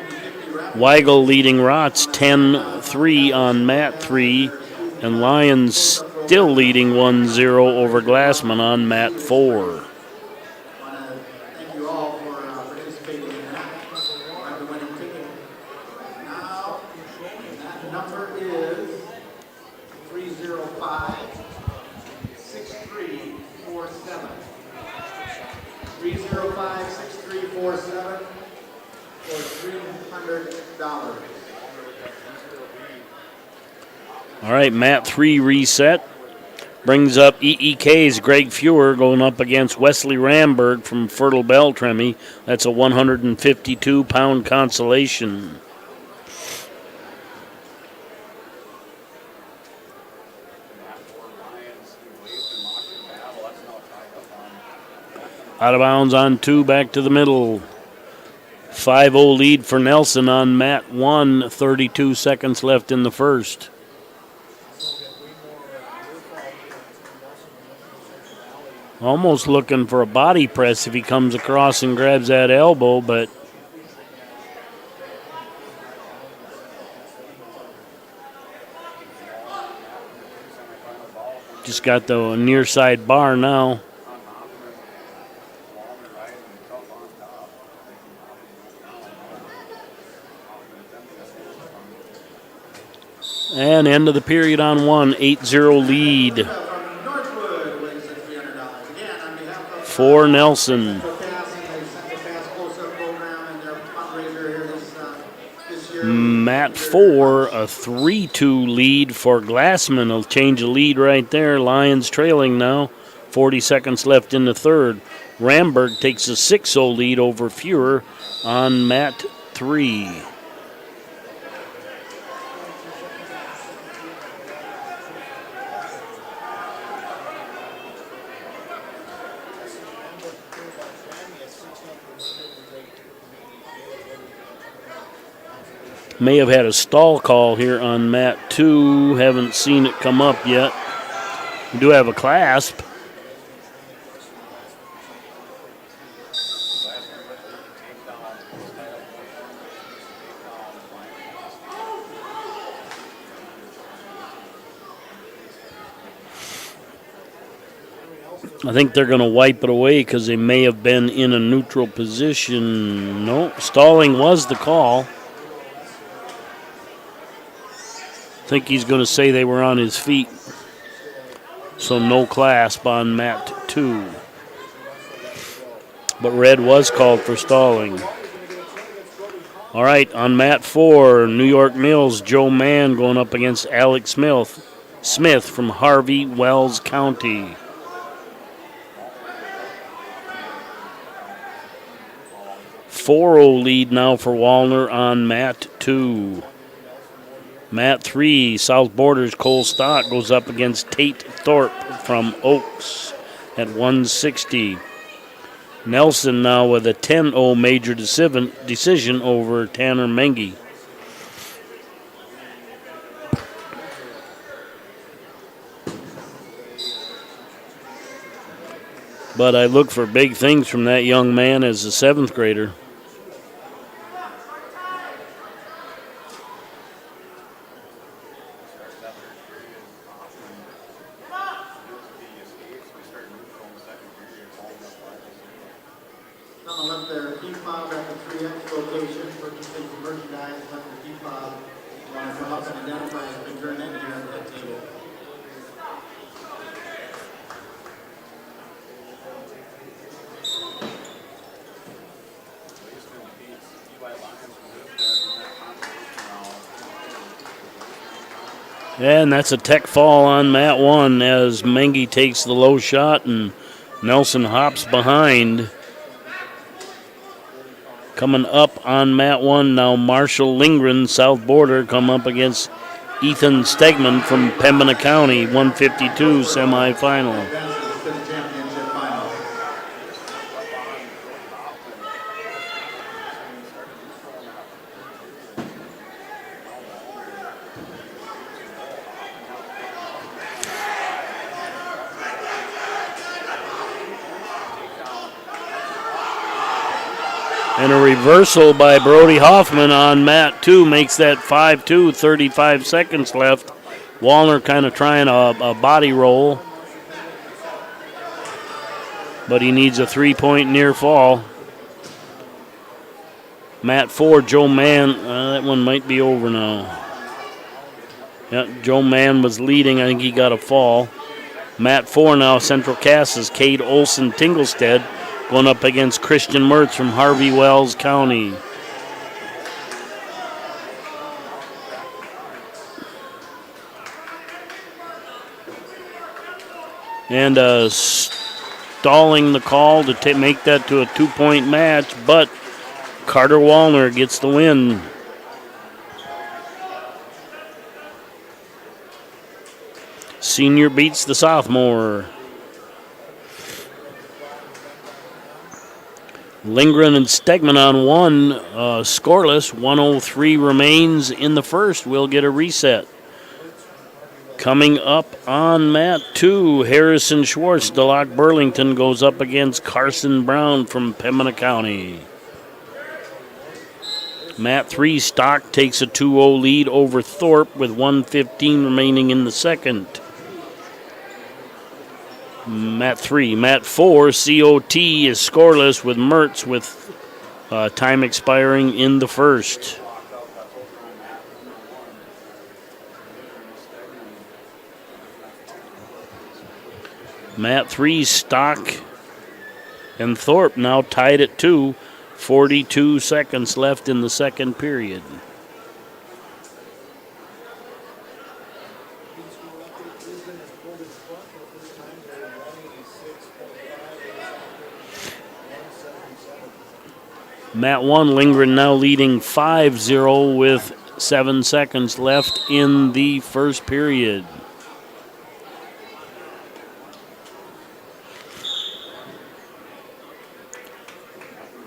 Weigel leading Rotz 10-3 on Mat 3. And Lyons still leading 1-0 over Glassman on Mat 4. 305-6347 for $300. All right, mat 3 reset. Brings up EEK's Greg Fewer going up against Wesley Ramberg from Fertile Beltrami. That's a 152-pound consolation. Out of bounds on 2, back to the middle. 5-0 lead for Nelson on mat 1, 32 seconds left in the first. Almost looking for a body press if he comes across and grabs that elbow, but just got the near side bar now. And end of the period on 1, 8-0 lead for Nelson. Mat 4, a 3-2 lead for Glassman. A change of lead right there. Lions trailing now. 40 seconds left in the third. Ramberg takes a 6-0 lead over Fewer on mat 3. May have had a stall call here on mat 2. Haven't seen it come up yet. We do have a clasp. I think they're going to wipe it away because they may have been in a neutral position. No, stalling was the call. I think he's going to say they were on his feet. So no clasp on mat 2. But red was called for stalling. All right, on mat 4, New York Mills, Joe Mann going up against Alex Smith from Harvey Wells County. .40 lead now for Wallner on mat 2. Mat 3, South Borders Cole Stott goes up against Tate Thorpe from Oaks at 160. Nelson now with a 10-0 major decision over Tanner Mengi. But I look for big things from that young man as a 7th grader. And that's a tech fall on mat 1 as Mengi takes the low shot and Nelson hops behind. Coming up on mat 1 now, Marshall Lindgren, South Border, come up against Ethan Stegman from Pembina County, 152 semifinal. And a reversal by Brody Hoffman on mat 2 makes that 5-2, 35 seconds left. Wallner kind of trying a body roll, but he needs a 3-point near fall. Mat 4, Joe Mann, that one might be over now. Yeah, Joe Mann was leading, I think he got a fall. Mat 4 now, Central Cass's Cade Olson Tinglestead going up against Christian Mertz from Harvey Wells County. And stalling the call to make that to a 2-point match, but Carter Wallner gets the win. Senior beats the sophomore. Lindgren and Stegman on one, scoreless. 1:03 remains in the first. We'll get a reset. Coming up on mat 2, Harrison Schwartz, DeLocke Burlington goes up against Carson Brown from Pembina County. Mat 3, Stock takes a 2-0 lead over Thorpe with 1:15 remaining in the second. Mat 3. Mat 4, COT is scoreless with Mertz with time expiring in the first. Mat 3, Stock and Thorpe now tied at 2. 42 seconds left in the second period. Mat 1, Lindgren now leading 5-0 with 7 seconds left in the first period.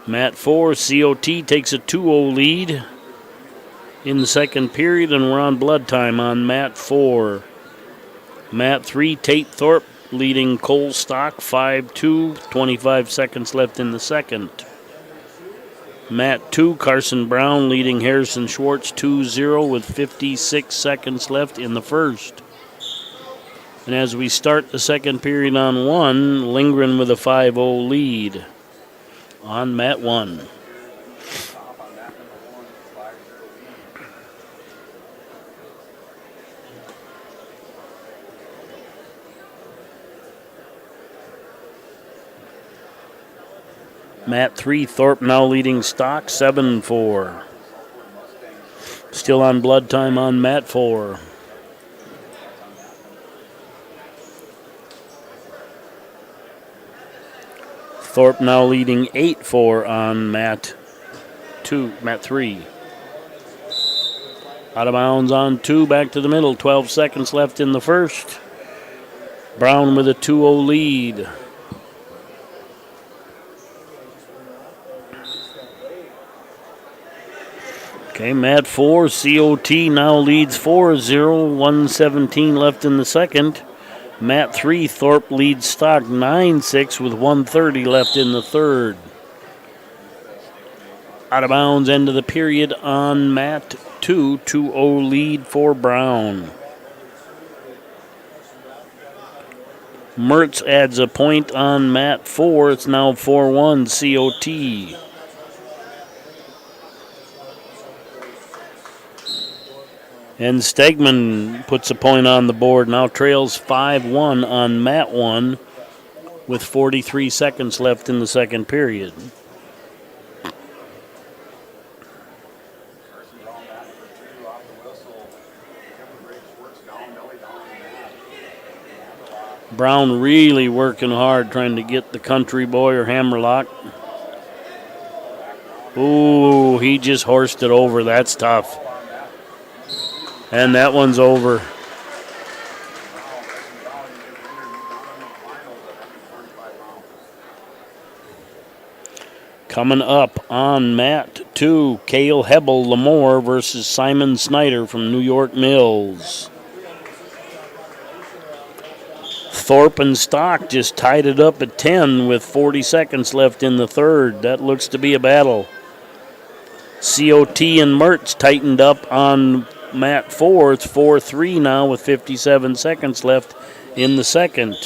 Mat 4, COT takes a 2-0 lead in the second period, and we're on blood time on Mat 4. Mat 3, Tate Thorpe leading Cole Stock 5-2, 25 seconds left in the second. Mat 2, Carson Brown leading Harrison Schwartz 2-0 with 56 seconds left in the first. And as we start the second period on 1, Lindgren with a 5-0 lead on Mat 1. Mat 3, Thorpe now leading Stock 7-4. Still on blood time on Mat 4. Thorpe now leading 8-4 on Mat 3. Out of bounds on 2, back to the middle. 12 seconds left in the first. Brown with a 2-0 lead. Okay, Mat 4, COT now leads 4-0, 1:17 left in the second. Mat 3, Thorpe leads Stock 9-6 with 1:30 left in the third. Out of bounds, end of the period on Mat 2, 2-0 lead for Brown. Mertz adds a point on Mat 4, it's now 4-1 COT. And Stegman puts a point on the board, now trails 5-1 on Mat 1 with 43 seconds left in the second period. Brown really working hard trying to get the country boy or hammerlock. Ooh, he just horsed it over, that's tough. And that one's over. Coming up on Mat 2, Cale Hebel Lamore versus Simon Snyder from New York Mills. Thorpe and Stock just tied it up at 10 with 40 seconds left in the third. That looks to be a battle. COT and Mertz tightened up on Mat 4, it's 4-3 now with 57 seconds left in the second.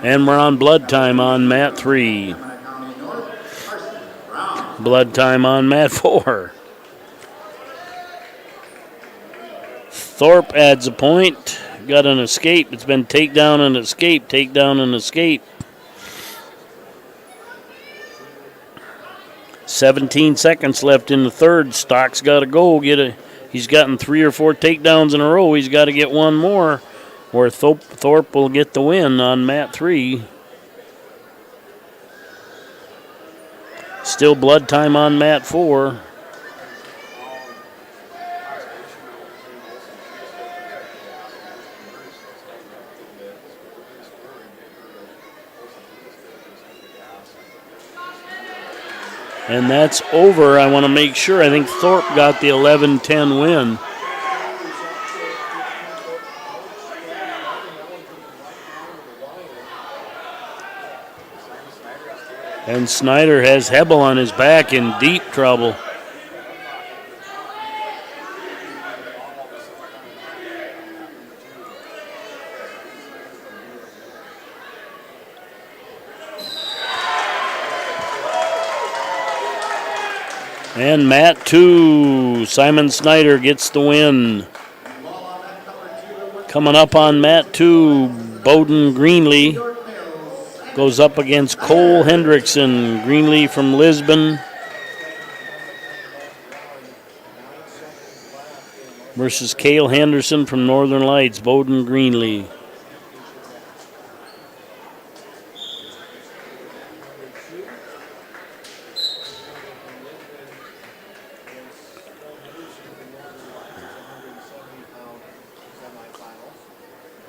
And we're on blood time on Mat 3. Blood time on mat 4. Thorpe adds a point. Got an escape. It's been takedown and escape, takedown and escape. 17 seconds left in the third. Stock's got to go. He's gotten 3 or 4 takedowns in a row. He's got to get one more, or Thorpe will get the win on mat 3. Still blood time on mat 4. And that's over. I want to make sure. I think Thorpe got the 11-10 win. And Snyder has Hebel on his back in deep trouble. And mat 2, Simon Snyder gets the win. Coming up on mat 2, Bowden Greenlee goes up against Cole Hendrickson. Greenlee from Lisbon versus Cale Henderson from Northern Lights. Bowden Greenlee.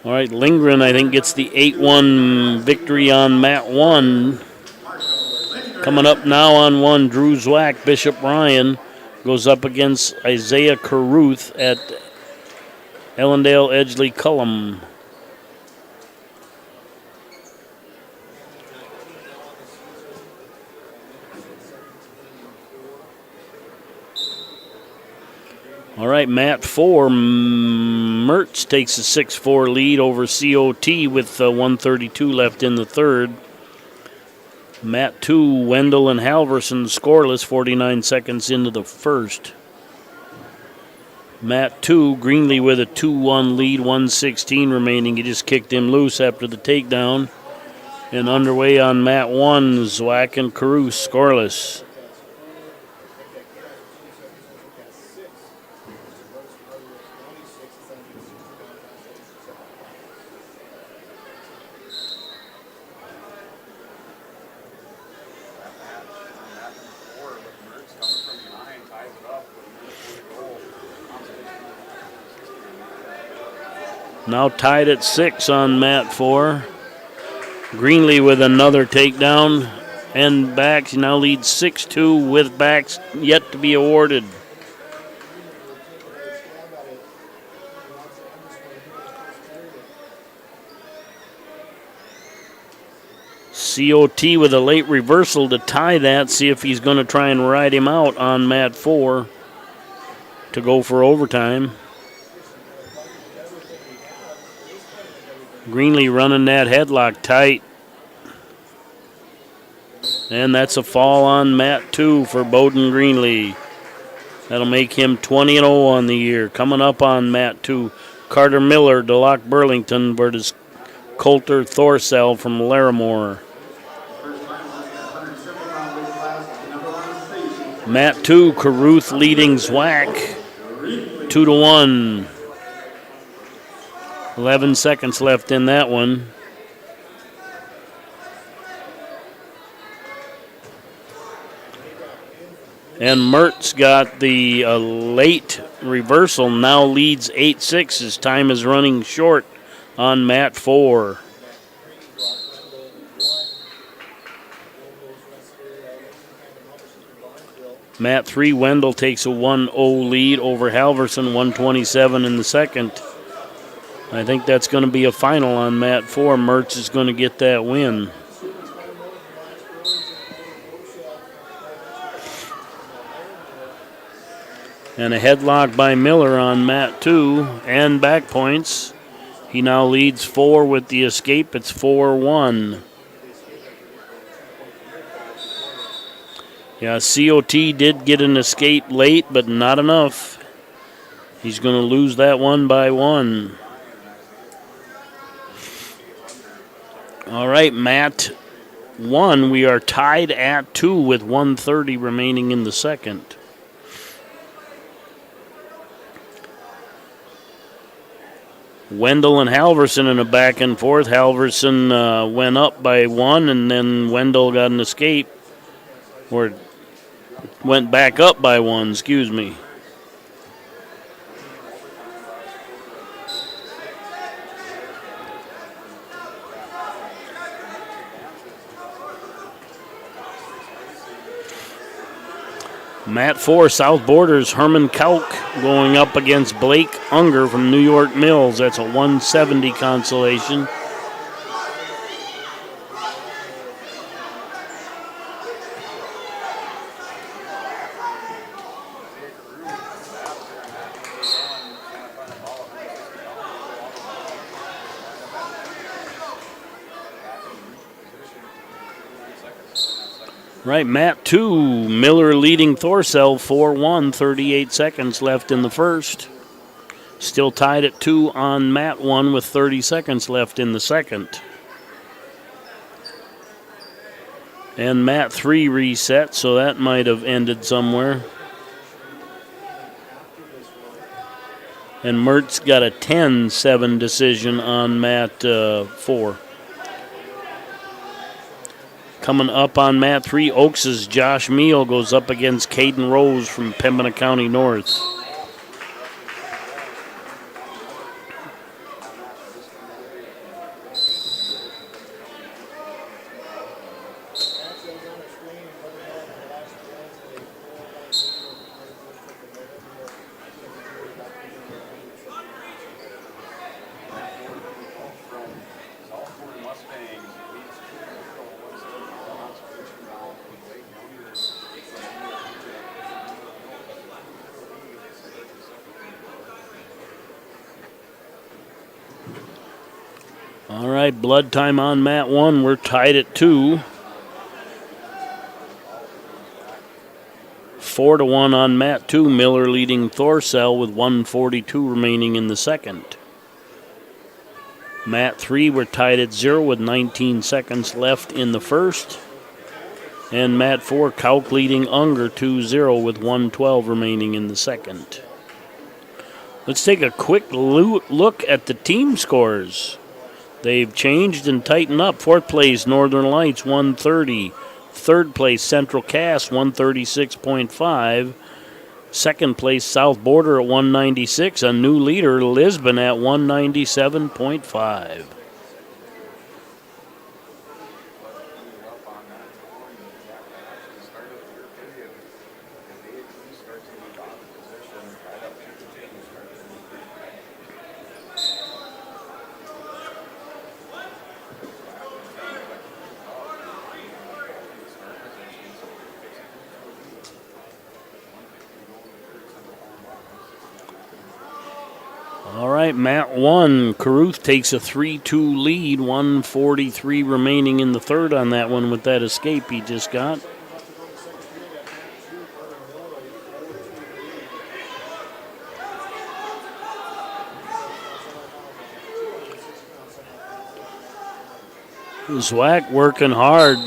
All right, Lindgren, I think, gets the 8-1 victory on mat 1. Coming up now on 1, Drew Zwack. Bishop Ryan goes up against Isaiah Caruth at Ellendale Edgeley Cullum. All right, mat 4, Mertz takes a 6-4 lead over COT with 1:32 left in the third. Mat 2, Wendell and Halverson scoreless, 49 seconds into the first. Mat 2, Greenlee with a 2-1 lead, 1:16 remaining. He just kicked him loose after the takedown. And underway on mat 1, Zwack and Caruth scoreless. Now tied at 6 on mat 4. Greenlee with another takedown and backs. He now leads 6-2 with backs yet to be awarded. COT with a late reversal to tie that. See if he's going to try and ride him out on mat 4 to go for overtime. Greenlee running that headlock tight. And that's a fall on mat 2 for Bowden Greenlee. That'll make him 20-0 on the year. Coming up on mat 2, Carter Miller, DeLocke Burlington versus Coulter Thorsell from Larimore. Mat 2, Caruth leading Zwack 2-1. 11 seconds left in that one. And Mertz got the late reversal, now leads 8-6. His time is running short on mat 4. Mat 3, Wendell takes a 1-0 lead over Halverson, 1:27 in the second. I think that's going to be a final on mat 4. Mertz is going to get that win. And a headlock by Miller on mat 2 and back points. He now leads 4 with the escape. It's 4-1. Yeah, COT did get an escape late, but not enough. He's going to lose that one by one. All right, Matt 1. We are tied at 2 with 1:30 remaining in the second. Wendell and Halverson in a back and forth. Halverson went up by 1, and then Wendell got an escape. Or went back up by 1, excuse me. Mat 4, South Borders, Herman Kauk going up against Blake Unger from New York Mills. That's a 170 consolation. Right, Mat 2, Miller leading Thorsell 4-1, 38 seconds left in the first. Still tied at 2 on Mat 1 with 30 seconds left in the second. And Mat 3 reset, so that might have ended somewhere. And Mertz got a 10-7 decision on Mat 4. Coming up on Mat 3, Oaks' Josh Meal goes up against Caden Rose from Pembina County North. All right, blood time on Mat 1. We're tied at 2. 4-1 on Mat 2. Miller leading Thorsell with 1:42 remaining in the second. Mat 3, we're tied at 0 with 19 seconds left in the first. And Mat 4, Kauk leading Unger 2-0 with 1:12 remaining in the second. Let's take a quick look at the team scores. They've changed and tightened up. Fourth place, Northern Lights, 130. Third place, Central Cass, 136.5. Second place, South Border at 196. A new leader, Lisbon, at 197.5. All right, Mat 1, Caruth takes a 3-2 lead, 1:43 remaining in the third on that one with that escape he just got. Zwack working hard.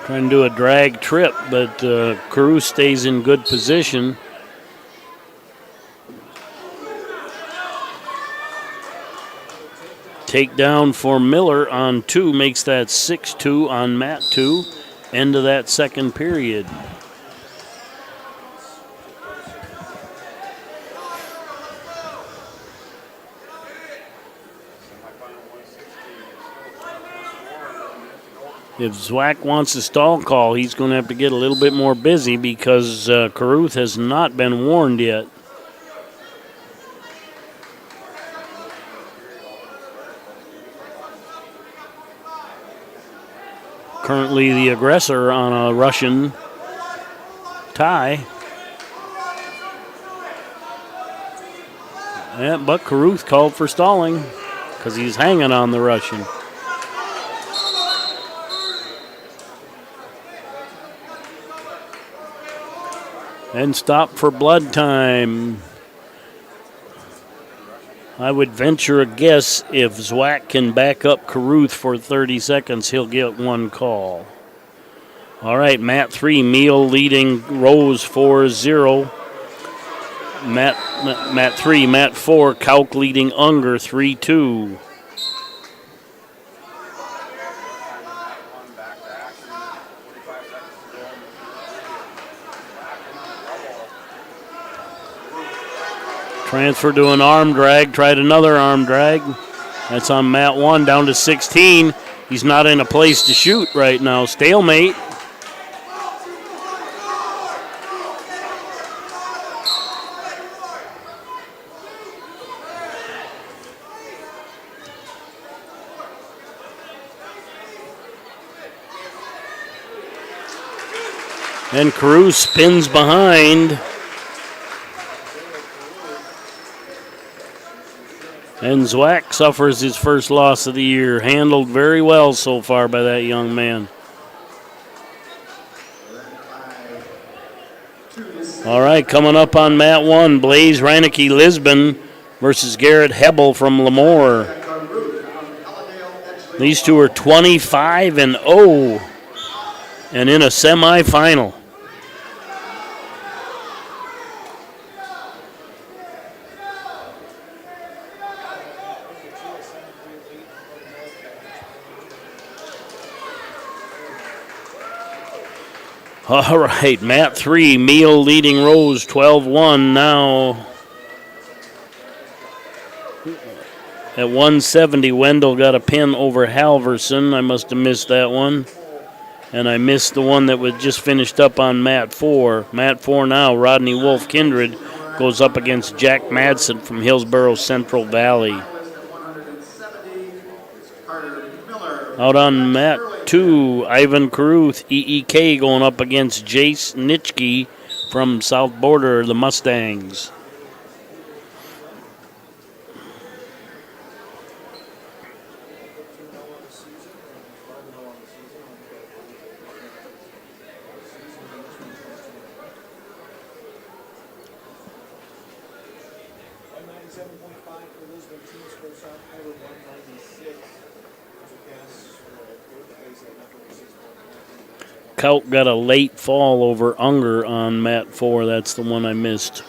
Trying to do a drag trip, but Caruth stays in good position. Takedown for Miller on 2 makes that 6-2 on Mat 2. End of that second period. If Zwack wants a stall call, he's going to have to get a little bit more busy because Caruth has not been warned yet. Currently the aggressor on a Russian tie. Yeah, but Caruth called for stalling because he's hanging on the Russian. And stop for blood time. I would venture a guess if Zwack can back up Caruth for 30 seconds, he'll get one call. All right, Mat 3, Meal leading Rose 4-0. Mat 3, Mat 4, Kauk leading Unger 3-2. Transfer to an arm drag, tried another arm drag. That's on Mat 1, down to 16. He's not in a place to shoot right now. Stalemate. And Carew spins behind. And Zwack suffers his first loss of the year. Handled very well so far by that young man. All right, coming up on Mat 1, Blaze Reinecke Lisbon versus Garrett Hebel from Lemoore. These two are 25-0 and in a semifinal. All right, Mat 3, Meal leading Rose 12-1 now. At 170, Wendell got a pin over Halverson. I must have missed that one. And I missed the one that was just finished up on Mat 4. Mat 4 now, Rodney Wolf Kindred goes up against Jack Madsen from Hillsborough Central Valley. Out on Mat 2, Ivan Caruth, EEK going up against Jace Nitschke from South Border, the Mustangs. Kaut got a late fall over Unger on Mat 4. That's the one I missed.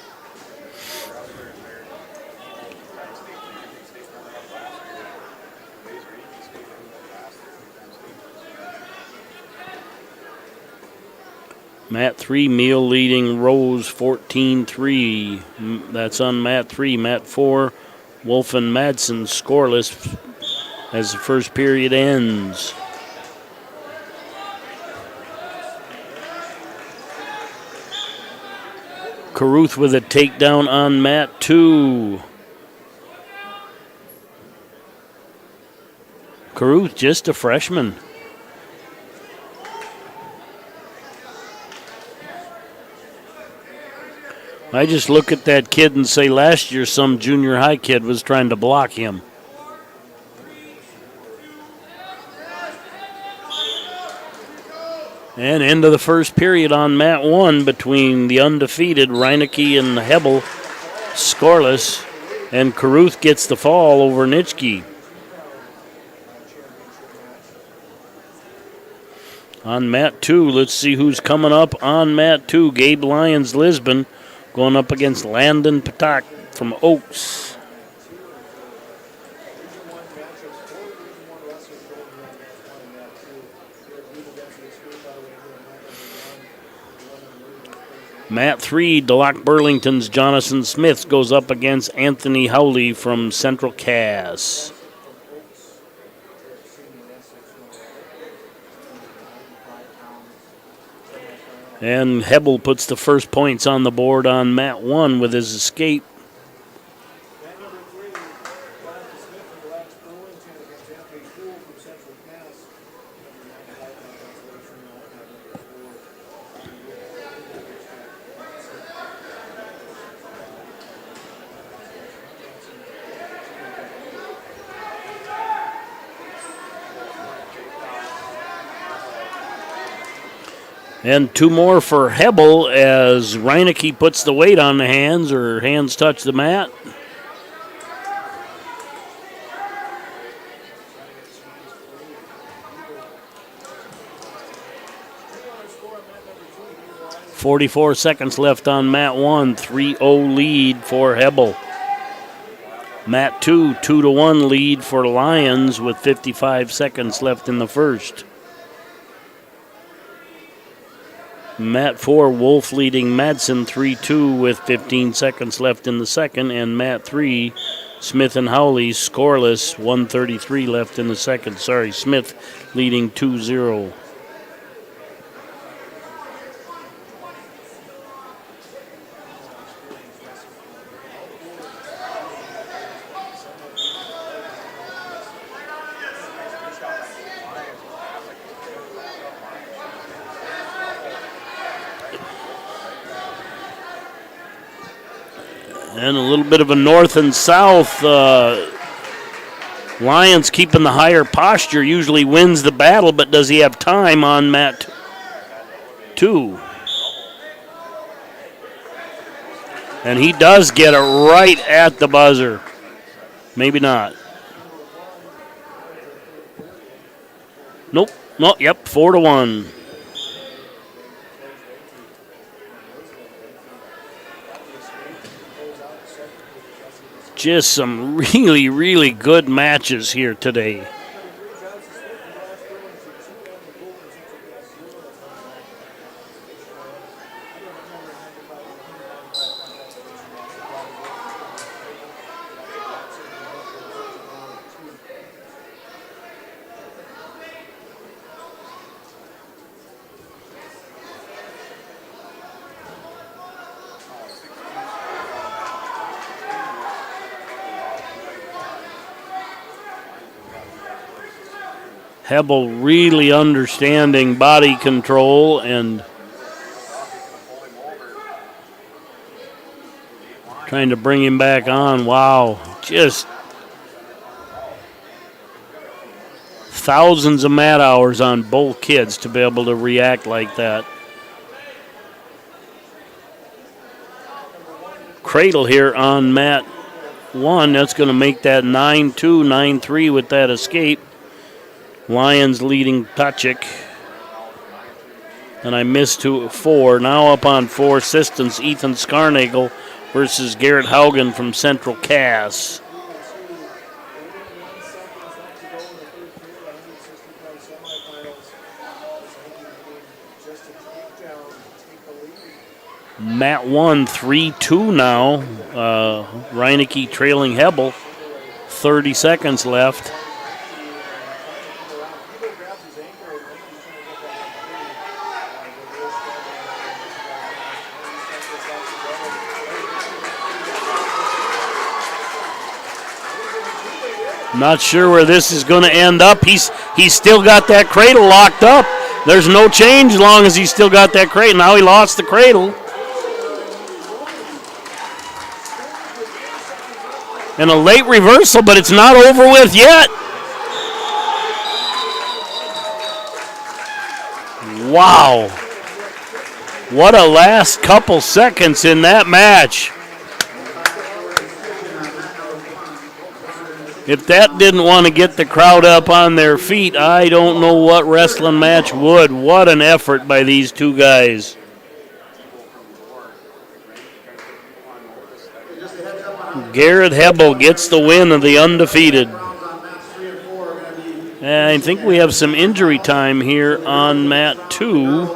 Mat 3, Meal leading Rose 14-3. That's on Mat 3. Mat 4, Wolf and Madsen scoreless as the first period ends. Caruth with a takedown on Mat 2. Caruth just a freshman. I just look at that kid and say last year some junior high kid was trying to block him. And end of the first period on Mat 1 between the undefeated Reinecke and Hebel, scoreless, and Caruth gets the fall over Nitschke. On Mat 2, let's see who's coming up on Mat 2. Gabe Lyons, Lisbon, going up against Landon Patak from Oaks. Mat 3, Delac Burlington's Jonathan Smith goes up against Anthony Howley from Central Cass. And Hebel puts the first points on the board on Mat 1 with his escape. And 2 more for Hebel as Reinecke puts the weight on the hands, or hands touch the mat. .44 seconds left on mat 1, 3-0 lead for Hebel. Mat 2, 2-1 lead for Lions with 55 seconds left in the first. Mat 4, Wolf leading Madsen 3-2 with 15 seconds left in the second. And Mat 3, Smith and Howley scoreless, 1:33 left in the second. Smith leading 2-0. And a little bit of a north and south. Lions keeping the higher posture, usually wins the battle, but does he have time on mat 2? And he does get it right at the buzzer. Maybe not. Nope. No, yep, 4-1. Just some really, really good matches here today. Hebel really understanding body control and trying to bring him back on. Wow, just thousands of mat hours on both kids to be able to react like that. Cradle here on mat 1. That's going to make that 9-2, 9-3 with that escape. Lions leading Tachik. And I missed 4. Now up on 4, Sistance, Ethan Scarnagel versus Garrett Haugen from Central Cass. Mat 1, 3-2 now. Reinecke trailing Hebel. 30 seconds left. Not sure where this is going to end up. He's still got that cradle locked up. There's no change as long as he's still got that cradle. Now he lost the cradle. And a late reversal, but it's not over with yet. Wow. What a last couple seconds in that match. If that didn't want to get the crowd up on their feet, I don't know what wrestling match would. What an effort by these two guys. Garrett Hebel gets the win of the undefeated. And I think we have some injury time here on mat 2.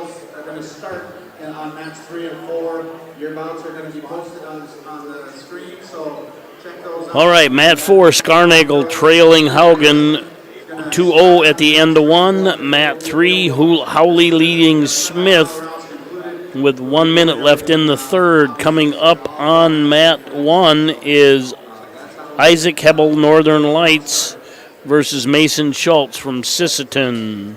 All right, mat 4, Scarnagel trailing Haugen 2-0 at the end of 1. Mat 3, Howley leading Smith with 1 minute left in the third. Coming up on mat 1 is Isaac Hebel, Northern Lights versus Mason Schultz from Sisseton.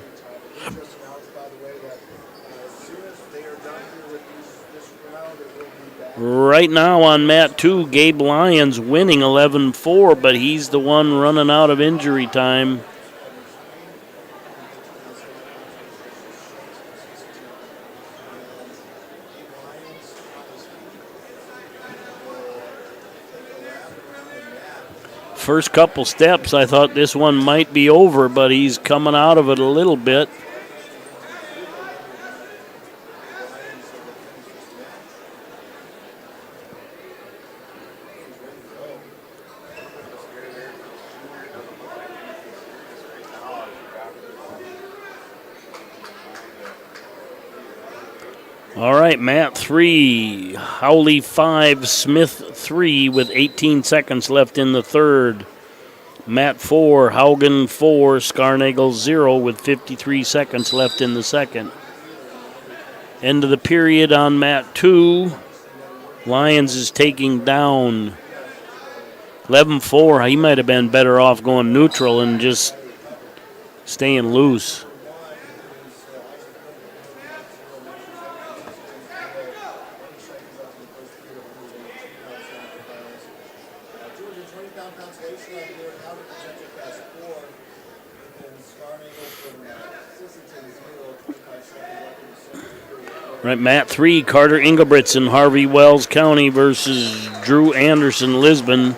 Right now on mat 2, Gabe Lyons winning 11-4, but he's the one running out of injury time. First couple steps, I thought this one might be over, but he's coming out of it a little bit. All right, Matt 3, Howley 5, Smith 3 with 18 seconds left in the third. Matt 4, Haugen 4, Scarnagel 0 with 53 seconds left in the second. End of the period on Matt 2. Lyons is taking down 11-4. He might have been better off going neutral and just staying loose. Right, Matt 3, Carter Engelbretson, Harvey Wells County versus Drew Anderson, Lisbon.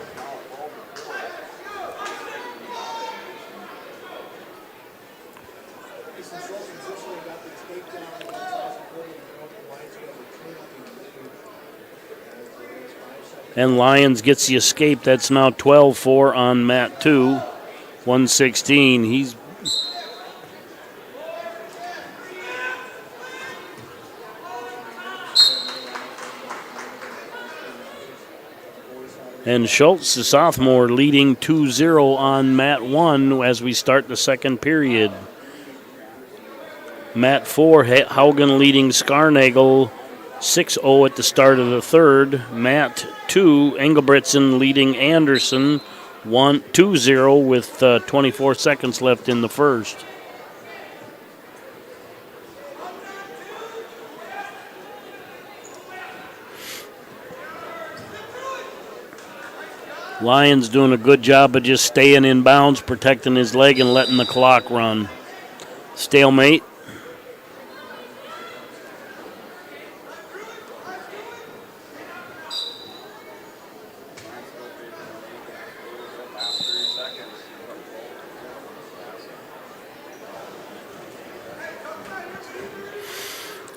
And Lyons gets the escape. That's now 12-4 on Matt 2, 116. He's And Schultz, the sophomore, leading 2-0 on Matt 1 as we start the second period. Matt 4, Haugen leading Scarnagel 6-0 at the start of the third. Matt 2, Engelbretson leading Anderson 2-0 with 24 seconds left in the first. Lyons doing a good job of just staying in bounds, protecting his leg and letting the clock run. Stalemate.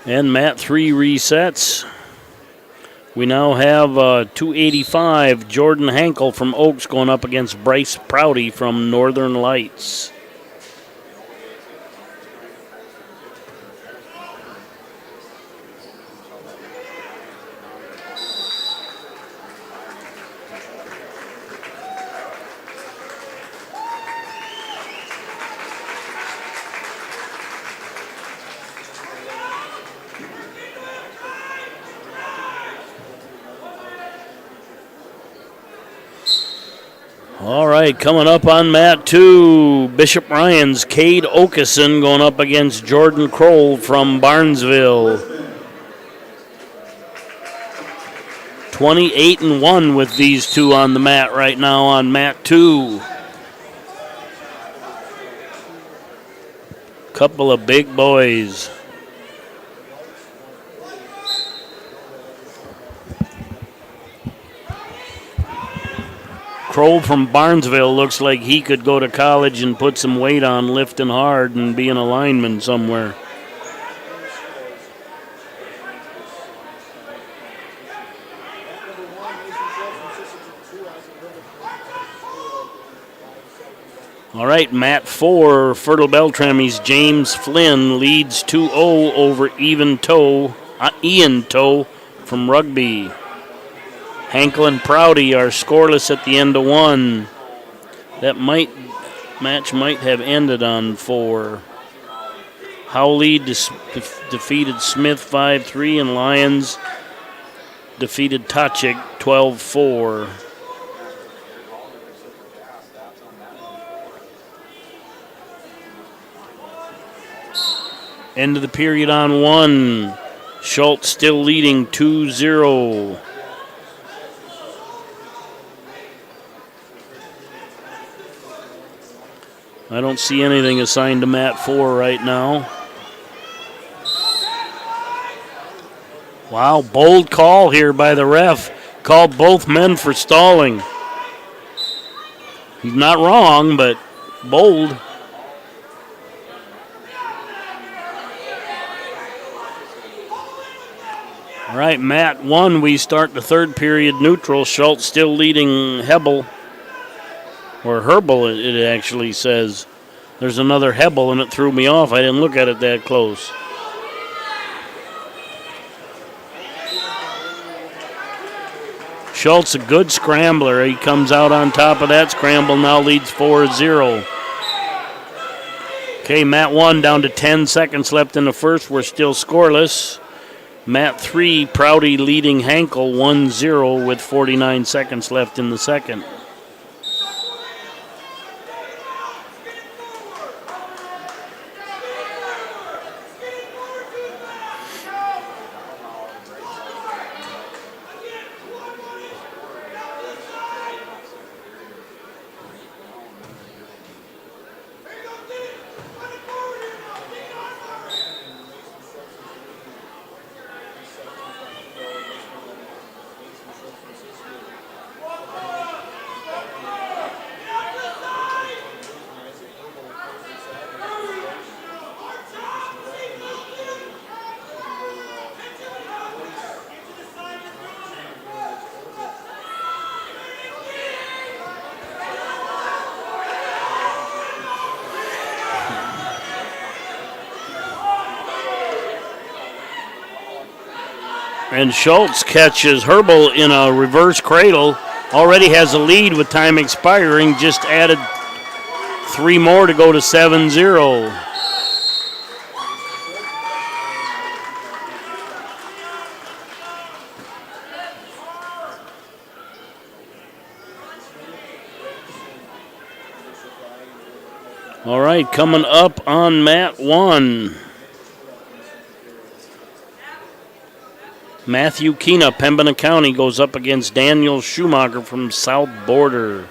And Matt 3 resets. We now have 285, Jordan Hankel from Oaks going up against Bryce Prouty from Northern Lights. All right, coming up on Mat 2, Bishop Ryan's Cade Okeson going up against Jordan Kroll from Barnesville. 28-1 with these two on the mat right now on Mat 2. Couple of big boys. Kroll from Barnesville looks like he could go to college and put some weight on, lifting hard and be an lineman somewhere. All right, Mat 4, Fertile Beltrame's James Flynn leads 2-0 over Ian Toe from Rugby. Hankel and Prouty are scoreless at the end of one. That match might have ended on 4. Howley defeated Smith 5-3, and Lyons defeated Tachik 12-4. End of the period on 1. Schultz still leading 2-0. I don't see anything assigned to Mat 4 right now. Wow, bold call here by the ref. Called both men for stalling. He's not wrong, but bold. All right, Matt 1, we start the third period neutral. Schultz still leading Hebel, or Herbel it actually says. There's another Hebel, and it threw me off. I didn't look at it that close. Schultz, a good scrambler. He comes out on top of that scramble, now leads 4-0. Okay, Matt 1 down to 10 seconds left in the first. We're still scoreless. Matt 3, Prouty leading Hankel 1-0 with 49 seconds left in the second. And Schultz catches Herbel in a reverse cradle. Already has a lead with time expiring. Just added 3 more to go to 7-0. All right, coming up on Mat 1. Matthew Keena, Pembina County, goes up against Daniel Schumacher from South Border.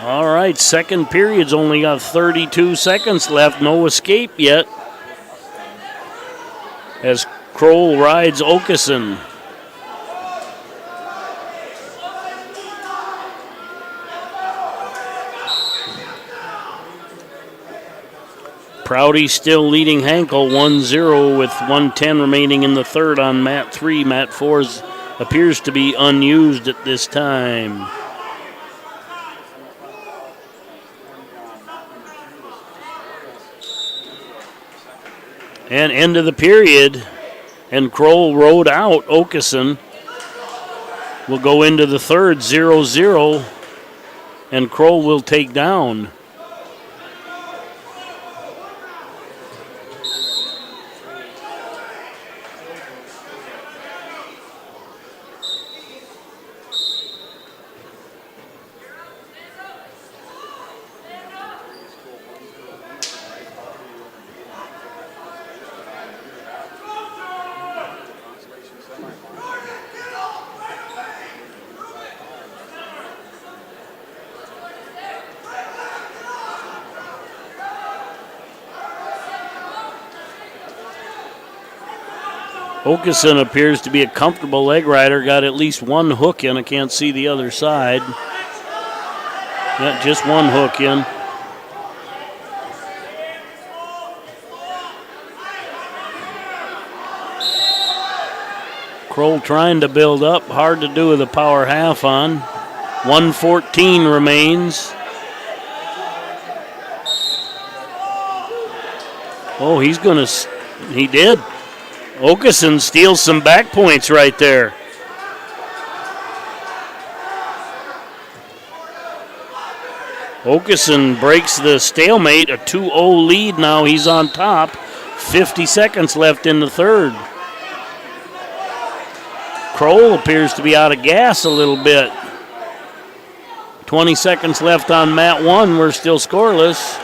All right, second period's only got 32 seconds left. No escape yet, as Kroll rides Okeson. Prouty still leading Hankel 1-0 with 1:10 remaining in the third on Mat 3. Mat 4 appears to be unused at this time. And end of the period, and Kroll rode out Okeson. Will go into the third, 0-0, and Kroll will take down. Okeson appears to be a comfortable leg rider. Got at least one hook in. I can't see the other side. Got just one hook in. Kroll trying to build up. Hard to do with a power half on. 1:14 remains. Oh, he's going to... He did. Okeson steals some back points right there. Okeson breaks the stalemate, a 2-0 lead now. He's on top. 50 seconds left in the third. Kroll appears to be out of gas a little bit. 20 seconds left on Mat 1. We're still scoreless.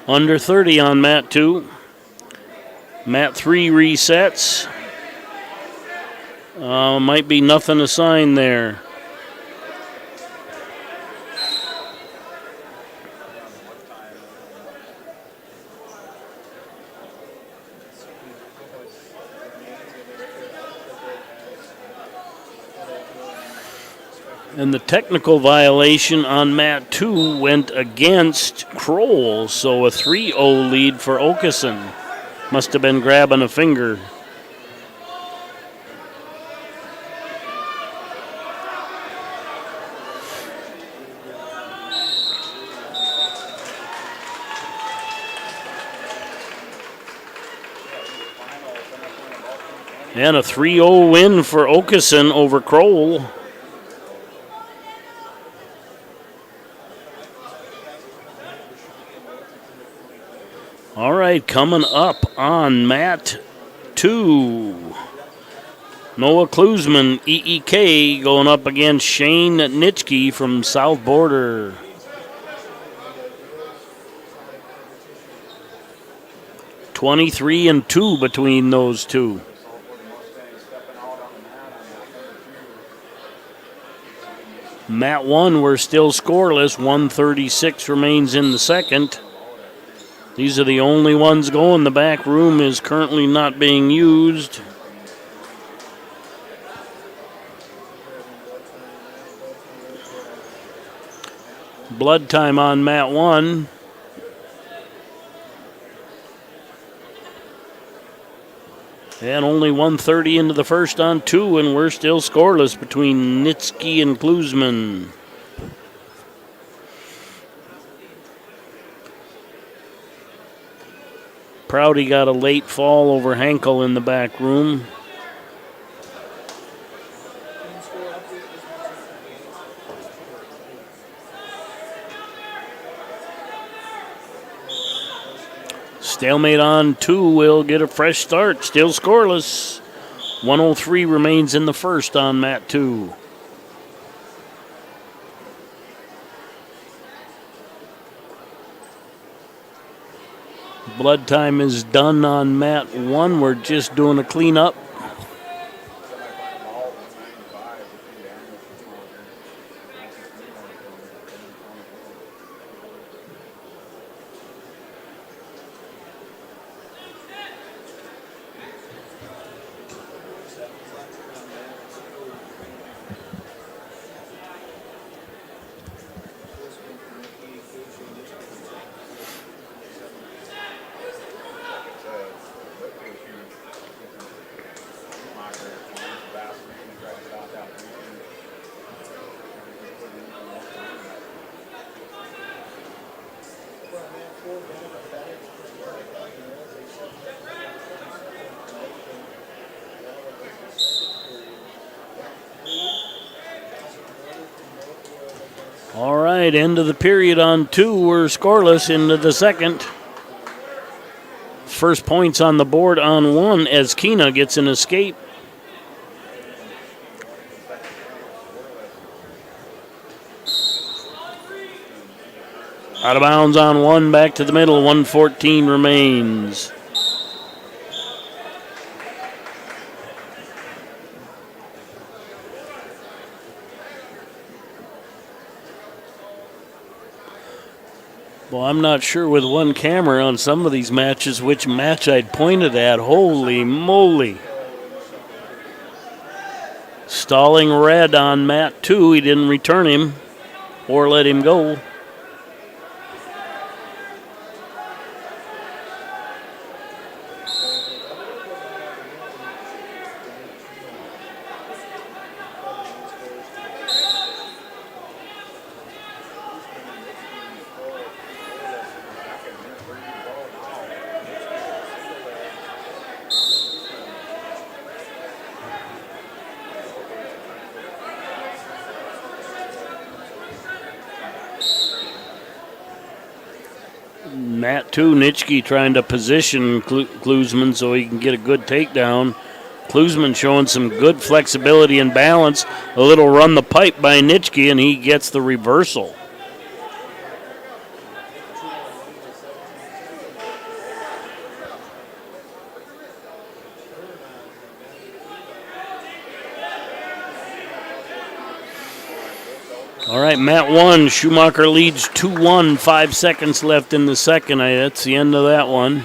Under 30 on mat 2. Mat 3 resets. Might be nothing assigned there. And the technical violation on mat 2 went against Kroll, so a 3-0 lead for Okeson. Must have been grabbing a finger. And a 3-0 win for Okeson over Kroll. All right, coming up on mat 2. Noah Klusman, EEK, going up against Shane Nitschke from South Border. (23-2) between those two. Mat 1, we're still scoreless. 1:36 remains in the second. These are the only ones going. The back room is currently not being used. Blood time on mat 1. And only 1:30 into the first on 2, and we're still scoreless between Nitschke and Klusman. Prouty got a late fall over Hankel in the back room. Stalemate on 2 will get a fresh start. Still scoreless. 1:03 remains in the first on mat 2. Blood time is done on mat 1. We're just doing a cleanup. All right, end of the period on 2. We're scoreless into the second. First points on the board on 1 as Keena gets an escape. Out of bounds on 1, back to the middle. 1:14 remains. Well, I'm not sure with one camera on some of these matches which match I'd pointed at. Holy moly. Stalling red on mat 2. He didn't return him or let him go. Mat 2, Nitschke trying to position Klusman so he can get a good takedown. Klusman showing some good flexibility and balance. A little run the pipe by Nitschke, and he gets the reversal. All right, Mat 1. Schumacher leads 2-1. 5 seconds left in the second. That's the end of that one.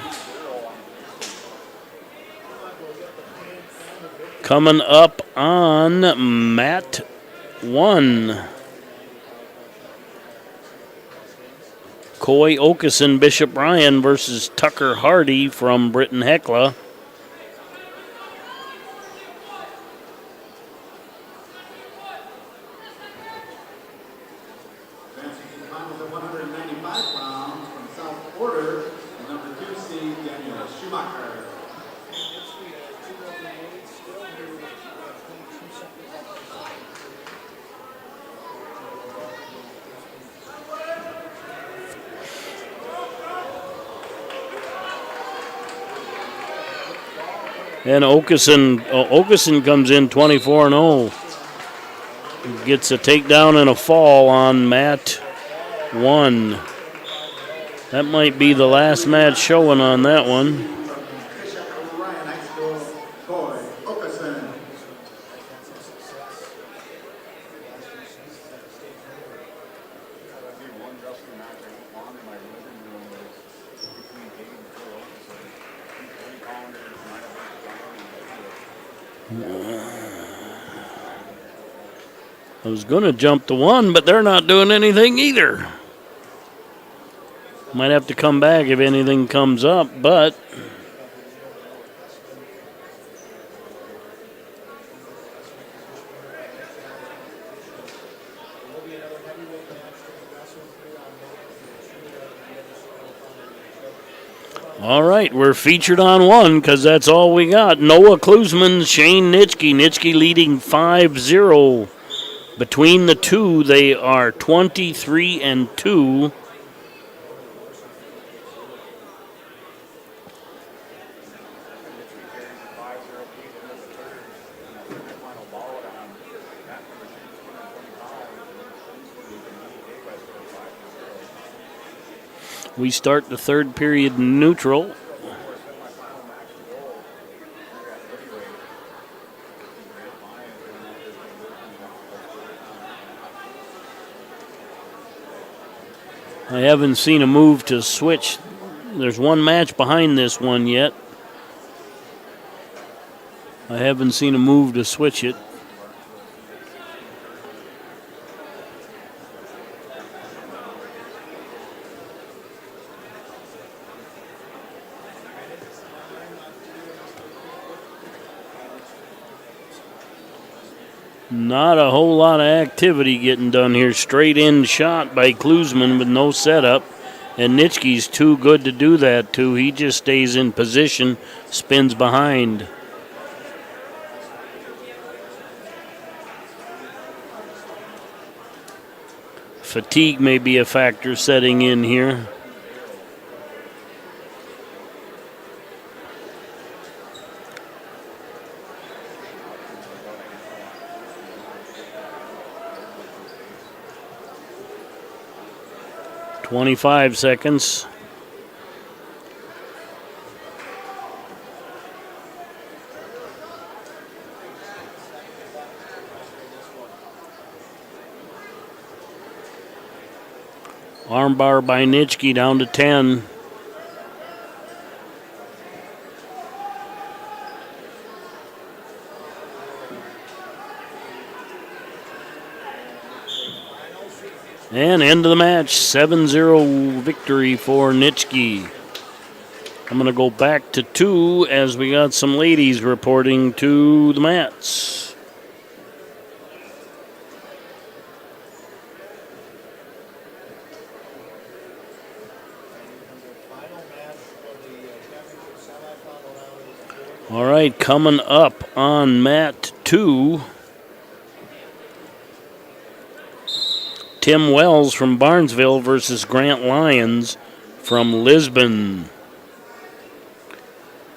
Coming up on Mat 1. Coy Okeson, Bishop Ryan versus Tucker Hardy from Britton Hecla. And Okeson comes in 24-0. Gets a takedown and a fall on Mat 1. That might be the last match showing on that one. I was going to jump to 1, but they're not doing anything either. Might have to come back if anything comes up, but all right, we're featured on 1 because that's all we got. Noah Klusman, Shane Nitschke. Nitschke leading 5-0. Between the two, they are 23-2. We start the third period neutral. I haven't seen a move to switch. There's one match behind this one yet. I haven't seen a move to switch it. Not a whole lot of activity getting done here. Straight in shot by Klusman with no setup. And Nitschke's too good to do that too. He just stays in position, spins behind. Fatigue may be a factor setting in here. .25 seconds. Armbar by Nitschke down to 10. And end of the match, 7-0 victory for Nitschke. I'm going to go back to 2 as we got some ladies reporting to the mats. All right, coming up on mat 2. Tim Wells from Barnesville versus Grant Lyons from Lisbon.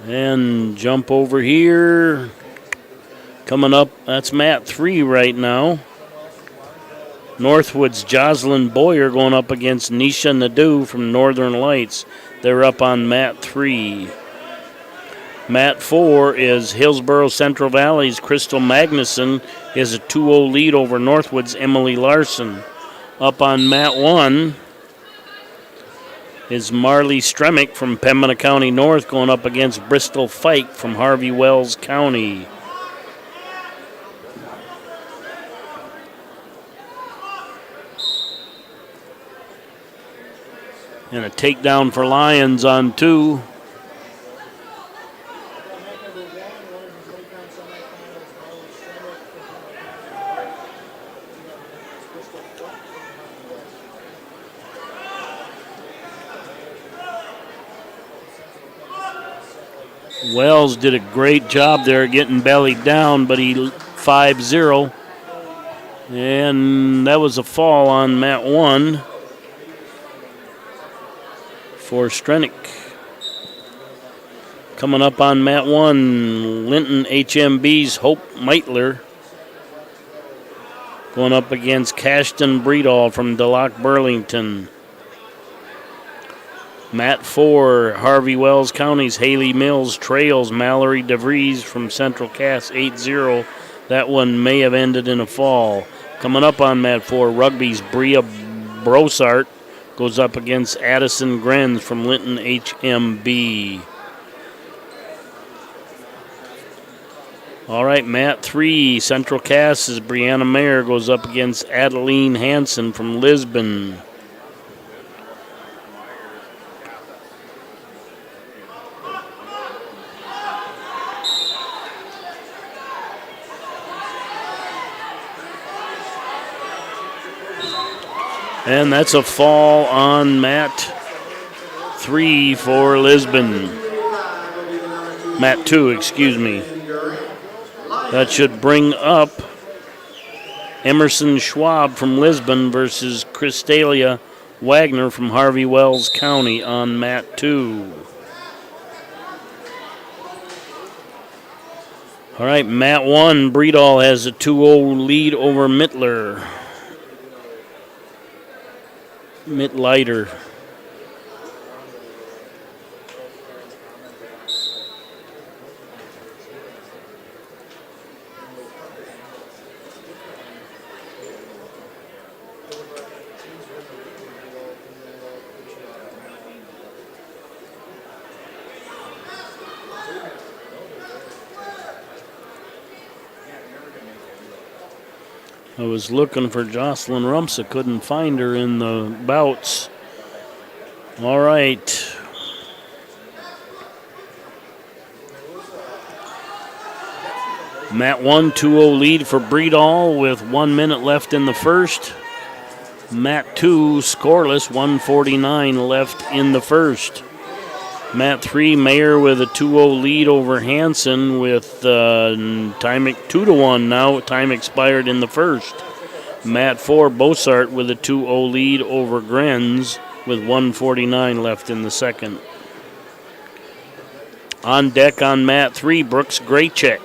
And jump over here. Coming up, that's mat 3 right now. Northwood's Jocelyn Boyer going up against Nisha Nadeau from Northern Lights. They're up on mat 3. Mat 4 is Hillsborough Central Valley's Crystal Magnuson. He has a 2-0 lead over Northwood's Emily Larson. Up on mat 1 is Marley Stremick from Pembina County North going up against Bristol Fike from Harvey Wells County. And a takedown for Lions on 2. Wells did a great job there getting bellied down, but he 5-0. And that was a fall on mat 1 for Strenick. Coming up on mat 1, Linton HMB's Hope Meitler going up against Cashton Breedall from Delac Burlington. Mat 4, Harvey Wells County's Haley Mills Trails Mallory DeVries from Central Cass 8-0. That one may have ended in a fall. Coming up on mat 4, Rugby's Bria Brosart goes up against Addison Grenz from Linton HMB. All right, mat 3, Central Cass's Brianna Mayer goes up against Adeline Hansen from Lisbon. And that's a fall on mat 3 for Lisbon. Mat 2, excuse me. That should bring up Emerson Schwab from Lisbon versus Cristalia Wagner from Harvey Wells County on mat 2. All right, mat 1, Breedall has a 2-0 lead over Mittler. Mittleiter. I was looking for Jocelyn Rumsa, couldn't find her in the bouts. All right. Mat 1, 2-0 lead for Breedall with 1 minute left in the first. Mat 2, scoreless, 1:49 left in the first. Mat 3, Mayer with a 2-0 lead over Hansen with time 2-1 now. Time expired in the first. Mat 4, Bossart with a 2-0 lead over Grenz with 1:49 left in the second. On deck on mat 3, Brooks Graycheck.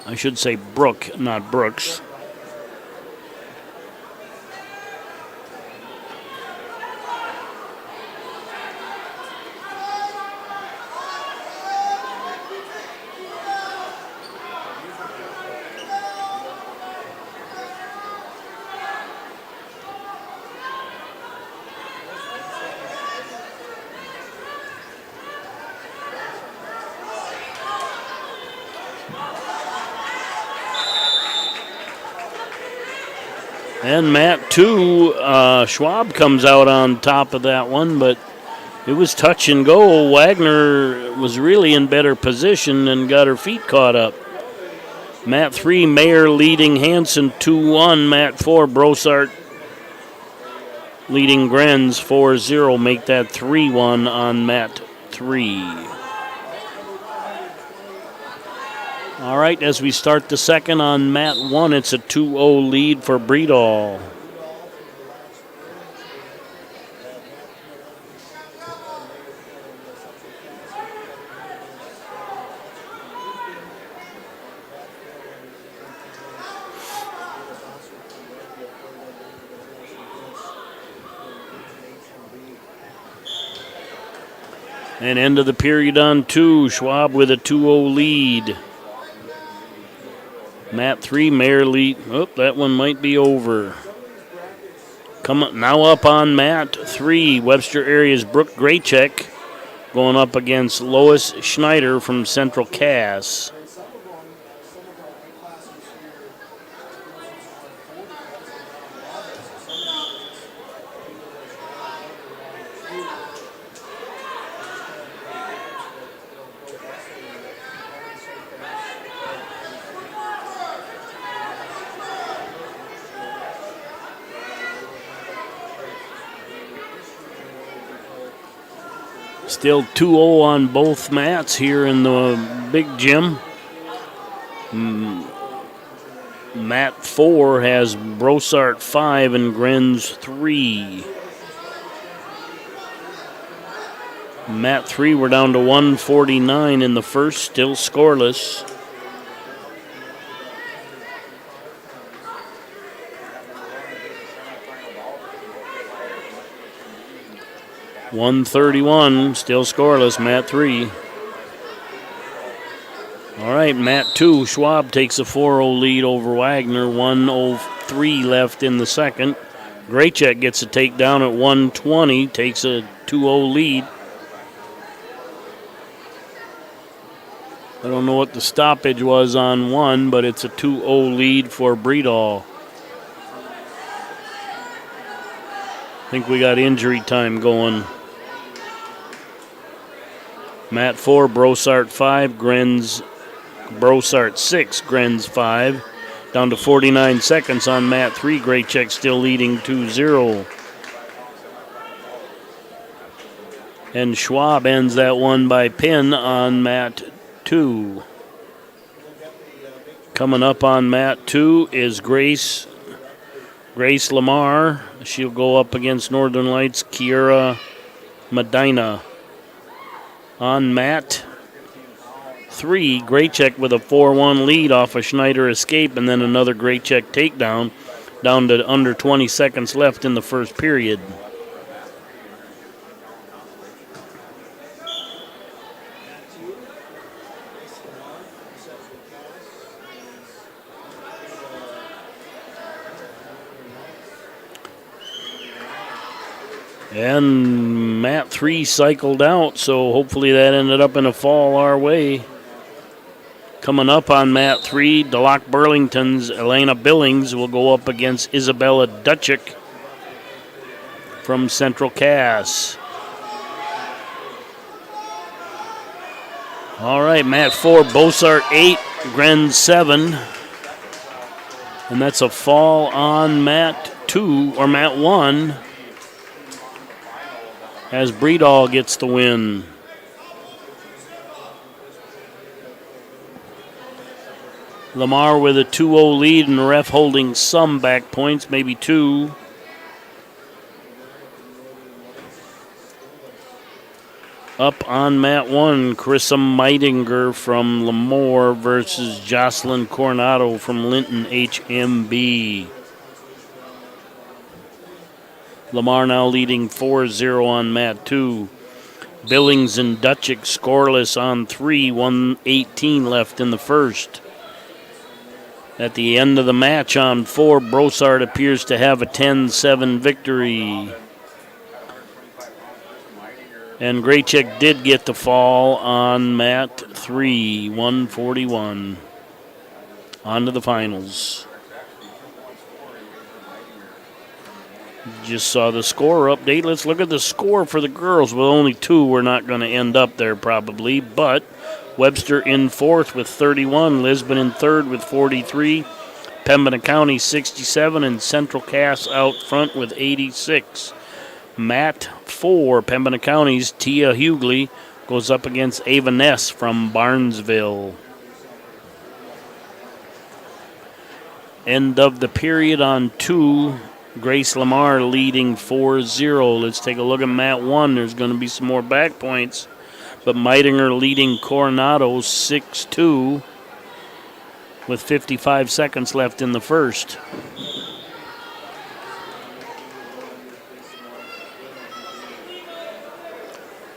I should say Brooke, not Brooks. And mat 2, Schwab comes out on top of that one, but it was touch and go. Wagner was really in better position and got her feet caught up. Mat 3, Mayer leading Hansen 2-1. Mat 4, Brossart leading Grenz 4-0. Make that 3-1 on mat 3. All right, as we start the second on mat 1, it's a 2-0 lead for Breedall. And end of the period on 2, Schwab with a 2-0 lead. Mat 3, Mayor lead. Oh, that one might be over. Now up on Mat 3, Webster area's Brooke Graycheck going up against Lois Schneider from Central Cass. Still 2-0 on both mats here in the big gym. Mat 4 has Brossart 5 and Grenz 3. Mat 3, we're down to 149 in the first, still scoreless. .131, still scoreless, Mat 3. All right, Mat 2, Schwab takes a 4-0 lead over Wagner, 1:03 left in the second. Graycheck gets a takedown at 1:20, takes a 2-0 lead. I don't know what the stoppage was on one, but it's a 2-0 lead for Breedall. I think we got injury time going. Mat 4, Brossart 5, Brossart 6, Grenz 5. Down to 49 seconds on Mat 3. Graycheck still leading 2-0. And Schwab ends that one by pin on Mat 2. Coming up on Mat 2 is Grace Lamar. She'll go up against Northern Lights' Kiera Medina. On Mat 3, Graycheck with a 4-1 lead off a Schneider escape and then another Graycheck takedown, down to under 20 seconds left in the first period. And Mat 3 cycled out, so hopefully that ended up in a fall our way. Coming up on Mat 3, DeLocke Burlington's Elena Billings will go up against Isabella Dutchick from Central Cass. All right, Mat 4, Brossart 8, Grenz 7. And that's a fall on Mat 2, or Mat 1. As Breedall gets the win. Lamar with a 2-0 lead and the ref holding some back points, maybe 2. Up on Mat 1, Carissa Meidinger from Lemoore versus Jocelyn Coronado from Linton HMB. Lamar now leading 4-0 on Mat 2. Billings and Dutchick scoreless on 3, 1:18 left in the first. At the end of the match on 4, Brossart appears to have a 10-7 victory. And Graycheck did get the fall on Mat 3, 141. On to the finals. Just saw the score update. Let's look at the score for the girls. With only 2, we're not going to end up there probably. But Webster in 4th with 31. Lisbon in 3rd with 43. Pembina County 67. And Central Cass out front with 86. Mat 4, Pembina County's Tia Hughley goes up against Ava Ness from Barnesville. End of the period on 2. Grace Lamar leading 4-0. Let's take a look at Mat 1. There's going to be some more back points. But Meidinger leading Coronado 6-2 with 55 seconds left in the first.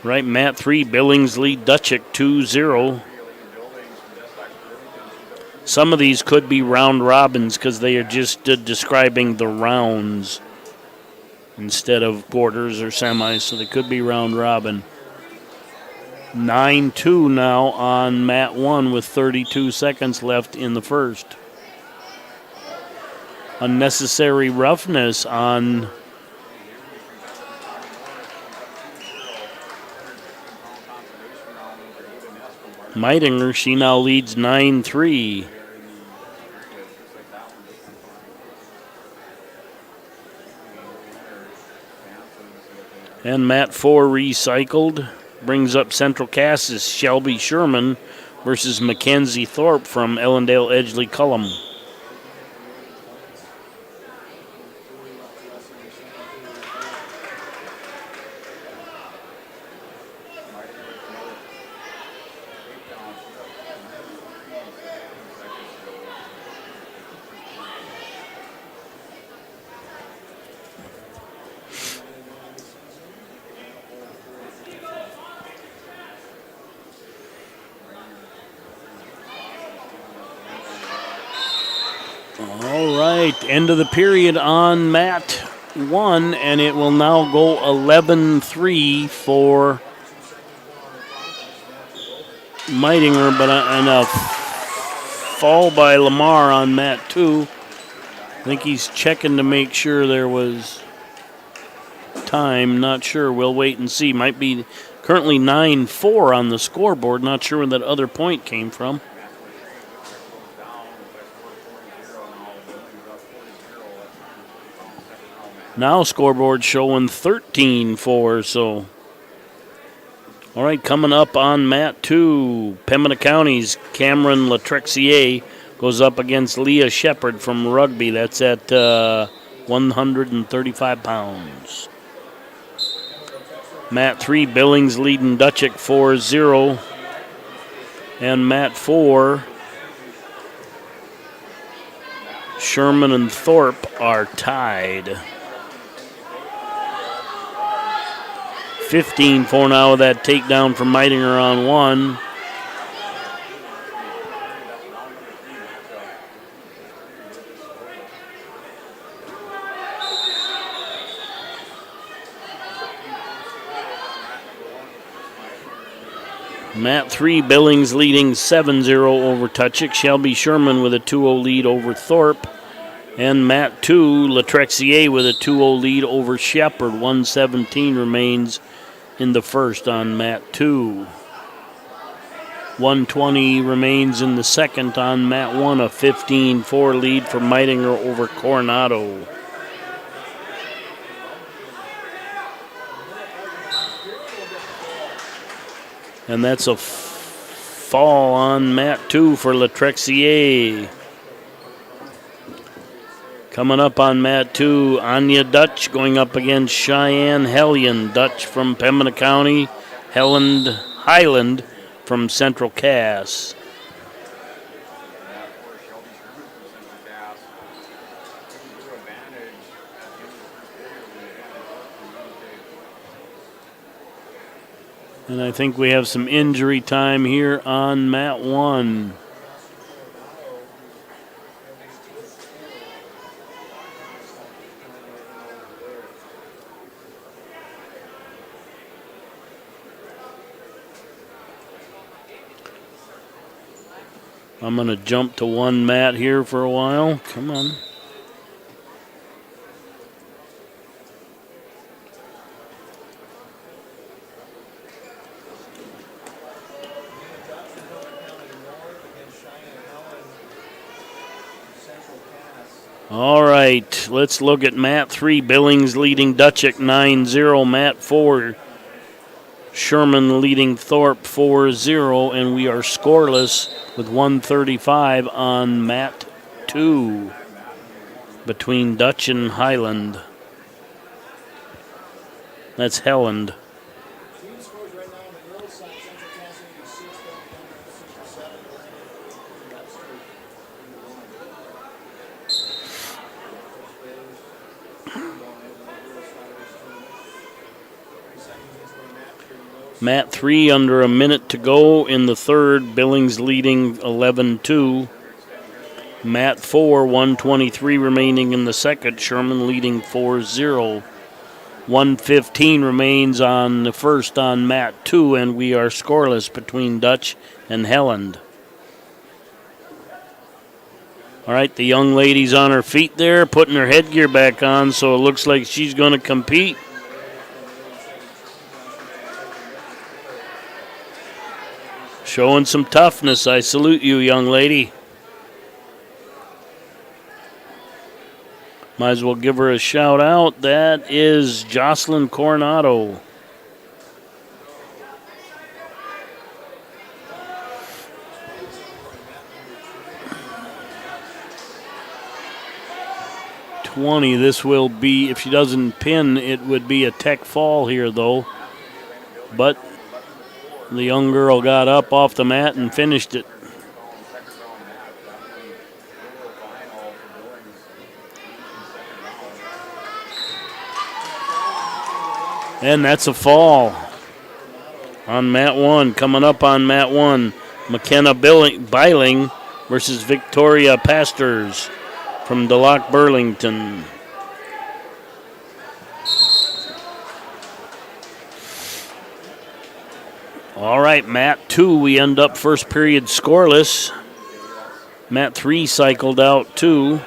Right, Mat 3, Billings lead Dutchick 2-0. Some of these could be round robins because they are just describing the rounds instead of quarters or semis, so they could be round robin. 9-2 now on mat 1 with 32 seconds left in the first. Unnecessary roughness on Meitinger. She now leads 9-3. And mat 4 recycled. Brings up Central Cass's Shelby Sherman versus Mackenzie Thorpe from Ellendale Edgeley Cullum. All right, end of the period on mat 1, and it will now go 11-3 for Meitinger, but and a fall by Lamar on mat 2. I think he's checking to make sure there was time. Not sure. We'll wait and see. Might be currently 9-4 on the scoreboard. Not sure where that other point came from. Now scoreboard showing 13-4, so. All right, coming up on mat 2, Pembina County's Cameron Latrexier goes up against Leah Shepard from Rugby. That's at 135 pounds. Mat 3, Billings leading Dutchick 4-0. And mat 4, Sherman and Thorpe are tied. 15-4 now with that takedown from Meitinger on 1. Mat 3, Billings leading 7-0 over Dutchick. Shelby Sherman with a 2-0 lead over Thorpe. And mat 2, Latrexier with a 2-0 lead over Shepard. 1:17 remains in the first on mat 2. 1:20 remains in the second on mat 1. A 15-4 lead for Meitinger over Coronado. And that's a fall on mat 2 for Latrexier. Coming up on mat 2, Anya Dutch going up against Cheyenne Hellion. Dutch from Pembina County, Highland from Central Cass. And I think we have some injury time here on mat 1. I'm going to jump to one mat here for a while. Come on. All right, let's look at mat 3. Billings leading Dutchick 9-0. Mat 4, Sherman leading Thorpe 4-0, and we are scoreless with 1:35 on mat 2 between Dutch and Highland. That's Helland. Mat 3 under a minute to go in the third. Billings leading 11-2. Mat 4, 1:23 remaining in the second. Sherman leading 4-0. 1:15 remains on the first on Mat 2, and we are scoreless between Dutch and Helland. All right, the young lady's on her feet there, putting her headgear back on, so it looks like she's going to compete. Showing some toughness. I salute you, young lady. Might as well give her a shout out. That is Jocelyn Coronado. This will be, if she doesn't pin, it would be a tech fall here, though. But the young girl got up off the mat and finished it. And that's a fall on mat 1. Coming up on mat 1, McKenna Biling versus Victoria Pastors from DeLoc Burlington. All right, mat 2, we end up first period scoreless. Mat 3 cycled out too.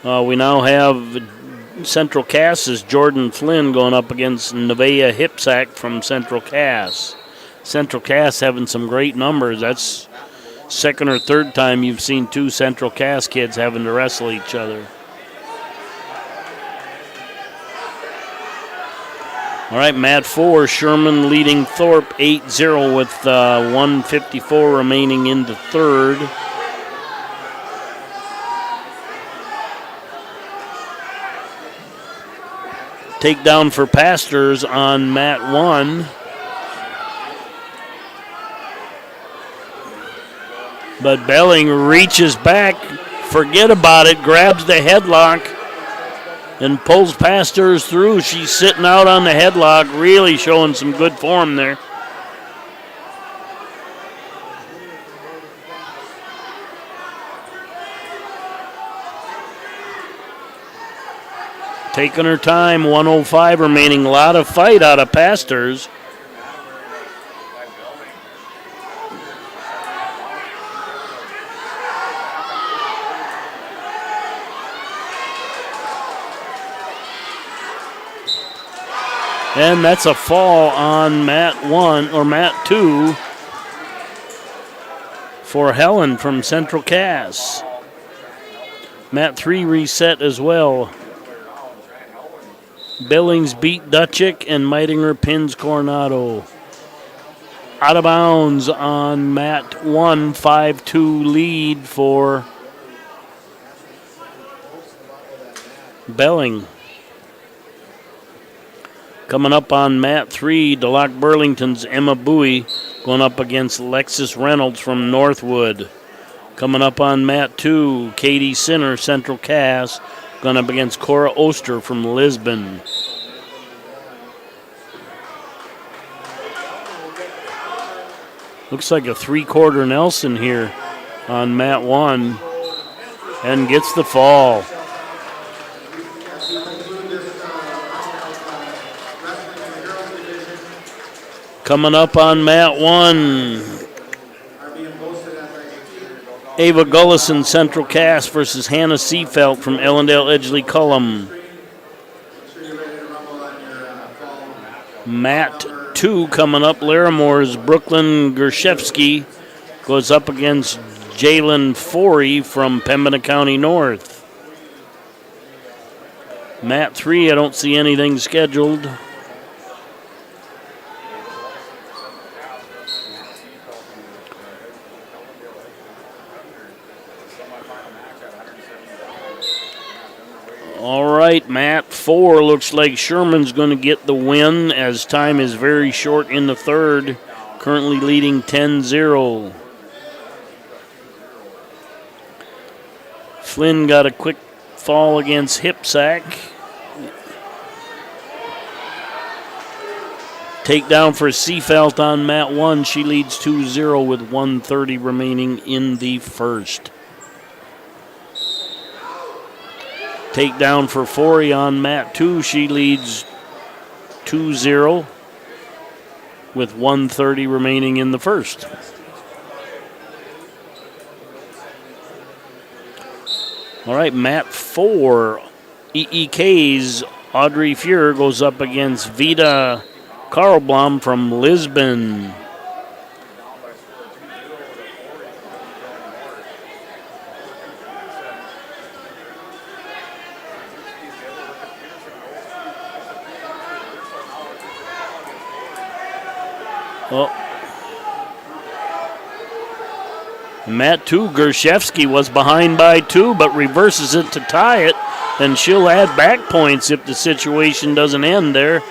We now have Central Cass's Jordan Flynn going up against Nevaeh Hipsack from Central Cass. Central Cass having some great numbers. That's second or third time you've seen two Central Cass kids having to wrestle each other. All right, mat 4, Sherman leading Thorpe 8-0 with 1:54 remaining in the third. Takedown for Pastors on mat 1. But Belling reaches back, forget about it, grabs the headlock, and pulls Pastors through. She's sitting out on the headlock, really showing some good form there. Taking her time, 1:05 remaining. A lot of fight out of Pastors. And that's a fall on mat 1 or mat 2 for Helen from Central Cass. Mat 3 reset as well. Billings beat Dutchick and Meitinger pins Coronado. Out of bounds on mat 1, 5-2 lead for Belling. Coming up on mat 3, DeLoc Burlington's Emma Bowie going up against Lexus Reynolds from Northwood. Coming up on mat 2, Katie Sinner, Central Cass, going up against Cora Oster from Lisbon. Looks like a 3/4 Nelson here on mat 1 and gets the fall. Coming up on mat 1, Ava Gullison, Central Cass versus Hannah Seafelt from Ellendale Edgeley Cullum. Mat 2 coming up, Laramore's Brooklyn Gershevsky goes up against Jalen Forey from Pembina County North. Mat 3, I don't see anything scheduled. All right, mat 4 looks like Sherman's going to get the win as time is very short in the third, currently leading 10-0. Flynn got a quick fall against Hipsack. Takedown for Seafelt on mat 1. She leads 2-0 with 1:30 remaining in the first. Takedown for Forey on mat 2. She leads 2-0 with 1:30 remaining in the first. All right, mat 4. EEK's Audrey Fuhr goes up against Vida Karlblom from Lisbon. Oh. Mat 2, Gershevsky was behind by 2, but reverses it to tie it. And she'll add back points if the situation doesn't end there.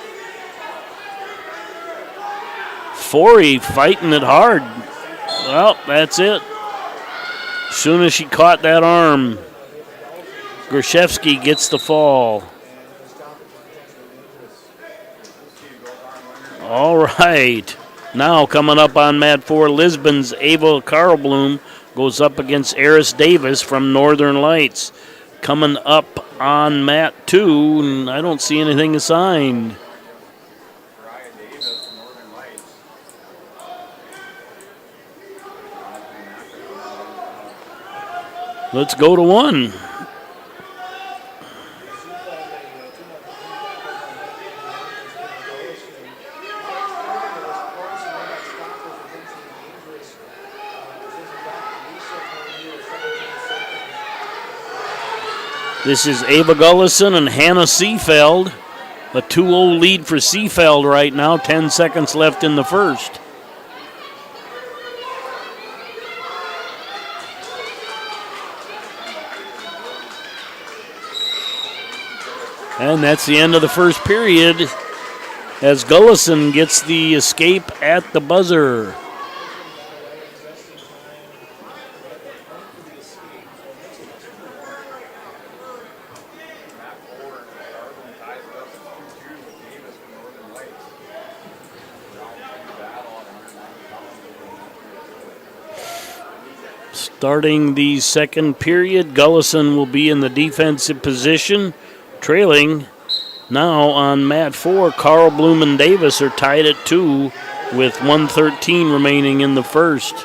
Forey fighting it hard. Well, that's it. As soon as she caught that arm, Gershevsky gets the fall. All right. Now coming up on mat 4, Lisbon's Ava Karlblom goes up against Eris Davis from Northern Lights. Coming up on mat 2, and I don't see anything assigned. Let's go to 1. This is Ava Gullison and Hannah Seefeld. A 2-0 lead for Seefeld right now. 10 seconds left in the first. And that's the end of the first period as Gullison gets the escape at the buzzer. Starting the second period, Gullison will be in the defensive position, trailing. Now on mat 4, Karlblom and Davis are tied at 2 with 1:13 remaining in the first.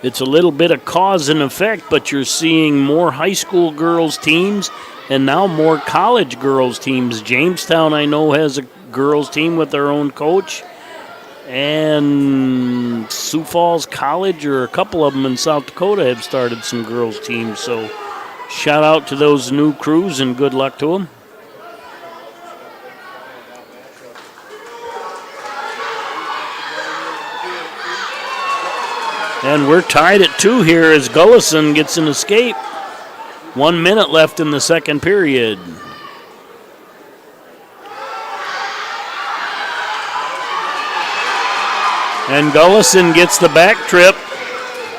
It's a little bit of cause and effect, but you're seeing more high school girls teams and now more college girls teams. Jamestown, I know, has a girls team with their own coach. And Sioux Falls College, or a couple of them in South Dakota, have started some girls teams. So shout out to those new crews and good luck to them. And we're tied at 2 here as Gullison gets an escape. 1 minute left in the second period. And Gullison gets the back trip.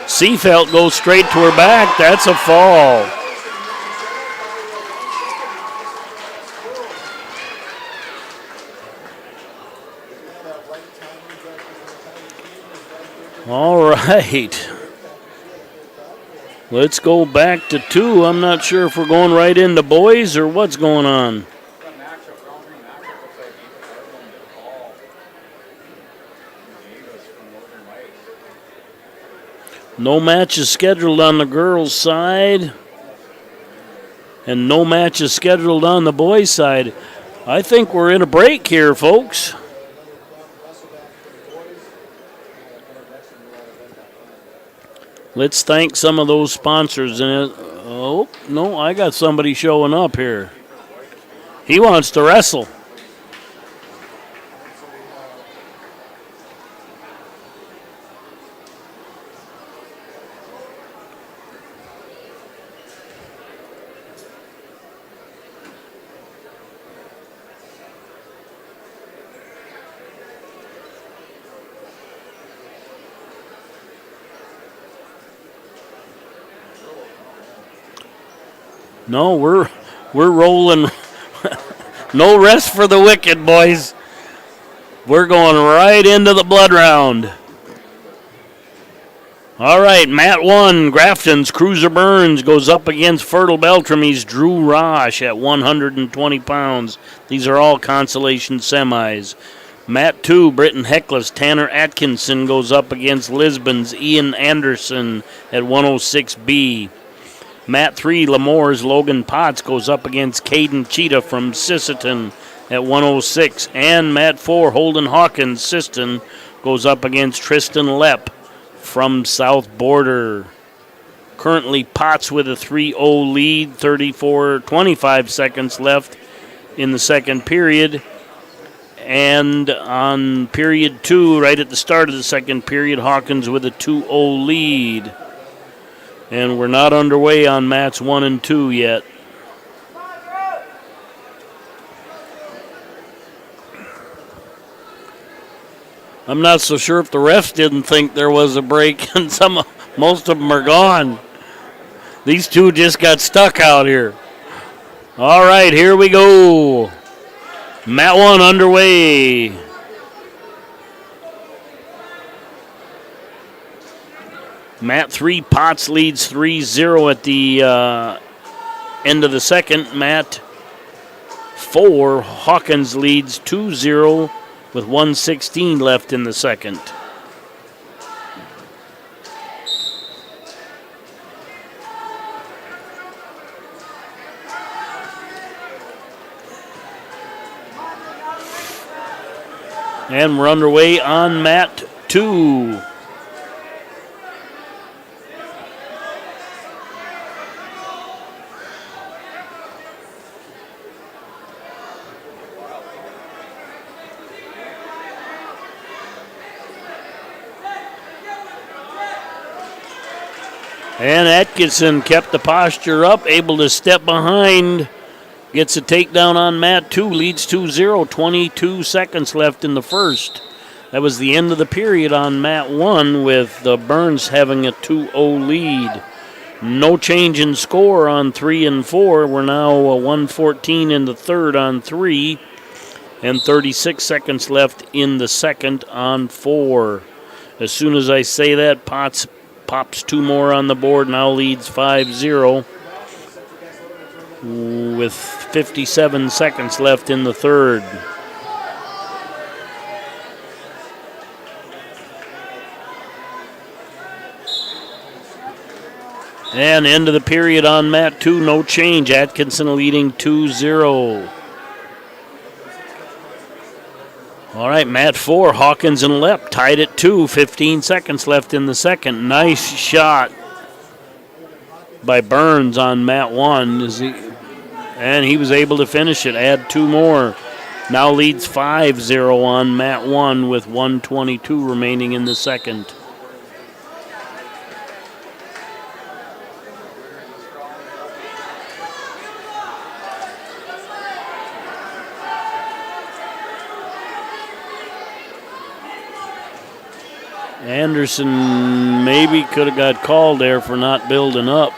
Seefeld goes straight to her back. That's a fall. All right. Let's go back to 2. I'm not sure if we're going right into boys or what's going on. No matches scheduled on the girls' side. And no matches scheduled on the boys' side. I think we're in a break here, folks. Let's thank some of those sponsors. Oh, no, I got somebody showing up here. He wants to wrestle. No, we're rolling. No rest for the wicked, boys. We're going right into the blood round. All right, Mat 1, Grafton's Cruiser Burns goes up against Fertile Beltramy's Drew Rosh at 120 pounds. These are all consolation semis. Mat 2, Britton Heckler's Tanner Atkinson goes up against Lisbon's Ian Anderson at 106B. Mat 3, Lemore's Logan Potts goes up against Caden Cheetah from Sisseton at 106. And Mat 4, Holden Hawkins Siston goes up against Tristan Lepp from South Border. Currently Potts with a 3-0 lead, 25 seconds left in the second period. And on period 2, right at the start of the second period, Hawkins with a 2-0 lead. And we're not underway on mats 1 and 2 yet. I'm not so sure if the refs didn't think there was a break, and most of them are gone. These two just got stuck out here. All right, here we go. Mat 1 underway. Mat 3, Potts leads 3-0 at the end of the second. Mat 4, Hawkins leads 2-0 with 1:16 left in the second. And we're underway on mat 2. And Atkinson kept the posture up, able to step behind. Gets a takedown on mat 2, leads 2-0, 22 seconds left in the first. That was the end of the period on mat 1 with the Burns having a 2-0 lead. No change in score on 3 and 4. We're now 1:14 in the third on 3 and 36 seconds left in the second on 4. As soon as I say that, Potts pops 2 more on the board, now leads 5-0 with 57 seconds left in the third. And end of the period on mat 2, no change. Atkinson leading 2-0. All right, mat 4, Hawkins and Lepp tied at 2, 15 seconds left in the second. Nice shot by Burns on mat 1, and he was able to finish it, add 2 more. Now leads 5-0 on mat 1 with 1:22 remaining in the second. Anderson maybe could have got called there for not building up.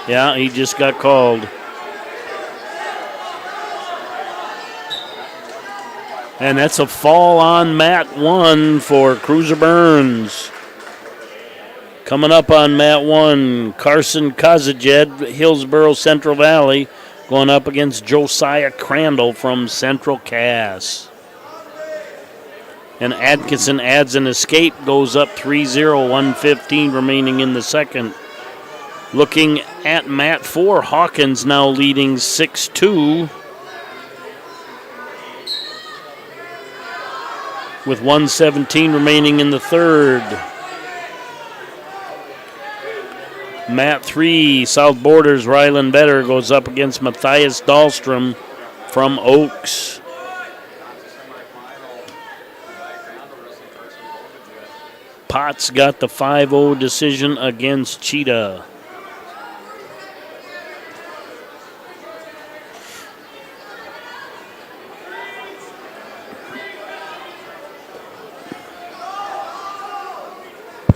Yeah, he just got called. And that's a fall on mat 1 for Cruiser Burns. Coming up on mat 1, Carson Kazajed, Hillsboro Central Valley, going up against Josiah Crandall from Central Cass. And Atkinson adds an escape, goes up 3-0, 1:15 remaining in the second. Looking at mat 4, Hawkins now leading 6-2 with 1:17 remaining in the third. Mat 3, South Borders, Ryland Better goes up against Matthias Dahlstrom from Oaks. Potts got the 5-0 decision against Cheetah.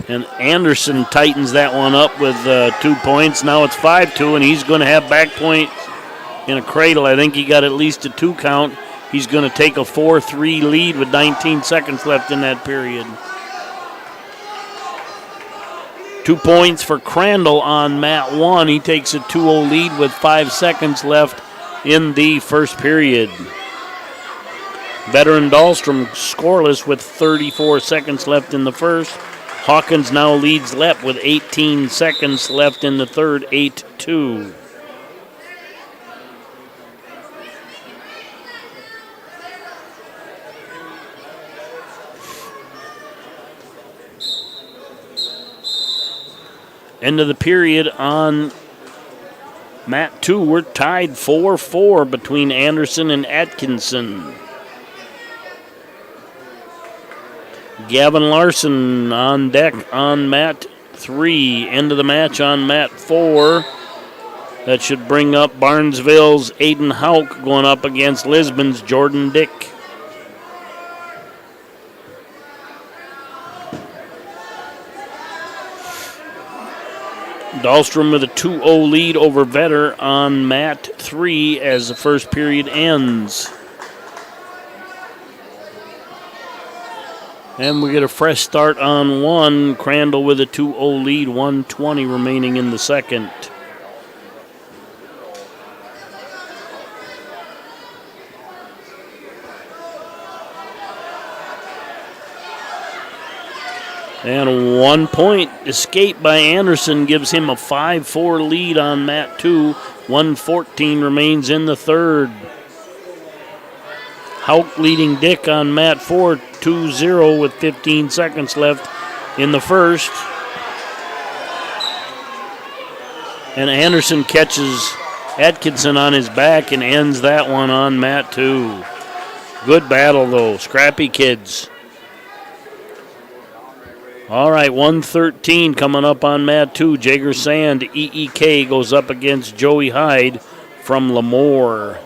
And Anderson tightens that one up with 2 points. Now it's 5-2, and he's going to have back point in a cradle. I think he got at least a 2 count. He's going to take a 4-3 lead with 19 seconds left in that period. 2 points for Crandall on mat 1. He takes a 2-0 lead with 5 seconds left in the first period. Veteran Dahlstrom scoreless with 34 seconds left in the first. Hawkins now leads Lepp with 18 seconds left in the third, 8-2. End of the period on mat 2. We're tied 4-4 between Anderson and Atkinson. Gavin Larson on deck on mat 3. End of the match on mat 4. That should bring up Barnesville's Aiden Hauk going up against Lisbon's Jordan Dick. Dahlstrom with a 2-0 lead over Vetter on mat 3 as the first period ends. And we get a fresh start on 1. Crandall with a 2-0 lead, 1:20 remaining in the second. And a 1 point escape by Anderson gives him a 5-4 lead on mat 2. 1:14 remains in the third. Hauk leading Dick on mat 4, 2-0 with 15 seconds left in the first. And Anderson catches Atkinson on his back and ends that one on mat 2. Good battle, though. Scrappy kids. All right, 1:13 coming up on mat 2. Jager Sand, EEK goes up against Joey Hyde from Lemoore.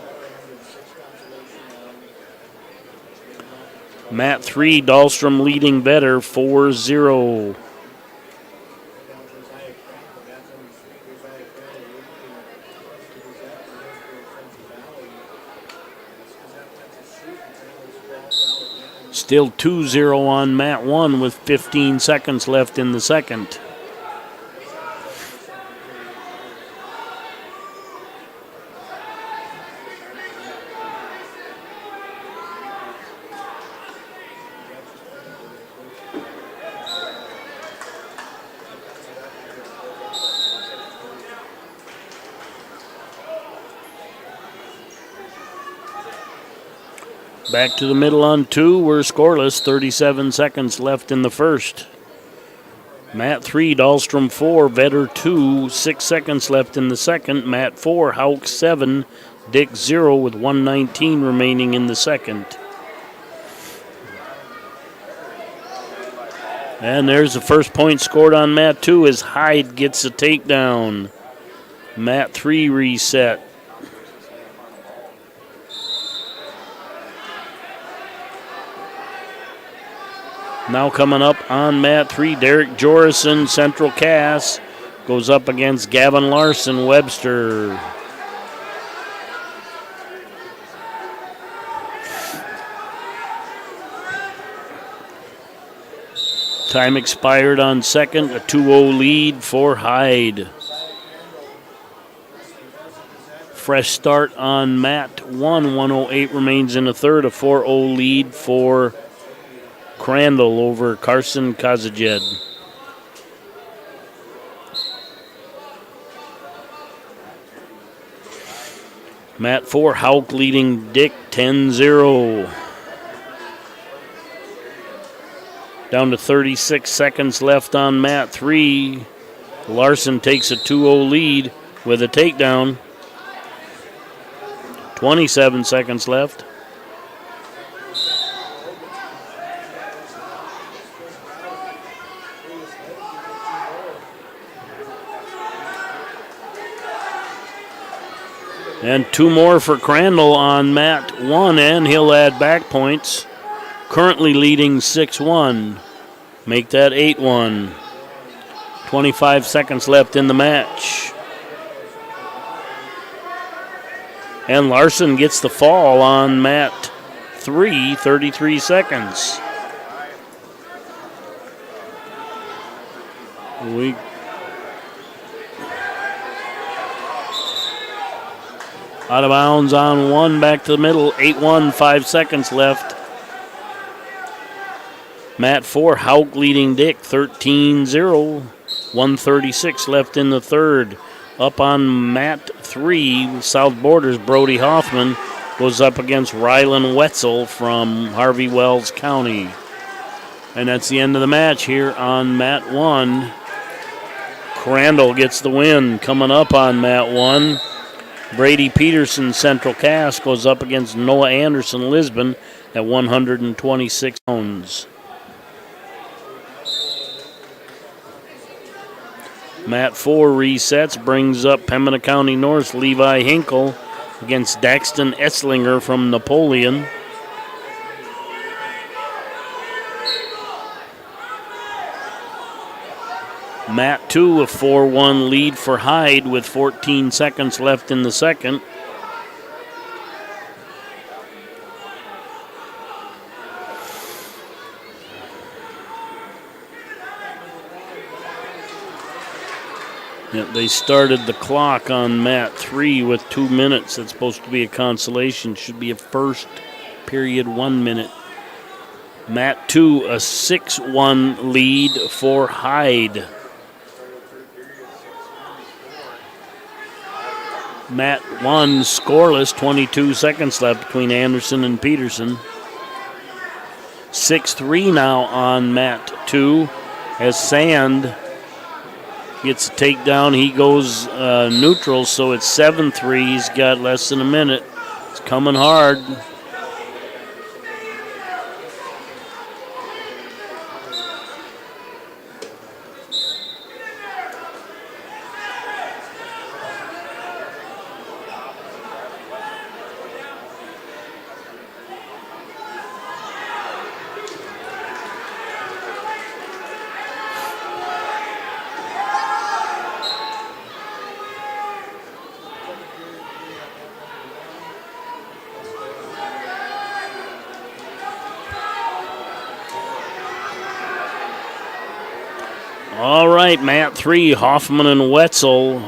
Mat 3, Dahlstrom leading Vetter 4-0. Still 2-0 on mat 1 with 15 seconds left in the second. Back to the middle on 2. We're scoreless. 37 seconds left in the first. Mat 3, Dahlstrom 4, Vetter 2. 6 seconds left in the second. Mat 4, Hauk 7, Dick 0 with 1:19 remaining in the second. And there's the first point scored on mat 2 as Hyde gets a takedown. Mat 3 reset. Now coming up on mat 3, Derek Jorison, Central Cass, goes up against Gavin Larson, Webster. Time expired on second, a 2-0 lead for Hyde. Fresh start on mat 1, 1:08 remains in the third, a 4-0 lead for Crandall over Carson Kazajed. Mat 4, Hauk leading Dick 10-0. Down to 36 seconds left on mat 3. Larson takes a 2-0 lead with a takedown. 27 seconds left. And 2 more for Crandall on mat 1, and he'll add back points. Currently leading 6-1. Make that 8-1. 25 seconds left in the match. And Larson gets the fall on mat 3, 33 seconds. Out of bounds on 1, back to the middle, 8-1, 5 seconds left. Mat 4, Hauk leading Dick, 13-0, 136 left in the third. Up on mat 3, South Borders, Brody Hoffman goes up against Rylan Wetzel from Harvey Wells County. And that's the end of the match here on mat 1. Crandall gets the win. Coming up on mat 1, Brady Peterson, Central Cass, goes up against Noah Anderson, Lisbon, at 126 pounds. Mat 4 resets, brings up Pembina County North, Levi Hinkle against Daxton Esslinger from Napoleon. Mat 2, a 4-1 lead for Hyde with 14 seconds left in the second. Yeah, they started the clock on mat 3 with 2 minutes. That's supposed to be a consolation. Should be a first period 1 minute. Mat 2, a 6-1 lead for Hyde. Mat 1 scoreless, 22 seconds left between Anderson and Peterson. 6-3 now on mat 2 as Sand gets a takedown. He goes neutral, so it's 7-3. He's got less than a minute. It's coming hard. All right, mat 3, Hoffman and Wetzel.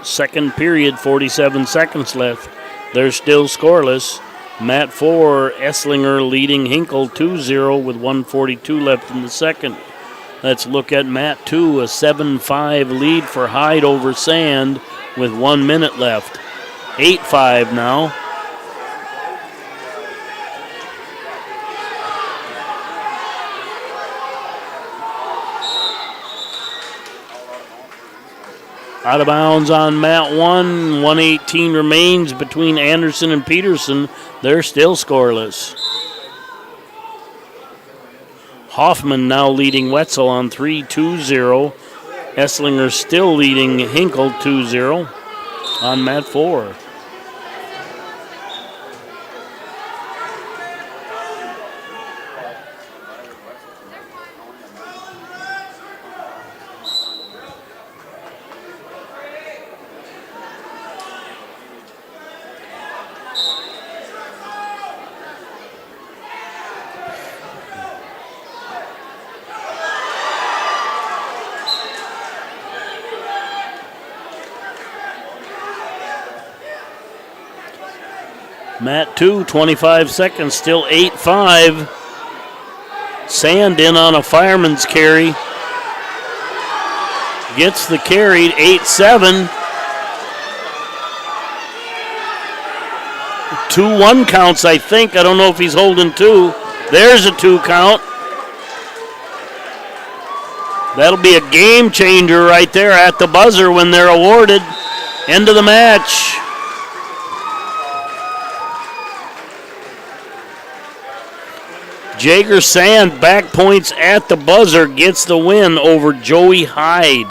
Second period, 47 seconds left. They're still scoreless. Mat 4, Esslinger leading Hinkle 2-0 with 1:42 left in the second. Let's look at mat 2, a 7-5 lead for Hyde over Sand with 1 minute left. 8-5 now. Out of bounds on mat 1, 1:18 remains between Anderson and Peterson. They're still scoreless. Hoffman now leading Wetzel on 3-2-0. Esslinger still leading Hinkle 2-0 on mat 4. Mat 2, 25 seconds, still 8-5. Sand in on a fireman's carry. Gets the carry, 8-7. 2-1 counts, I think. I don't know if he's holding 2. There's a 2 count. That'll be a game changer right there at the buzzer when they're awarded. End of the match. Jager Sand back points at the buzzer, gets the win over Joey Hyde.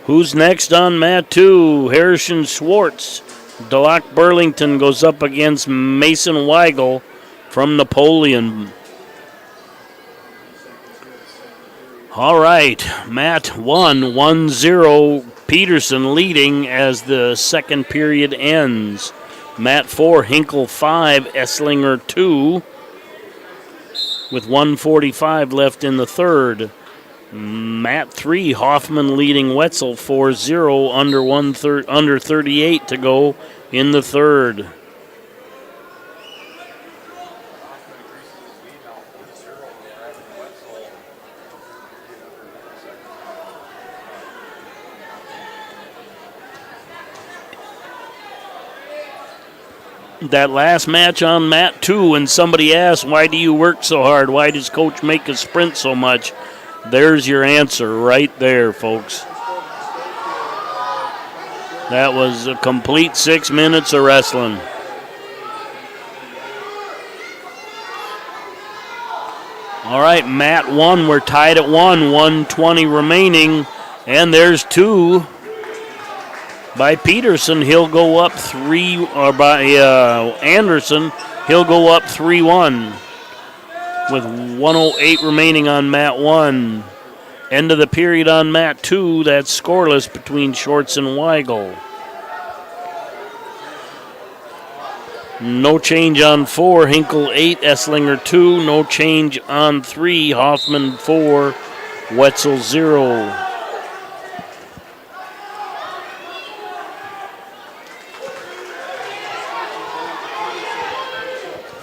Who's next on mat 2? Harrison Schwartz. Delac Burlington goes up against Mason Weigel from Napoleon. All right, Matt 1-0. Peterson leading as the second period ends. Matt 4, Hinkle 5, Esslinger 2, with 1:45 left in the third. Matt 3, Hoffman leading Wetzel 4-0, under 38 to go in the third. That last match on Matt 2, when somebody asked, why do you work so hard? Why does Coach make us sprint so much? There's your answer right there, folks. That was a complete 6 minutes of wrestling. All right, Matt 1, we're tied at 1:20 remaining, and there's 2 by Peterson. He'll go up 3, or by Anderson, he'll go up 3-1 with 1:08 remaining on Matt 1. End of the period on Matt 2, that's scoreless between Shorts and Weigel. No change on 4, Hinkle 8, Esslinger 2. No change on 3, Hoffman 4, Wetzel 0.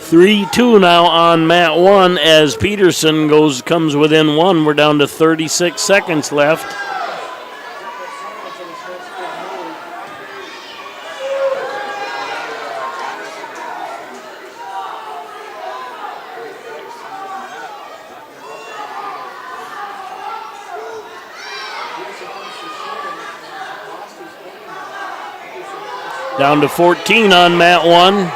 (3-2) now on Matt 1 as Peterson comes within 1. We're down to 36 seconds left. Down to 14 on Matt 1.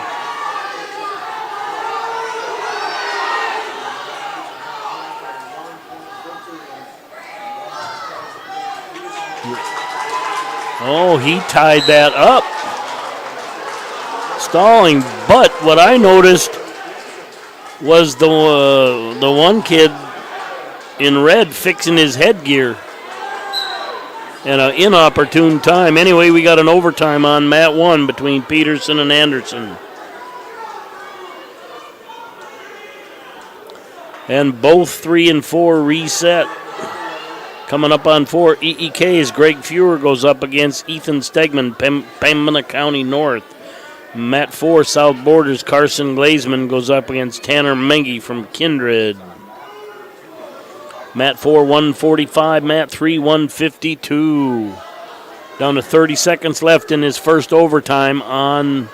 Oh, he tied that up. Stalling, but what I noticed was the one kid in red fixing his headgear. And an inopportune time. Anyway, we got an overtime on Matt 1 between Peterson and Anderson. And both 3 and 4 reset. Coming up on 4, EEK's Greg Fuhrer goes up against Ethan Stegman, Pembina County North. Matt 4, South Borders, Carson Glazman goes up against Tanner Mengi from Kindred. Matt 4, 145, Matt 3, 152. Down to 30 seconds left in his first overtime on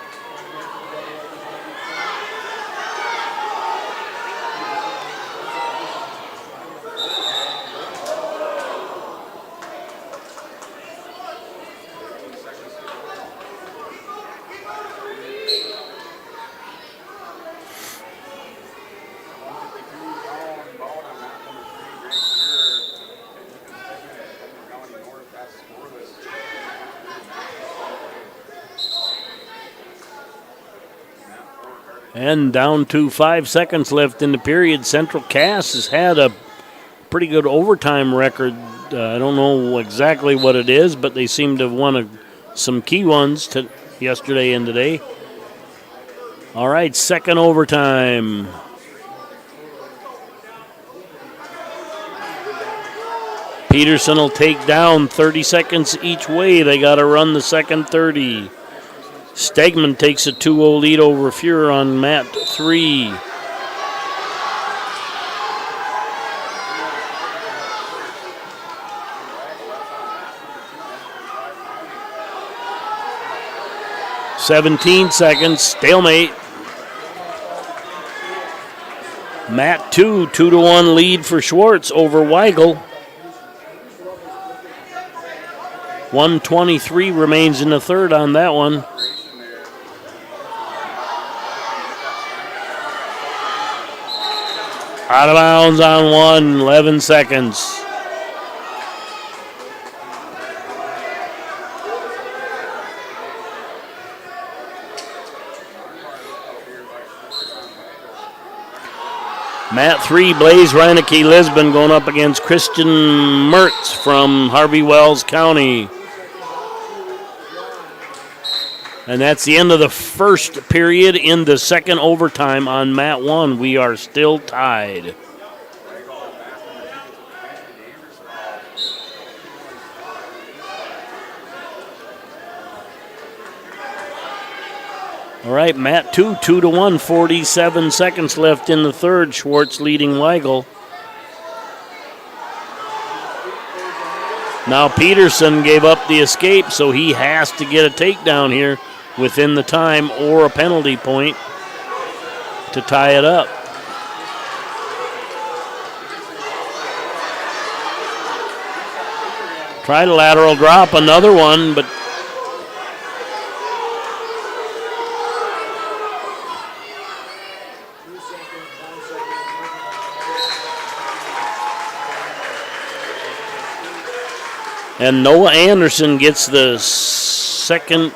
and down to 5 seconds left in the period. Central Cass has had a pretty good overtime record. I don't know exactly what it is, but they seem to have won some key ones yesterday and today. All right, second overtime. Peterson will take down 30 seconds each way. They got to run the second 30. Stegman takes a 2-0 lead over Fuhrer on Matt 3. (17 seconds, stalemate. Matt 2, 2-1 lead for Schwartz over Weigel. 1:23 remains in the third on that one. Out of bounds on 1, 11 seconds. Mat 3, Blaze Reineke Lisbon going up against Christian Mertz from Harvey Wells County. And that's the end of the first period. In the second overtime on Mat 1, we are still tied. All right, Mat 2, 2-1, 47 seconds left in the third. Schwartz leading Weigel. Now Peterson gave up the escape, so he has to get a takedown here within the time or a penalty point to tie it up. Tried a lateral drop, another one, but and Noah Anderson gets the second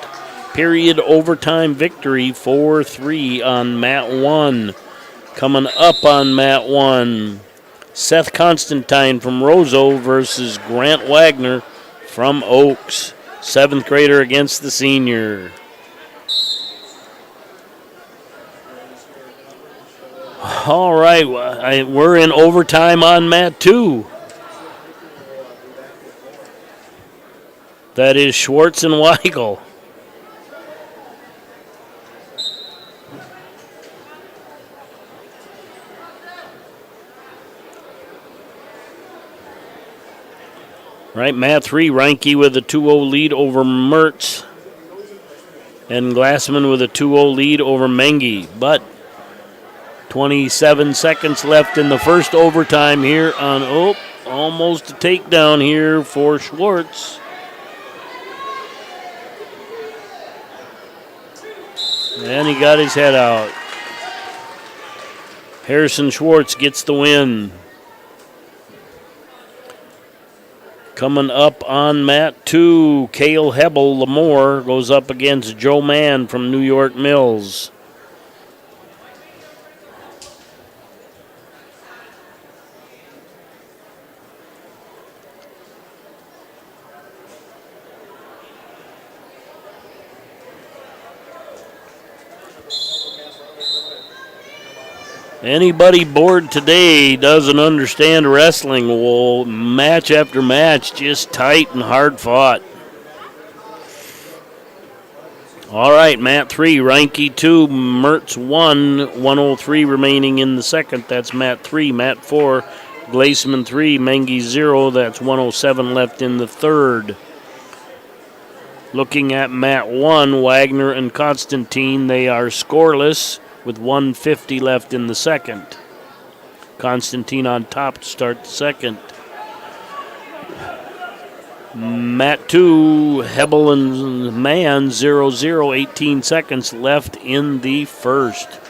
period overtime victory, 4-3 on Mat 1. Coming up on Mat 1, Seth Constantine from Roseau versus Grant Wagner from Oaks. 7th grader against the senior. All right, we're in overtime on Mat 2. That is Schwartz and Weigel. Right, Mat 3, Reinke with a 2-0 lead over Mertz. And Glassman with a 2-0 lead over Mengi. But 27 seconds left in the first overtime here on, almost a takedown here for Schwartz. And he got his head out. Harrison Schwartz gets the win. Coming up on Mat 2, Cale Hebel Lemoore goes up against Joe Mann from New York Mills. Anybody bored today doesn't understand wrestling. Well, match after match, just tight and hard fought. All right, Mat 3, Reinke 2, Mertz 1, 103 remaining in the second. That's Mat 3. Mat 4, Glaseman 3, Mengi 0. That's 107 left in the third. Looking at Mat 1, Wagner and Constantine, they are scoreless with 150 left in the second. Constantine on top to start the second. Mat 2, Hebel and Mann 0-0, 18 seconds left in the first.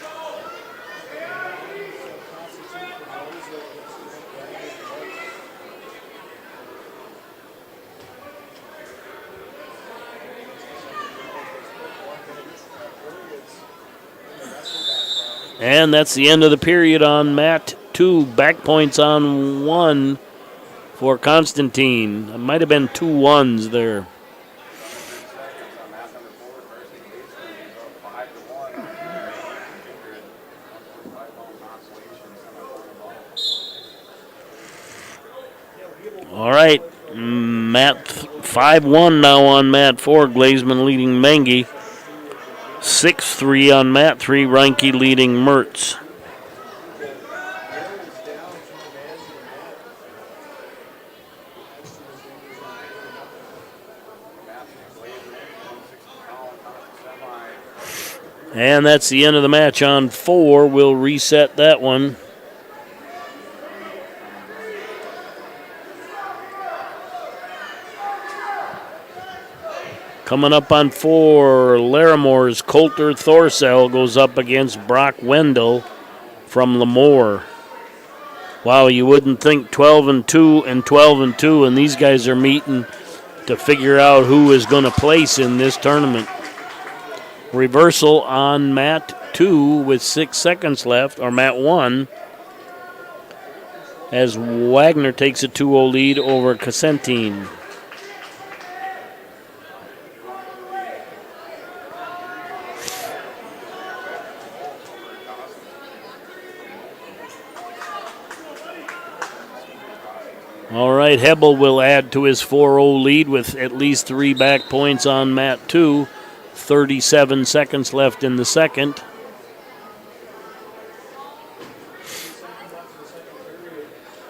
And that's the end of the period on Mat 2. Back points on 1 for Constantine. It might have been 2 1s there. All right, Mat 5-1 now on Mat 4. Glaseman leading Mengi. 6-3 on Mat 3, Reinke leading Mertz. And that's the end of the match on 4. We'll reset that one. Coming up on 4, Laramore's Coulter Thorsell goes up against Brock Wendell from Lemoore. Wow, you wouldn't think 12-2 and 12-2, and these guys are meeting to figure out who is going to place in this tournament. Reversal on Mat 2 with 6 seconds left, or Mat 1. as Wagner takes a 2-0 lead over Casselton. All right, Hebel will add to his 4-0 lead with at least 3 back points on mat 2. 37 seconds left in the second.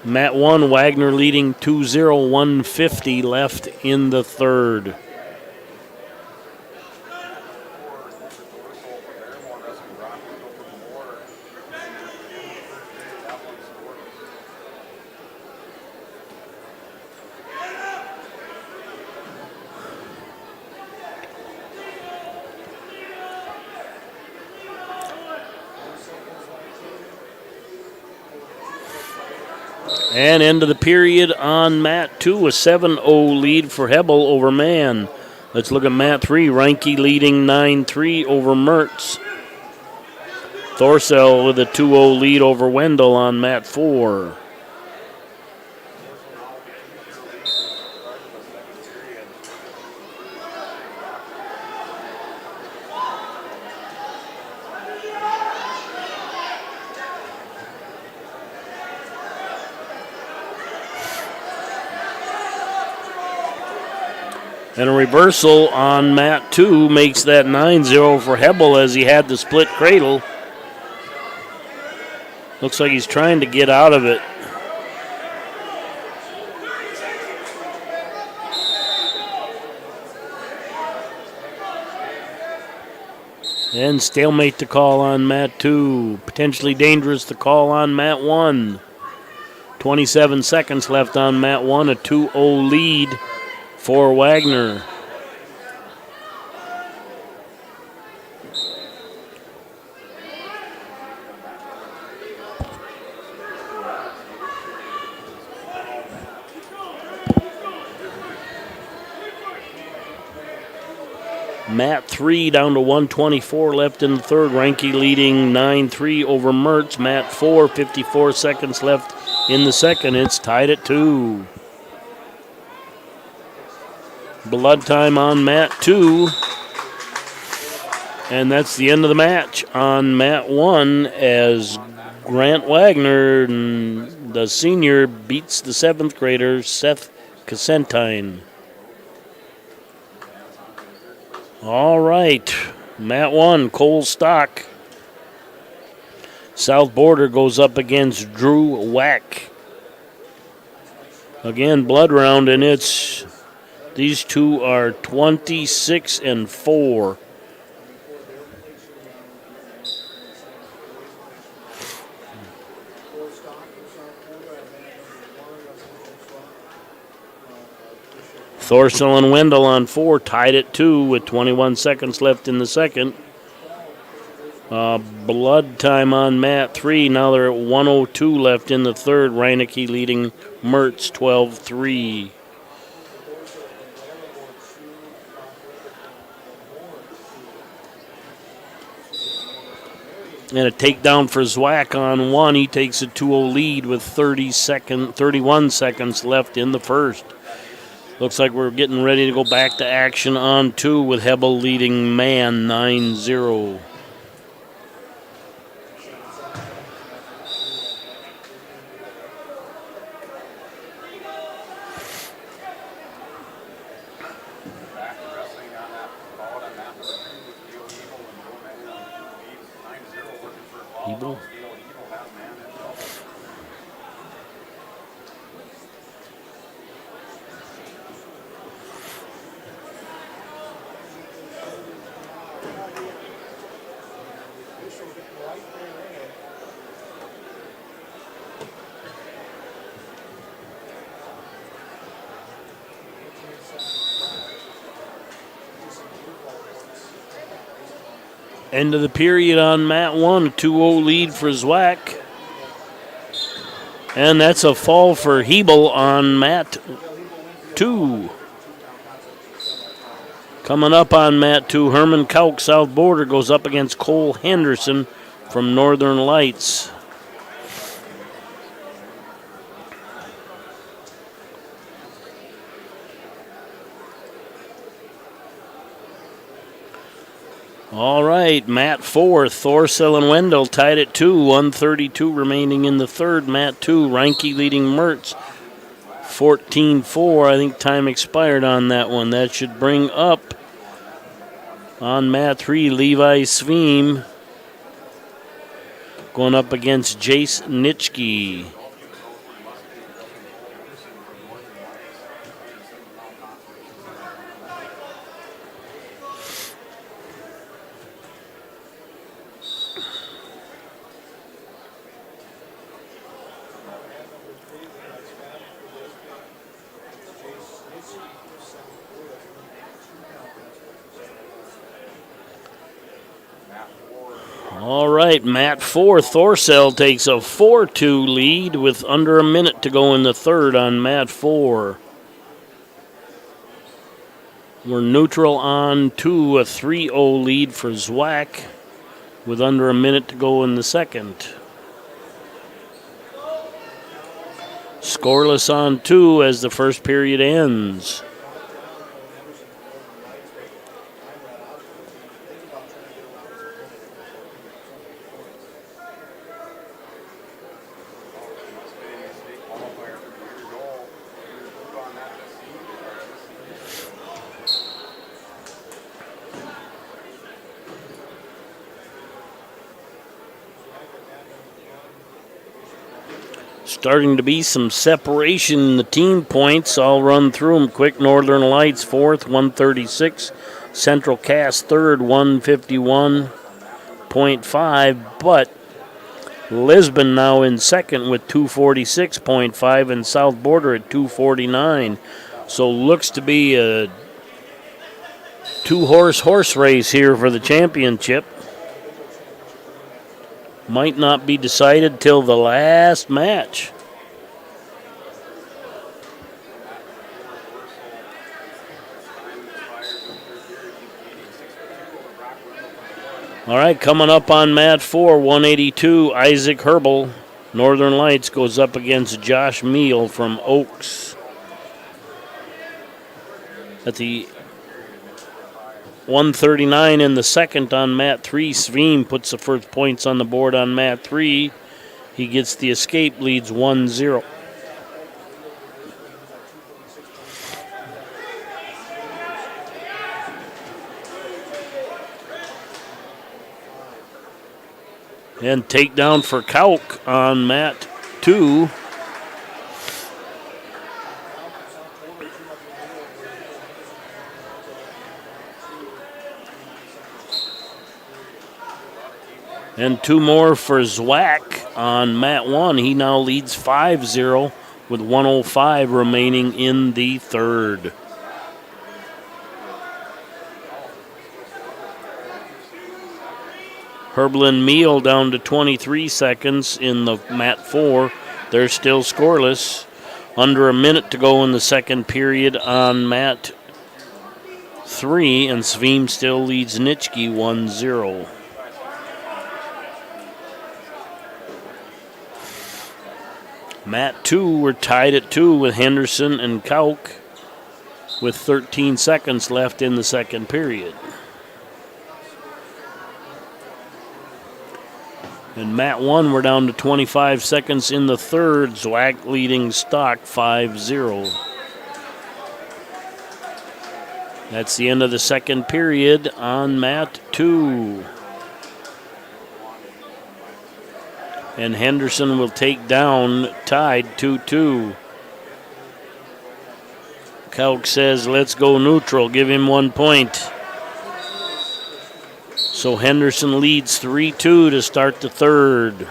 Mat 1, Wagner leading 2-0, 150 left in the third. And end of the period on mat 2, a 7-0 lead for Hebel over Mann. Let's look at mat 3, Reinke leading 9-3 over Mertz. Thorsell with a 2-0 lead over Wendell on mat 4. And a reversal on mat 2 makes that 9-0 for Hebel as he had the split cradle. Looks like he's trying to get out of it. And stalemate to call on mat 2. Potentially dangerous to call on mat 1. 27 seconds left on mat 1, a 2-0 lead for Wagner. Mat 3 down to 124 left in the third. Reinke leading 9-3 over Mertz. Mat 4, 54 seconds left in the second. It's tied at 2. Blood time on mat 2. And that's the end of the match on mat 1 as Grant Wagner, the senior, beats the 7th grader Seth Casselton. All right, mat 1, Cole Stock. South Border goes up against Drew Wack. Again, blood round, and these two are 26-4. Thorsell and Wendell on 4, tied at 2 with 21 seconds left in the second. Blood time on mat 3. Now they're at 1:02 left in the third. Reineke leading Mertz 12-3. And a takedown for Zwack on 1. He takes a 2-0 lead with 31 seconds left in the first. Looks like we're getting ready to go back to action on 2 with Hebel leading Mann 9-0. Hebel. End of the period on mat 1, 2-0 lead for Zwack. And that's a fall for Hebel on mat 2. Coming up on mat 2, Herman Kauk, South Border, goes up against Cole Henderson from Northern Lights. All right, Mat 4, Thorcell and Wendell tied at 2, 1:32 remaining in the third. Mat 2, Reinke leading Mertz 14-4. I think time expired on that one. That should bring up on Mat 3, Levi Sveem going up against Jace Nitschke. All right, Mat 4, Thorcell takes a 4-2 lead with under a minute to go in the third on Mat 4. We're neutral on 2, a 3-0 lead for Zwack with under a minute to go in the second. Scoreless on 2 as the first period ends. Starting to be some separation in the team points. I'll run through them quick. Northern Lights fourth, 136. Central Cass third, 151.5. But Lisbon now in second with 246.5 and South Border at 249. So looks to be a two-horse race here for the championship. Might not be decided till the last match. All right, coming up on Mat 4, 182, Isaac Herbel. Northern Lights goes up against Josh Meal from Oaks. At the 139 in the second on Mat 3. Sveem puts the first points on the board on Mat 3. He gets the escape, leads 1-0. And takedown for Kauk on Mat 2. And two more for Zwack on Mat 1. He now leads 5-0 with 1:05 remaining in the third. Herbel and Meal down to 23 seconds in the Mat 4. They're still scoreless. Under a minute to go in the second period on Mat 3, and Sveem still leads Nitschke 1-0. Mat 2, we're tied at 2 with Henderson and Kauk with 13 seconds left in the second period. In Mat 1, we're down to 25 seconds in the third. Zwack leading Stock 5-0. That's the end of the second period on Mat 2. And Henderson will take down, tied 2-2. Kauk says, let's go neutral, give him 1 point. So Henderson leads 3-2 to start the third.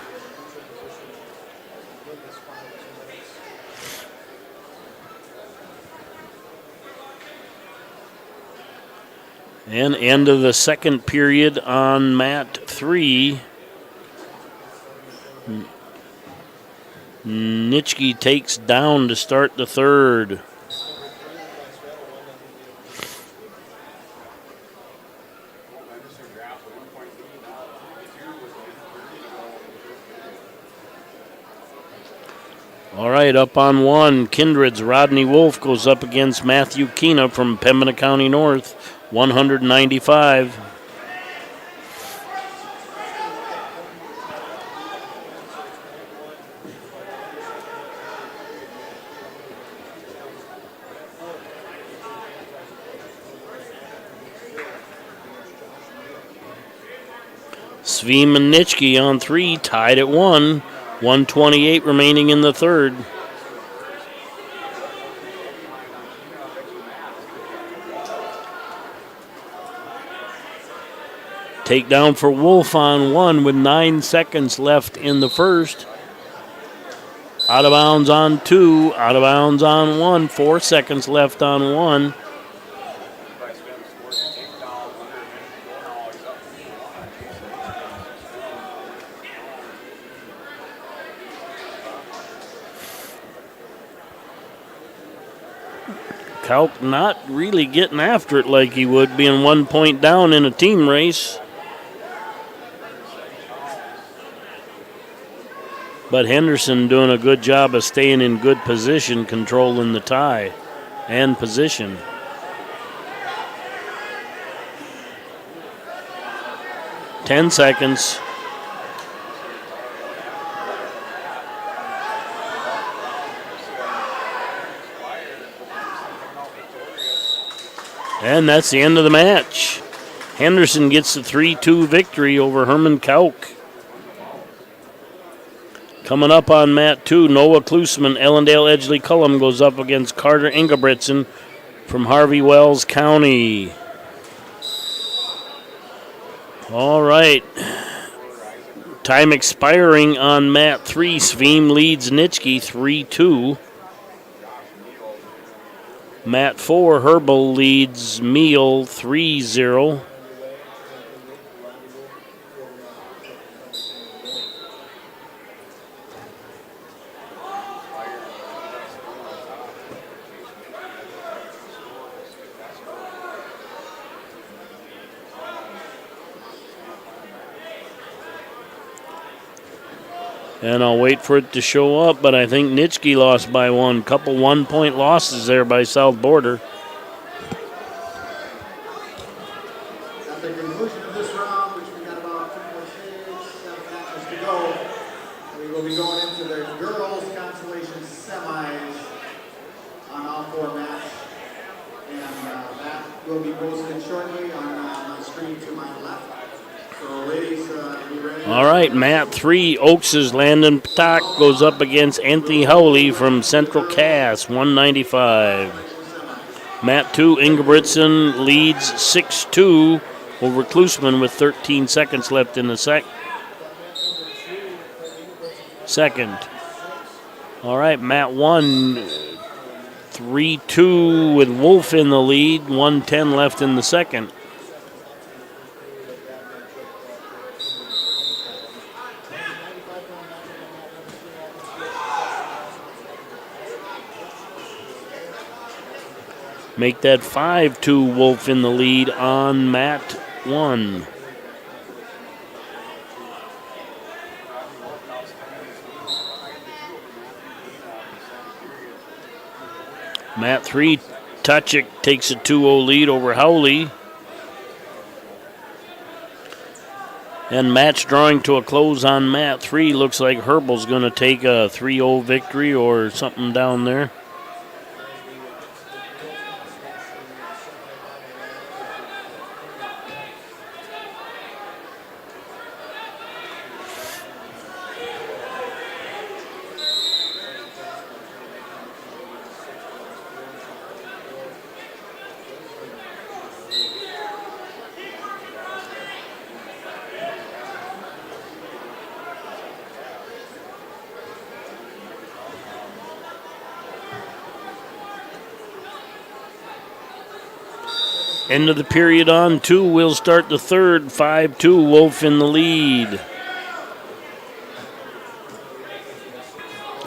And end of the second period on Mat 3. Nitschke takes down to start the third. All right, up on 1, Kindred's Rodney Wolf goes up against Matthew Keena from Pembina County North, 195. Sveem and Nitschke on 3, tied at 1. 1:28 remaining in the third. Takedown for Wolf on 1 with 9 seconds left in the first. Out of bounds on 2, out of bounds on 1, 4 seconds left on 1. Kalk not really getting after it like he would, being 1 point down in a team race. But Henderson doing a good job of staying in good position, controlling the tie and position. Ten seconds. And that's the end of the match. Henderson gets the 3-2 victory over Herman Kalk. Coming up on mat 2, Noah Klusman, Ellendale Edgeley Cullum goes up against Carter Ingebretson from Harvey Wells County. All right. Time expiring on mat 3. Sveem leads Nitschke 3-2. Mat 4, Herbal leads Meal 3-0. And I'll wait for it to show up, but I think Nitschke lost by 1. Couple 1-point losses there by South Border. At the conclusion of this round, which we got about 7 matches to go, we will be going into the girls' consolation semis on all 4 mats. And that will be posted shortly on my screen to my left. So ladies, be ready. All right, mat 3, Oaks' Landon Patak goes up against Anthony Howley from Central Cass, 195. Mat 2, Ingebretson leads 6-2 over Klusman with 13 seconds left in the second. All right, mat 1, 3-2 with Wolf in the lead, 1:10 left in the second. Make that 5-2 Wolf in the lead on mat 1. Mat 3, Tuchik takes a 2-0 lead over Howley. And match drawing to a close on mat 3. Looks like Herbal's going to take a 3-0 victory or something down there. End of the period on 2. We'll start the third. 5-2, Wolf in the lead.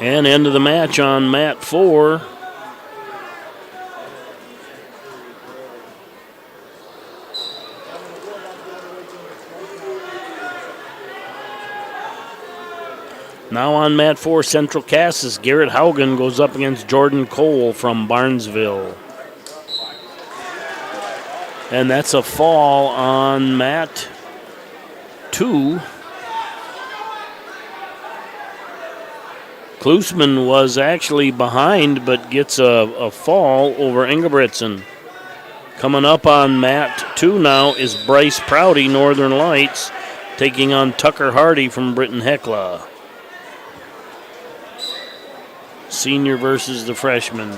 And end of the match on mat 4. Now on mat 4, Central Cassis, Garrett Haugen goes up against Jordan Cole from Barnesville. And that's a fall on mat 2. Klusman was actually behind, but gets a fall over Ingebretson. Coming up on mat 2 now is Bryce Prouty, Northern Lights. taking on Tucker Hardy from Britton Hecla. Senior versus the freshman.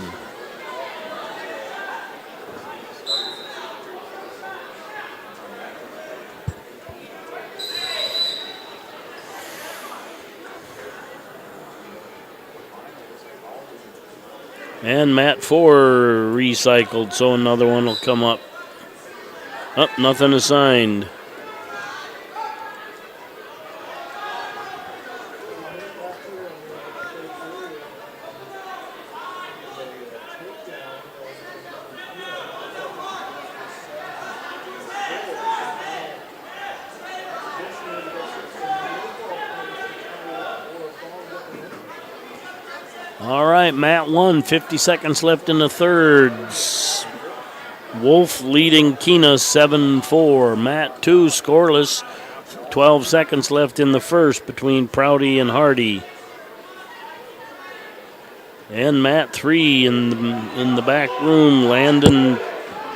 And mat 4 recycled, so another one will come up. Oh, nothing assigned. All right, mat 1, 50 seconds left in the third. Wolf leading Keena 7-4. Mat 2 scoreless. 12 seconds left in the first between Prouty and Hardy. And mat 3 in the back room. Landon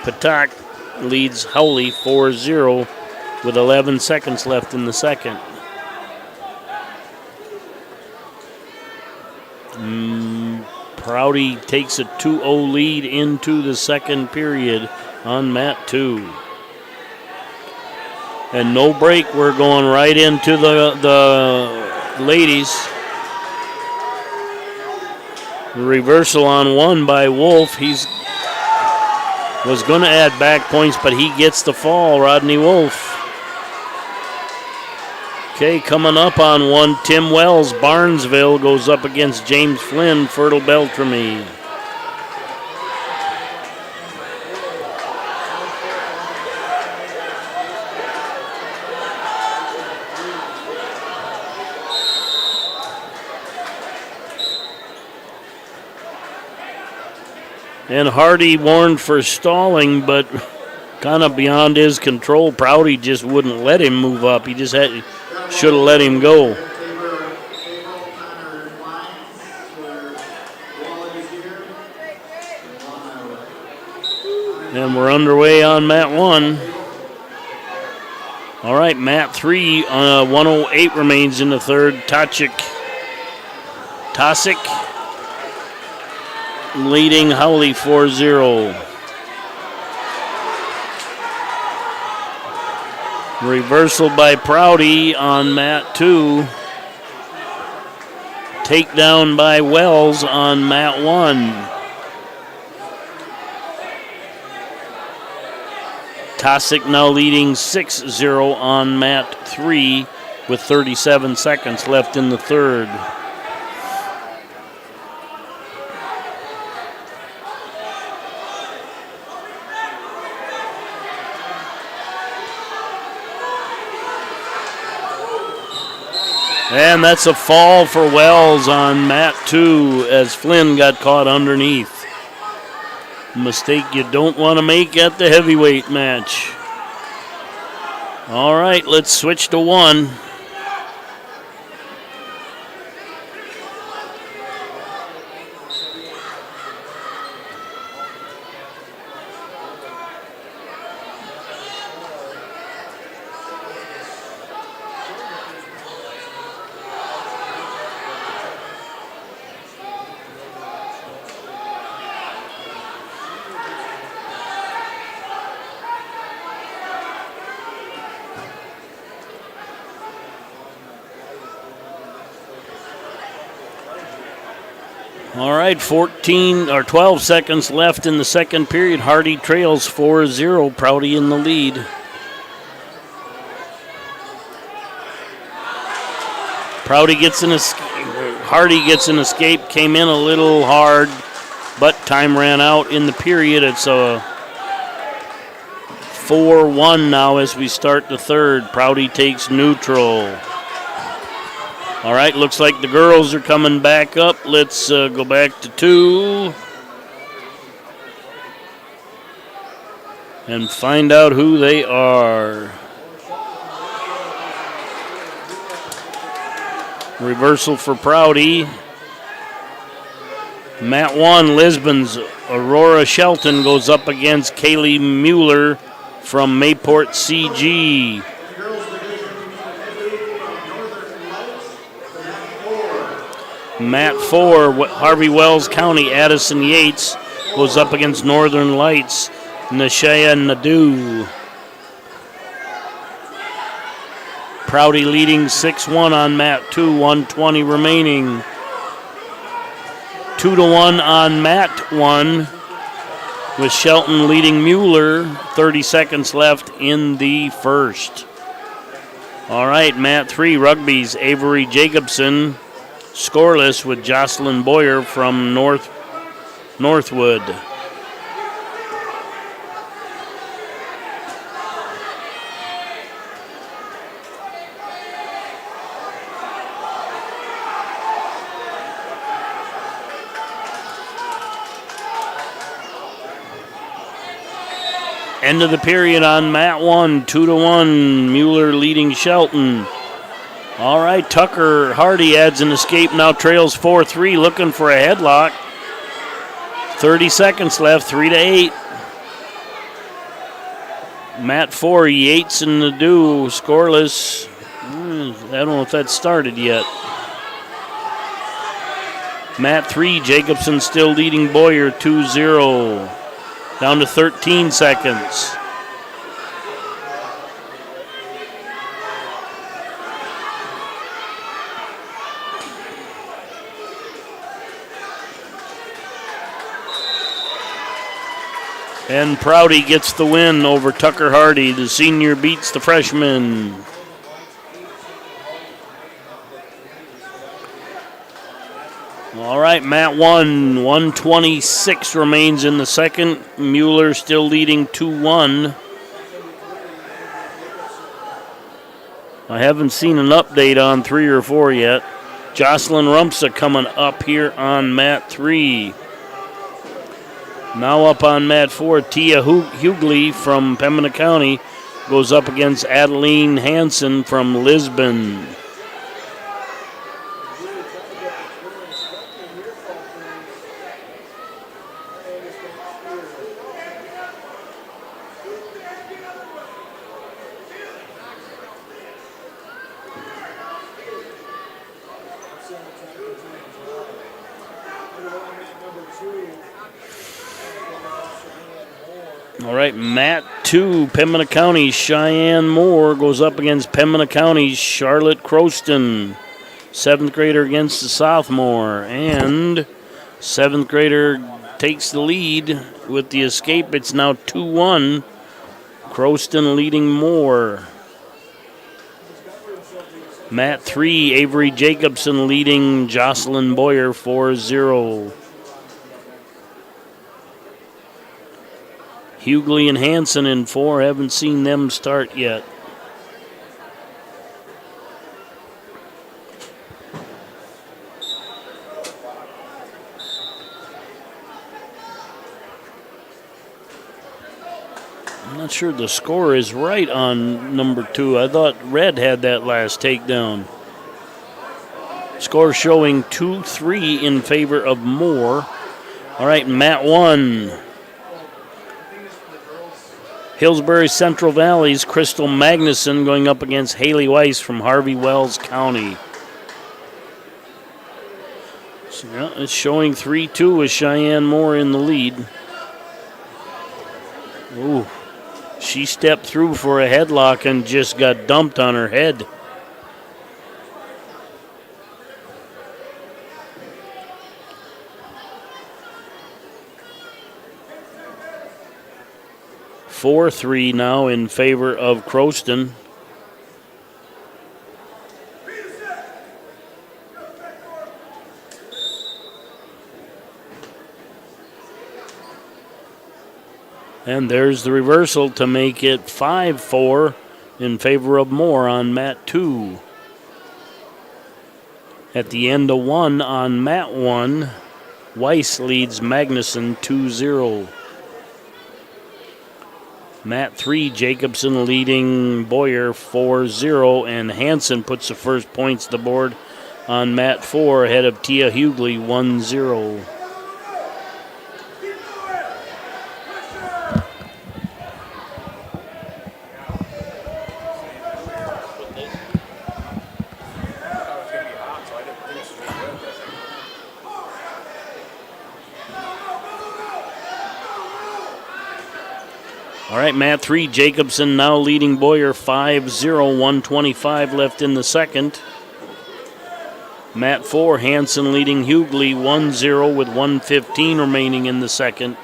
Patak leads Howley 4-0 with 11 seconds left in the second. Prouty takes a 2-0 lead into the second period on mat 2. And no break, we're going right into the ladies. Reversal on one by Wolf. He's was going to add back points, but he gets the fall, Rodney Wolf. Okay, coming up on one, Tim Wells, Barnesville goes up against James Flynn, Fertile Beltrami. And Hardy warned for stalling, but kind of beyond his control. Prouty just wouldn't let him move up. He just should have let him go. And we're underway on mat 1. All right, mat 3, 108 remains in the third. Tasic leading Howley 4-0. Reversal by Prouty on mat 2. Takedown by Wells on mat 1. Tasic now leading 6-0 on mat 3 with 37 seconds left in the third. And that's a fall for Wells on mat 2 as Flynn got caught underneath. Mistake you don't want to make at the heavyweight match. All right, let's switch to 1. All right, 12 seconds left in the second period. Hardy trails 4-0, Prouty in the lead. Hardy gets an escape, came in a little hard, but time ran out in the period. It's a 4-1 now as we start the third. Prouty takes neutral. All right, looks like the girls are coming back up. Let's go back to 2 and find out who they are. Reversal for Prouty. Mat 1, Lisbon's Aurora Shelton goes up against Kaylee Mueller from Mayport CG. Mat 4, Harvey Wells County, Addison Yates goes up against Northern Lights, Nashaya Nadu. Prouty leading 6-1 on Mat 2, 120 remaining. 2-1 on Mat 1, with Shelton leading Mueller, 30 seconds left in the first. All right, Mat 3, Rugby's Avery Jacobson, scoreless with Jocelyn Boyer from Northwood. End of the period on Mat 1, 2-1, Mueller leading Shelton. All right, Tucker Hardy adds an escape, now trails 4-3, looking for a headlock. 30 seconds left, 3-8. Mat 4, Yates and Nadeau, scoreless. I don't know if that started yet. Mat 3, Jacobson still leading Boyer, 2-0. Down to 13 seconds. And Prouty gets the win over Tucker Hardy. The senior beats the freshman. All right, Mat 1, 126 remains in the second. Mueller still leading 2-1. I haven't seen an update on 3 or 4 yet. Jocelyn Rumpsa coming up here on Mat 3. Now up on Mat 4, Tia Hughley from Pembina County goes up against Adeline Hansen from Lisbon. All right, Mat 2, Pembina County, Cheyenne Moore goes up against Pembina County's Charlotte Croston. 7th grader against the sophomore, and 7th grader takes the lead with the escape. It's now 2-1. Croston leading Moore. Mat 3, Avery Jacobson leading Jocelyn Boyer 4-0. Hughley and Hansen in 4. Haven't seen them start yet. I'm not sure the score is right on number 2. I thought Red had that last takedown. Score showing 2-3 in favor of Moore. All right, Mat 1. Hillsbury Central Valley's Crystal Magnuson going up against Haley Weiss from Harvey Wells County. So, yeah, it's showing 3-2 with Cheyenne Moore in the lead. Ooh, she stepped through for a headlock and just got dumped on her head. (4-3) now in favor of Croston. And there's the reversal to make it 5-4 in favor of Moore on Mat 2. At the end of 1 on Mat 1, Weiss leads Magnuson 2-0. Mat 3, Jacobson leading Boyer 4-0, and Hansen puts the first points to the board on Mat 4 ahead of Tia Hughley 1-0. All right, Mat 3, Jacobson now leading Boyer 5-0, 1:25 left in the second. Mat 4, Hanson leading Hughley 1-0 with 1:15 remaining in the second.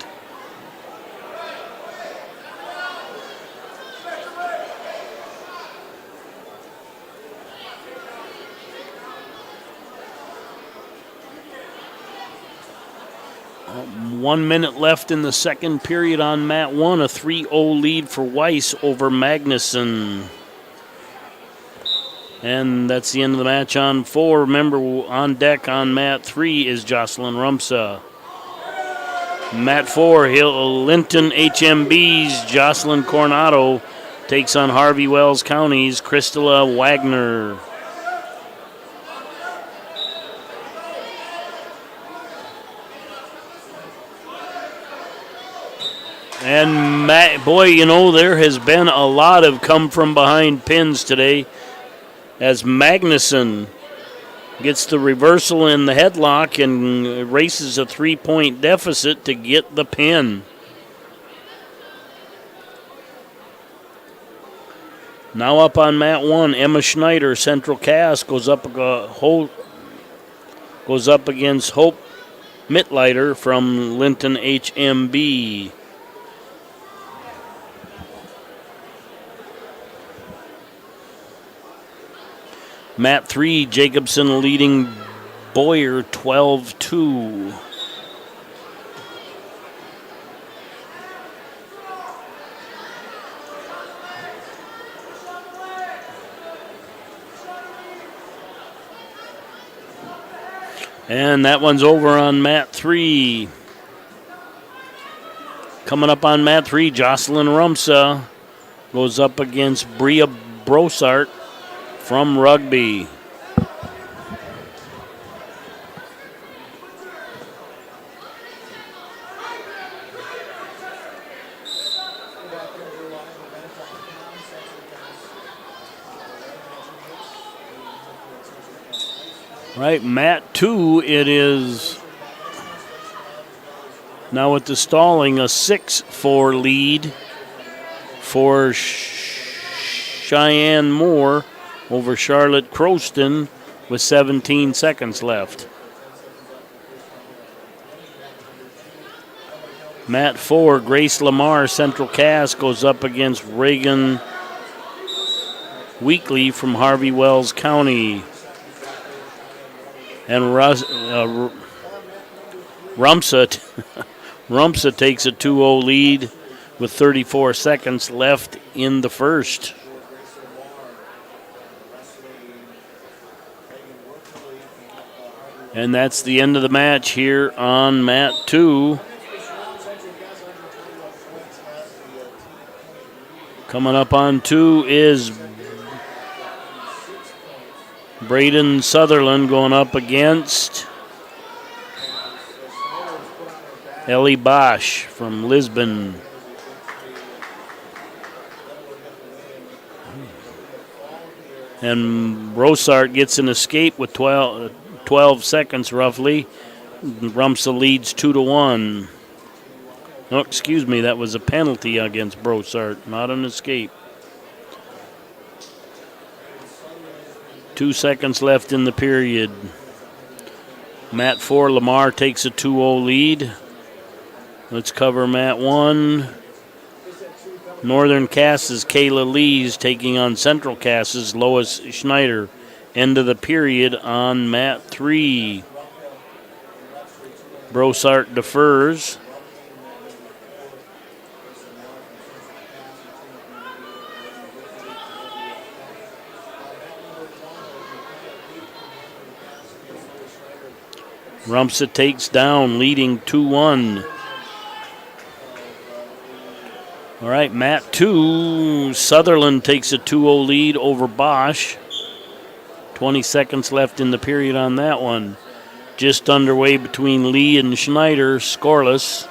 One minute left in the second period on Mat 1, a 3-0 lead for Weiss over Magnuson. And that's the end of the match on 4. Remember, on deck on Mat 3 is Jocelyn Rumsa. Mat 4, Linton HMB's Jocelyn Coronado takes on Harvey Wells County's Christela Wagner. And boy, you know, there has been a lot of come from behind pins today as Magnuson gets the reversal in the headlock and races a 3-point deficit to get the pin. Now up on Mat 1, Emma Schneider, Central Cass, goes up against Hope Mittleiter from Linton HMB. Mat 3, Jacobson leading Boyer 12-2. And that one's over on Mat 3. Coming up on Mat 3, Jocelyn Rumsa goes up against Bria Brosart from Rugby. Right, Mat 2, it is now with the stalling, a 6-4 lead for Cheyenne Moore over Charlotte Croston with 17 seconds left. Mat 4, Grace Lamar, Central Cass, goes up against Reagan Weekly from Harvey Wells County. And Rumsa takes a 2-0 lead with 34 seconds left in the first. And that's the end of the match here on Mat 2. Coming up on 2 is Braden Sutherland going up against Ellie Bosch from Lisbon. And Brosart gets an escape with 12 seconds roughly. Rumsa leads 2-1. Oh, excuse me, that was a penalty against Brosart, not an escape. 2 seconds left in the period. Mat 4, Lamar takes a 2-0 lead. Let's cover Mat 1. Northern Cass's Kayla Lees taking on Central Cass's Lois Schneider. End of the period on Mat 3. Brosart defers. Rumsa takes down, leading 2-1. All right, Mat 2, Sutherland takes a 2-0 lead over Bosch. 20 seconds left in the period on that one. Just underway between Lee and Schneider, scoreless.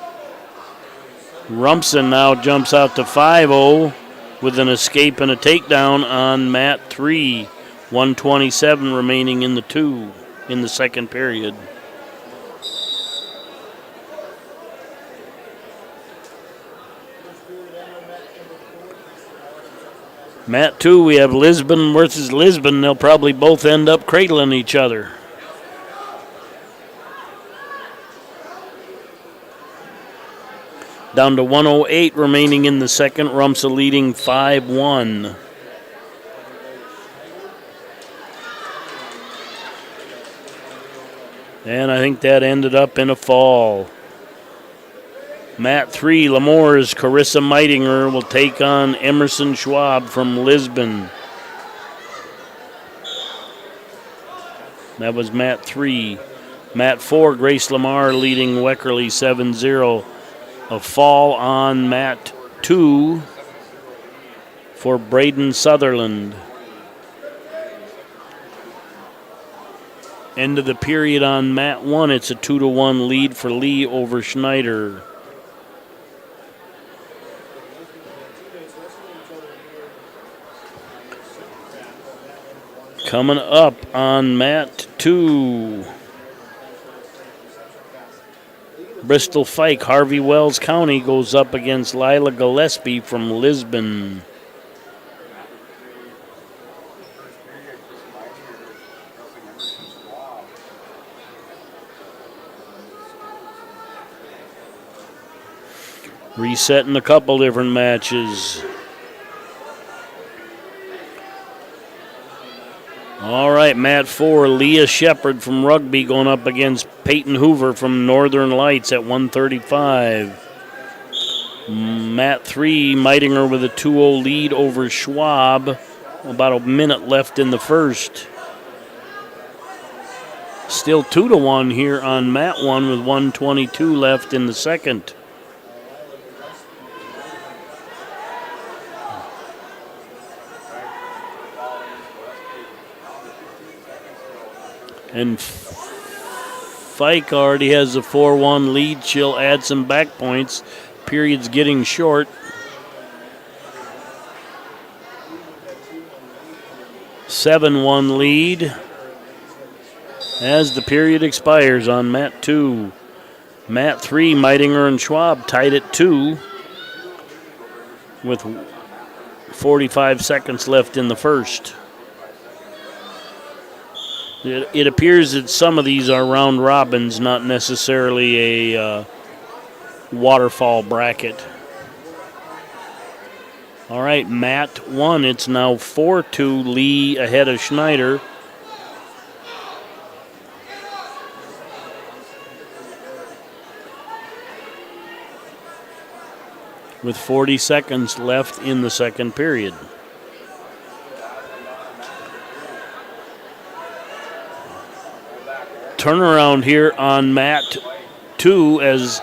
Rumsa now jumps out to 5-0 with an escape and a takedown on Mat 3. 1:27 remaining in the second period. Mat 2, we have Lisbon versus Lisbon. They'll probably both end up cradling each other. Down to 108 remaining in the second. Rumsa leading 5-1. And I think that ended up in a fall. Mat 3, Lemore's Carissa Meitinger will take on Emerson Schwab from Lisbon. That was Mat 3. Mat 4, Grace Lamar leading Weckerly 7-0. A fall on Mat 2 for Braden Sutherland. End of the period on Mat 1, it's a 2-1 lead for Lee over Schneider. Coming up on Mat 2, Bristol Fike, Harvey Wells County goes up against Lila Gillespie from Lisbon. Resetting a couple different matches. All right, Mat 4, Leah Shepard from Rugby going up against Peyton Hoover from Northern Lights at 135. Mat 3, Meitinger with a 2-0 lead over Schwab. About a minute left in the first. Still 2-1 here on Mat 1 with 1:22 left in the second. And Fike already has a 4-1 lead. She'll add some back points. Period's getting short. (7-1) lead as the period expires on Mat 2. Mat 3, Meitinger and Schwab tied at 2 with 45 seconds left in the first. It appears that some of these are round robins, not necessarily a waterfall bracket. All right, Mat 1, it's now 4-2 Lee ahead of Schneider. With 40 seconds left in the second period. Turnaround here on Mat 2 as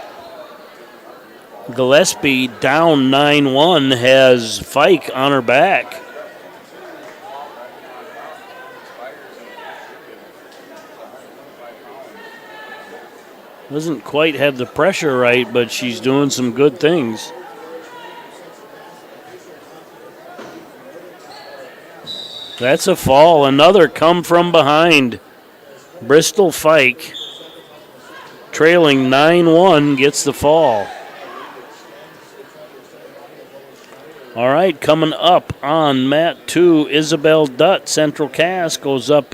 Gillespie down 9-1 has Fike on her back. Doesn't quite have the pressure right, but she's doing some good things. That's a fall. Another come from behind. Bristol Fike, trailing 9-1, gets the fall. All right, coming up on Mat 2, Isabel Dutt, Central Cass, goes up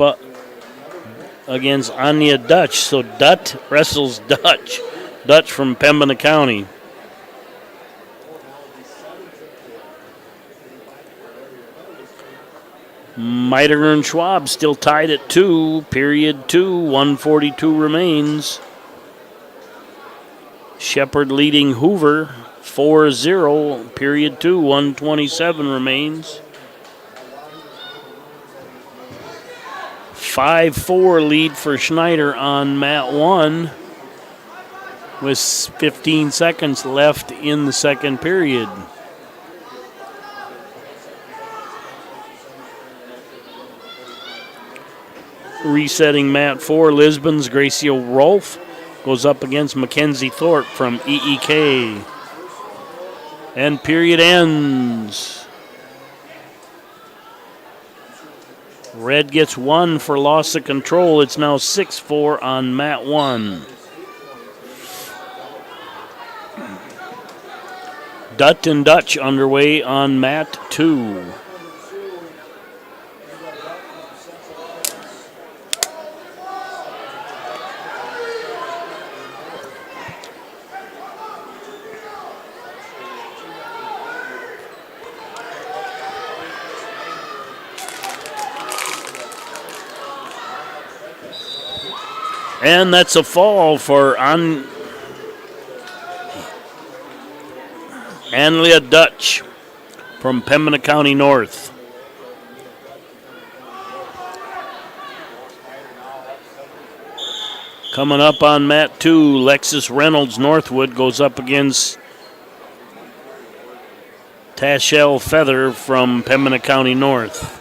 against Anya Dutch. So Dutt wrestles Dutch. Dutch from Pembina County. Meitinger and Schwab still tied at 2, period 2, 1:42 remains. Shepard leading Hoover 4-0, period 2, 1:27 remains. 5-4 lead for Schneider on Mat 1 with 15 seconds left in the second period. Resetting Mat 4, Lisbon's Gracio Rolfe goes up against Mackenzie Thorpe from EEK. And period ends. Red gets 1 for loss of control. It's now 6-4 on Mat 1. Dutt and Dutch underway on mat 2. And that's a fall for Anlia Dutch from Pembina County North. Coming up on mat 2, Lexus Reynolds Northwood goes up against Tashel Feather from Pembina County North.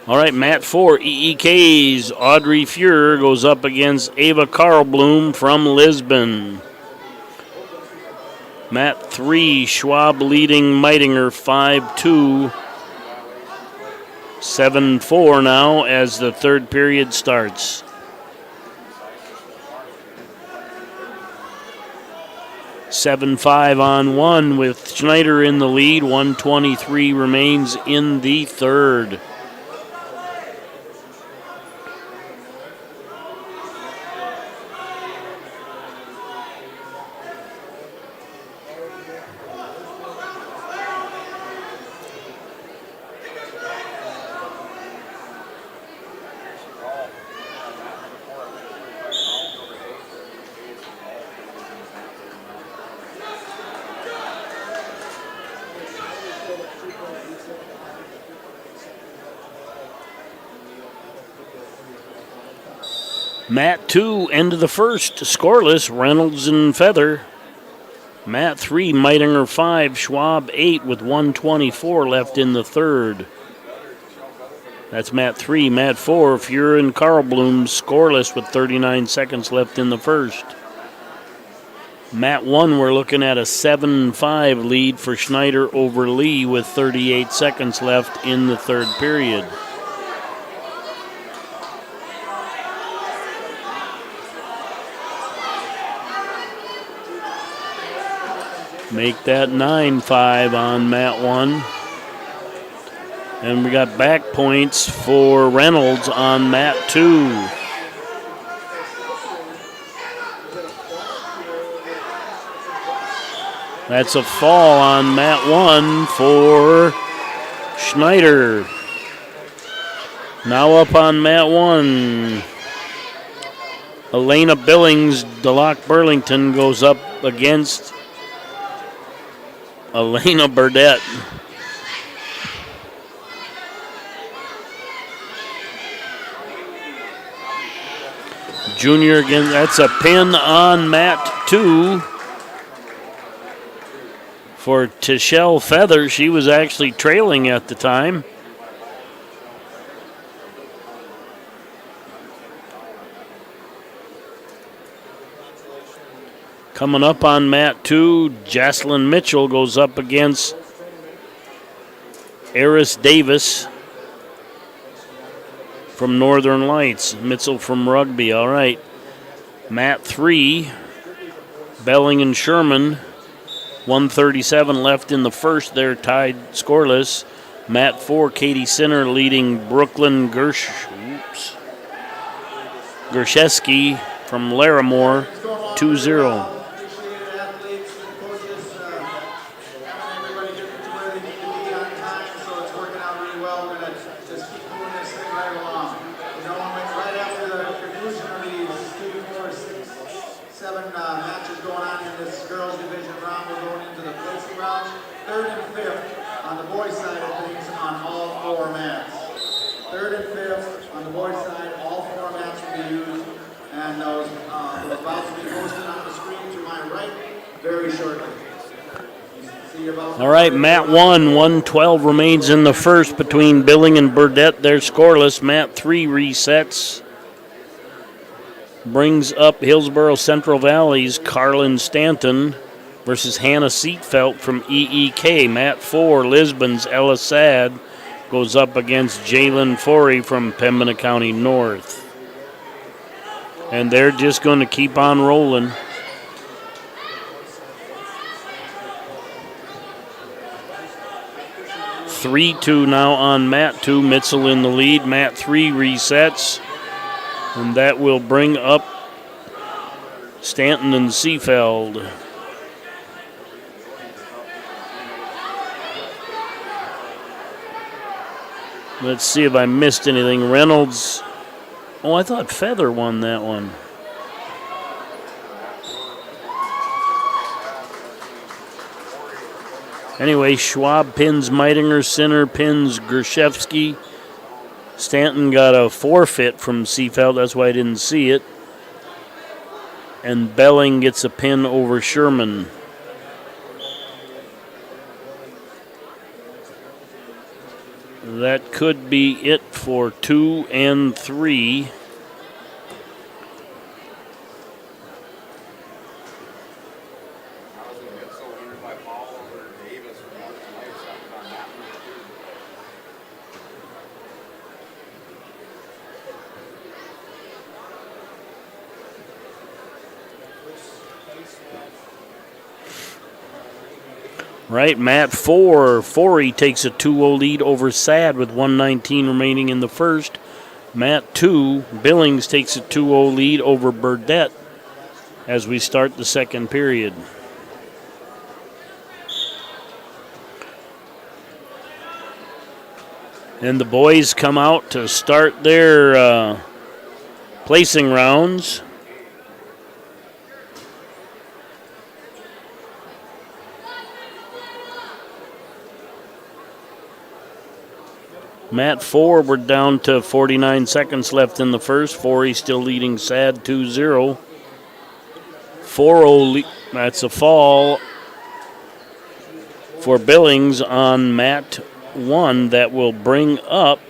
All right, mat 4, EEK's Audrey Fuhrer goes up against Ava Carlblum from Lisbon. Mat 3, Schwab leading Meitinger 5-2. 7-4 now as the third period starts. (7-5 on 1) with Schneider in the lead. 1:23 remains in the third. Mat 2, end of the first, scoreless, Reynolds and Feather. Mat 3, Meitinger 5, Schwab 8 with 1:24 left in the third. That's mat 3. Mat 4, Fuhrer and Carlblum scoreless with 39 seconds left in the first. Mat 1, we're looking at a 7-5 lead for Schneider over Lee with 38 seconds left in the third period. Make that 9-5 on mat 1. And we got back points for Reynolds on mat 2. That's a fall on mat 1 for Schneider. Now up on mat 1. Elena Billings, DeLocke Burlington goes up against Elena Burdette. Junior again, that's a pin on mat 2 for Tashel Feather. She was actually trailing at the time. Coming up on mat 2, Jocelyn Mitchell goes up against Eris Davis from Northern Lights. Mitchell from Rugby, all right. Mat 3, Belling and Sherman. 1:37 left in the first. They're tied scoreless. Mat 4, Katie Sinner leading Brooklyn Gershesky from Larimore 2-0. All right, mat 1, 1:12 remains in the first between Billing and Burdette. They're scoreless. Mat 3 resets. Brings up Hillsborough Central Valley's Carlin Stanton versus Hannah Seatfelt from EEK. Mat 4, Lisbon's Ella Sad goes up against Jalen Forey from Pembina County North. And they're just going to keep on rolling. (3-2) now on Mat 2. Mitchell in the lead. Mat 3 resets. And that will bring up Stanton and Seafeld. Let's see if I missed anything. Reynolds. Oh, I thought Feather won that one. Anyway, Schwab pins Meitinger, Sinner pins Gershevsky. Stanton got a forfeit from Seafeld, that's why I didn't see it. And Belling gets a pin over Sherman. That could be it for 2 and 3. Right, Mat 4. Forey takes a 2-0 lead over Sad with 1:19 remaining in the first. Mat 2. Billings takes a 2-0 lead over Burdette as we start the second period. And the boys come out to start their placing rounds. Mat 4, we're down to 49 seconds left in the first. Forey still leading Sad 2-0. 4-0, that's a fall for Billings on Mat 1 that will bring up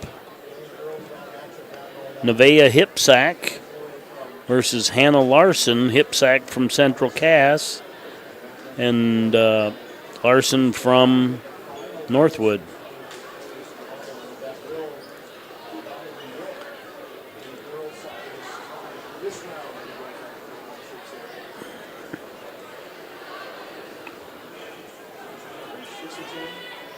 Nevaeh Hipsack versus Hannah Larson. Hipsack from Central Cass and Larson from Northwood.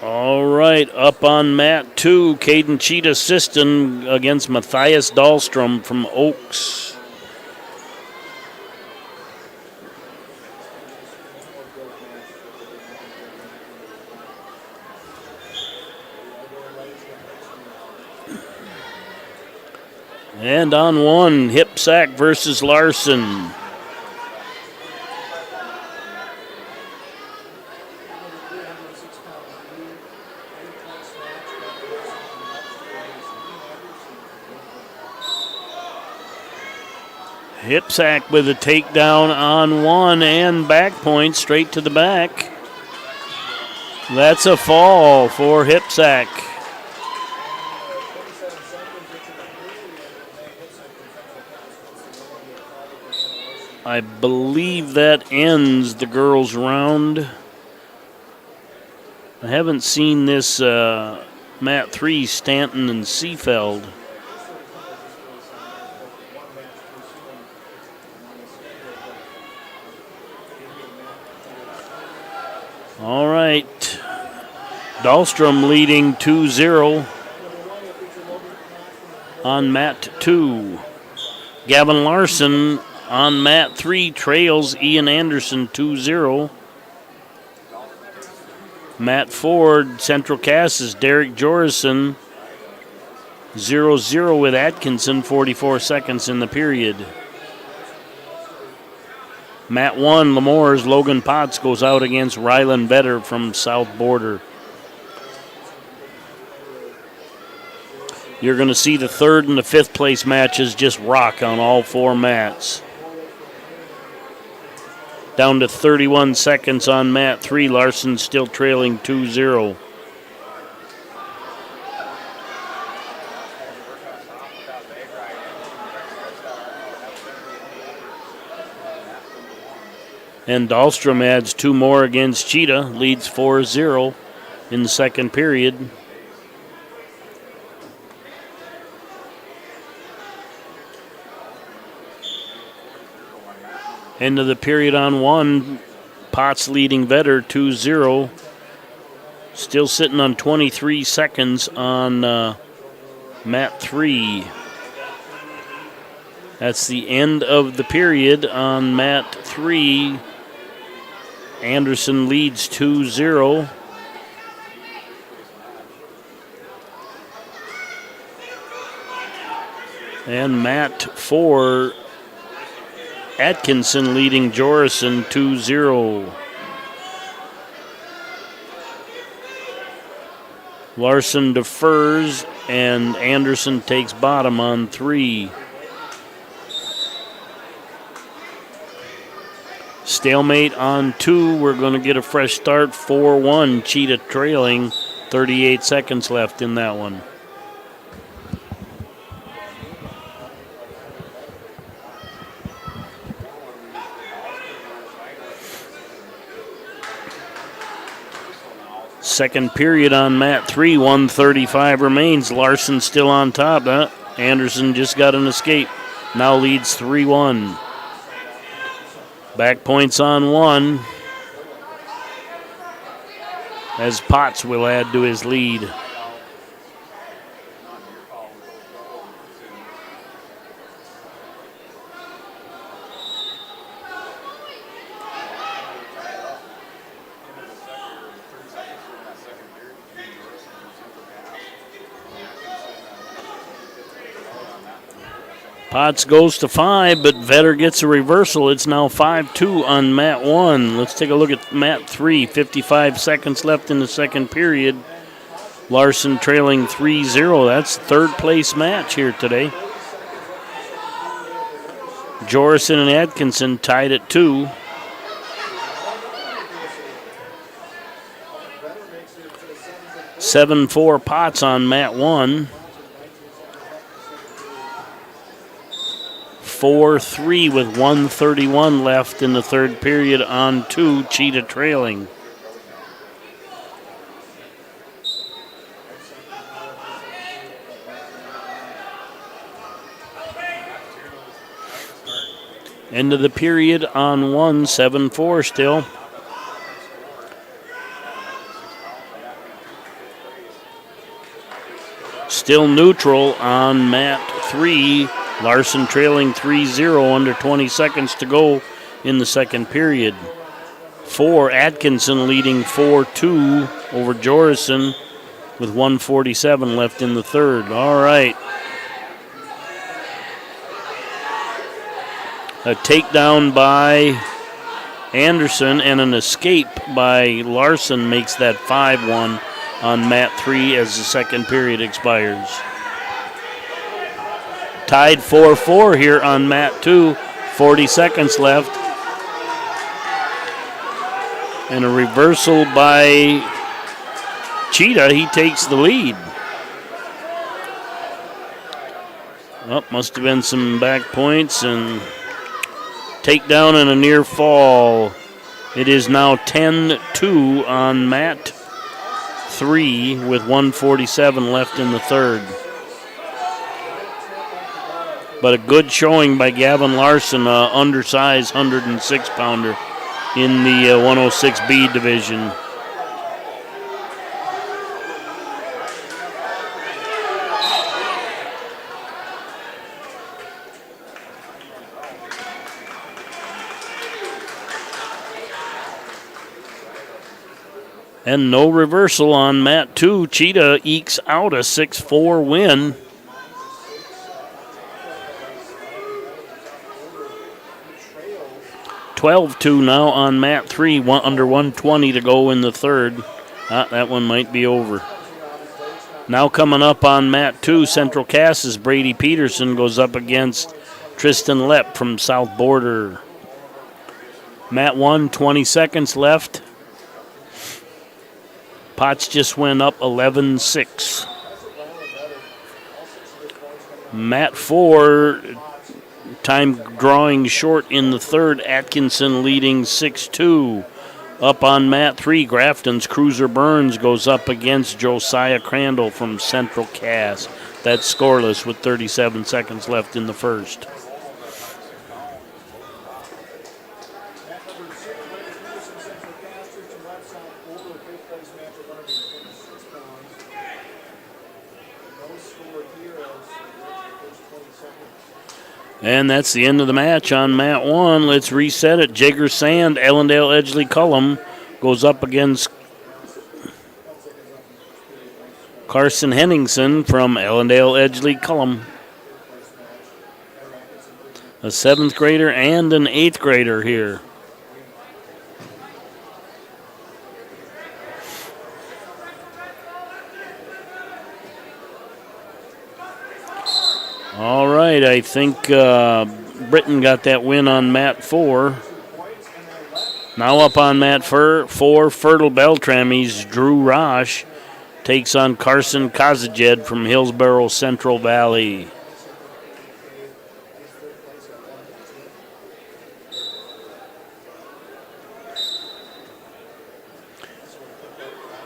All right, up on Mat 2, Caden Cheetah Siston against Matthias Dahlstrom from Oaks. And on 1, Hipsack versus Larson. Hipsack with a takedown on 1 and back point straight to the back. That's a fall for Hipsack. I believe that ends the girls' round. I haven't seen this Mat 3, Stanton and Seafeld. All right. Dahlstrom leading 2-0 on Mat 2. Gavin Larson on Mat 3 trails Ian Anderson 2-0. Mat 4, Central Cass's Derek Jorison 0-0 with Atkinson, 44 seconds in the period. Mat 1, Lemore's Logan Potts goes out against Rylan Better from South Border. You're going to see the third and the fifth place matches just rock on all 4 mats. Down to 31 seconds on Mat 3. Larson still trailing 2-0. And Dahlstrom adds 2 more against Cheetah, leads 4-0 in the second period. End of the period on 1. Potts leading Vetter 2-0. Still sitting on 23 seconds on mat 3. That's the end of the period on mat 3. Anderson leads 2-0. And mat 4, Atkinson leading Jorison 2-0. Larson defers, and Anderson takes bottom on 3. Stalemate on 2. We're going to get a fresh start. 4-1. Cheetah trailing. 38 seconds left in that one. Second period on mat 3, 1:35 remains. Larson still on top. Anderson just got an escape. Now leads 3-1. Back points on 1. As Potts will add to his lead. Potts goes to 5, but Vetter gets a reversal. It's now 5-2 on mat 1. Let's take a look at mat 3. 55 seconds left in the second period. Larson trailing 3-0. That's third place match here today. Jorison and Atkinson tied at 2. (7-4) Potts on mat 1. 4-3 with 1:31 left in the third period on 2. Cheetah trailing. End of the period on 1. 7-4 still. Still neutral on mat 3. Larson trailing 3-0, under 20 seconds to go in the second period. 4, Atkinson leading 4-2 over Jorison with 1:47 left in the third. All right. A takedown by Anderson and an escape by Larson makes that 5-1 on mat 3 as the second period expires. Tied 4-4 here on mat 2. 40 seconds left. And a reversal by Cheetah. He takes the lead. Oh, must have been some back points and takedown and a near fall. It is now 10-2 on mat 3 with 1:47 left in the third. But a good showing by Gavin Larson, undersized 106-pounder in the 106B division. And no reversal on mat 2. Cheetah ekes out a 6-4 win. (12-2) now on mat 3, under 1:20 to go in the third. That one might be over. Now coming up on mat 2, Central Cass's Brady Peterson goes up against Tristan Lepp from South Border. Mat 1, 20 seconds left. Potts just went up 11-6. Mat 4, time drawing short in the third. Atkinson leading 6-2. Up on mat 3, Grafton's Cruiser Burns goes up against Josiah Crandall from Central Cass. That's scoreless with 37 seconds left in the first. And that's the end of the match on mat 1. Let's reset it. Jagger Sand, Ellendale Edgeley Cullum goes up against Carson Henningsen from Ellendale Edgeley Cullum. A 7th grader and an 8th grader here. All right, I think Britton got that win on mat 4. Now up on mat 4, Fertile Beltrame's Drew Rosh takes on Carson Kazajed from Hillsborough Central Valley.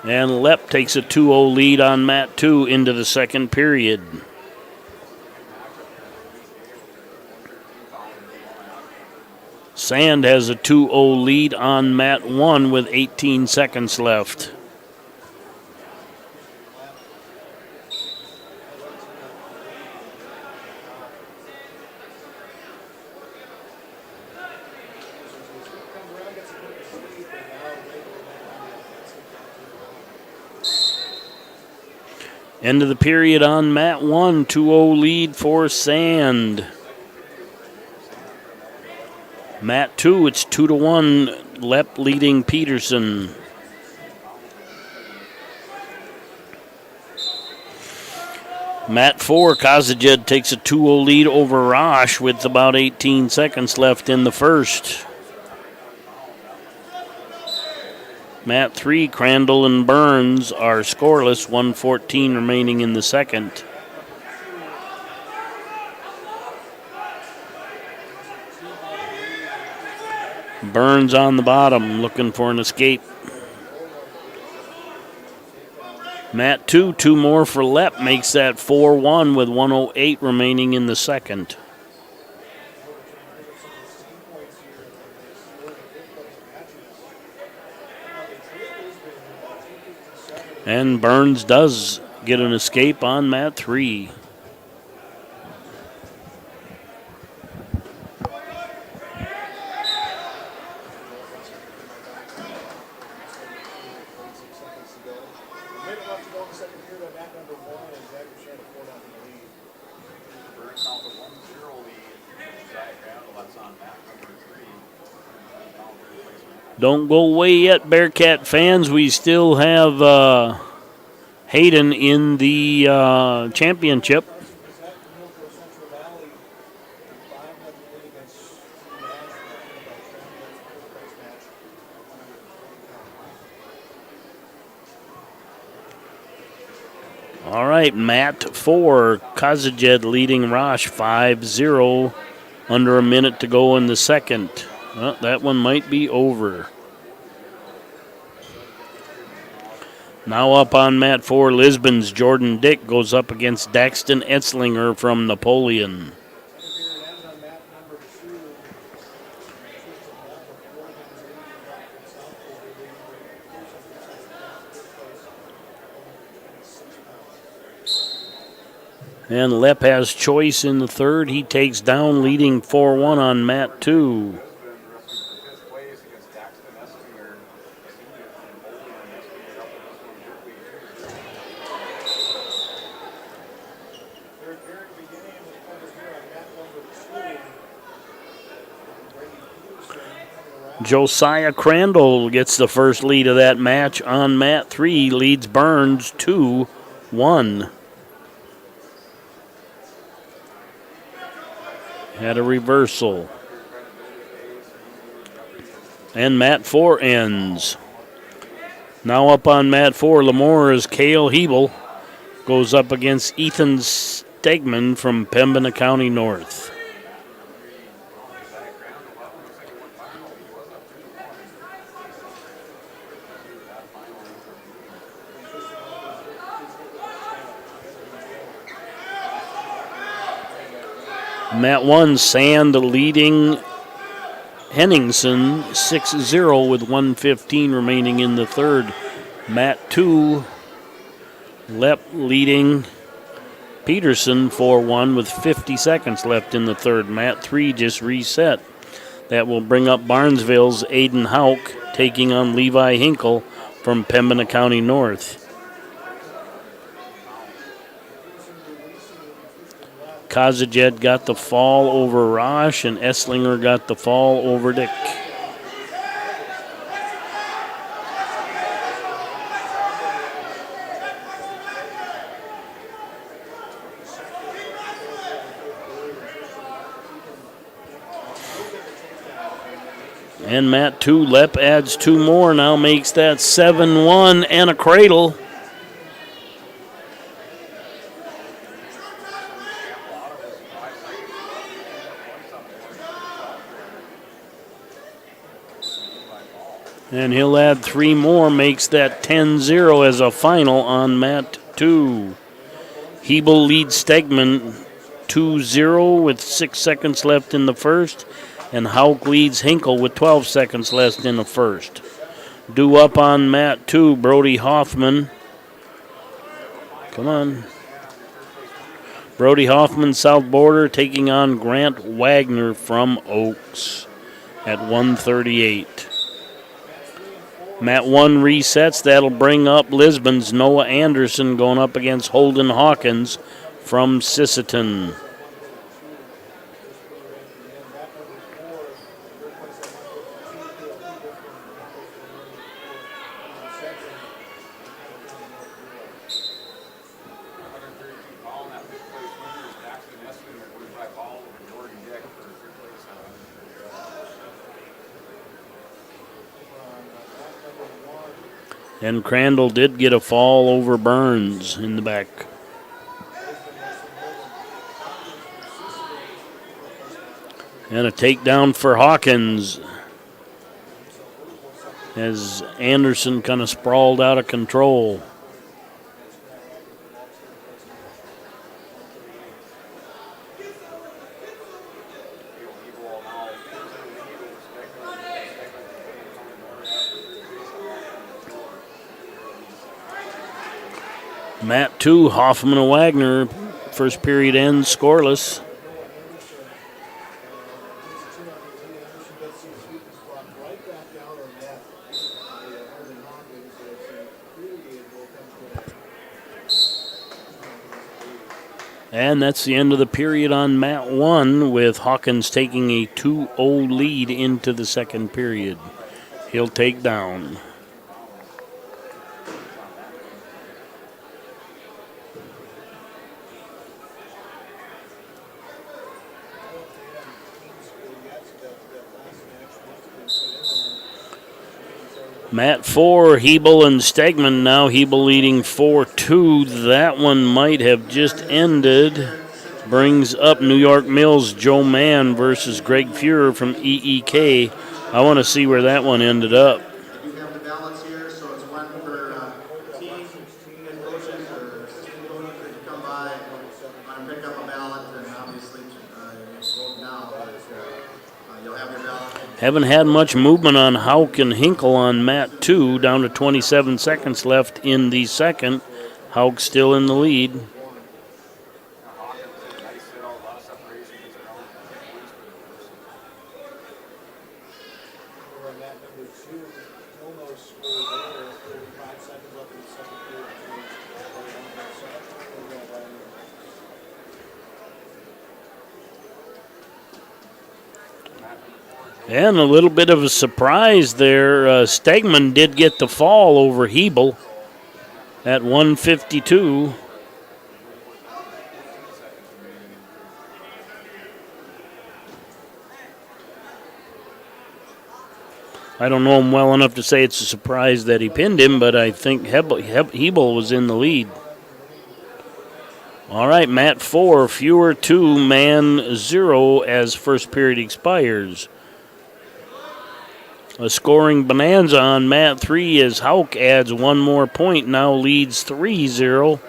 And Lepp takes a 2-0 lead on mat 2 into the second period. Sand has a 2-0 lead on mat 1 with 18 seconds left. End of the period on mat 1, 2-0 lead for Sand. Mat 2, it's 2-1, Lepp leading Peterson. Mat 4, Kazajed takes a 2-0 lead over Rosh with about 18 seconds left in the first. Mat 3, Crandall and Burns are scoreless, 1:14 remaining in the second. Burns on the bottom, looking for an escape. Mat 2, 2 more for Lepp, makes that 4-1 with 1:08 remaining in the second. And Burns does get an escape on mat 3. Don't go away yet, Bearcat fans. We still have Hayden in the championship. All right, mat 4, Kazajed leading Rosh 5-0. Under a minute to go in the second. Well, that one might be over. Now up on mat 4, Lisbon's Jordan Dick goes up against Daxton Etzlinger from Napoleon. And Lepp has choice in the third. He takes down leading 4-1 on mat 2. Josiah Crandall gets the first lead of that match on mat 3, leads Burns 2-1. Had a reversal. And mat 4 ends. Now up on mat 4, Lamore's Cale Hebel goes up against Ethan Stegman from Pembina County North. Mat 1, Sand leading Henningsen 6-0 with 1:15 remaining in the third. Mat 2, Lepp leading Peterson 4-1 with 50 seconds left in the third. Mat 3 just reset. That will bring up Barnesville's Aiden Hauk taking on Levi Hinkle from Pembina County North. Kazajed got the fall over Rosh, and Esslinger got the fall over Dick. And Mat 2, Lep adds 2 more, now makes that 7-1 and a cradle. And he'll add 3 more, makes that 10-0 as a final on Mat 2. Hebel leads Stegman 2-0 with 6 seconds left in the first. And Hauk leads Hinkle with 12 seconds left in the first. Due up on Mat 2, Brody Hoffman. Come on. Brody Hoffman, South Border, taking on Grant Wagner from Oaks at 1:38. Mat 1 resets. That'll bring up Lisbon's Noah Anderson going up against Holden Hawkins from Sisseton. And Crandall did get a fall over Burns in the back. And a takedown for Hawkins as Anderson kind of sprawled out of control. Mat 2, Hoffman and Wagner. First period ends scoreless. And that's the end of the period on Mat 1, with Hawkins taking a 2-0 lead into the second period. He'll take down. Mat 4, Hebel and Stegman. Now Hebel leading 4-2. That one might have just ended. Brings up New York Mills' Joe Mann versus Greg Fuhrer from EEK. I want to see where that one ended up. We do have the ballots here, so it's one per team. Head coaches or assistant coaches that come by and pick up a ballot, and obviously vote now, but you'll have your ballot. Haven't had much movement on Hauk and Hinkle on Mat 2, down to 27 seconds left in the second. Hauk still in the lead. And a little bit of a surprise there. Stegman did get the fall over Hebel at 1:52. I don't know him well enough to say it's a surprise that he pinned him, but I think Hebel was in the lead. All right, Mat 4, Fuhrer 2, Man 0 as first period expires. A scoring bonanza on Mat 3 as Hauk adds 1 more point, now leads 3-0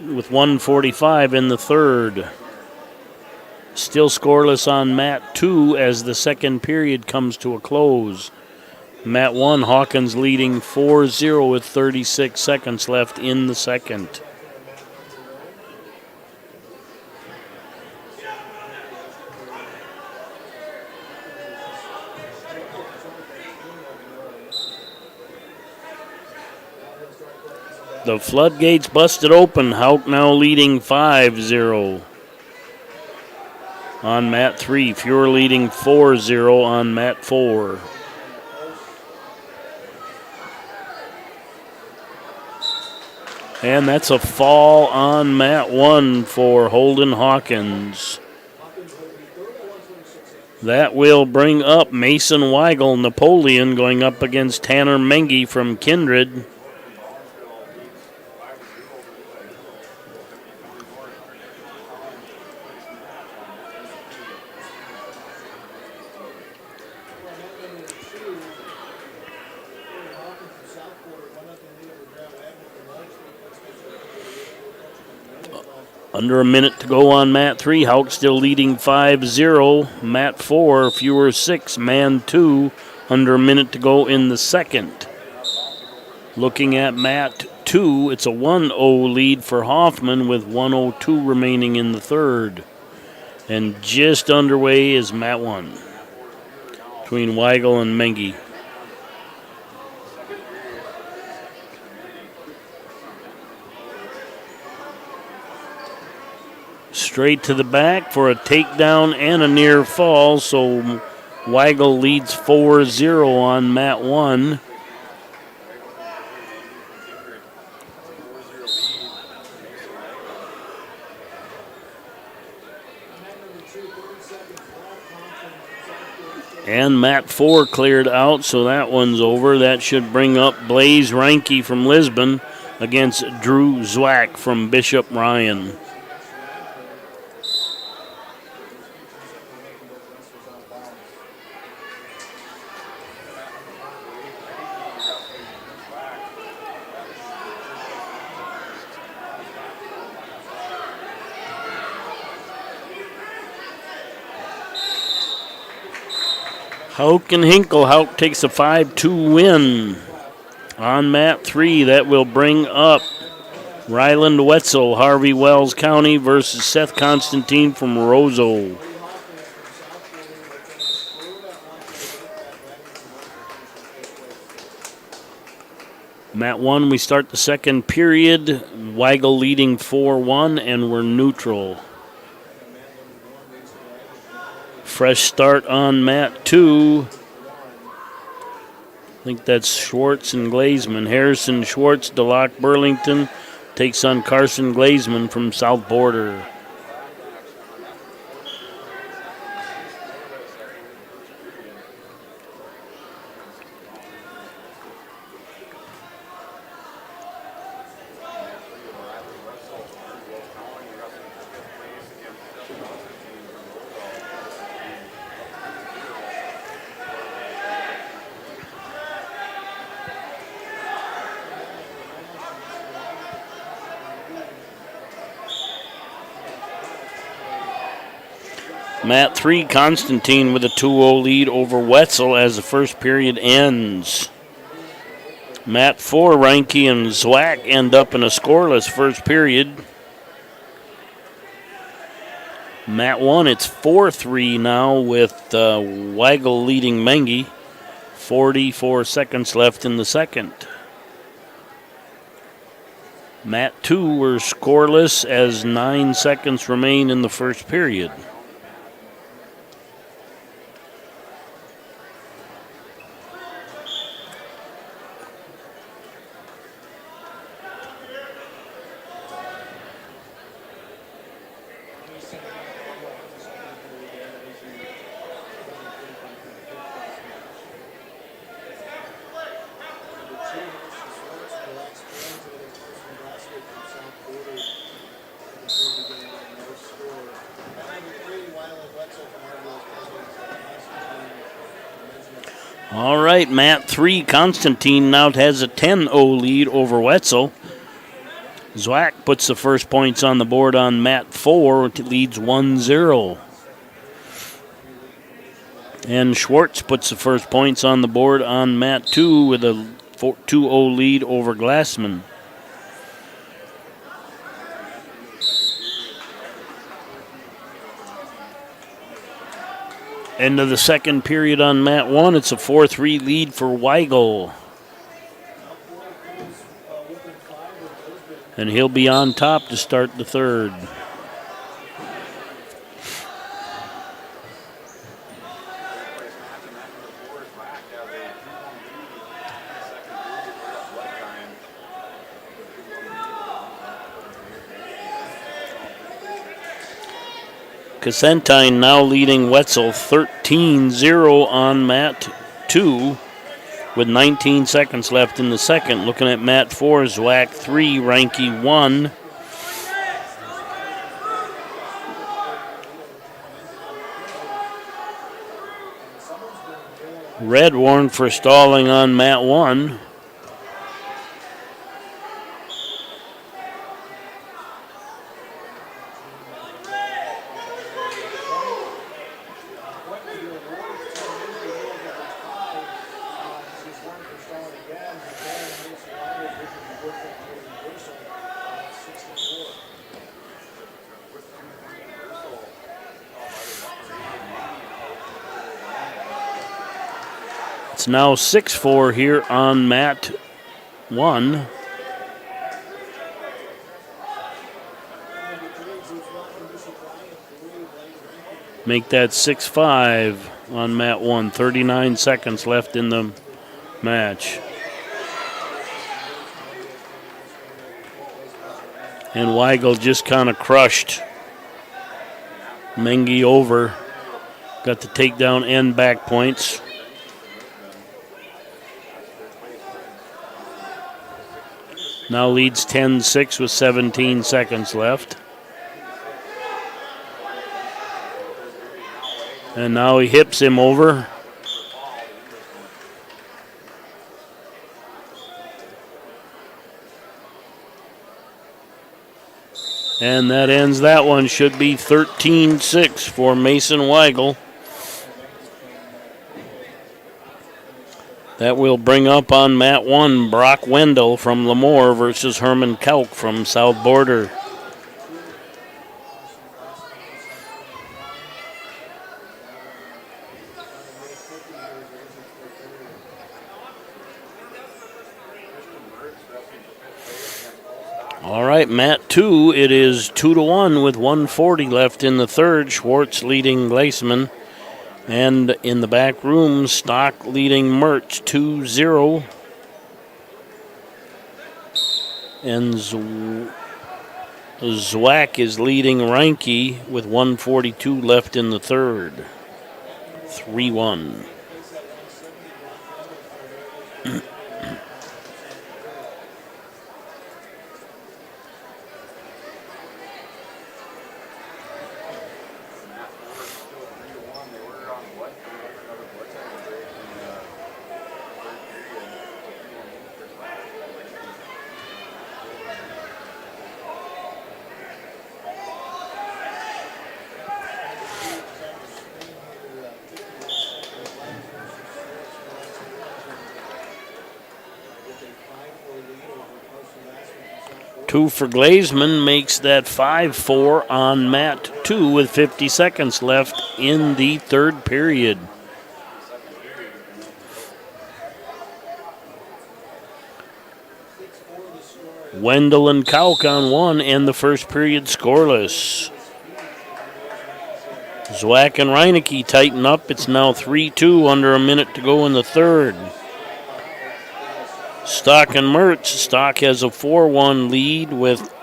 with 1:45 in the third. Still scoreless on Mat 2 as the second period comes to a close. Mat 1, Hawkins leading 4-0 with 36 seconds left in the second. The floodgates busted open. Hauk now leading 5-0 on mat 3. Fuhrer leading 4-0 on mat 4. And that's a fall on mat 1 for Holden Hawkins. That will bring up Mason Weigel, Napoleon, going up against Tanner Mengi from Kindred. Under a minute to go on mat 3. Hauk still leading 5-0. Mat 4, Fuhrer 6, man 2. Under a minute to go in the second. Looking at mat 2, it's a 1-0 lead for Hoffman with 1:02 remaining in the third. And just underway is mat 1 between Weigel and Mengi. Straight to the back for a takedown and a near fall, so Weigel leads 4-0 on mat 1. And mat 4 cleared out, so that one's over. That should bring up Blaze Reinke from Lisbon against Drew Zwack from Bishop Ryan. Hauk and Hinkle. Hauk takes a 5-2 win on mat 3. That will bring up Ryland Wetzel, Harvey Wells County versus Seth Constantine from Roseau. Mat 1, we start the second period. Weigel leading 4-1, and we're neutral. Fresh start on mat 2. I think that's Schwartz and Glazeman. Harrison Schwartz, DeLocke Burlington takes on Carson Glazeman from South Border. Mat 3, Constantine with a 2-0 lead over Wetzel as the first period ends. Mat 4, Reinke and Zwack end up in a scoreless first period. Mat 1, it's 4-3 now with Weigel leading Mengi. 44 seconds left in the second. Mat 2 were scoreless as 9 seconds remain in the first period. All right, mat 3, Constantine now has a 10-0 lead over Wetzel. Zwack puts the first points on the board on mat 4, leads 1-0. And Schwartz puts the first points on the board on mat 2 with a 2-0 lead over Glassman. End of the second period on mat 1. It's a 4-3 lead for Weigel. And he'll be on top to start the third. Casselton now leading Wetzel 13-0 on mat 2 with 19 seconds left in the second. Looking at mat 4, Zwack 3, Reinke 1. Red warned for stalling on mat 1. It's now 6-4 here on mat 1. Make that 6-5 on mat 1. 39 seconds left in the match. And Weigel just kind of crushed Mengi over. Got the takedown and back points. Now leads 10-6 with 17 seconds left. And now he hips him over. And that ends that one. Should be 13-6 for Mason Weigel. That will bring up on mat 1 Brock Wendell from Lemoore versus Herman Kauk from South Border. All right, mat 2, it is 2-1 with 1:40 left in the third. Schwartz leading Gleisman. And in the back room, Stock leading Mertz 2-0. And Zwack is leading Reinke with 1:42 left in the third. 3-1. Two for Gleisman makes that 5-4 on mat 2 with 50 seconds left in the third period. Wendell and Kauk on 1 and the first period scoreless. Zwack and Reineke tighten up. It's now 3-2 under a minute to go in the third. Stock and Mertz. Stock has a 4-1 lead with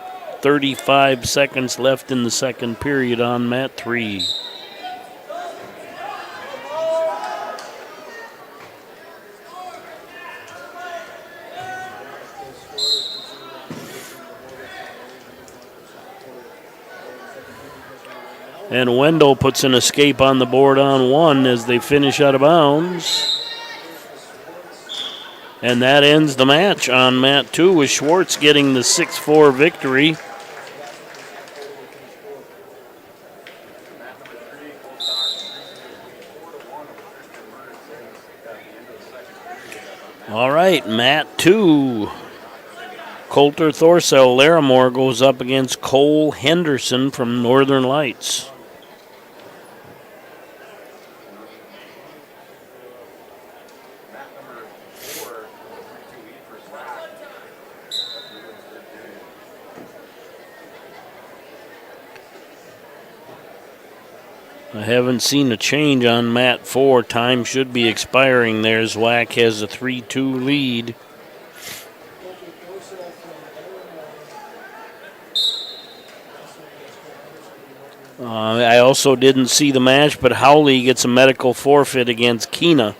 35 seconds left in the second period on mat 3. And Wendell puts an escape on the board on 1 as they finish out of bounds. And that ends the match on mat 2 with Schwartz getting the 6-4 victory. All right, mat 2. Coulter Thorsell Larimore goes up against Cole Henderson from Northern Lights. I haven't seen a change on mat 4. Time should be expiring there. Zwack has a 3-2 lead. I also didn't see the match, but Howley gets a medical forfeit against Keena.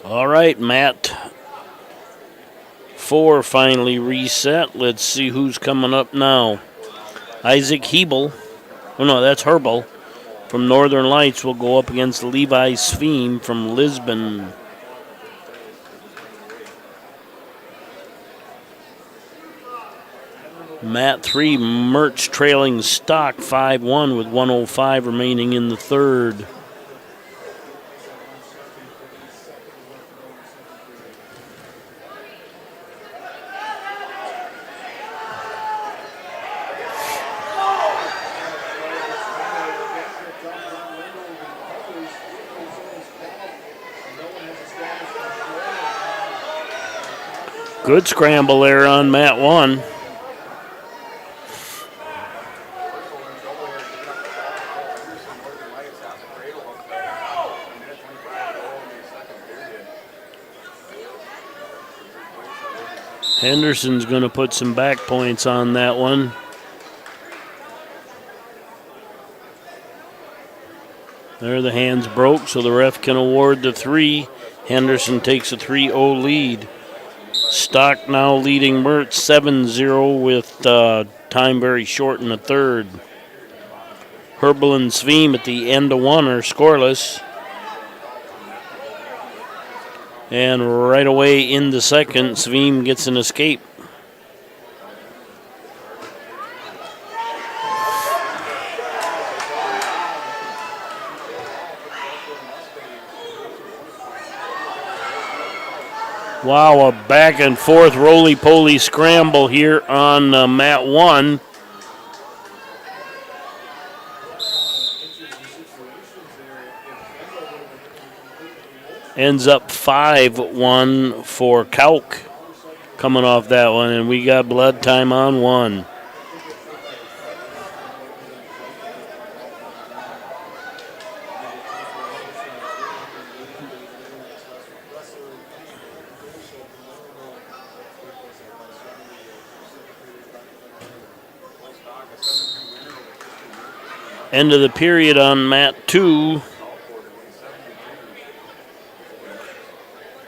All right, mat 4 finally reset. Let's see who's coming up now. Isaac Hebel, oh no, that's Herbal, from Northern Lights will go up against Levi Sveen from Lisbon. Mat 3, Mertz trailing Stock 5-1 with 1:05 remaining in the third. Good scramble there on mat 1. Henderson's going to put some back points on that one. There, the hands broke, so the ref can award the 3. Henderson takes a 3-0 lead. Stock now leading Mertz 7-0 with time very short in the third. Herbal and Sveen at the end of 1 are scoreless. And right away in the second, Sveen gets an escape. Wow, a back and forth roly-poly scramble here on mat 1. Ends up 5-1 for Kauk coming off that one, and we got blood time on 1. End of the period on mat 2.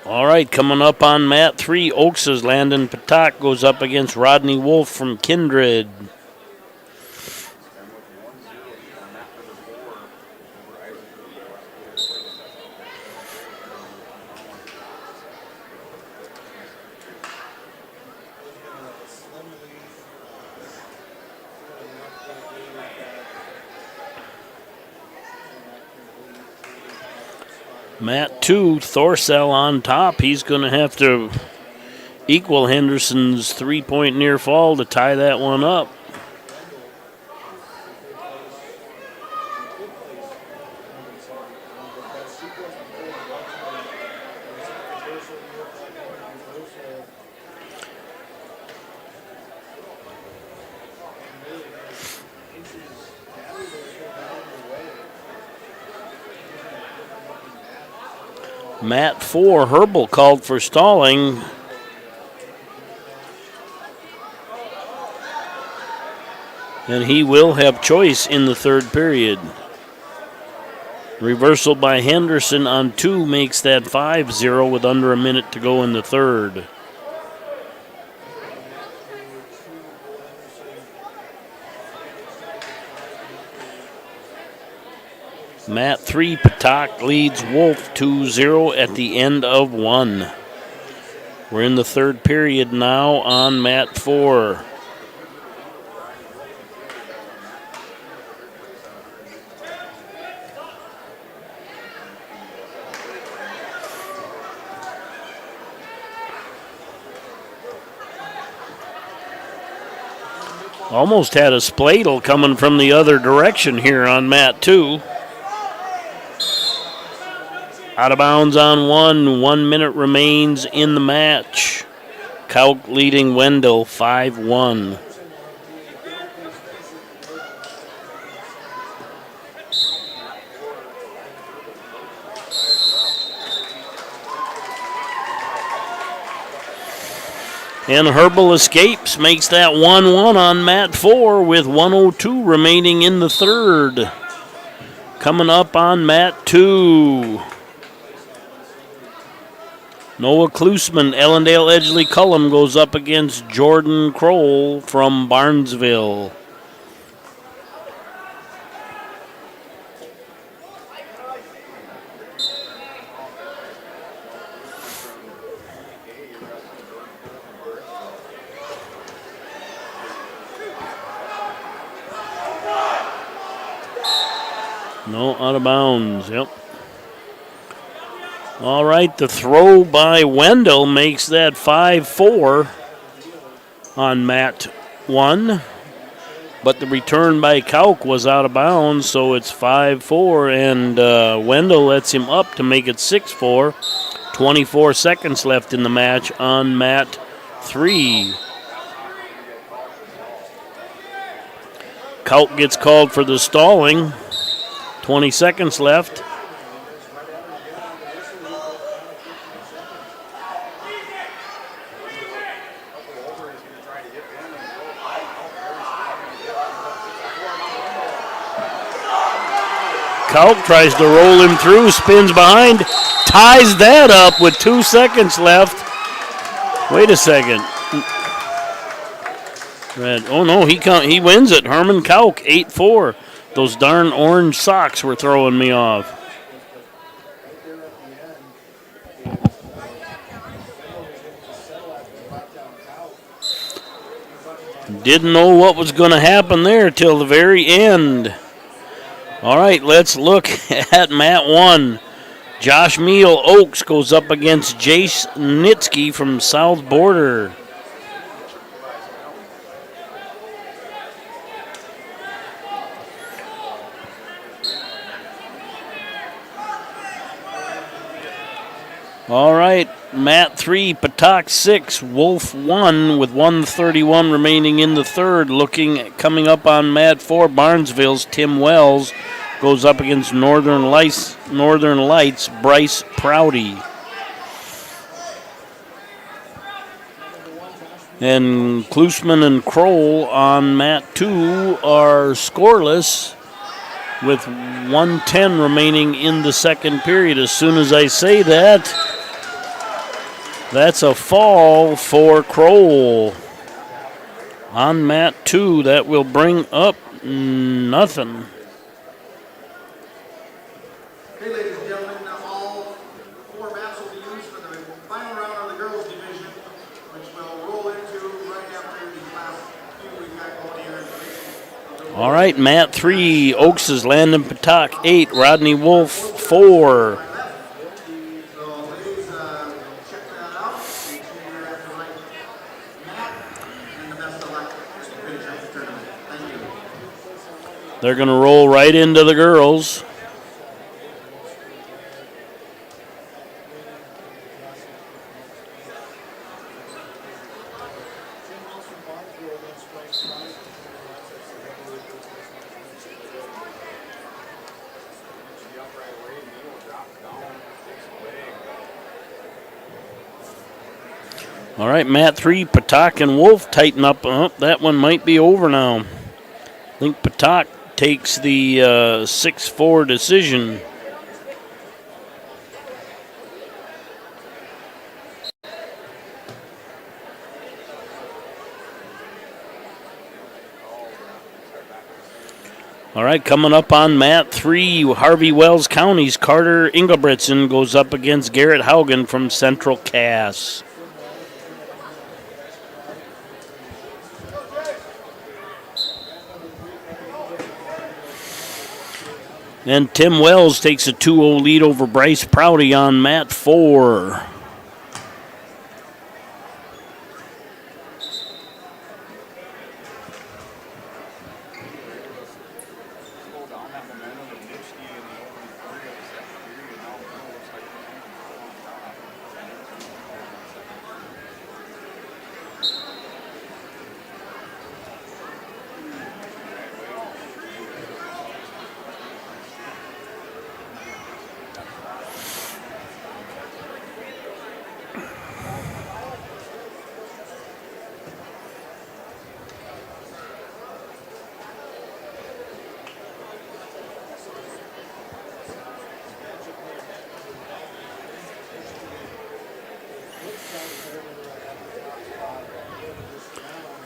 All right, coming up on mat 3, Oaks' Landon Patak goes up against Rodney Wolf from Kindred. Mat 2, Thorsell on top. He's going to have to equal Henderson's 3-point near fall to tie that one up. Mat 4, Herbal called for stalling. And he will have choice in the third period. Reversal by Henderson on 2 makes that 5-0 with under a minute to go in the third. Mat 3, Patak leads Wolf 2-0 at the end of 1. We're in the third period now on mat 4. Almost had a spladle coming from the other direction here on mat 2. Out of bounds on 1. 1 minute remains in the match. Kauk leading Wendell 5-1. And Herbal Escapes makes that 1-1 on mat 4 with 1:02 remaining in the third. Coming up on mat 2. Noah Klusman, Ellendale Edgley Cullum goes up against Jordan Kroll from Barnesville. No, out of bounds, yep. All right, the throw by Wendell makes that 5-4 on mat 1. But the return by Kauk was out of bounds, so it's 5-4, and Wendell lets him up to make it 6-4. 24 seconds left in the match on mat 3. Kauk gets called for the stalling. 20 seconds left. Kauk tries to roll him through, spins behind, ties that up with 2 seconds left. Wait a second. Red. Oh no, he wins it. Herman Kauk, 8-4. Those darn orange socks were throwing me off. Didn't know what was going to happen there till the very end. All right, let's look at mat 1. Josh Meal Oaks goes up against Jace Nitsky from South Border. All right, mat 3, Patak 6, Wolf 1 with 1:31 remaining in the third. Coming up on mat 4, Barnesville's Tim Wells goes up against Northern Lights Bryce Prouty. And Klusman and Kroll on mat 2 are scoreless with 1:10 remaining in the second period. As soon as I say that, that's a fall for Kroll. On mat 2, that will bring up nothing. Okay, ladies and gentlemen, all 4 mats will be used for the final round of the girls' division, which will roll into right after the last few we've got going here. All right, mat 3, Oaks' Landon Patak 8, Rodney Wolf 4. They're going to roll right into the girls. All right, mat 3, Patak and Wolf tighten up. That one might be over now. I think Patak takes the 6-4 decision. All right, coming up on mat 3, Harvey Wells County's Carter Engelbretson goes up against Garrett Haugen from Central Cass. And Tim Wells takes a 2-0 lead over Bryce Prouty on mat 4.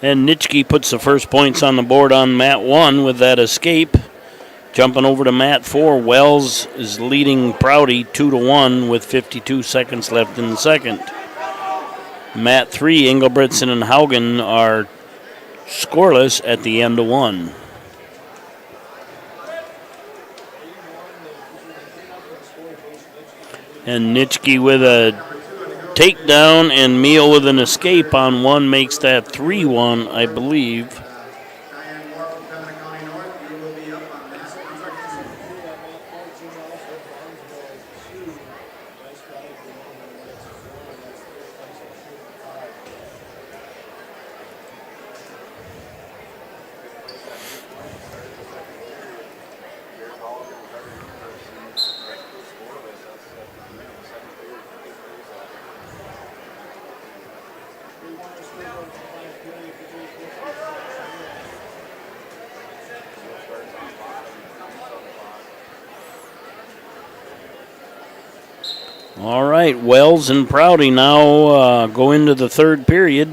And Nitschke puts the first points on the board on mat 1 with that escape. Jumping over to mat 4, Wells is leading Prouty 2-1 with 52 seconds left in the second. Mat 3, Engelbretson and Haugen are scoreless at the end of 1. And Nitschke with a takedown and Meal with an escape on 1 makes that 3-1, I believe. All right, Wells and Prouty now go into the third period.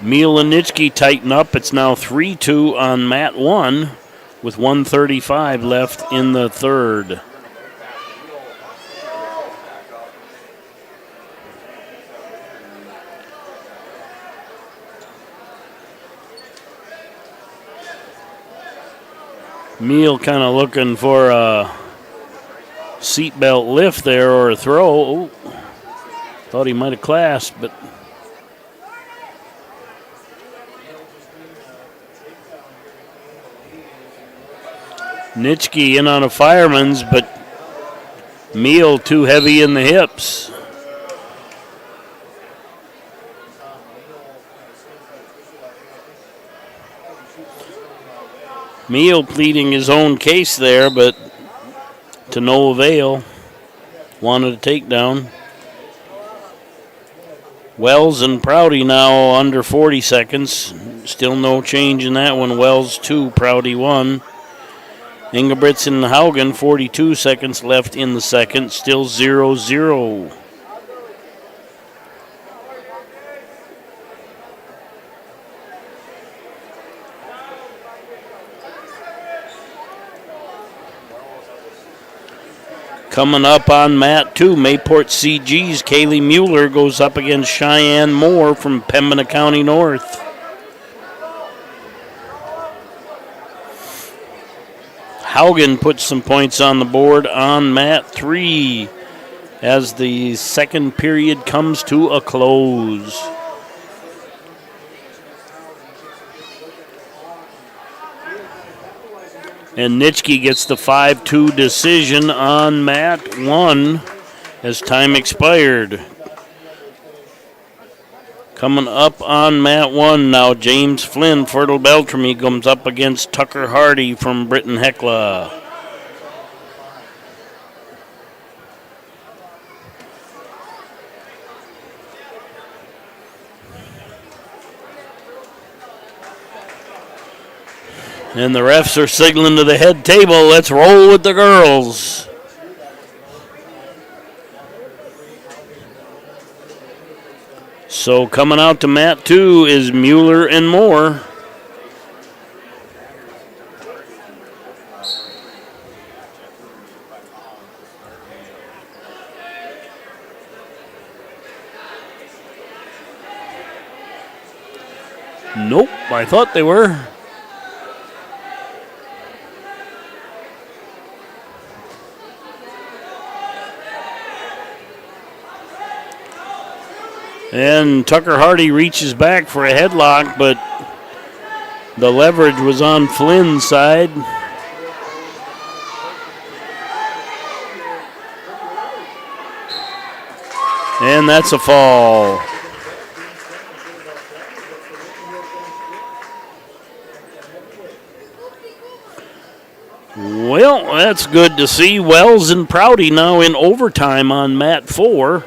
Meal and Nitschke tighten up. It's now 3-2 on mat 1 with 1:35 left in the third. Meal kind of looking for a seatbelt lift there or a throw. Oh, thought he might have clasped, but Nitschke in on a fireman's, but Meal too heavy in the hips. Meal pleading his own case there, but to no avail. Wanted a takedown. Wells and Prouty now under 40 seconds. Still no change in that one. Wells 2, Prouty 1. Ingebrigtsen and Haugen, 42 seconds left in the second. Still 0-0. Coming up on mat 2, Mayport CG's Kaylee Mueller goes up against Cheyenne Moore from Pembina County North. Haugen puts some points on the board on mat 3 as the second period comes to a close. And Nitschke gets the 5-2 decision on mat 1 as time expired. Coming up on mat 1 now, James Flynn, Fertile Beltrami comes up against Tucker Hardy from Britton Hecla. And the refs are signaling to the head table, let's roll with the girls. So coming out to mat 2 is Mueller and Moore. Nope, I thought they were. And Tucker Hardy reaches back for a headlock, but the leverage was on Flynn's side. And that's a fall. Well, that's good to see. Wells and Prouty now in overtime on mat 4.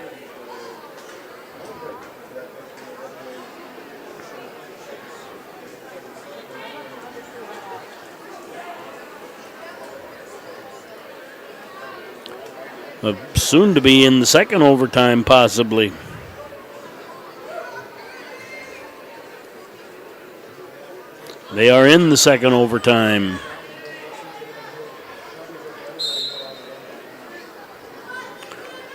Soon to be in the second overtime, possibly. They are in the second overtime.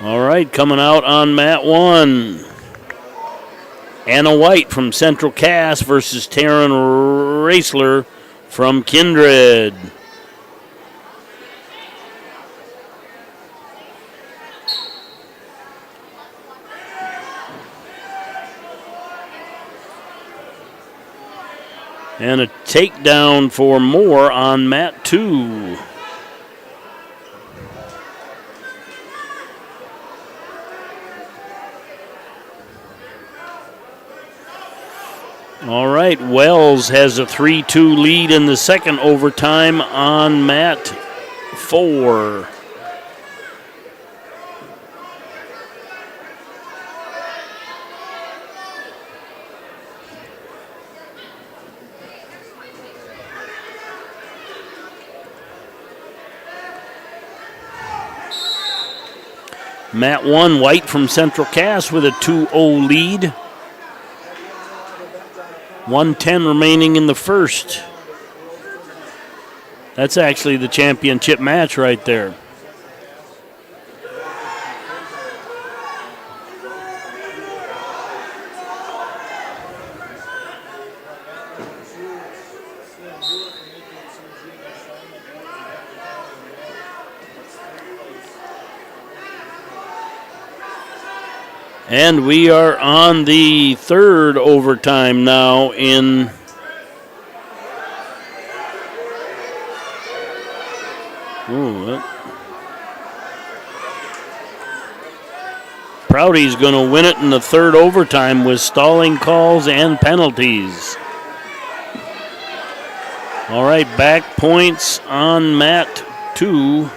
All right, coming out on mat 1. Anna White from Central Cass versus Taryn Raisler from Kindred. And a takedown for Moore on mat 2. All right, Wells has a 3-2 lead in the second overtime on mat 4. Mat 1, White from Central Cass with a 2-0 lead. 1:10 remaining in the first. That's actually the championship match right there. And we are on the third overtime now in Prouty's going to win it in the third overtime with stalling calls and penalties. All right, back points on mat 2.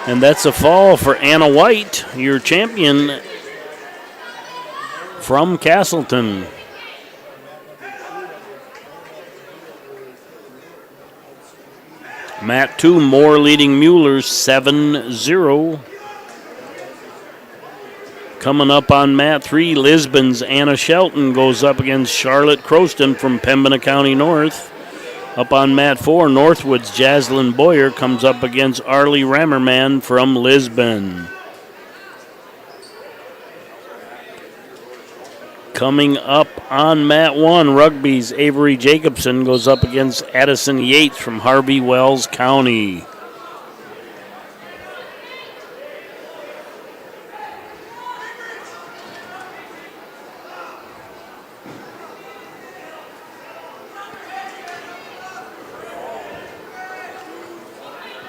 And that's a fall for Anna White, your champion from Casselton. Mat 2, Moore leading Mueller 7-0. Coming up on mat 3, Lisbon's Anna Shelton goes up against Charlotte Croston from Pembina County North. Up on mat 4, Northwood's Jaslyn Boyer comes up against Arlie Rammerman from Lisbon. Coming up on mat 1, Rugby's Avery Jacobson goes up against Addison Yates from Harvey Wells County.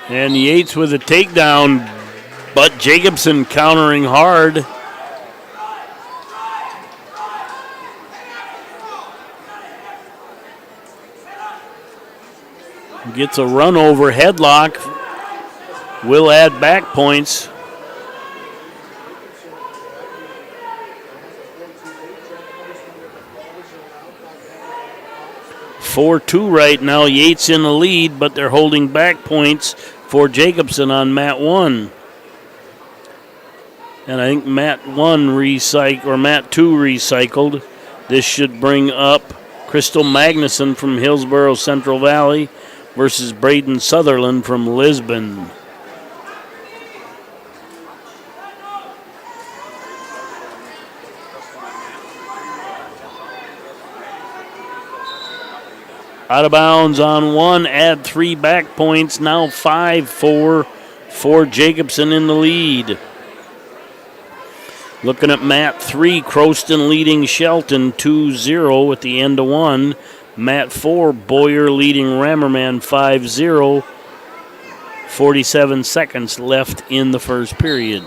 And Yates with a takedown, but Jacobson countering hard. Gets a run over headlock. Will add back points. (4-2) right now. Yates in the lead, but they're holding back points for Jacobson on mat 1. And I think mat 2 recycled. This should bring up Crystal Magnuson from Hillsborough Central Valley versus Braden Sutherland from Lisbon. Out of bounds on one, add 3 back points. Now 5-4 for Jacobson in the lead. Looking at mat 3, Croston leading Shelton 2-0 at the end of 1. Mat 4, Boyer leading Rammerman 5-0. 47 seconds left in the first period.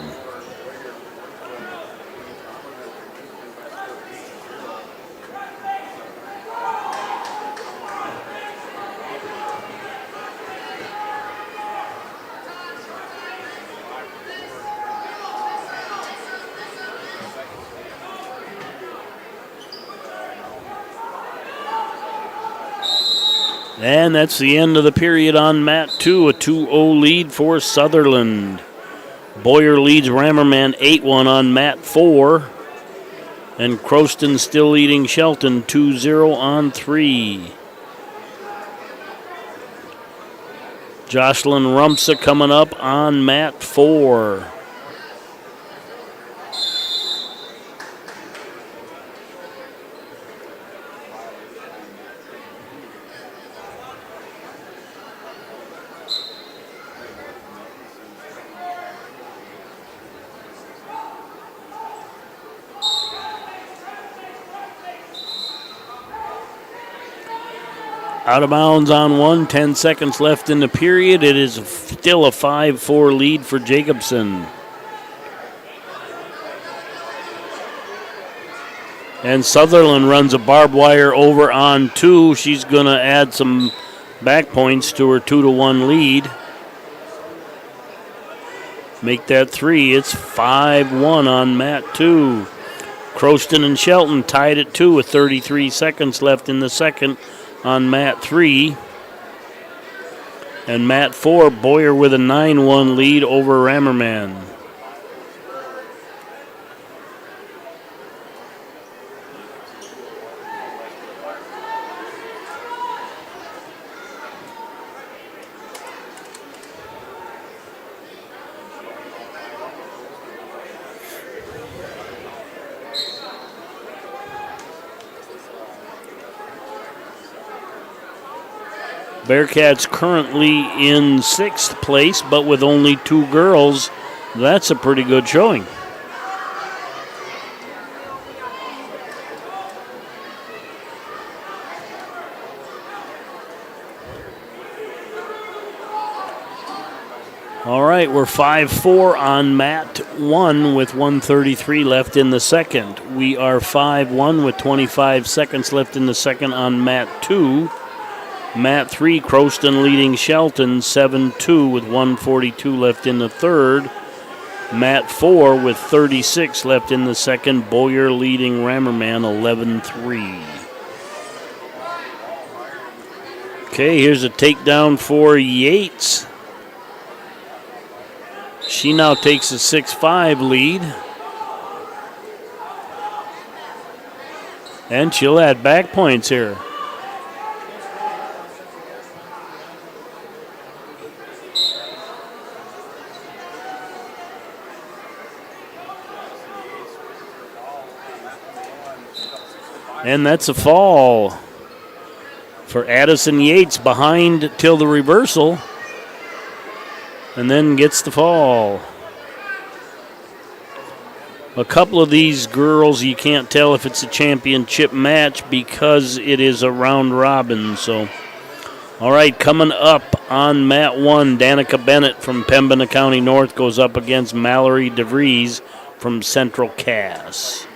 And that's the end of the period on mat 2, a 2-0 lead for Sutherland. Boyer leads Rammerman 8-1 on mat 4. And Croston still leading Shelton 2-0 on 3. Jocelyn Rumsa coming up on mat 4. Out of bounds on one, 10 seconds left in the period. It is still a 5-4 lead for Jacobson. And Sutherland runs a barbed wire over on 2. She's going to add some back points to her 2-1 lead. Make that 3. It's 5-1 on mat 2. Croston and Shelton tied at 2 with 33 seconds left in the second on mat 3. And mat 4, Boyer with a 9-1 lead over Rammerman. Bearcats currently in 6th place, but with only 2 girls, that's a pretty good showing. All right, we're 5-4 on mat 1 with 1:33 left in the second. We are 5-1 with 25 seconds left in the second on mat 2. Mat 3, Croston leading Shelton 7-2 with 1:42 left in the third. Mat 4 with 36 left in the second. Boyer leading Rammerman 11-3. Okay, here's a takedown for Yates. She now takes a 6-5 lead. And she'll add back points here. And that's a fall for Addison Yates, behind till the reversal, and then gets the fall. A couple of these girls, you can't tell if it's a championship match because it is a round robin. So, all right, coming up on mat 1, Danica Bennett from Pembina County North goes up against Mallory DeVries from Central Cass.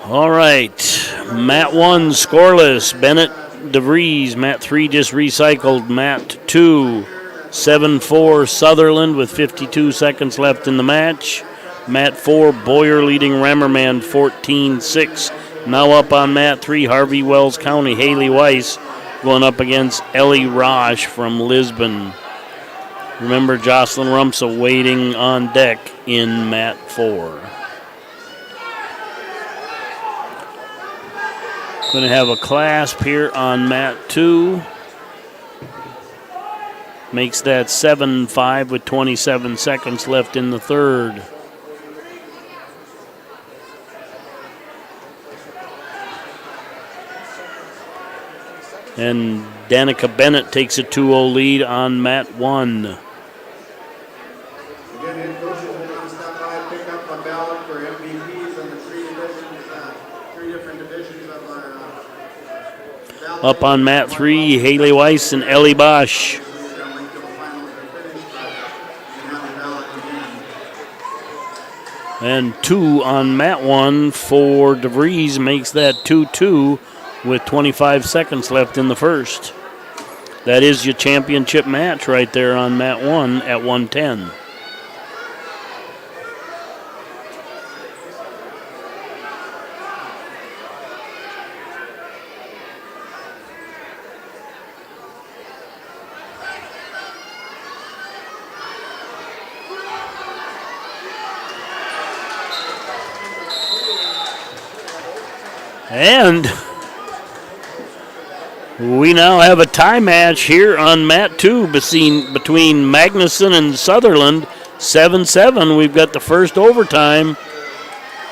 All right, mat 1 scoreless, Bennett DeVries. Mat 3 just recycled. Mat 2 7-4 Sutherland with 52 seconds left in the match. Mat 4, Boyer leading Rammerman 14-6. Now up on Mat 3, Harvey Wells County, Haley Weiss going up against Ellie Roche from Lisbon. Remember, Jocelyn Rumsa waiting on deck in Mat 4. Going to have a clasp here on Mat 2. Makes that 7-5 with 27 seconds left in the third. And Danica Bennett takes a 2-0 lead on Mat 1. Again, head coaches will want to stop by, pick up a ballot for MVPs on the three different divisions of our Up on Mat 3, Haley Weiss and Ellie Bosch. And 2 on Mat 1 for DeVries makes that 2-2 with 25 seconds left in the first. That is your championship match right there on Mat 1 at 110. And we now have a tie match here on Mat 2 between Magnuson and Sutherland. 7-7. We've got the first overtime.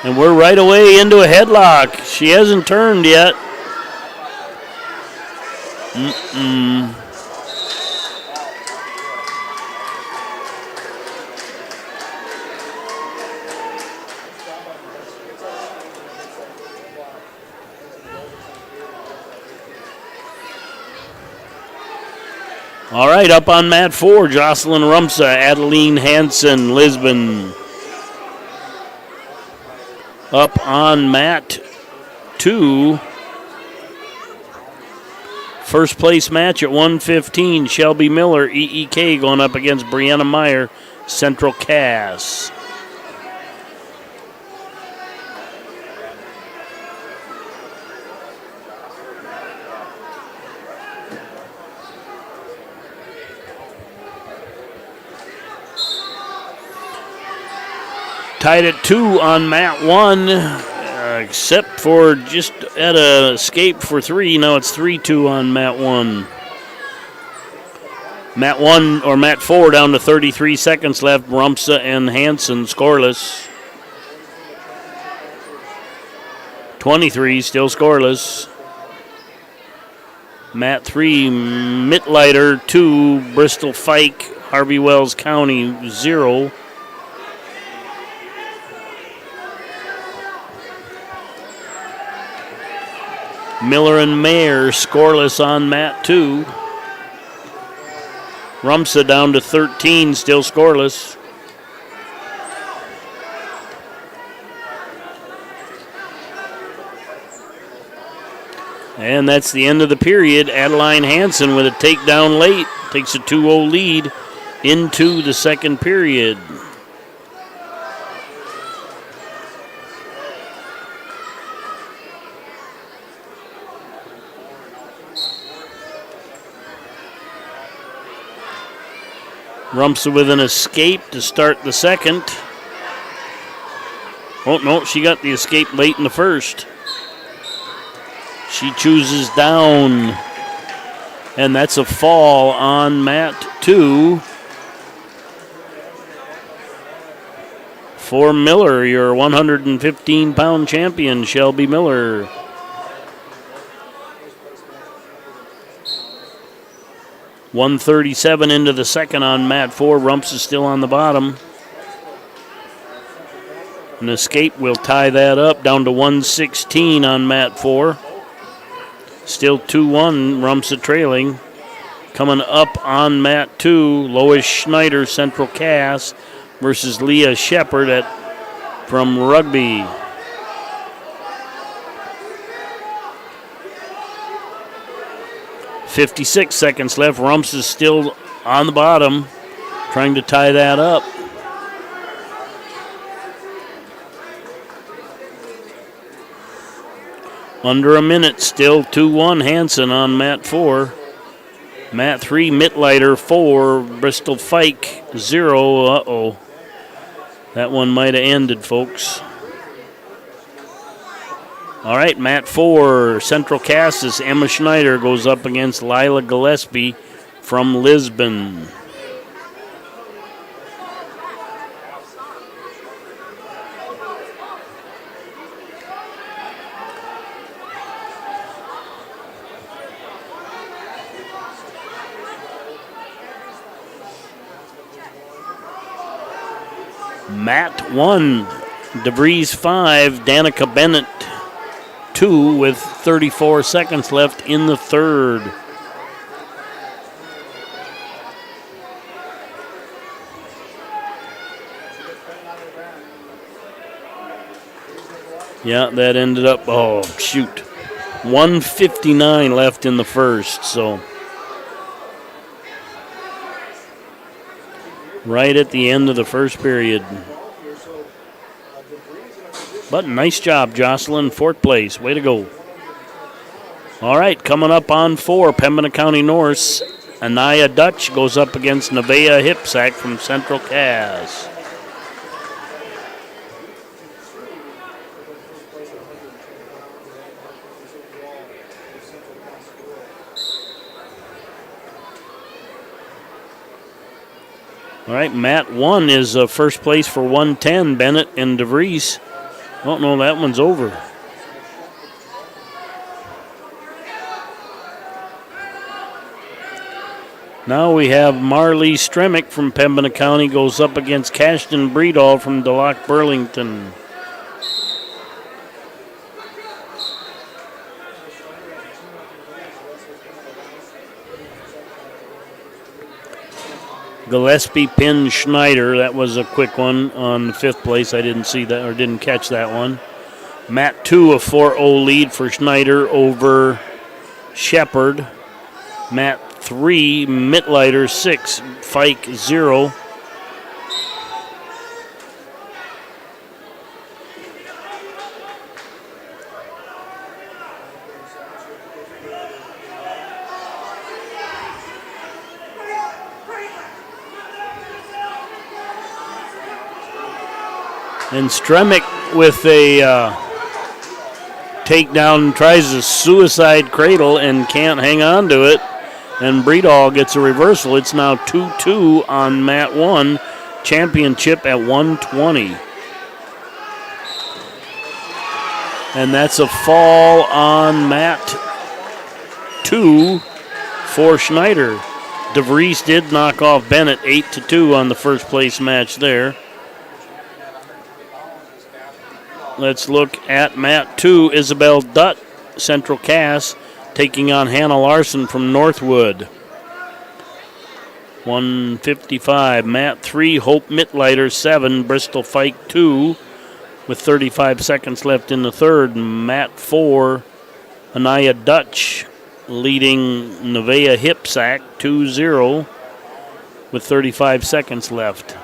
And we're right away into a headlock. She hasn't turned yet. All right, up on Mat 4, Jocelyn Rumsa, Adeline Hansen, Lisbon. Up on Mat 2, first place match at 115, Shelby Miller, EEK going up against Brianna Meyer, Central Cass. Tied at 2 on Mat 1, except for just at a escape for 3. Now it's 3-2 on Mat 1. Mat 1 or Mat 4 down to 33 seconds left. Rumsa and Hansen scoreless. 23 still scoreless. Mat 3, Mittleiter 2, Bristol Fike, Harvey Wells County 0. Miller and Mayer scoreless on Mat 2. Rumsa down to 13, still scoreless. And that's the end of the period. Adeline Hansen with a takedown late takes a 2-0 lead into the second period. Rumsa with an escape to start the second. Oh, no, she got the escape late in the first. She chooses down. And that's a fall on Mat 2. For Miller, your 115-pound champion, Shelby Miller. .137 into the second on Mat 4. Rumps is still on the bottom. An escape will tie that up down to 116 on Mat 4. Still 2-1, Rumsa trailing. Coming up on Mat 2, Lois Schneider, Central Cass versus Leah Shepard from Rugby. .56 seconds left. Rumps is still on the bottom, trying to tie that up. Under a minute, still 2-1 Hanson on mat 4. Mat 3, Mittleiter 4, Bristol Fike 0. Uh-oh. That one might have ended, folks. All right, mat 4, Central Cass's Emma Schneider goes up against Lila Gillespie from Lisbon. Mat 1, DeVries 5, Danica Bennett 2 with 34 seconds left in the third. Yeah, that ended up, 1:59 left in the first, so right at the end of the first period. But nice job, Jocelyn. 4th place. Way to go. All right, coming up on 4, Pembina County North. Anaya Dutch goes up against Nevaeh Hipsack from Central Cass. All right, mat 1 is first place for 110, Bennett and DeVries. Oh, no, that one's over. Now we have Marley Stremick from Pembina County goes up against Cashton Breedall from Delac Burlington. Gillespie pinned Schneider. That was a quick one on the 5th place. I didn't see that or didn't catch that one. Mat 2, a 4-0 lead for Schneider over Shepard. Mat 3, Mittleiter 6, Fike 0. And Stremick with a takedown, tries a suicide cradle and can't hang on to it. And Breedall gets a reversal. It's now 2-2 on mat 1, championship at 120. And that's a fall on mat 2 for Schneider. DeVries did knock off Bennett 8-2 on the first place match there. Let's look at mat 2. Isabel Dutt, Central Cass, taking on Hannah Larson from Northwood. 1:55. Mat 3, Hope Mittleiter 7, Bristol Fike 2, with 35 seconds left in the third. Mat 4, Anaya Dutch leading Nevaeh Hipsack 2-0 with 35 seconds left.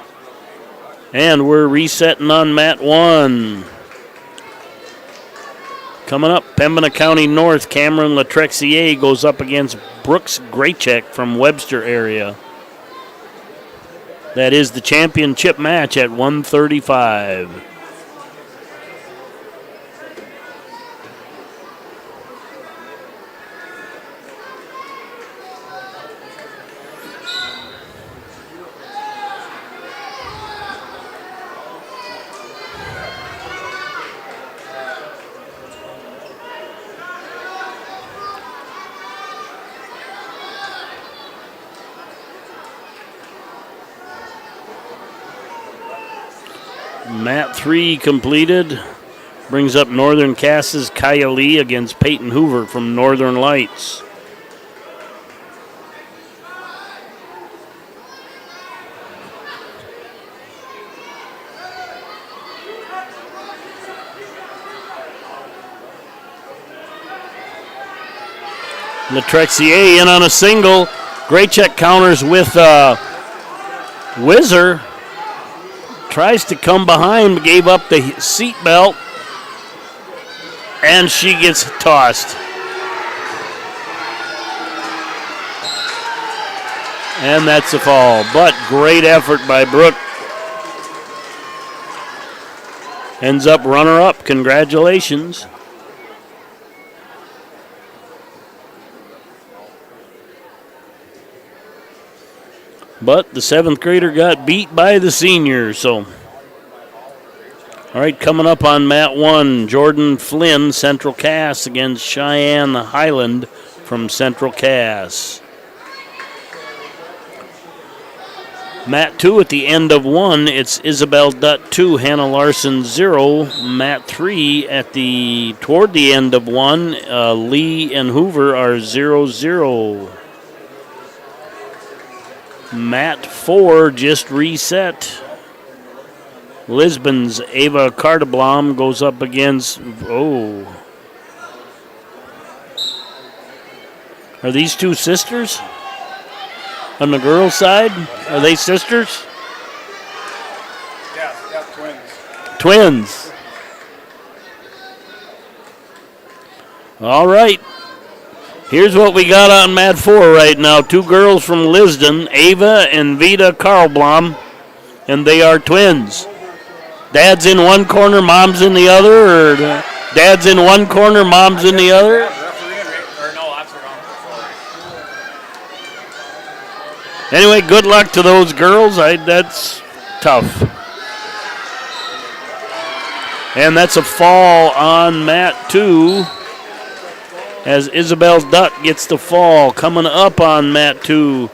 And we're resetting on mat 1. Coming up, Pembina County North, Cameron Latrexier goes up against Brooks Graycheck from Webster area. That is the championship match at 1:35. Mat 3 completed. Brings up Northern Cass's Kaya Lee against Peyton Hoover from Northern Lights. Latrexier in on a single. Great check counters with Whizzer. Tries to come behind, gave up the seat belt, and she gets tossed. And that's a fall, but great effort by Brooke. Ends up runner-up. Congratulations. But the 7th grader got beat by the senior, so. All right, coming up on mat 1, Jordan Flynn, Central Cass against Cheyenne Highland from Central Cass. Mat 2 at the end of 1, it's Isabel Dutt 2, Hannah Larson 0. Mat 3 toward the end of 1, Lee and Hoover are 0-0. Mat 4 just reset. Lisbon's Ava Cardeblom goes up against, Are these two sisters? On the girls' side? Are they sisters? Yeah, twins. Twins. All right. Here's what we got on mat 4 right now. Two girls from Lisbon, Ava and Vida Karlblom, and they are twins. Dad's in one corner, mom's in the other, or dad's in one corner, mom's in the other? Anyway, good luck to those girls. That's tough. And that's a fall on mat 2 as Isabel Dutt gets the fall. Coming up on mat 2,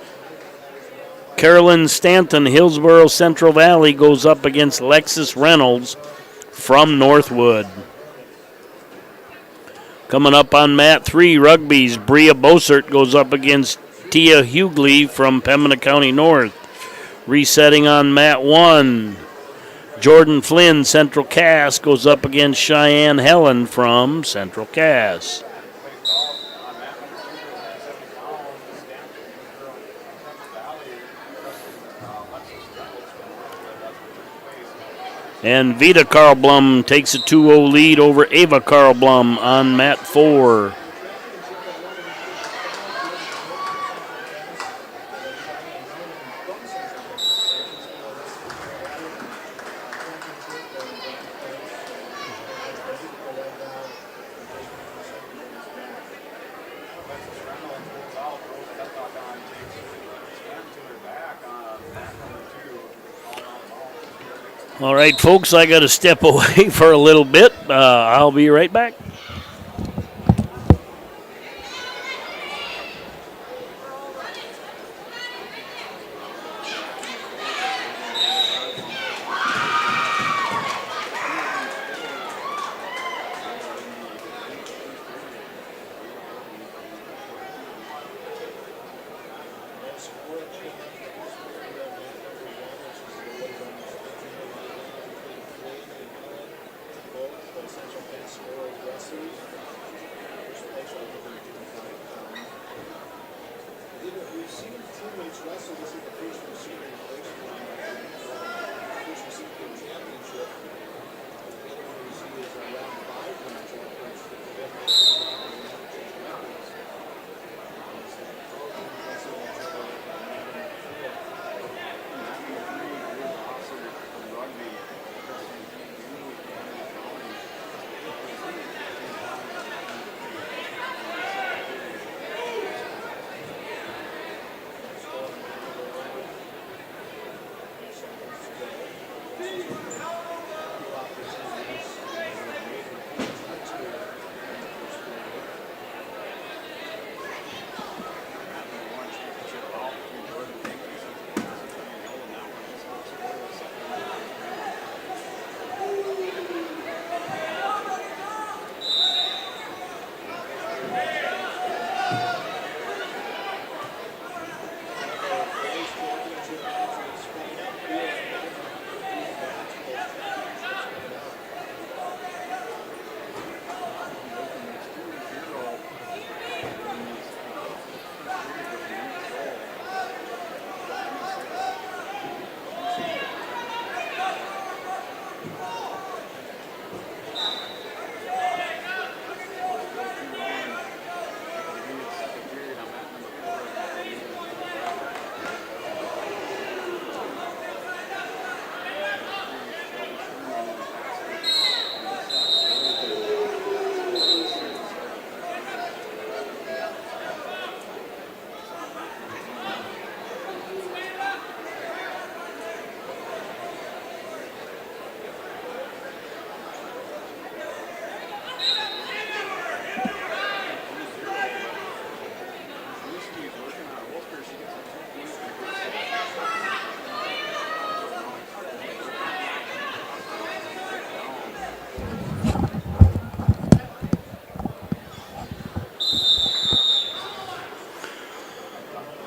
Carolyn Stanton, Hillsborough Central Valley, goes up against Lexus Reynolds from Northwood. Coming up on mat 3, Rugby's Bria Bossert goes up against Tia Hughley from Pembina County North. Resetting on mat 1, Jordan Flynn, Central Cass, goes up against Cheyenne Helen from Central Cass. And Vida Karlblom takes a 2-0 lead over Ava Karlblom on mat 4. All right, folks, I got to step away for a little bit. I'll be right back.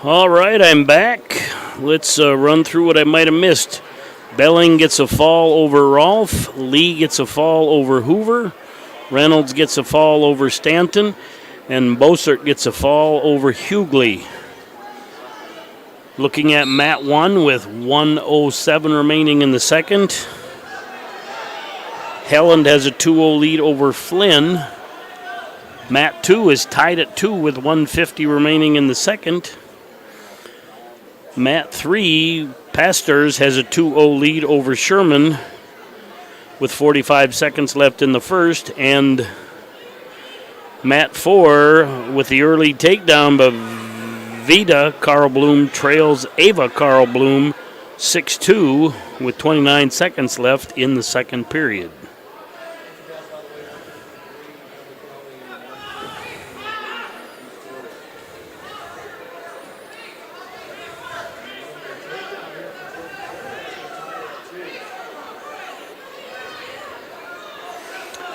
All right, I'm back. Let's run through what I might have missed. Belling gets a fall over Rolfe. Lee gets a fall over Hoover. Reynolds gets a fall over Stanton. And Bossert gets a fall over Hughley. Looking at Mat 1 with 1:07 remaining in the second. Helland has a 2-0 lead over Flynn. Mat 2 is tied at 2 with 1:50 remaining in the second. Mat 3, Pastors, has a 2-0 lead over Sherman with 45 seconds left in the first. And Mat 4, with the early takedown by Vida, Carl Bloom trails Ava Carl Bloom 6-2 with 29 seconds left in the second period.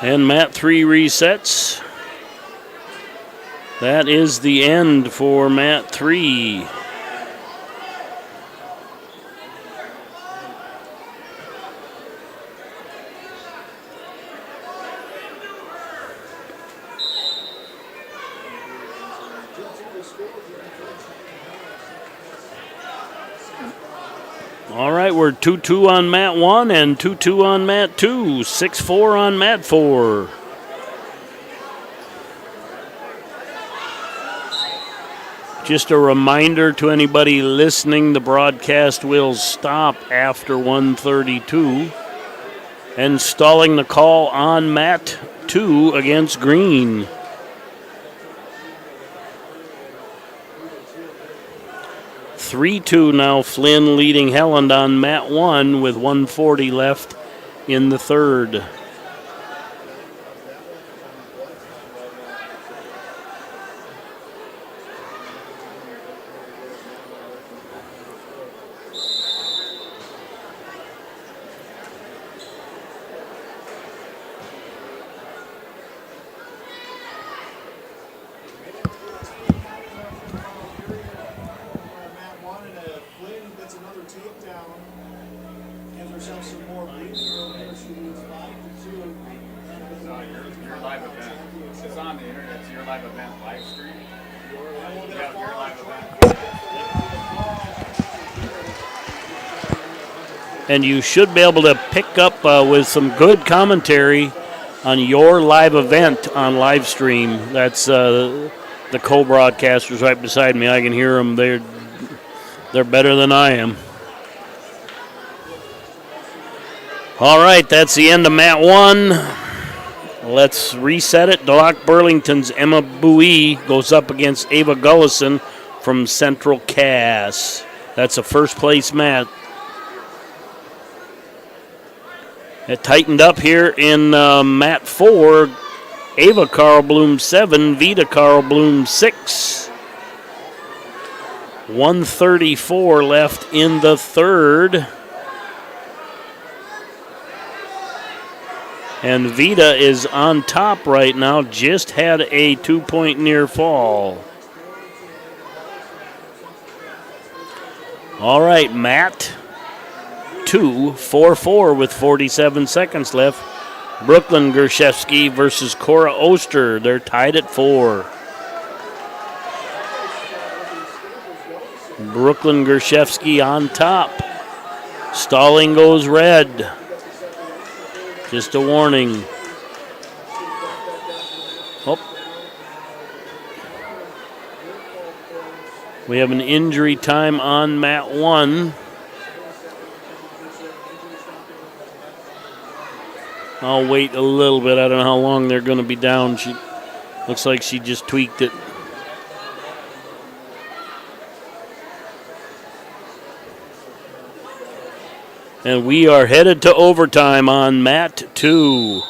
And Mat 3 resets. That is the end for Mat 3. All right, we're 2-2 on Mat 1 and 2-2 on Mat 2. 6-4 on Mat 4. Just a reminder to anybody listening, the broadcast will stop after 1:32. And stalling the call on Mat 2 against Green. (3-2) now, Flynn leading Helland on Mat 1 with 1:40 left in the third. And you should be able to pick up with some good commentary on your live event on live stream. That's the co-broadcasters right beside me. I can hear them. They're better than I am. All right, that's the end of Mat 1. Let's reset it. Delac Burlington's Emma Bowie goes up against Ava Gullison from Central Cass. That's a first place mat. It tightened up here in Mat 4. Ava Carl Bloom 7, Vida Carl Bloom 6. 1:34 left in the third. And Vida is on top right now, just had a 2-point near fall. All right, Mat 2, 4-4 with 47 seconds left. Brooklyn Gershevsky versus Cora Oster. They're tied at 4. Brooklyn Gershevsky on top. Stalling goes red. Just a warning. Oh. We have an injury time on Mat 1. I'll wait a little bit. I don't know how long they're going to be down. She looks like she just tweaked it. And we are headed to overtime on Mat 2.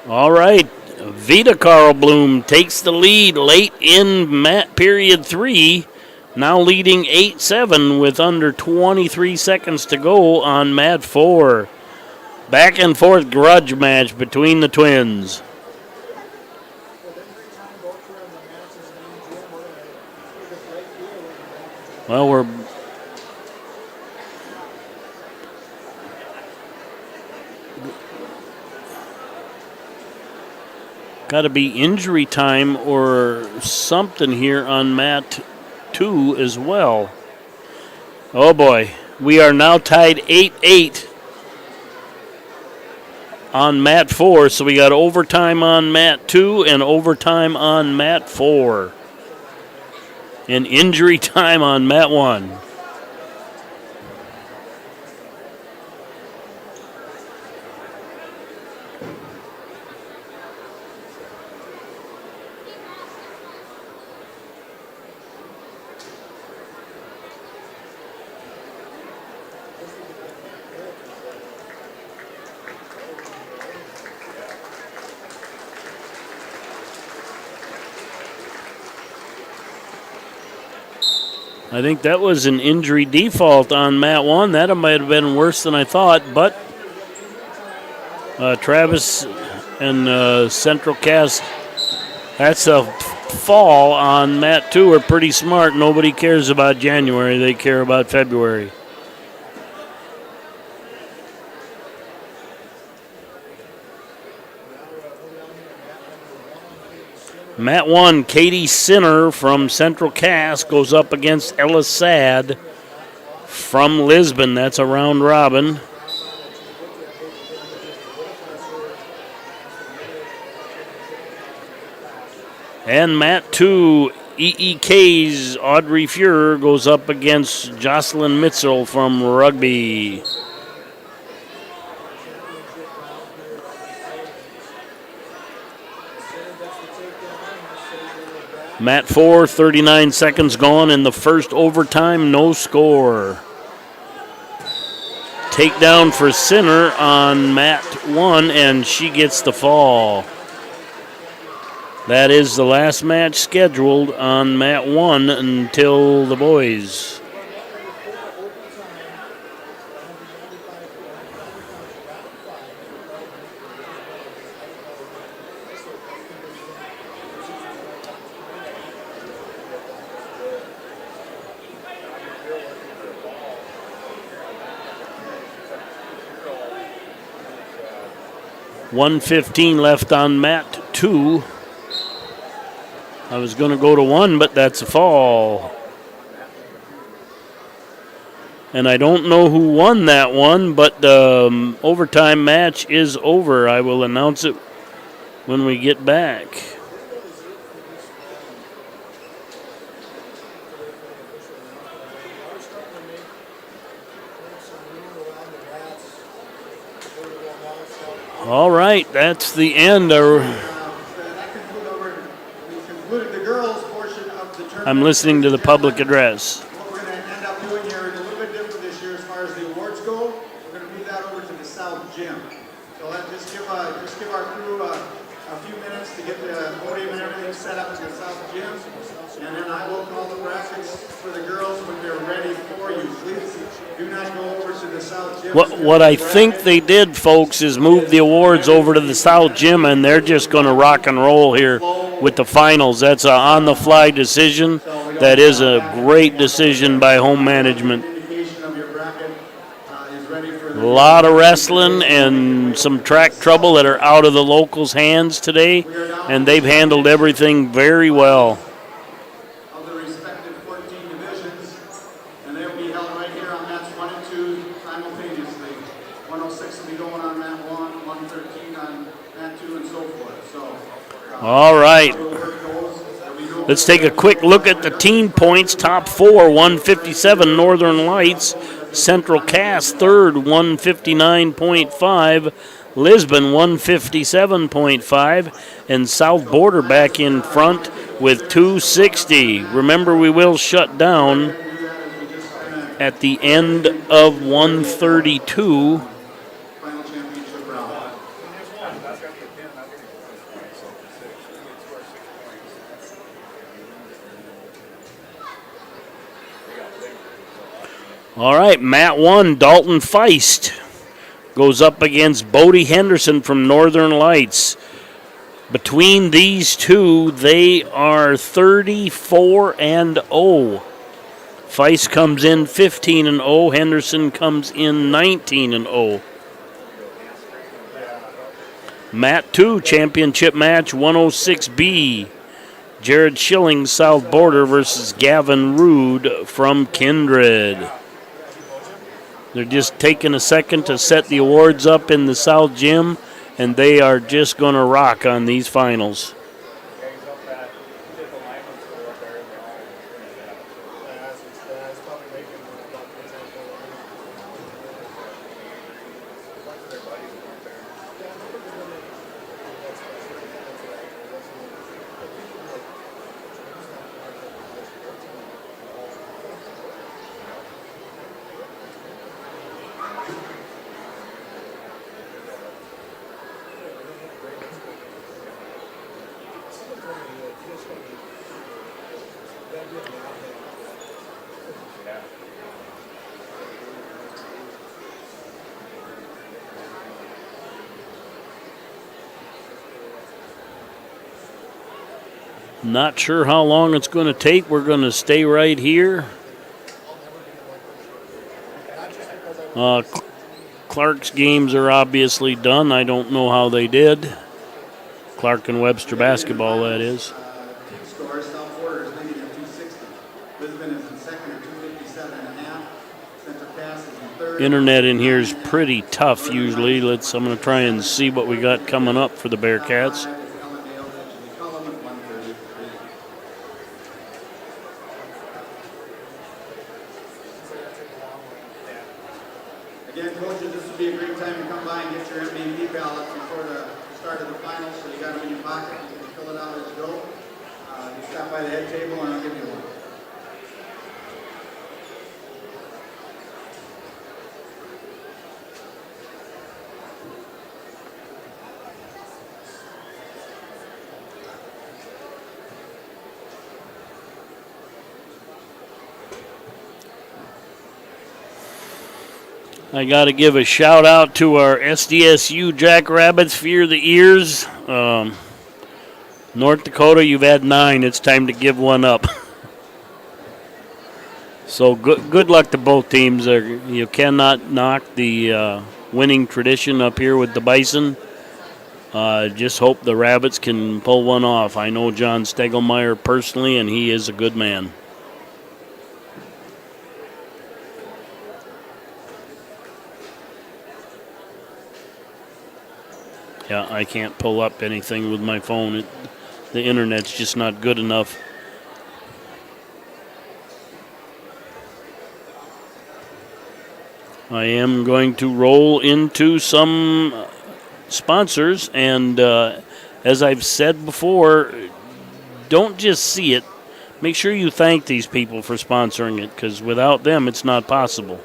All right. Vida Carl Bloom takes the lead late in Mat period 3. Now leading 8-7 with under 23 seconds to go on Mat 4. Back and forth grudge match between the twins. Well, we're got to be injury time or something here on mat 2 as well. Oh boy, we are now tied 8-8 on mat 4, so we got overtime on mat 2 and overtime on mat 4. And injury time on mat 1. I think that was an injury default on mat 1. That might have been worse than I thought, but Travis and Central Cast, that's a fall on mat 2 are pretty smart. Nobody cares about January. They care about February. Mat 1, Katie Sinner from Central Cass goes up against Ella Sad from Lisbon. That's a round robin. And mat 2, EEK's Audrey Fuhrer goes up against Jocelyn Mitchell from Rugby. Mat 4, 39 seconds gone in the first overtime, no score. Takedown for Sinner on mat 1, and she gets the fall. That is the last match scheduled on mat 1 until the boys. .115 left on mat 2. I was going to go to 1, but that's a fall. And I don't know who won that one, but the overtime match is over. I will announce it when we get back. All right, that's the end. I'm listening to the public address. What we're going to end up doing here is a little bit different this year as far as the awards go. We're going to move that over to the South Gym. So let's just give our crew a few minutes to get the podium and everything set up in the South Gym. And then I will call the brackets for the girls when they're ready for you. Please do not go over to the South Gym. What I think they did, folks, is move the awards over to the South Gym, and they're just going to rock and roll here with the finals. That's an on-the-fly decision. That is a great decision by home management. A lot of wrestling and some track trouble that are out of the locals' hands today, and they've handled everything very well. Of the respective 14 divisions, and they'll be held right here on mats 1 and 2 simultaneously. 106 will be going on mat 1, 113 on mat 2, and so forth. So, all right. Let's take a quick look at the team points. Top 4, 157 Northern Lights. Central Cass third, 159.5. Lisbon, 157.5. And South Border back in front with 260. Remember, we will shut down at the end of 132. All right, mat 1, Dalton Feist goes up against Bodie Henderson from Northern Lights. Between these two, they are 34-0. Feist comes in 15-0. Henderson comes in 19-0. Mat 2 championship match 106B. Jared Schilling, South Border versus Gavin Rude from Kindred. They're just taking a second to set the awards up in the South Gym, and they are just going to rock on these finals. Not sure how long it's going to take. We're going to stay right here. Clark's games are obviously done. I don't know how they did. Clark and Webster basketball, that is. Scores, South Border is leading at 260. Lisbon is in second at 257.5. Center Cass is in third. Internet in here is pretty tough usually. I'm going to try and see what we got coming up for the Bearcats. Again, coaches, this would be a great time to come by and get your MVP ballots before the start of the finals, so you got them in your pocket. You can fill it out as you go. Just stop by the head table and I'll give you one. I got to give a shout out to our SDSU Jackrabbits, Fear the Ears. North Dakota, you've had 9. It's time to give one up. So good luck to both teams. You cannot knock the winning tradition up here with the Bison. Just hope the Rabbits can pull one off. I know John Stegelmeyer personally, and he is a good man. Yeah, I can't pull up anything with my phone. The internet's just not good enough. I am going to roll into some sponsors, and as I've said before, don't just see it. Make sure you thank these people for sponsoring it, because without them, it's not possible.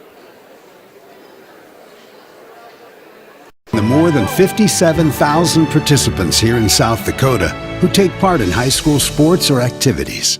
The more than 57,000 participants here in South Dakota who take part in high school sports or activities.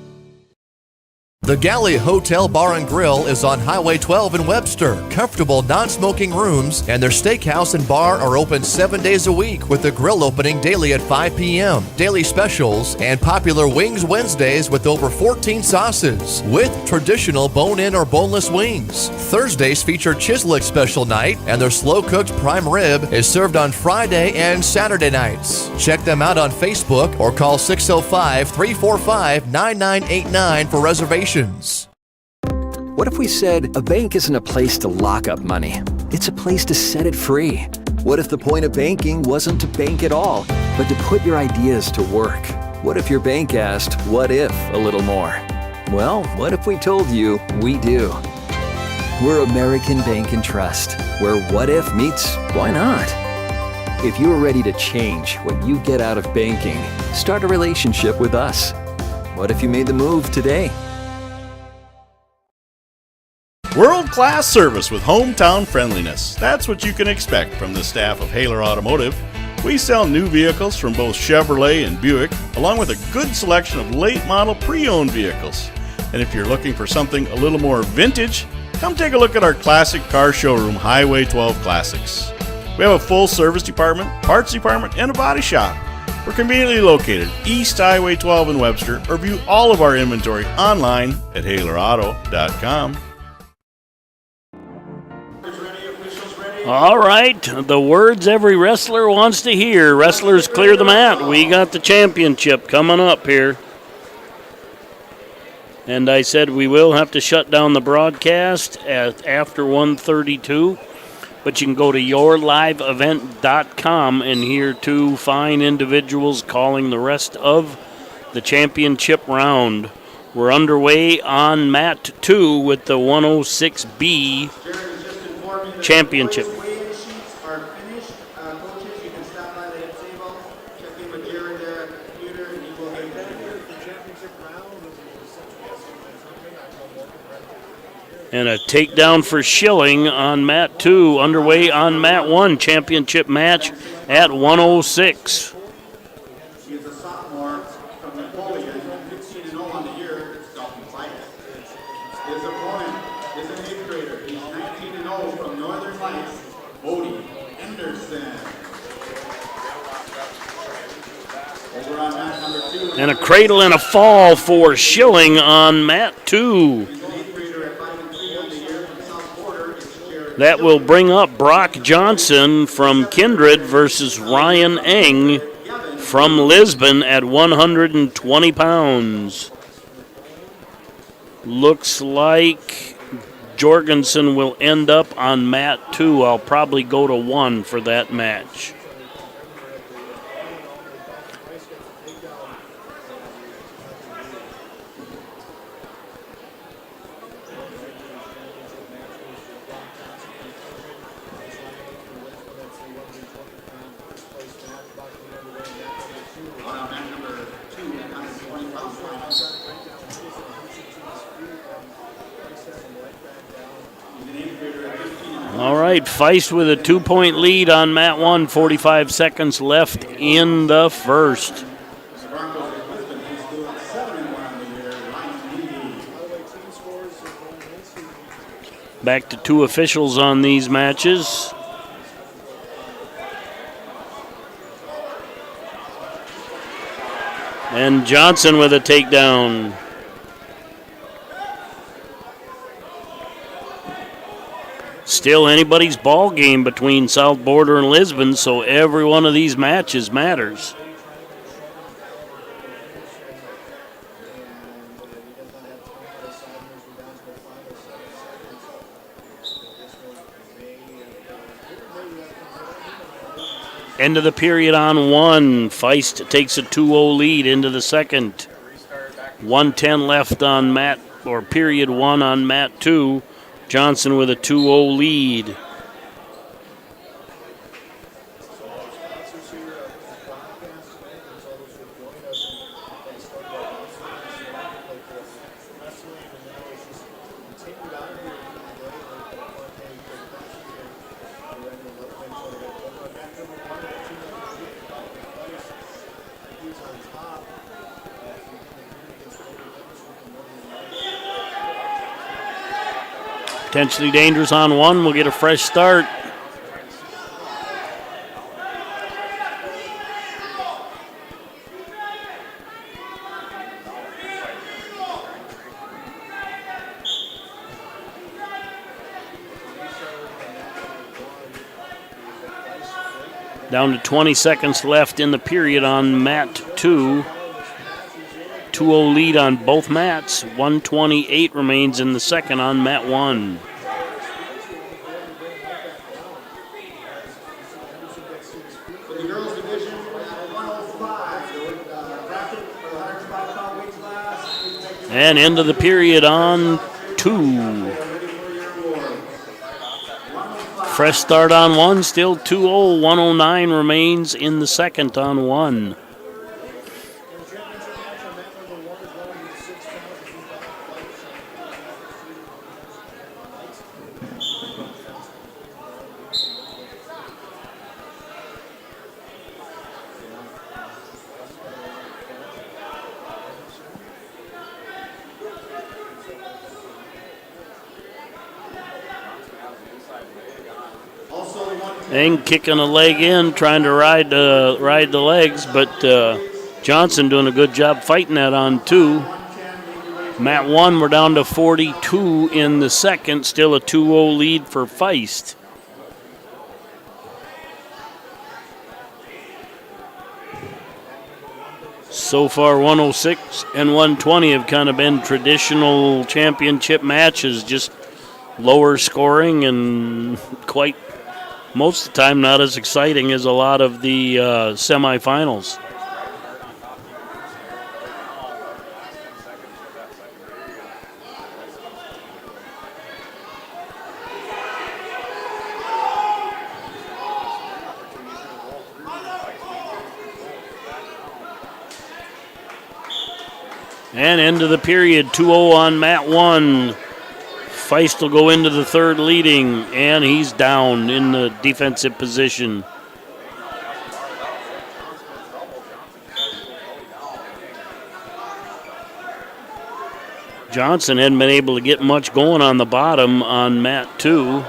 The Galley Hotel Bar and Grill is on Highway 12 in Webster. Comfortable non-smoking rooms and their steakhouse and bar are open 7 days a week with the grill opening daily at 5 p.m. Daily specials and popular Wings Wednesdays with over 14 sauces with traditional bone-in or boneless wings. Thursdays feature Chislick special night and their slow-cooked prime rib is served on Friday and Saturday nights. Check them out on Facebook or call 605-345-9989 for reservations. What if we said a bank isn't a place to lock up money? It's a place to set it free. What if the point of banking wasn't to bank at all, but to put your ideas to work? What if your bank asked, what if, a little more? Well, what if we told you we do? We're American Bank and Trust, where what if meets why not? If you're ready to change what you get out of banking, start a relationship with us. What if you made the move today? World-class service with hometown friendliness. That's what you can expect from the staff of Haler Automotive. We sell new vehicles from both Chevrolet and Buick, along with a good selection of late-model pre-owned vehicles. And if you're looking for something a little more vintage, come take a look at our classic car showroom, Highway 12 Classics. We have a full service department, parts department, and a body shop. We're conveniently located East Highway 12 in Webster, or view all of our inventory online at HalerAuto.com. All right, the words every wrestler wants to hear. Wrestlers clear the mat. We got the championship coming up here. And I said we will have to shut down the broadcast after 1:32. But you can go to yourliveevent.com and hear two fine individuals calling the rest of the championship round. We're underway on mat 2 with the 106B championship. And a takedown for Schilling on mat 2, underway on mat 1, championship match at 106. He is a sophomore from Napoleon, 15-0 on the year, self-compliant. His opponent is an 8th grader. He's 19-0 from Northern Lights, Bodie Anderson. Over on mat number 2. And a cradle and a fall for Schilling on mat 2. That will bring up Brock Johnson from Kindred versus Ryan Eng from Lisbon at 120 pounds. Looks like Jorgensen will end up on mat 2. I'll probably go to 1 for that match. All right, Feist with a 2-point lead on mat 1, 45 seconds left in the first. Back to 2 officials on these matches. And Johnson with a takedown. Still anybody's ball game between South Border and Lisbon, so every one of these matches matters. End of the period on 1. Feist takes a 2-0 lead into the second. 1:10 left on mat, or period 1 on mat 2. Johnson with a 2-0 lead. Potentially dangerous on 1. We'll get a fresh start. Down to 20 seconds left in the period on mat 2. 2-0 lead on both mats. 1:28 remains in the second on mat 1. For the girls division, at 105, bracket for the 105-pound weight class. And end of the period on 2. Fresh start on 1, still 2-0. 1:09 remains in the second on 1. Also, the 110 Eng kicking a leg in, trying to ride the legs, but Johnson doing a good job fighting that on 2. Mat 1, we're down to 42 in the second, still a 2-0 lead for Feist. So far, 106 and 120 have kind of been traditional championship matches, just lower scoring and quite most of the time not as exciting as a lot of the semifinals. And end of the period, 2-0 on Mat 1. Feist will go into the third leading, and he's down in the defensive position. Johnson hadn't been able to get much going on the bottom on Mat 2.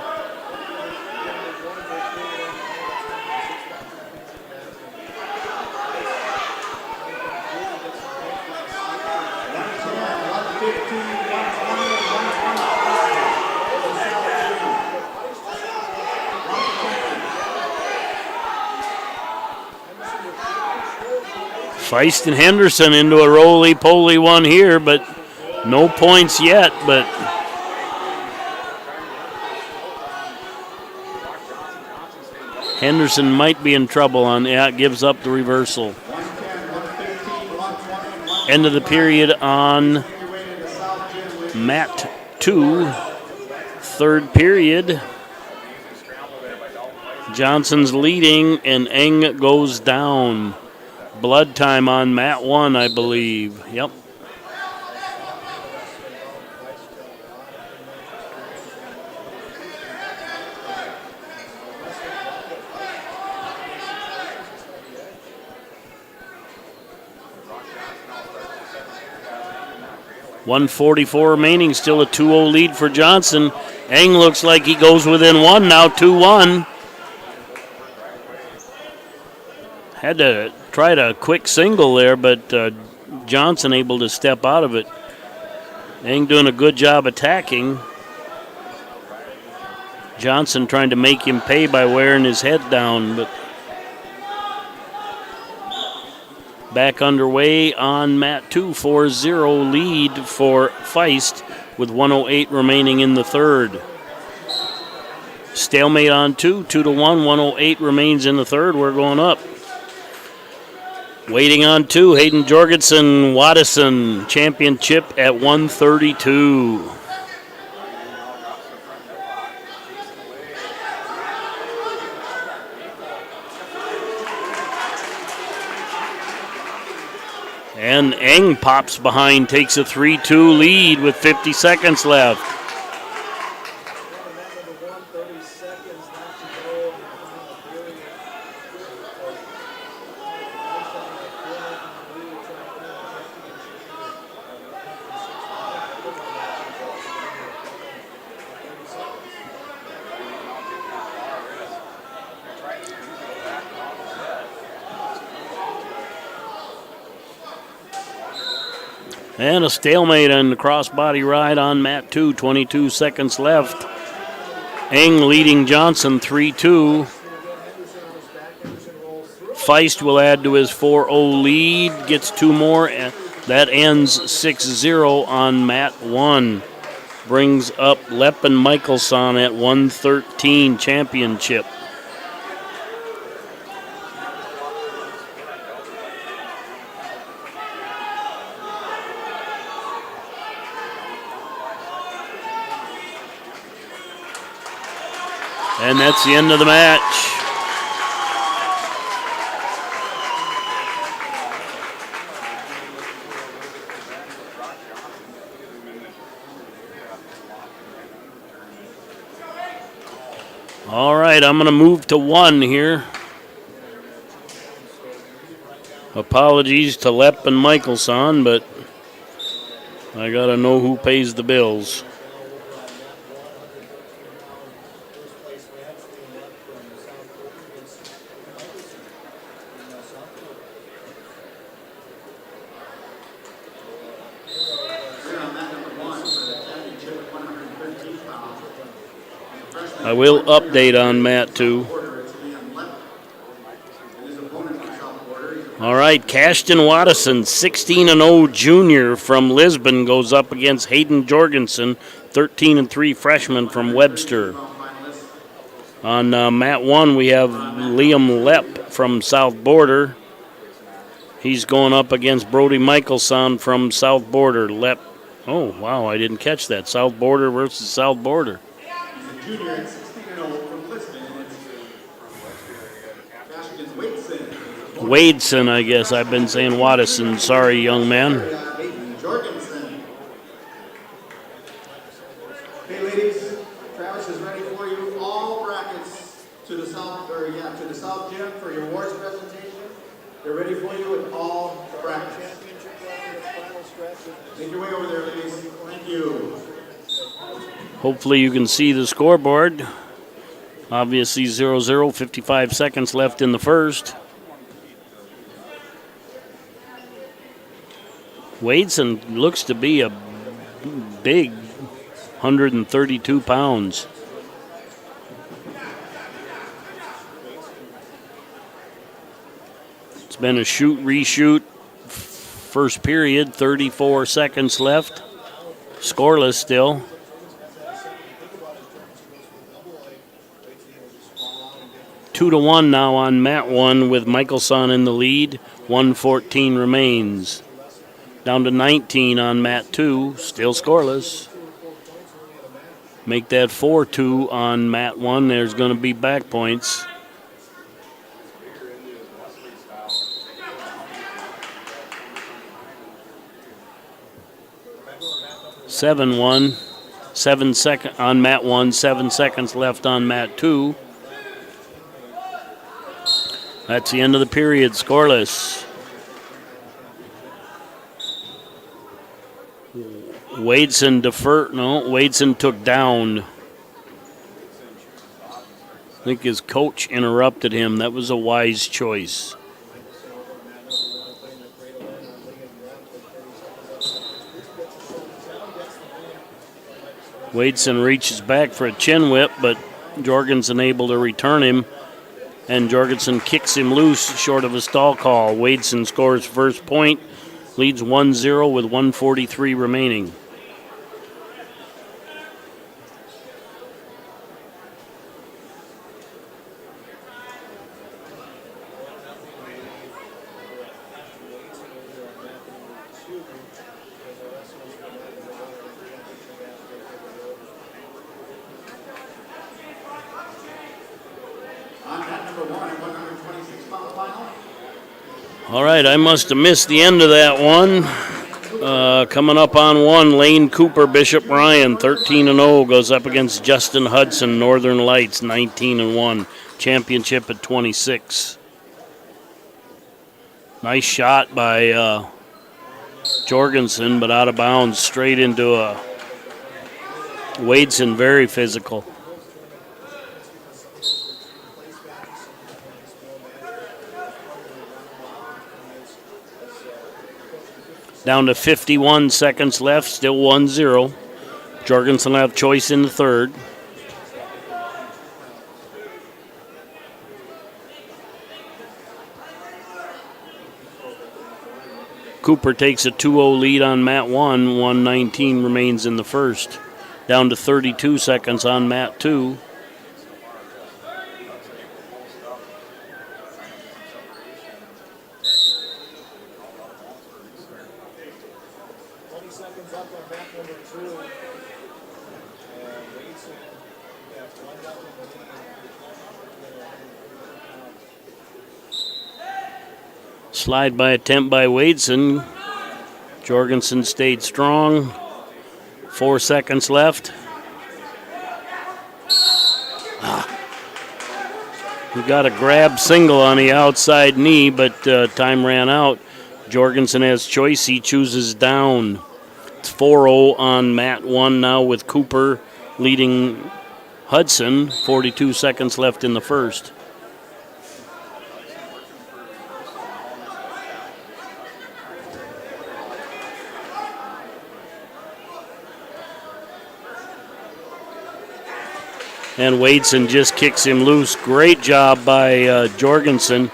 Feist and Henderson into a roly-poly one here, but no points yet, but Henderson might be in trouble on it, gives up the reversal. End of the period on Mat 2, third period. Johnson's leading and Eng goes down. Blood time on Mat 1, I believe. Yep. .144 remaining, still a 2-0 lead for Johnson. Eng looks like he goes within 1 now, 2-1. Had to try a quick single there, but Johnson able to step out of it. Eng doing a good job attacking. Johnson trying to make him pay by wearing his head down, but back underway on Mat 2, 4-0 lead for Feist with 1:08 remaining in the third. Stalemate on 2, 2-1, 1:08 remains in the third. We're going up. Waiting on 2, Hayden Jorgensen, Waddison, championship at 132. And Eng pops behind, takes a 3-2 lead with 50 seconds left. And a stalemate on the crossbody ride on Mat 2, 22 seconds left. Eng leading Johnson 3-2. Feist will add to his 4-0 lead, gets 2 more. That ends 6-0 on Mat 1. Brings up Lepp and Michelson at 113 championship. And that's the end of the match. All right, I'm going to move to 1 here. Apologies to Lepp and Michelson, but I got to know who pays the bills. I will update on Matt too. All right, Cashton Watson, 16-0 junior from Lisbon, goes up against Hayden Jorgensen, 13-3 freshman from Webster. On mat 1, we have Liam Lepp from South Border. He's going up against Brody Michelson from South Border. Lepp, oh, wow, I didn't catch that. South Border versus South Border. Junior at 16-0 from Lisbon. Cash against Wadeson. Wadeson, I guess. I've been saying Watson. Sorry, young man. Jorgensen. Okay, ladies, Travis is ready for you. All brackets to the south, to the south gym for your awards presentation. They're ready for you with all brackets. Make your way over there, ladies. Thank you. Hopefully you can see the scoreboard. Obviously 0-0, 55 seconds left in the first. Wadeson looks to be a big 132 pounds. It's been a shoot, reshoot. First period, 34 seconds left. Scoreless still. Two to 1 now on mat 1 with Michelson in the lead. 1:14 remains. Down to 19 on mat 2, still scoreless. Make that 4-2 on mat 1. There's going to be back points. Seven second on mat 1, 7 seconds left on mat 2. That's the end of the period, scoreless. Wadeson took down. I think his coach interrupted him. That was a wise choice. Wadeson reaches back for a chin whip, but Jorgensen able to return him, and Jorgensen kicks him loose short of a stall call. Wadeson scores first point, leads 1-0 with 1:43 remaining. All right, I must have missed the end of that one. Coming up on 1, Lane Cooper, Bishop Ryan, 13-0, goes up against Justin Hudson, Northern Lights, 19-1. Championship at 26. Nice shot by Jorgensen, but out of bounds, straight into a Wadeson, very physical. Down to 51 seconds left, still 1-0. Jorgensen will have choice in the third. Cooper takes a 2-0 lead on mat 1. 1:19 remains in the first. Down to 32 seconds on mat 2. Slide by attempt by Wadeson. Jorgensen stayed strong. 4 seconds left. He got a grab single on the outside knee, but time ran out. Jorgensen has choice. He chooses down. It's 4-0 on mat 1 now with Cooper leading Hudson. 42 seconds left in the first. And Wadeson just kicks him loose. Great job by Jorgensen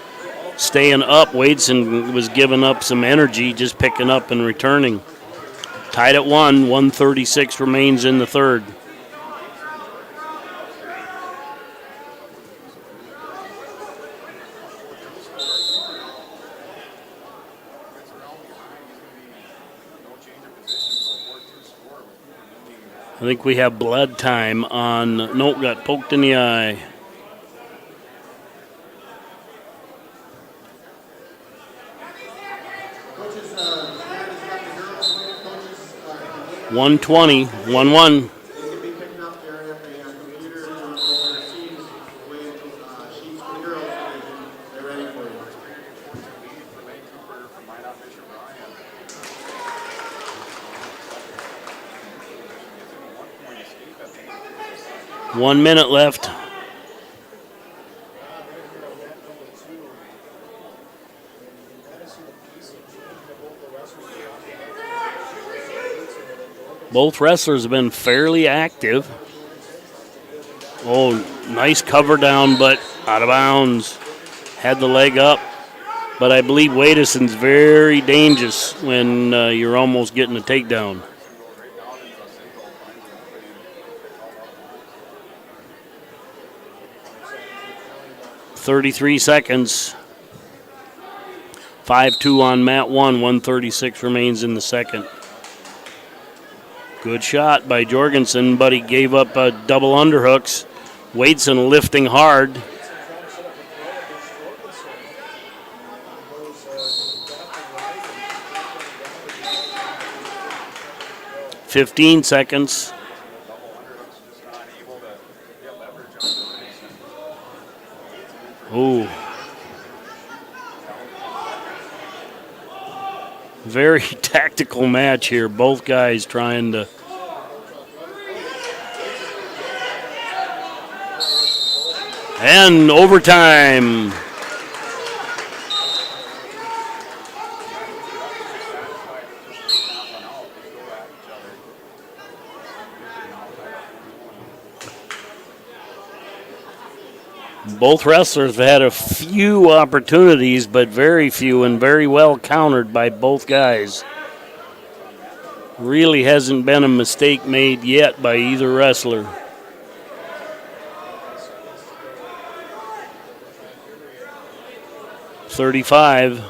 staying up. Wadeson was giving up some energy, just picking up and returning. Tied at 1:36 remains in the third. I think we have blood time on, nope, got poked in the eye. .120, 1-1. One minute left. Both wrestlers have been fairly active. Oh, nice cover down, but out of bounds. Had the leg up. But I believe Wadeson's very dangerous when you're almost getting a takedown. .33 seconds. 5-2 on mat 1. 1:36 remains in the second. Good shot by Jorgensen, but he gave up double underhooks. Wadeson lifting hard. .15 seconds. Ooh. Very tactical match here. Both guys trying to. And overtime. Both wrestlers have had a few opportunities, but very few, and very well countered by both guys. Really hasn't been a mistake made yet by either wrestler. .35.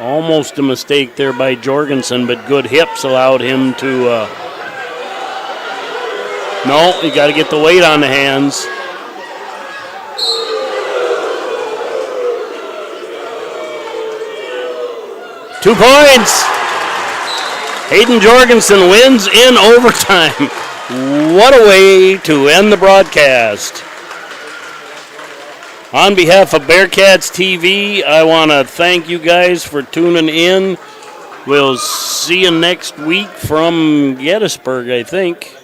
Almost a mistake there by Jorgensen, but good hips allowed him to. No, you got to get the weight on the hands. .2 points. Hayden Jorgensen wins in overtime. What a way to end the broadcast. On behalf of Bearcats TV, I want to thank you guys for tuning in. We'll see you next week from Gettysburg, I think.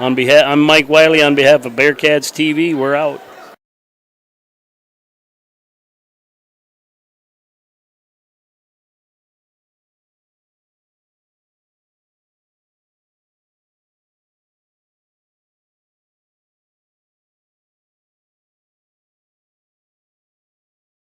I'm Mike Wiley on behalf of Bearcats TV. We're out.